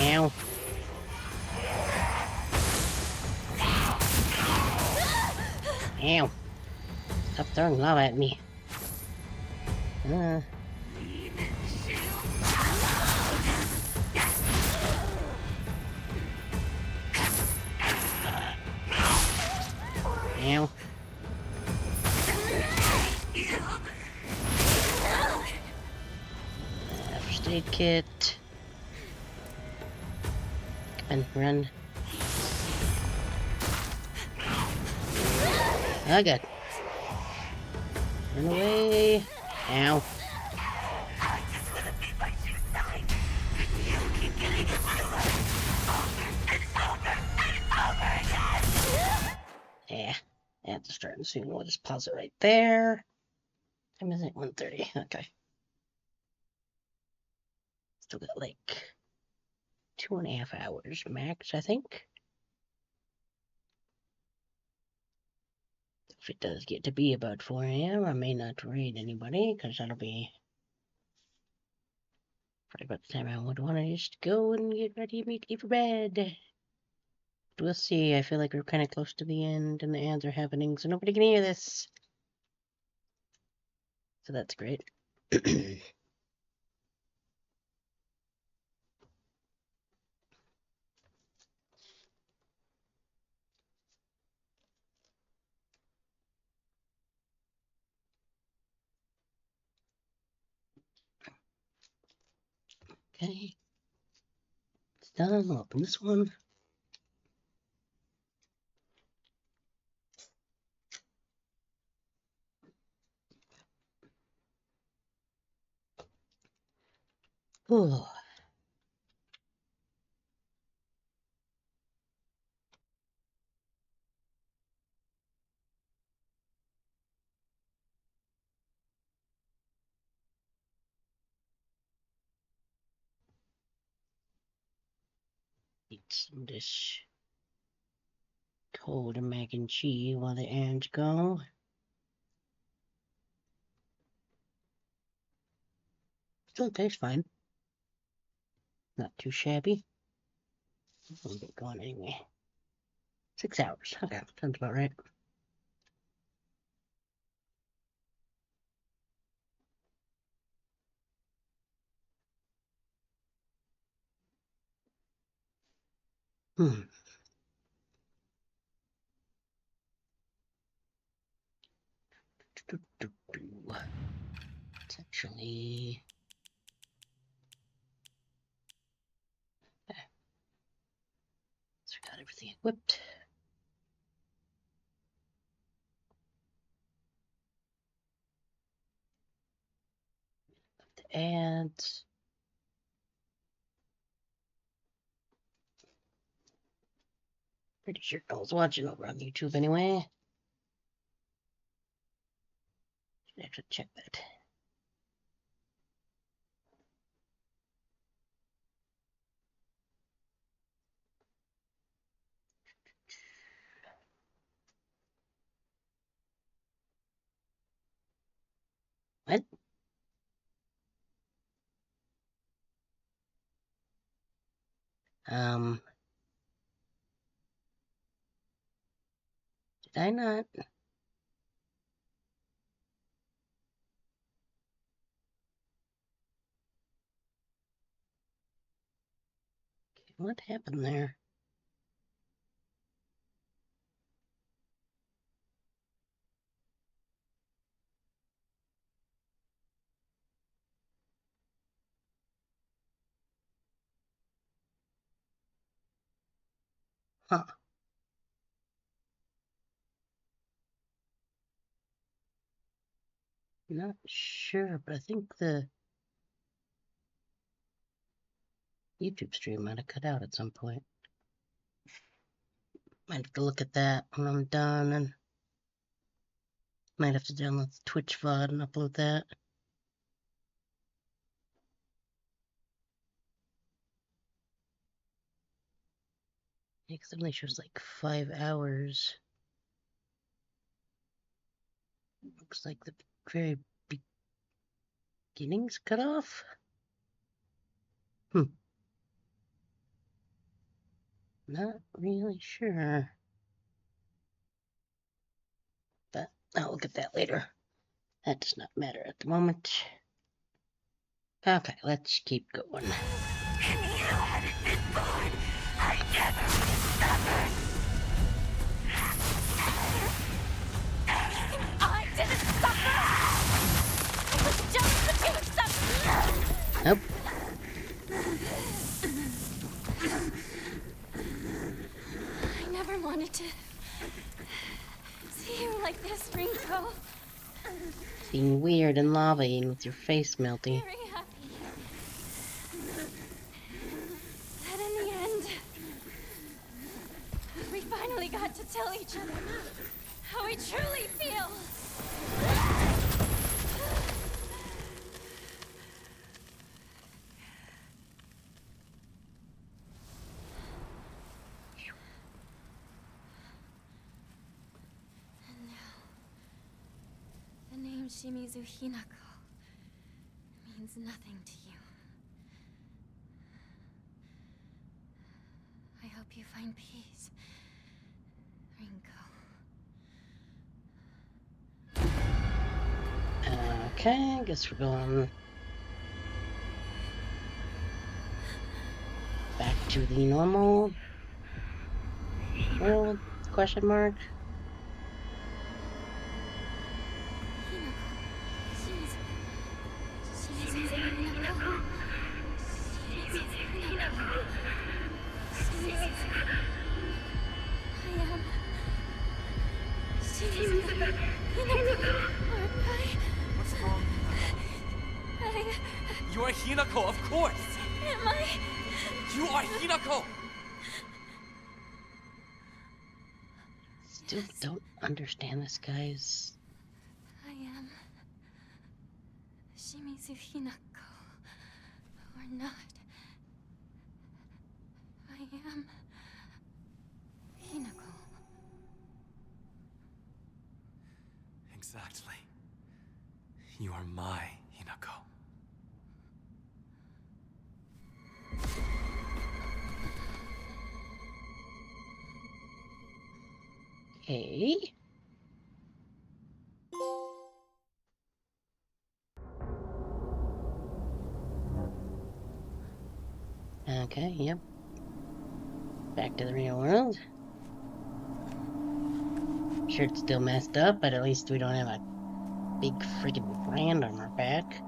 Ow. Ow. Stop throwing lava at me. Ow. First aid kit. Come on, run. Oh, good. Run away. Ow. Yeah. It's starting soon. We'll just pause it right there. Time is it? 1:30. Okay. Still got like 2.5 hours max, I think. If it does get to be about 4 a.m., I may not raid anybody, because that'll be probably about the time I would want to just go and get ready immediately for bed. But we'll see. I feel like we're kind of close to the end, and the ads are happening, so nobody can hear this. So that's great. Okay. It's done. I'll open this one. Ooh. Eat some of this cold mac and cheese while the ads go. Still tastes fine. Not too shabby. We'll get going anyway. 6 hours. Okay, sounds about right. Hmm. It's actually... So we got everything equipped. The ads. Pretty sure I was watching over on YouTube anyway. Should actually check that. Did I not? What happened there? Huh. Not sure, but I think the YouTube stream might have cut out at some point. Might have to look at that when I'm done, and might have to download the Twitch VOD and upload that. It suddenly shows like 5 hours. Looks like the very beginning's cut off. Not really sure. But I'll look at that later. That does not matter at the moment. Okay, let's keep going. I didn't suffer! It was just the two suffering! Nope. I never wanted to see you like this, Rinko. Being weird and lava-ing with your face melty. Very happy. That in the end, we finally got to tell each other how we truly feel. And now, the name Shimizu Hinako means nothing to you. I hope you find peace, Rinko. Okay, I guess we're going back to the normal world, question mark. What's wrong? You are Hinako, of course! Am I? You are Hinako! Still don't understand this, guys. I am Shimizu Hinako, or not. I am Hinako. Exactly. You are my Hinako. Okay. Okay, yep. Back to the real world. Sure, it's still messed up, but at least we don't have a big friggin' brand on our back.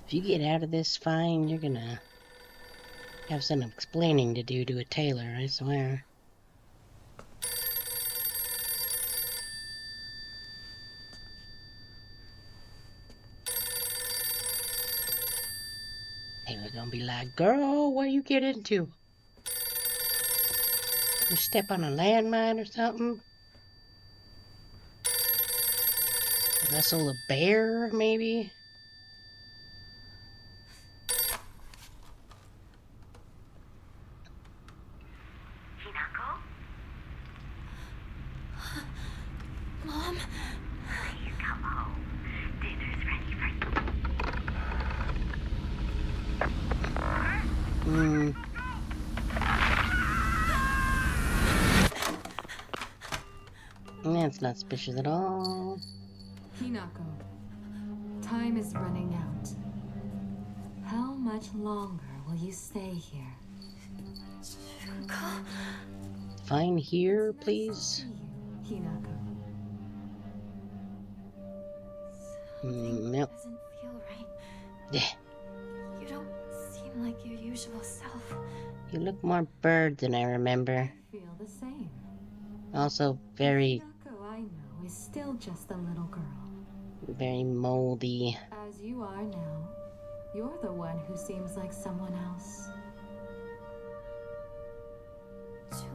If you get out of this fine, you're gonna have some explaining to do to a tailor, I swear. Taylor gonna be like, girl, what you get into? You step on a landmine or something? Wrestle a bear, maybe? Hinako? Mom? Please come home. Dinner's ready for you. That's not suspicious at all. Hinako, time is running out. How much longer will you stay here? Junko. Fine here, It's nice to please. see you, Hinako. Something Yep. doesn't feel right. Yeah. You don't seem like your usual self. You look more bird than I remember. I feel the same. Also The very, Hinako I know is still just a little girl. very moldy. As you are now, you're the one who seems like someone else. Junko.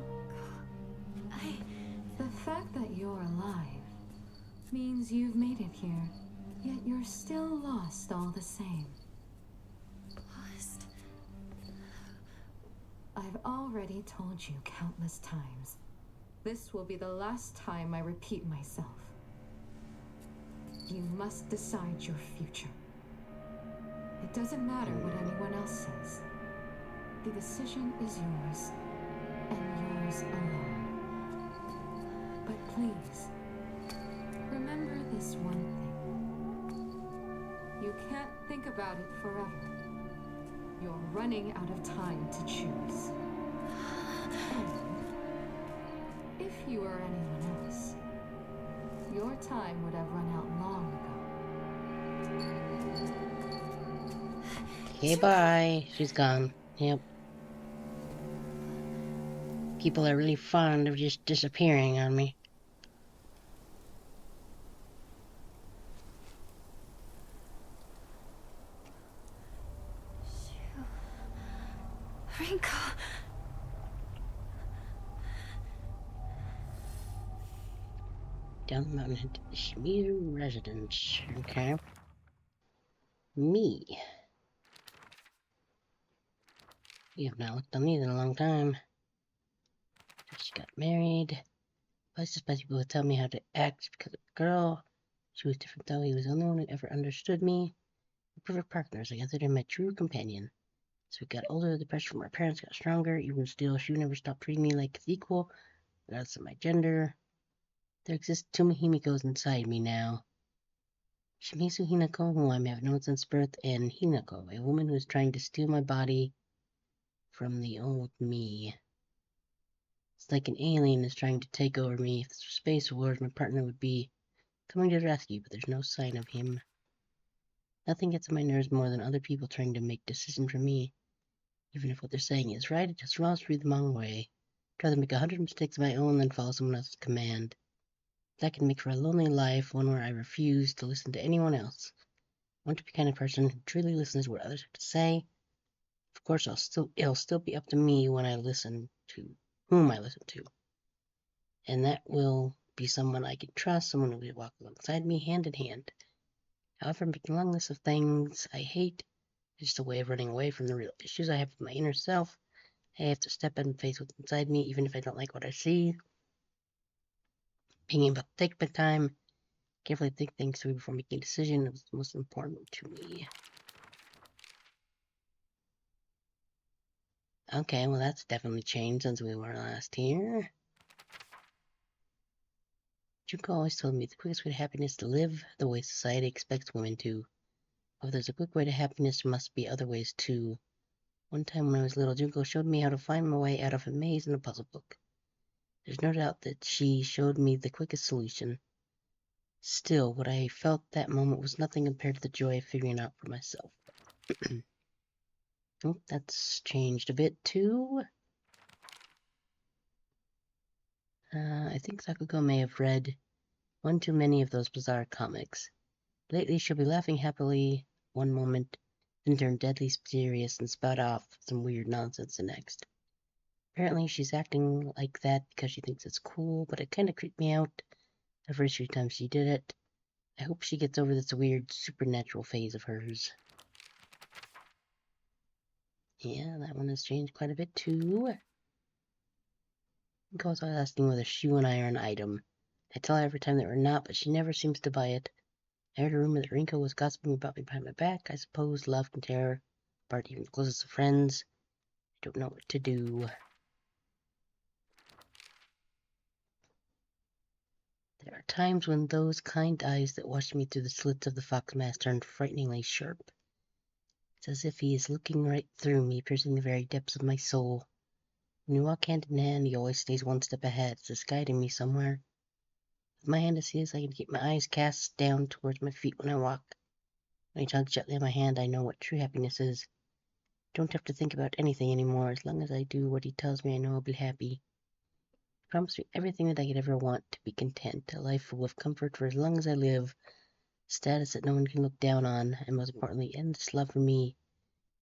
The fact that you're alive means you've made it here, yet you're still lost all the same. Lost. I've already told you countless times. This will be the last time I repeat myself. You must decide your future. It doesn't matter what anyone else says. The decision is yours, and yours alone. But please, remember this one thing. You can't think about it forever. You're running out of time to choose. And if you were anyone else, your time would have run out long ago. Okay, bye. She's gone. Yep. People are really fond of just disappearing on me. Rinko. Down the mountain into the Shimizu residence. Okay. Me. We have not looked on these in a long time. She got married. I suspect people would tell me how to act because of a girl. She was different though. He was the only one who ever understood me. We're perfect partners. I considered him my true companion. As we got older, the pressure from our parents got stronger. Even still, she never stopped treating me like an equal, regardless of my gender. There exist two Himikos inside me now. Shimizu Hinako, who I have known since birth, and Hinako, a woman who is trying to steal my body from the old me. It's like an alien is trying to take over me. If this were Space Wars, my partner would be coming to the rescue, but there's no sign of him. Nothing gets on my nerves more than other people trying to make decisions for me. Even if what they're saying is right, it just rubs me the wrong way. I'd rather make 100 mistakes of my own than follow someone else's command. That can make for a lonely life, one where I refuse to listen to anyone else. I want to be the kind of person who truly listens to what others have to say. Of course, it'll still be up to me when I listen to whom I listen to. And that will be someone I can trust, someone who will walk alongside me hand in hand. However, making a long list of things I hate is just a way of running away from the real issues I have with my inner self. I have to step in and face what's inside me, even if I don't like what I see. Being able to take my time, carefully think things through before making a decision is the most important to me. Okay, well that's definitely changed since we were last here. Junko always told me the quickest way to happiness is to live the way society expects women to. If there's a quick way to happiness, there must be other ways too. One time when I was little, Junko showed me how to find my way out of a maze in a puzzle book. There's no doubt that she showed me the quickest solution. Still, what I felt that moment was nothing compared to the joy of figuring it out for myself. Oh, that's changed a bit too. I think Sakuko may have read one too many of those bizarre comics. Lately, she'll be laughing happily one moment, then turn deadly serious and spout off some weird nonsense the next. Apparently, she's acting like that because she thinks it's cool, but it kind of creeped me out the first few times she did it. I hope she gets over this weird supernatural phase of hers. Yeah, that one has changed quite a bit too. Because I was asking whether shoe and I are an item. I tell her every time that we're not, but she never seems to buy it. I heard a rumor that Rinko was gossiping about me behind my back. I suppose love can tear apart even the closest of friends. I don't know what to do. There are times when those kind eyes that watch me through the slits of the fox mask turn frighteningly sharp. It's as if he is looking right through me, piercing the very depths of my soul. When we walk hand in hand, he always stays one step ahead, as if guiding me somewhere. With my hand as his, I can keep my eyes cast down towards my feet when I walk. When he tugs gently on my hand, I know what true happiness is. I don't have to think about anything anymore. As long as I do what he tells me, I know I'll be happy. He promised me everything that I could ever want, to be content, a life full of comfort for as long as I live, status that no one can look down on, and most importantly, endless love for me.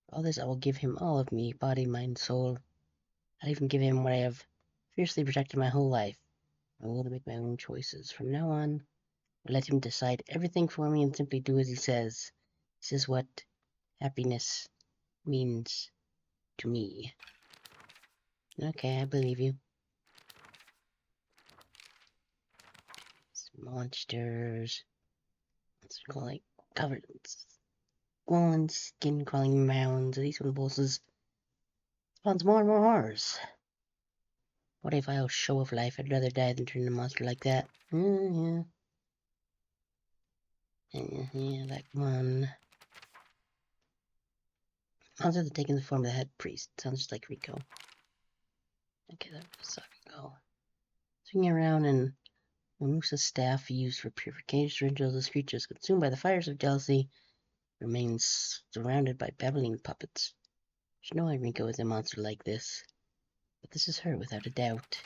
For all this, I will give him all of me, body, mind, soul. I'll even give him what I have fiercely protected my whole life. I will make my own choices. From now on, I'll let him decide everything for me and simply do as he says. This is what happiness means to me. Okay, I believe you. Monsters. It's like covered in swollen skin crawling mounds. These one bosses spawns more and more horrors. What if I'll show off life? I'd rather die than turn into a monster like that. Yeah, that one. Monster that taking the form of the head priest. Sounds just like Rico. Okay, that was Sakako. Swinging around in Musa's staff used for purification rituals, this creature is consumed by the fires of jealousy, remains surrounded by babbling puppets. There's no way Rinko is a monster like this, but this is her without a doubt.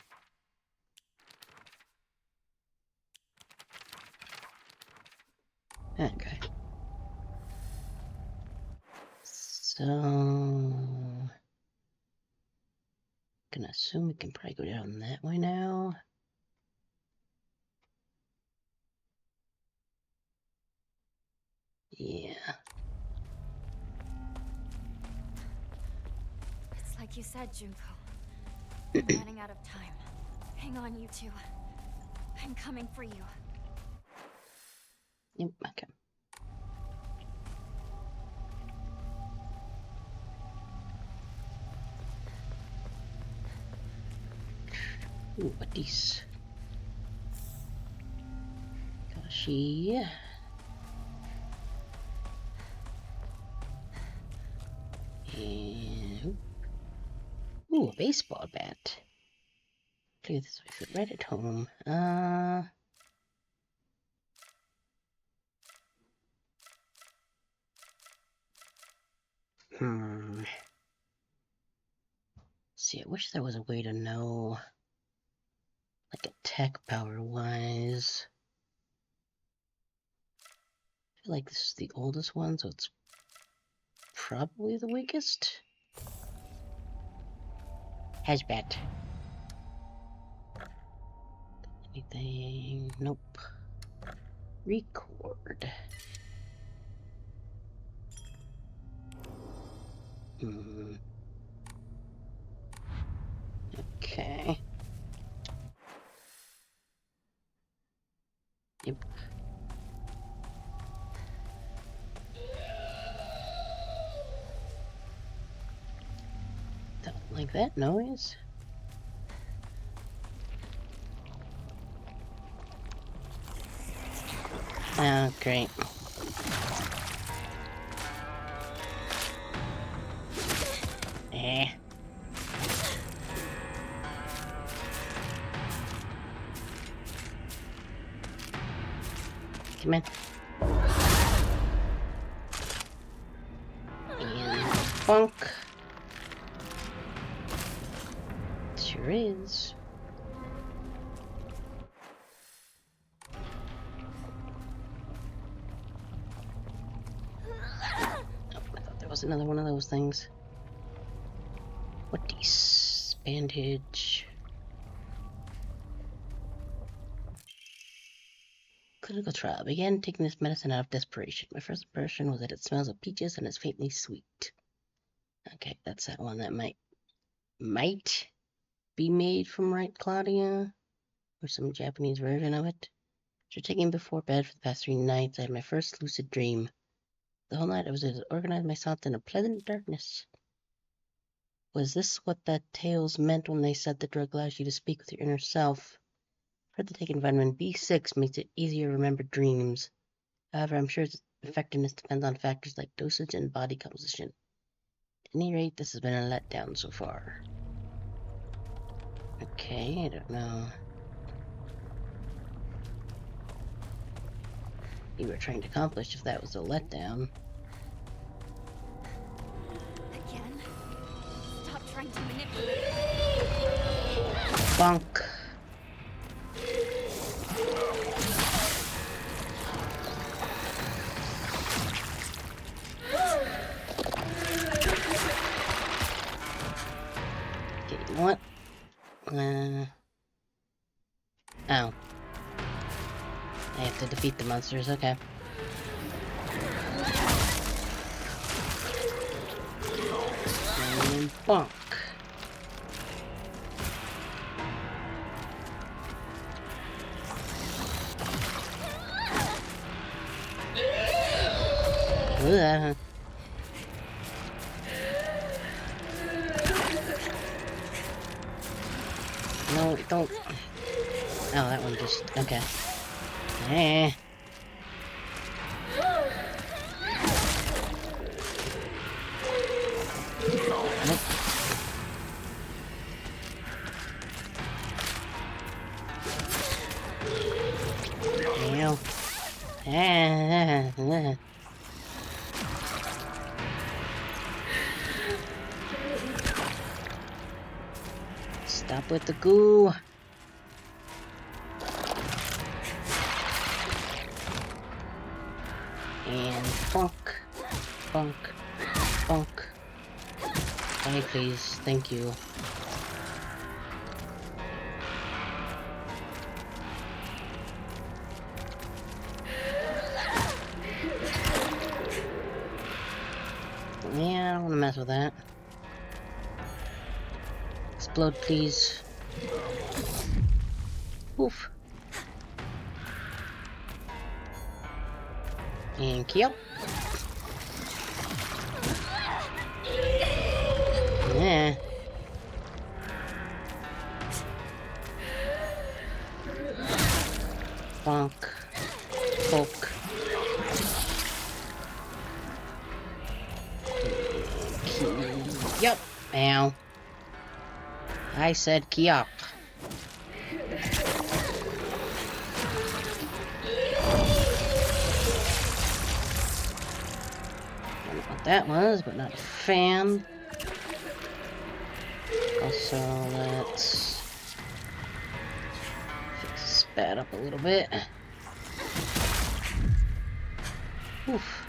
Okay. So, gonna assume we can probably go down that way now. Yeah. It's like you said, Junko. I'm running out of time. Hang on, you two. I'm coming for you. Yep, okay. Ooh, what these? Kashi. And ooh, a baseball bat. Look at this, we fit right at home. See, I wish there was a way to know, like, attack power wise. I feel like this is the oldest one, so it's probably the weakest. Hatchbat. Anything? Nope. Record. Okay. Yep. Don't like that noise. Oh, great. Eh. Come in. And bonk. Sure is. Oh, I thought there was another one of those things. What these? Bandage. Clinical trial. I began taking this medicine out of desperation. My first impression was that it smells of peaches and is faintly sweet. Okay, that's that one that might be made from Right Claudia. or some Japanese version of it. After taking before bed for the past 3 nights, I had my first lucid dream. The whole night I was able to organize my thoughts in a pleasant darkness. Was this what that tales meant when they said the drug allows you to speak with your inner self? I've heard that taking vitamin B6 makes it easier to remember dreams. However, I'm sure its effectiveness depends on factors like dosage and body composition. At any rate, this has been a letdown so far. Okay, I don't know. You were trying to accomplish if that was a letdown. Again? Stop trying to manipulate. Bonk. Okay, you know what? Oh. I have to defeat the monsters, okay. And bonk. Ugh. No, don't. Oh, that one just. Okay. Eh. Nope. Ew. Stop with the goo. And funk, funk, funk. Die, please. Thank you. Yeah, I don't want to mess with that. Explode, please. Oof. And kill. Yeah. Bonk. Poke. Yup. Ow. I said key up. Don't know what that was, but not a fan. Also, let's fix the spat up a little bit. Oof.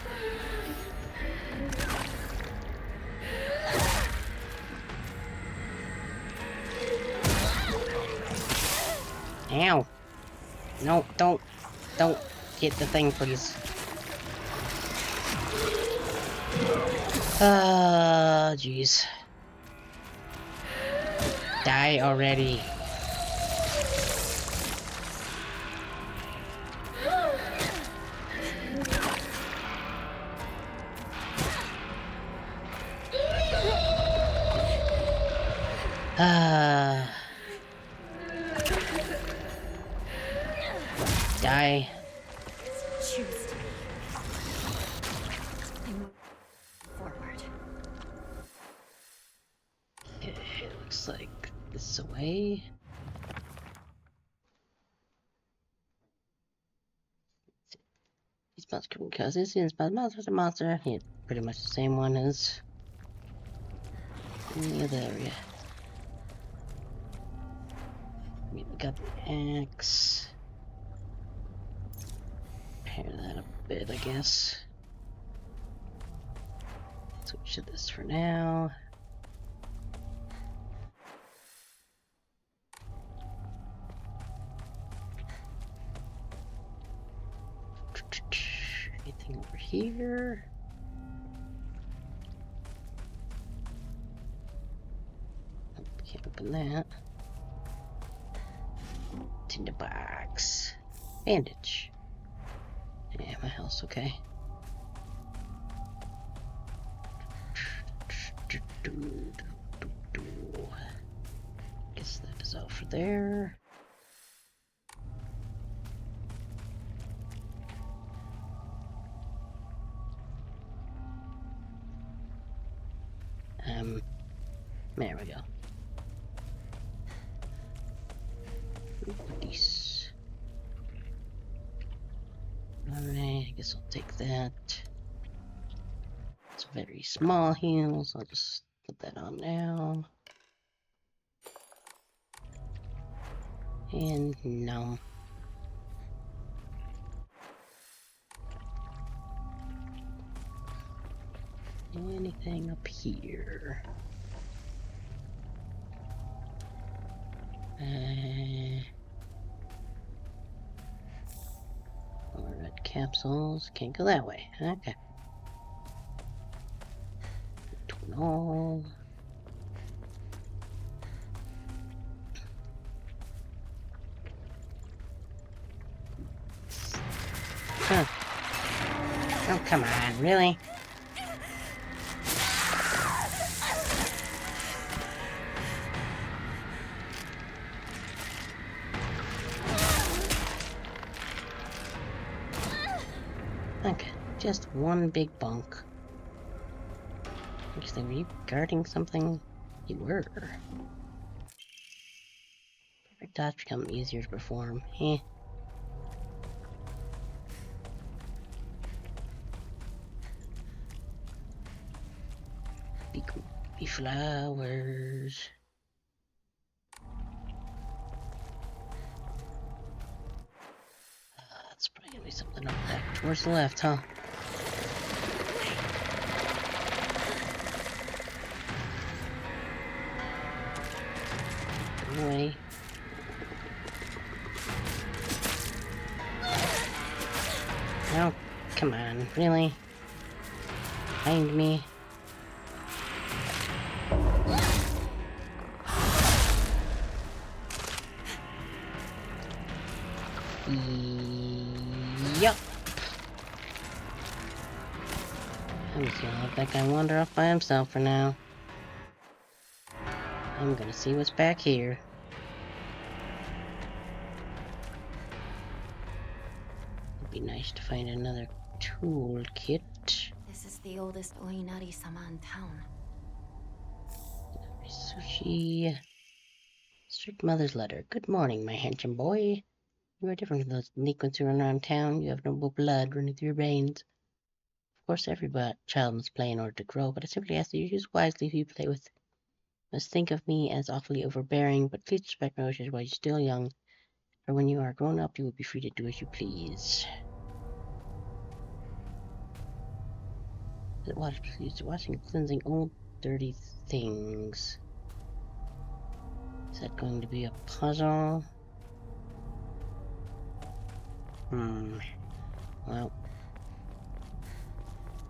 Ow. No, don't hit the thing, please. Ah, jeez. Die already. Ah. Die. Choose to move forward. It looks like this is away. These monsters can cause incidents by the monster. Yeah, pretty much the same one as in the other area. We got the axe. Pair that up a bit, I guess. Switch to this for now. Anything over here? Nope, can't open that. What's in the box? Bandage. Yeah, my health's okay. Guess that is all for there. There we go. Nice. Alright, I guess I'll take that. It's a very small heal, so I'll just put that on now. And no. Anything up here? More red capsules. Can't go that way. Okay. All. Huh. Oh, come on, really? Okay, just one big bunk. Interesting, were you guarding something? You were. Perfect dots become easier to perform. Eh. Be flowers. That's probably gonna be something up back towards the left, huh? Go away. Oh, come on, really? Find me. Yup. I'm just gonna let that guy wander off by himself for now. I'm gonna see what's back here. It'd be nice to find another toolkit. This is the oldest Oinari-sama in town. Sushi. Strict mother's letter. Good morning, my handsome boy. You are different from those delinquents who run around town. You have noble blood running through your veins. Of course, every child must play in order to grow, but I simply ask that you choose wisely who you play with. You must think of me as awfully overbearing, but please respect my wishes while you're still young. For when you are grown up, you will be free to do as you please. Washing, cleansing old, dirty things. Is that going to be a puzzle? Well,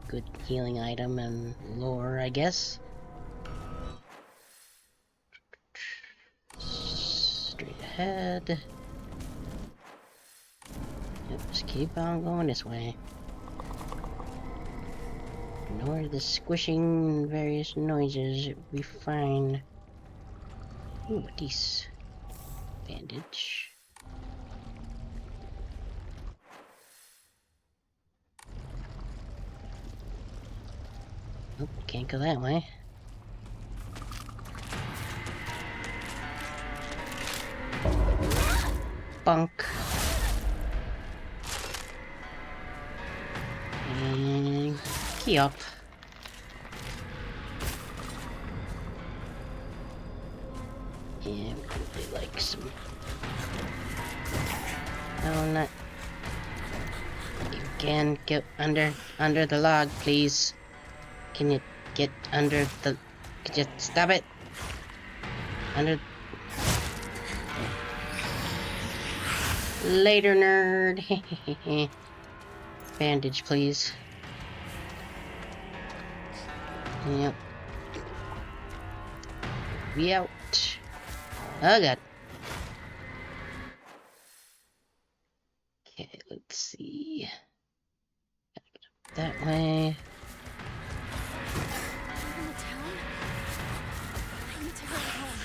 good healing item and lore, I guess. Straight ahead. Yep, just keep on going this way. Ignore the squishing and various noises, it will be fine. Ooh, a decent bandage. Nope, can't go that way. Bunk. And key up. Yeah, probably like some. Oh, not. You can get under the log, please. Can you get under the... Could you stop it? Under... Later, nerd. Bandage, please. Yep. We out. Oh, God. Let's see. That way. In the town? I need to hurry home.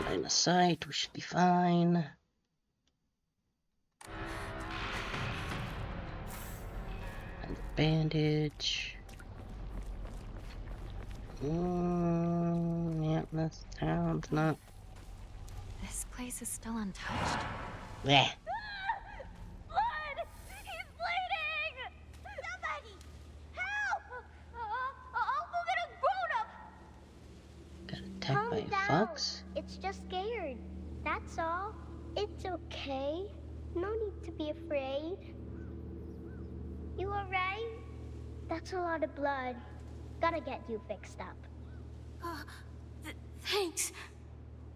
Line of sight, we should be fine. And the bandage. Yeah, this town's not. This place is still untouched. Yeah. Blood! He's bleeding! Somebody! Help! I'll go get a grown-up! Got attacked by a fox? It's just scared. That's all. It's okay. No need to be afraid. You alright? That's a lot of blood. Gotta get you fixed up. Thanks.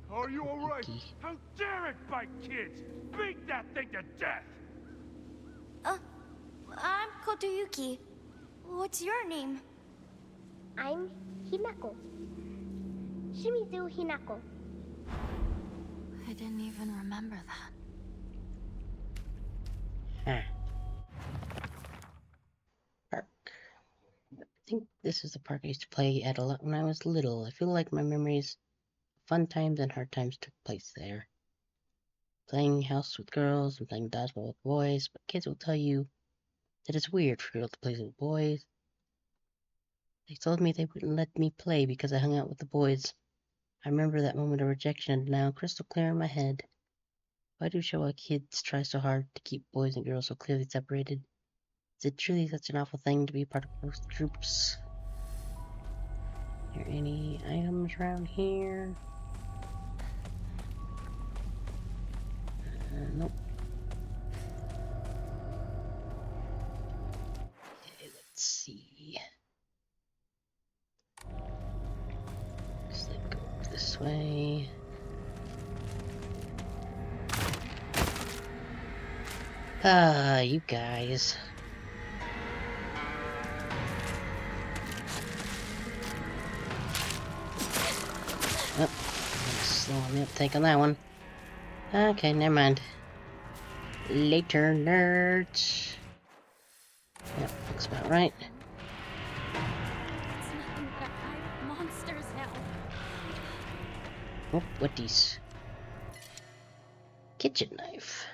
Are you alright? How dare it bite kids? Beat that thing to death! I'm Kotoyuki. What's your name? I'm Hinako. Shimizu Hinako. I didn't even remember that. Huh. Park. I think this is the park I used to play at a lot when I was little. I feel like my memories, fun times and hard times took place there. Playing house with girls and playing dodgeball with boys, but kids will tell you that it's weird for girls to play with boys. They told me they wouldn't let me play because I hung out with the boys. I remember that moment of rejection now crystal clear in my head. Why do Showa kids try so hard to keep boys and girls so clearly separated? Is it truly such an awful thing to be part of both groups? Are there any items around here? Nope. Okay, let's see. Looks like go this way. Ah, you guys. Oh, I'm slow on the uptake on that one. Okay, never mind. Later, nerds. Yep, looks about right. It's nothing but a hive of monsters now. Oh, what these? Kitchen knife.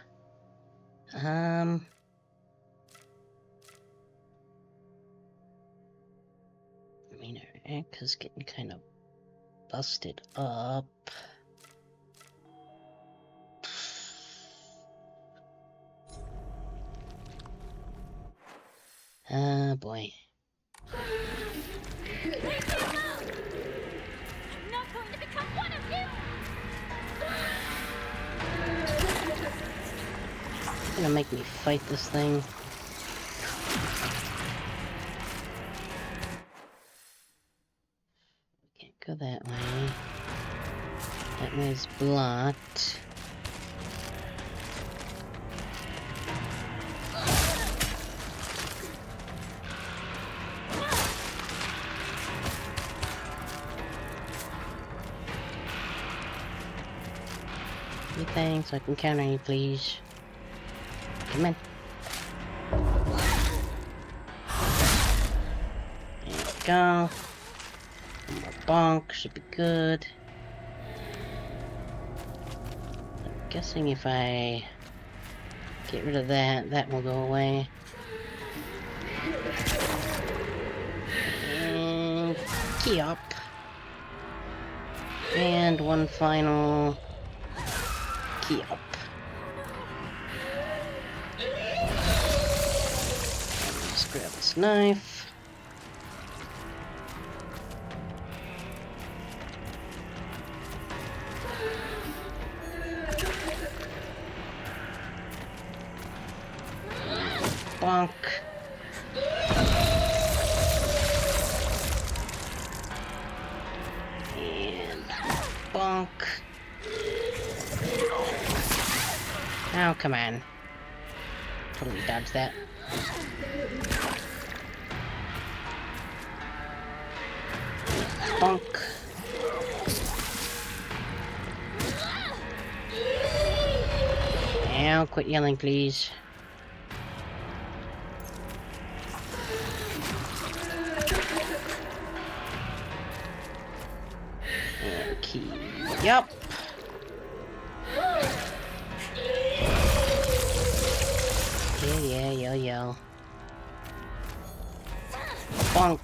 I mean, our anchor's getting kind of busted up. Ah, boy. Leave me alone! I'm not going to become one of you! You're gonna make me fight this thing. Can't go that way. That way's blocked. Anything so I can counter you, please. Come in. There we go. One more bonk should be good. I'm guessing if I get rid of that, that will go away. And key up. And one final key up. Let's grab this knife. Bonk. And bonk. Oh, come on. Totally dodged that. Bonk. Now, quit yelling, please. And key. Yup. Yeah, yo. Bonk.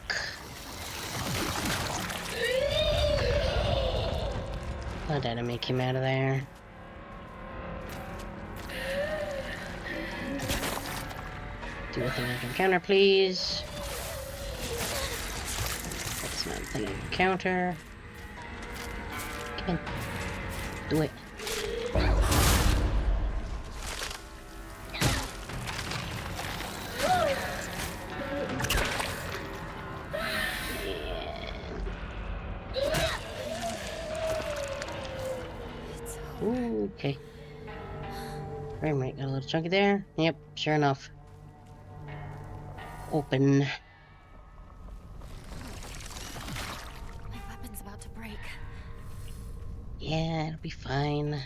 Oh, did I make him out of there? Do a thing I can counter, please. That's not a thing I can counter. Come on. Do it. Ooh, okay. Frame rate got a little chunky there. Yep, sure enough. Open. My weapon's about to break. Yeah, it'll be fine.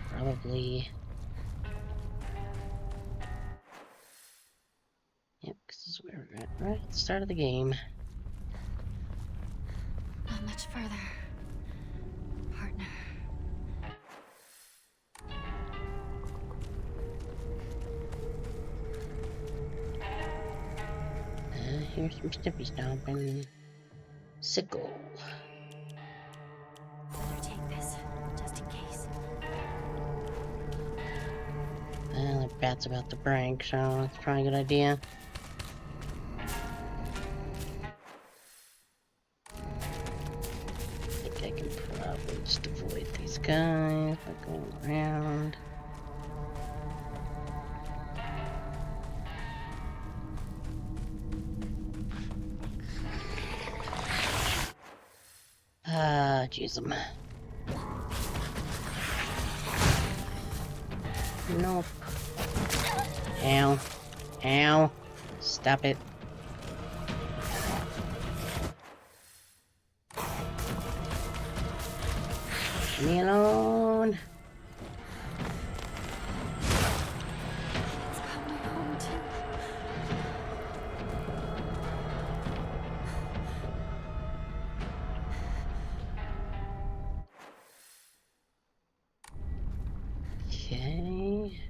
Probably. Yep, because this is where we're at, right at the start of the game. Not much further, partner. Here's some stippy stomping. Sickle. Better take this, just in case. Well, the bat's about to break, so that's probably a good idea. I think I can probably just avoid these guys by going around. Jeez, Nope. Ow. Ow. Stop it. Leave me alone. It's coming home too. Okay.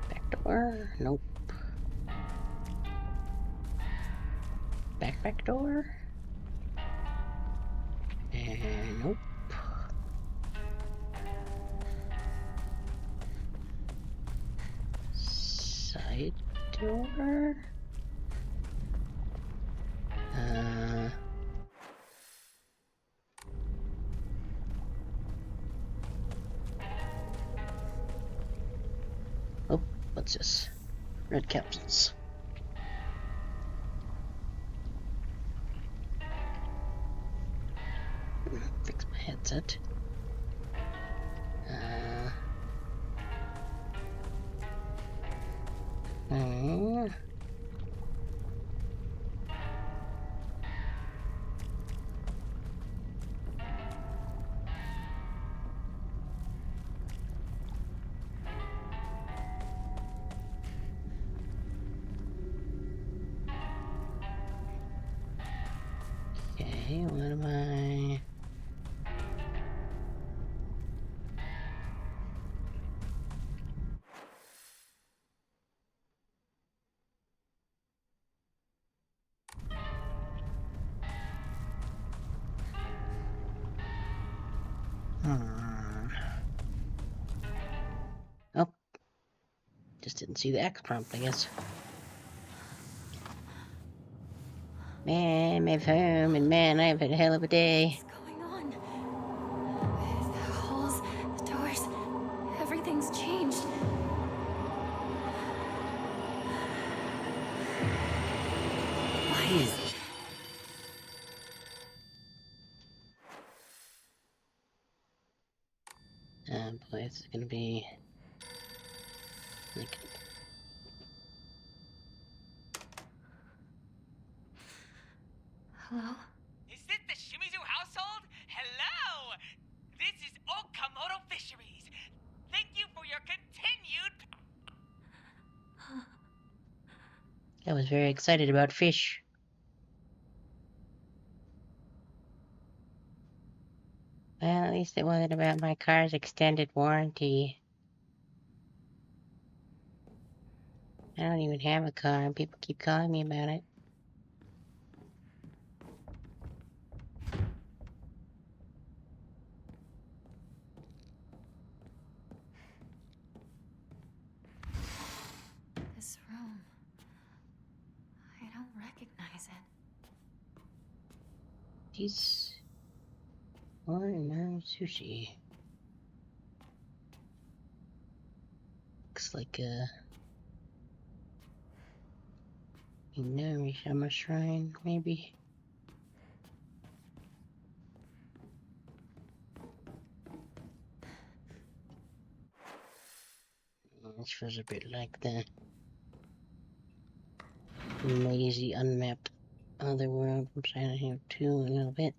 Back door? Nope. Back door? Nope. Side door? Oh, what's this? Red capsules. Fix my headset. Okay, what am I? Oh, just didn't see the X prompt, I guess. Man, I'm home, and man, I've had a hell of a day. What's going on? The halls, the doors, everything's changed. Why is Boy, it's gonna be like. Hello? Is this the Shimizu household? Hello! This is I was very excited about fish. Well, at least it wasn't about my car's extended warranty. I don't even have a car and people keep calling me about it. This room. I don't recognize it. These ordinary sushi. Looks like a Inari-sama shrine, maybe. This feels a bit like the lazy, unmapped otherworld from Silent Hill 2 a little bit.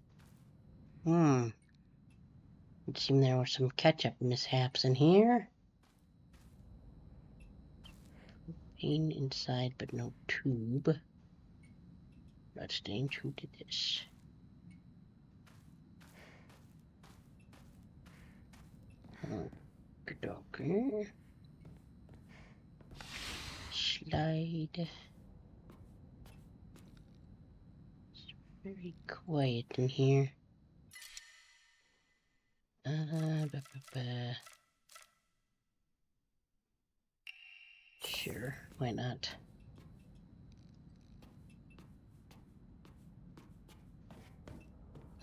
It seemed there were some catch-up mishaps in here. Pain inside, but no tube. Not staying true to this. Okay. Slide. It's very quiet in here. Sure, why not?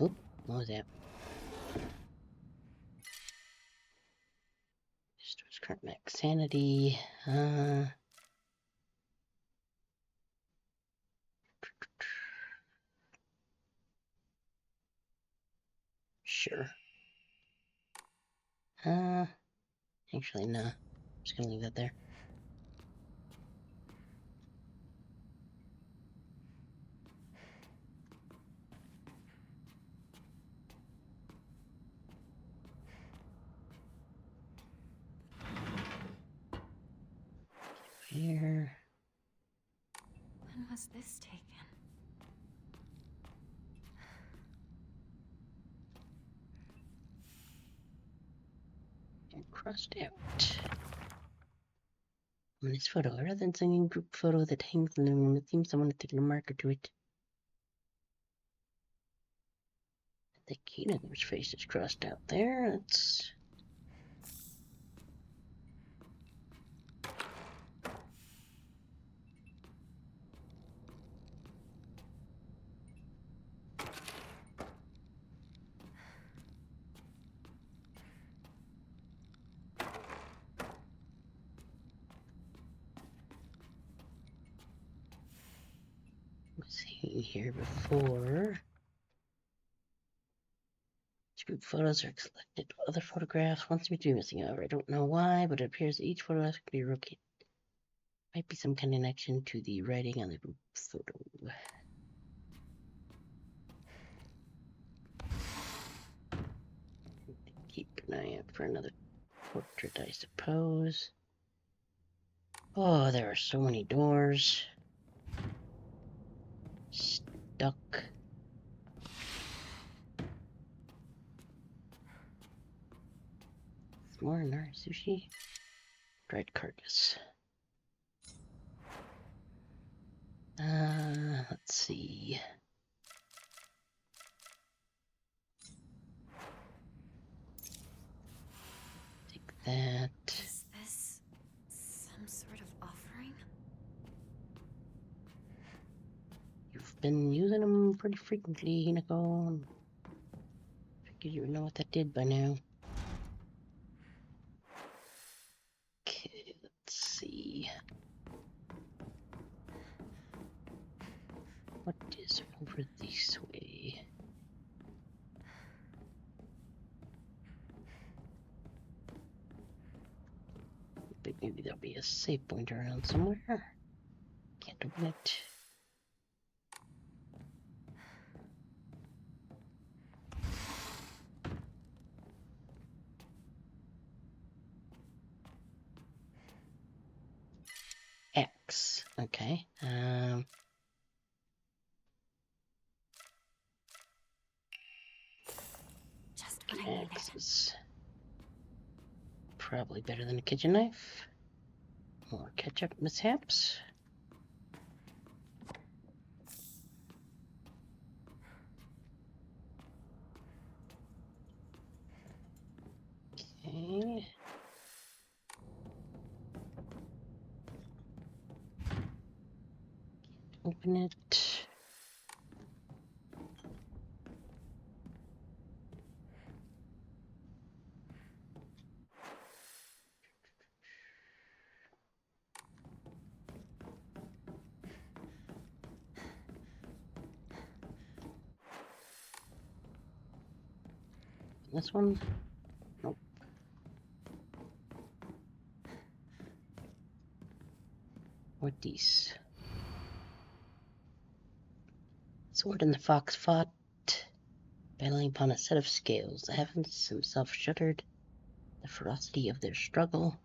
Oh, what was that? Restores current max sanity. Sure. Actually, no. Just gonna leave that there. Here. When was this taken? And crossed out. On this photo, rather than sending a group photo that hangs in the room, it seems someone has taken a marker to it. The Keenan's face is crossed out there. That's was he here before? Group photos are selected. Other photographs once we do missing over. I don't know why, but it appears that each photograph can be located. Might be some kind of connection to the writing on the group photo. Keep an eye out for another portrait, I suppose. Oh, there are so many doors. Stuck. More Nara sushi. Dried carcass. Let's see. Take that. Is this some sort of offering? You've been using them pretty frequently, Hinako. Figured you would know what that did by now. Okay, let's see. What is over this way? But maybe there'll be a save point around somewhere. Can't open it. X. Okay. Just what I needed. Is probably better than a kitchen knife. More ketchup mishaps. Okay. Open it. This one? Nope. What these? Sword and the fox fought, battling upon a set of scales. The heavens himself shuddered the ferocity of their struggle.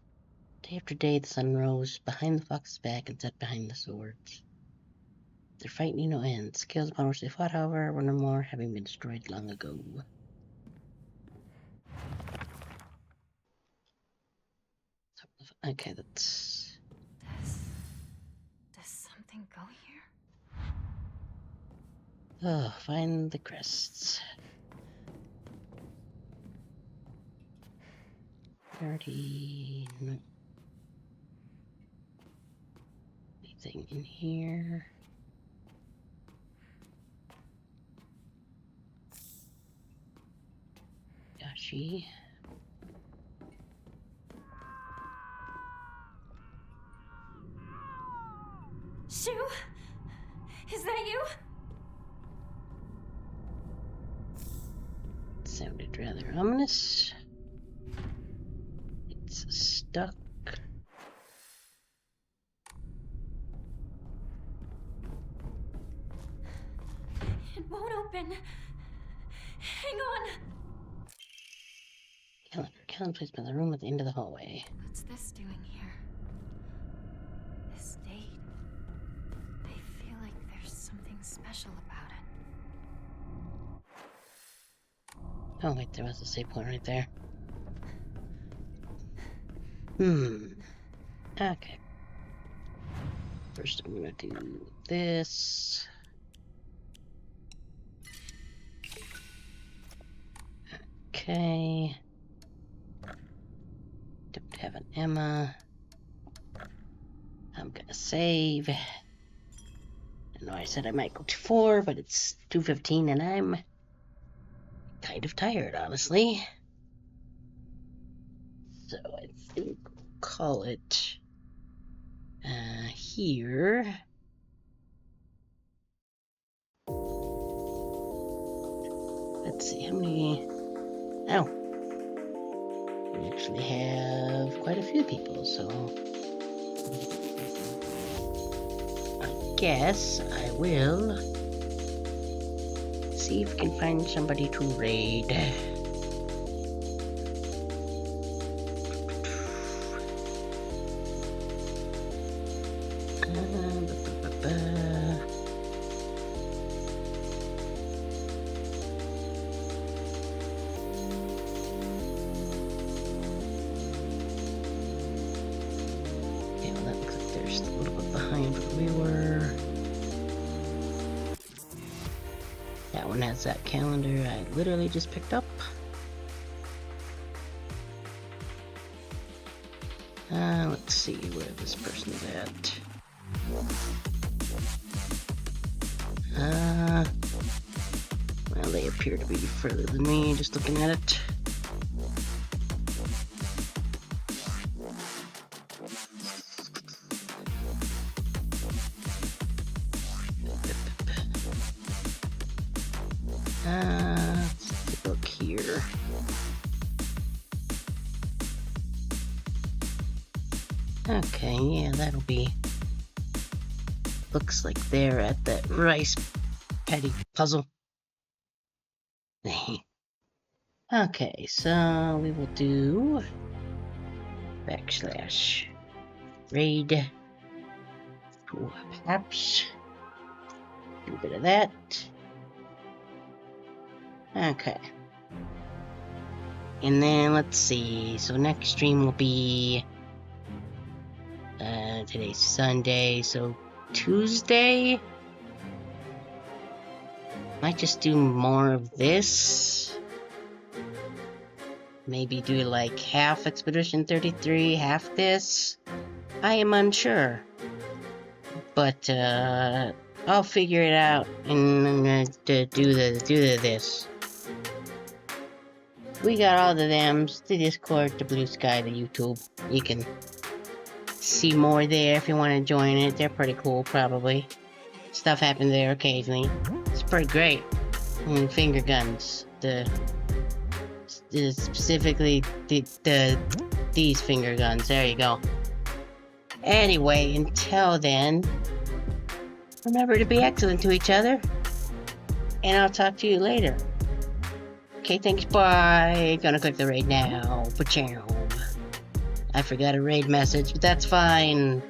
Day after day the sun rose behind the fox's back and set behind the swords. Their fight knew no end. The scales upon which they fought, however, were no more, having been destroyed long ago. Okay, that's... Does something go here? Oh, find the crests. Already... No. Anything in here? Yashi. Shu? Is that you? Sounded rather ominous. It's stuck. It won't open. Hang on. Callan placed by the room at the end of the hallway. What's this doing here? This date. I feel like there's something special about it. Oh wait, there was a save point right there. Okay. First I'm gonna do this. Okay. Don't have an Emma. I'm gonna save. I know I said I might go to 4, but it's 2:15 and I'm kind of tired, honestly. So I think we'll call it here. Let's see how many. Oh, we actually have quite a few people, so I guess I will see if we can find somebody to raid. That calendar I literally just picked up. Let's see where this person is at. Well, they appear to be further than me, just looking at it. Let's take a look here. Okay, yeah, that'll be... Looks like they're at that rice patty puzzle. Okay, so we will do... / raid Perhaps. Do a bit of that. Okay. And then let's see. So next stream will be today's Sunday, so Tuesday. Might just do more of this. Maybe do like half Expedition 33, half this. I am unsure. But I'll figure it out and I'm gonna do this. We got all the thems, the Discord, the Blue Sky, the YouTube. You can see more there if you want to join it. They're pretty cool, probably. Stuff happens there occasionally. It's pretty great. And finger guns. Specifically these finger guns. There you go. Anyway, until then, remember to be excellent to each other. And I'll talk to you later. Okay, thanks, bye. Gonna click the raid now. Pachow. I forgot a raid message, but that's fine.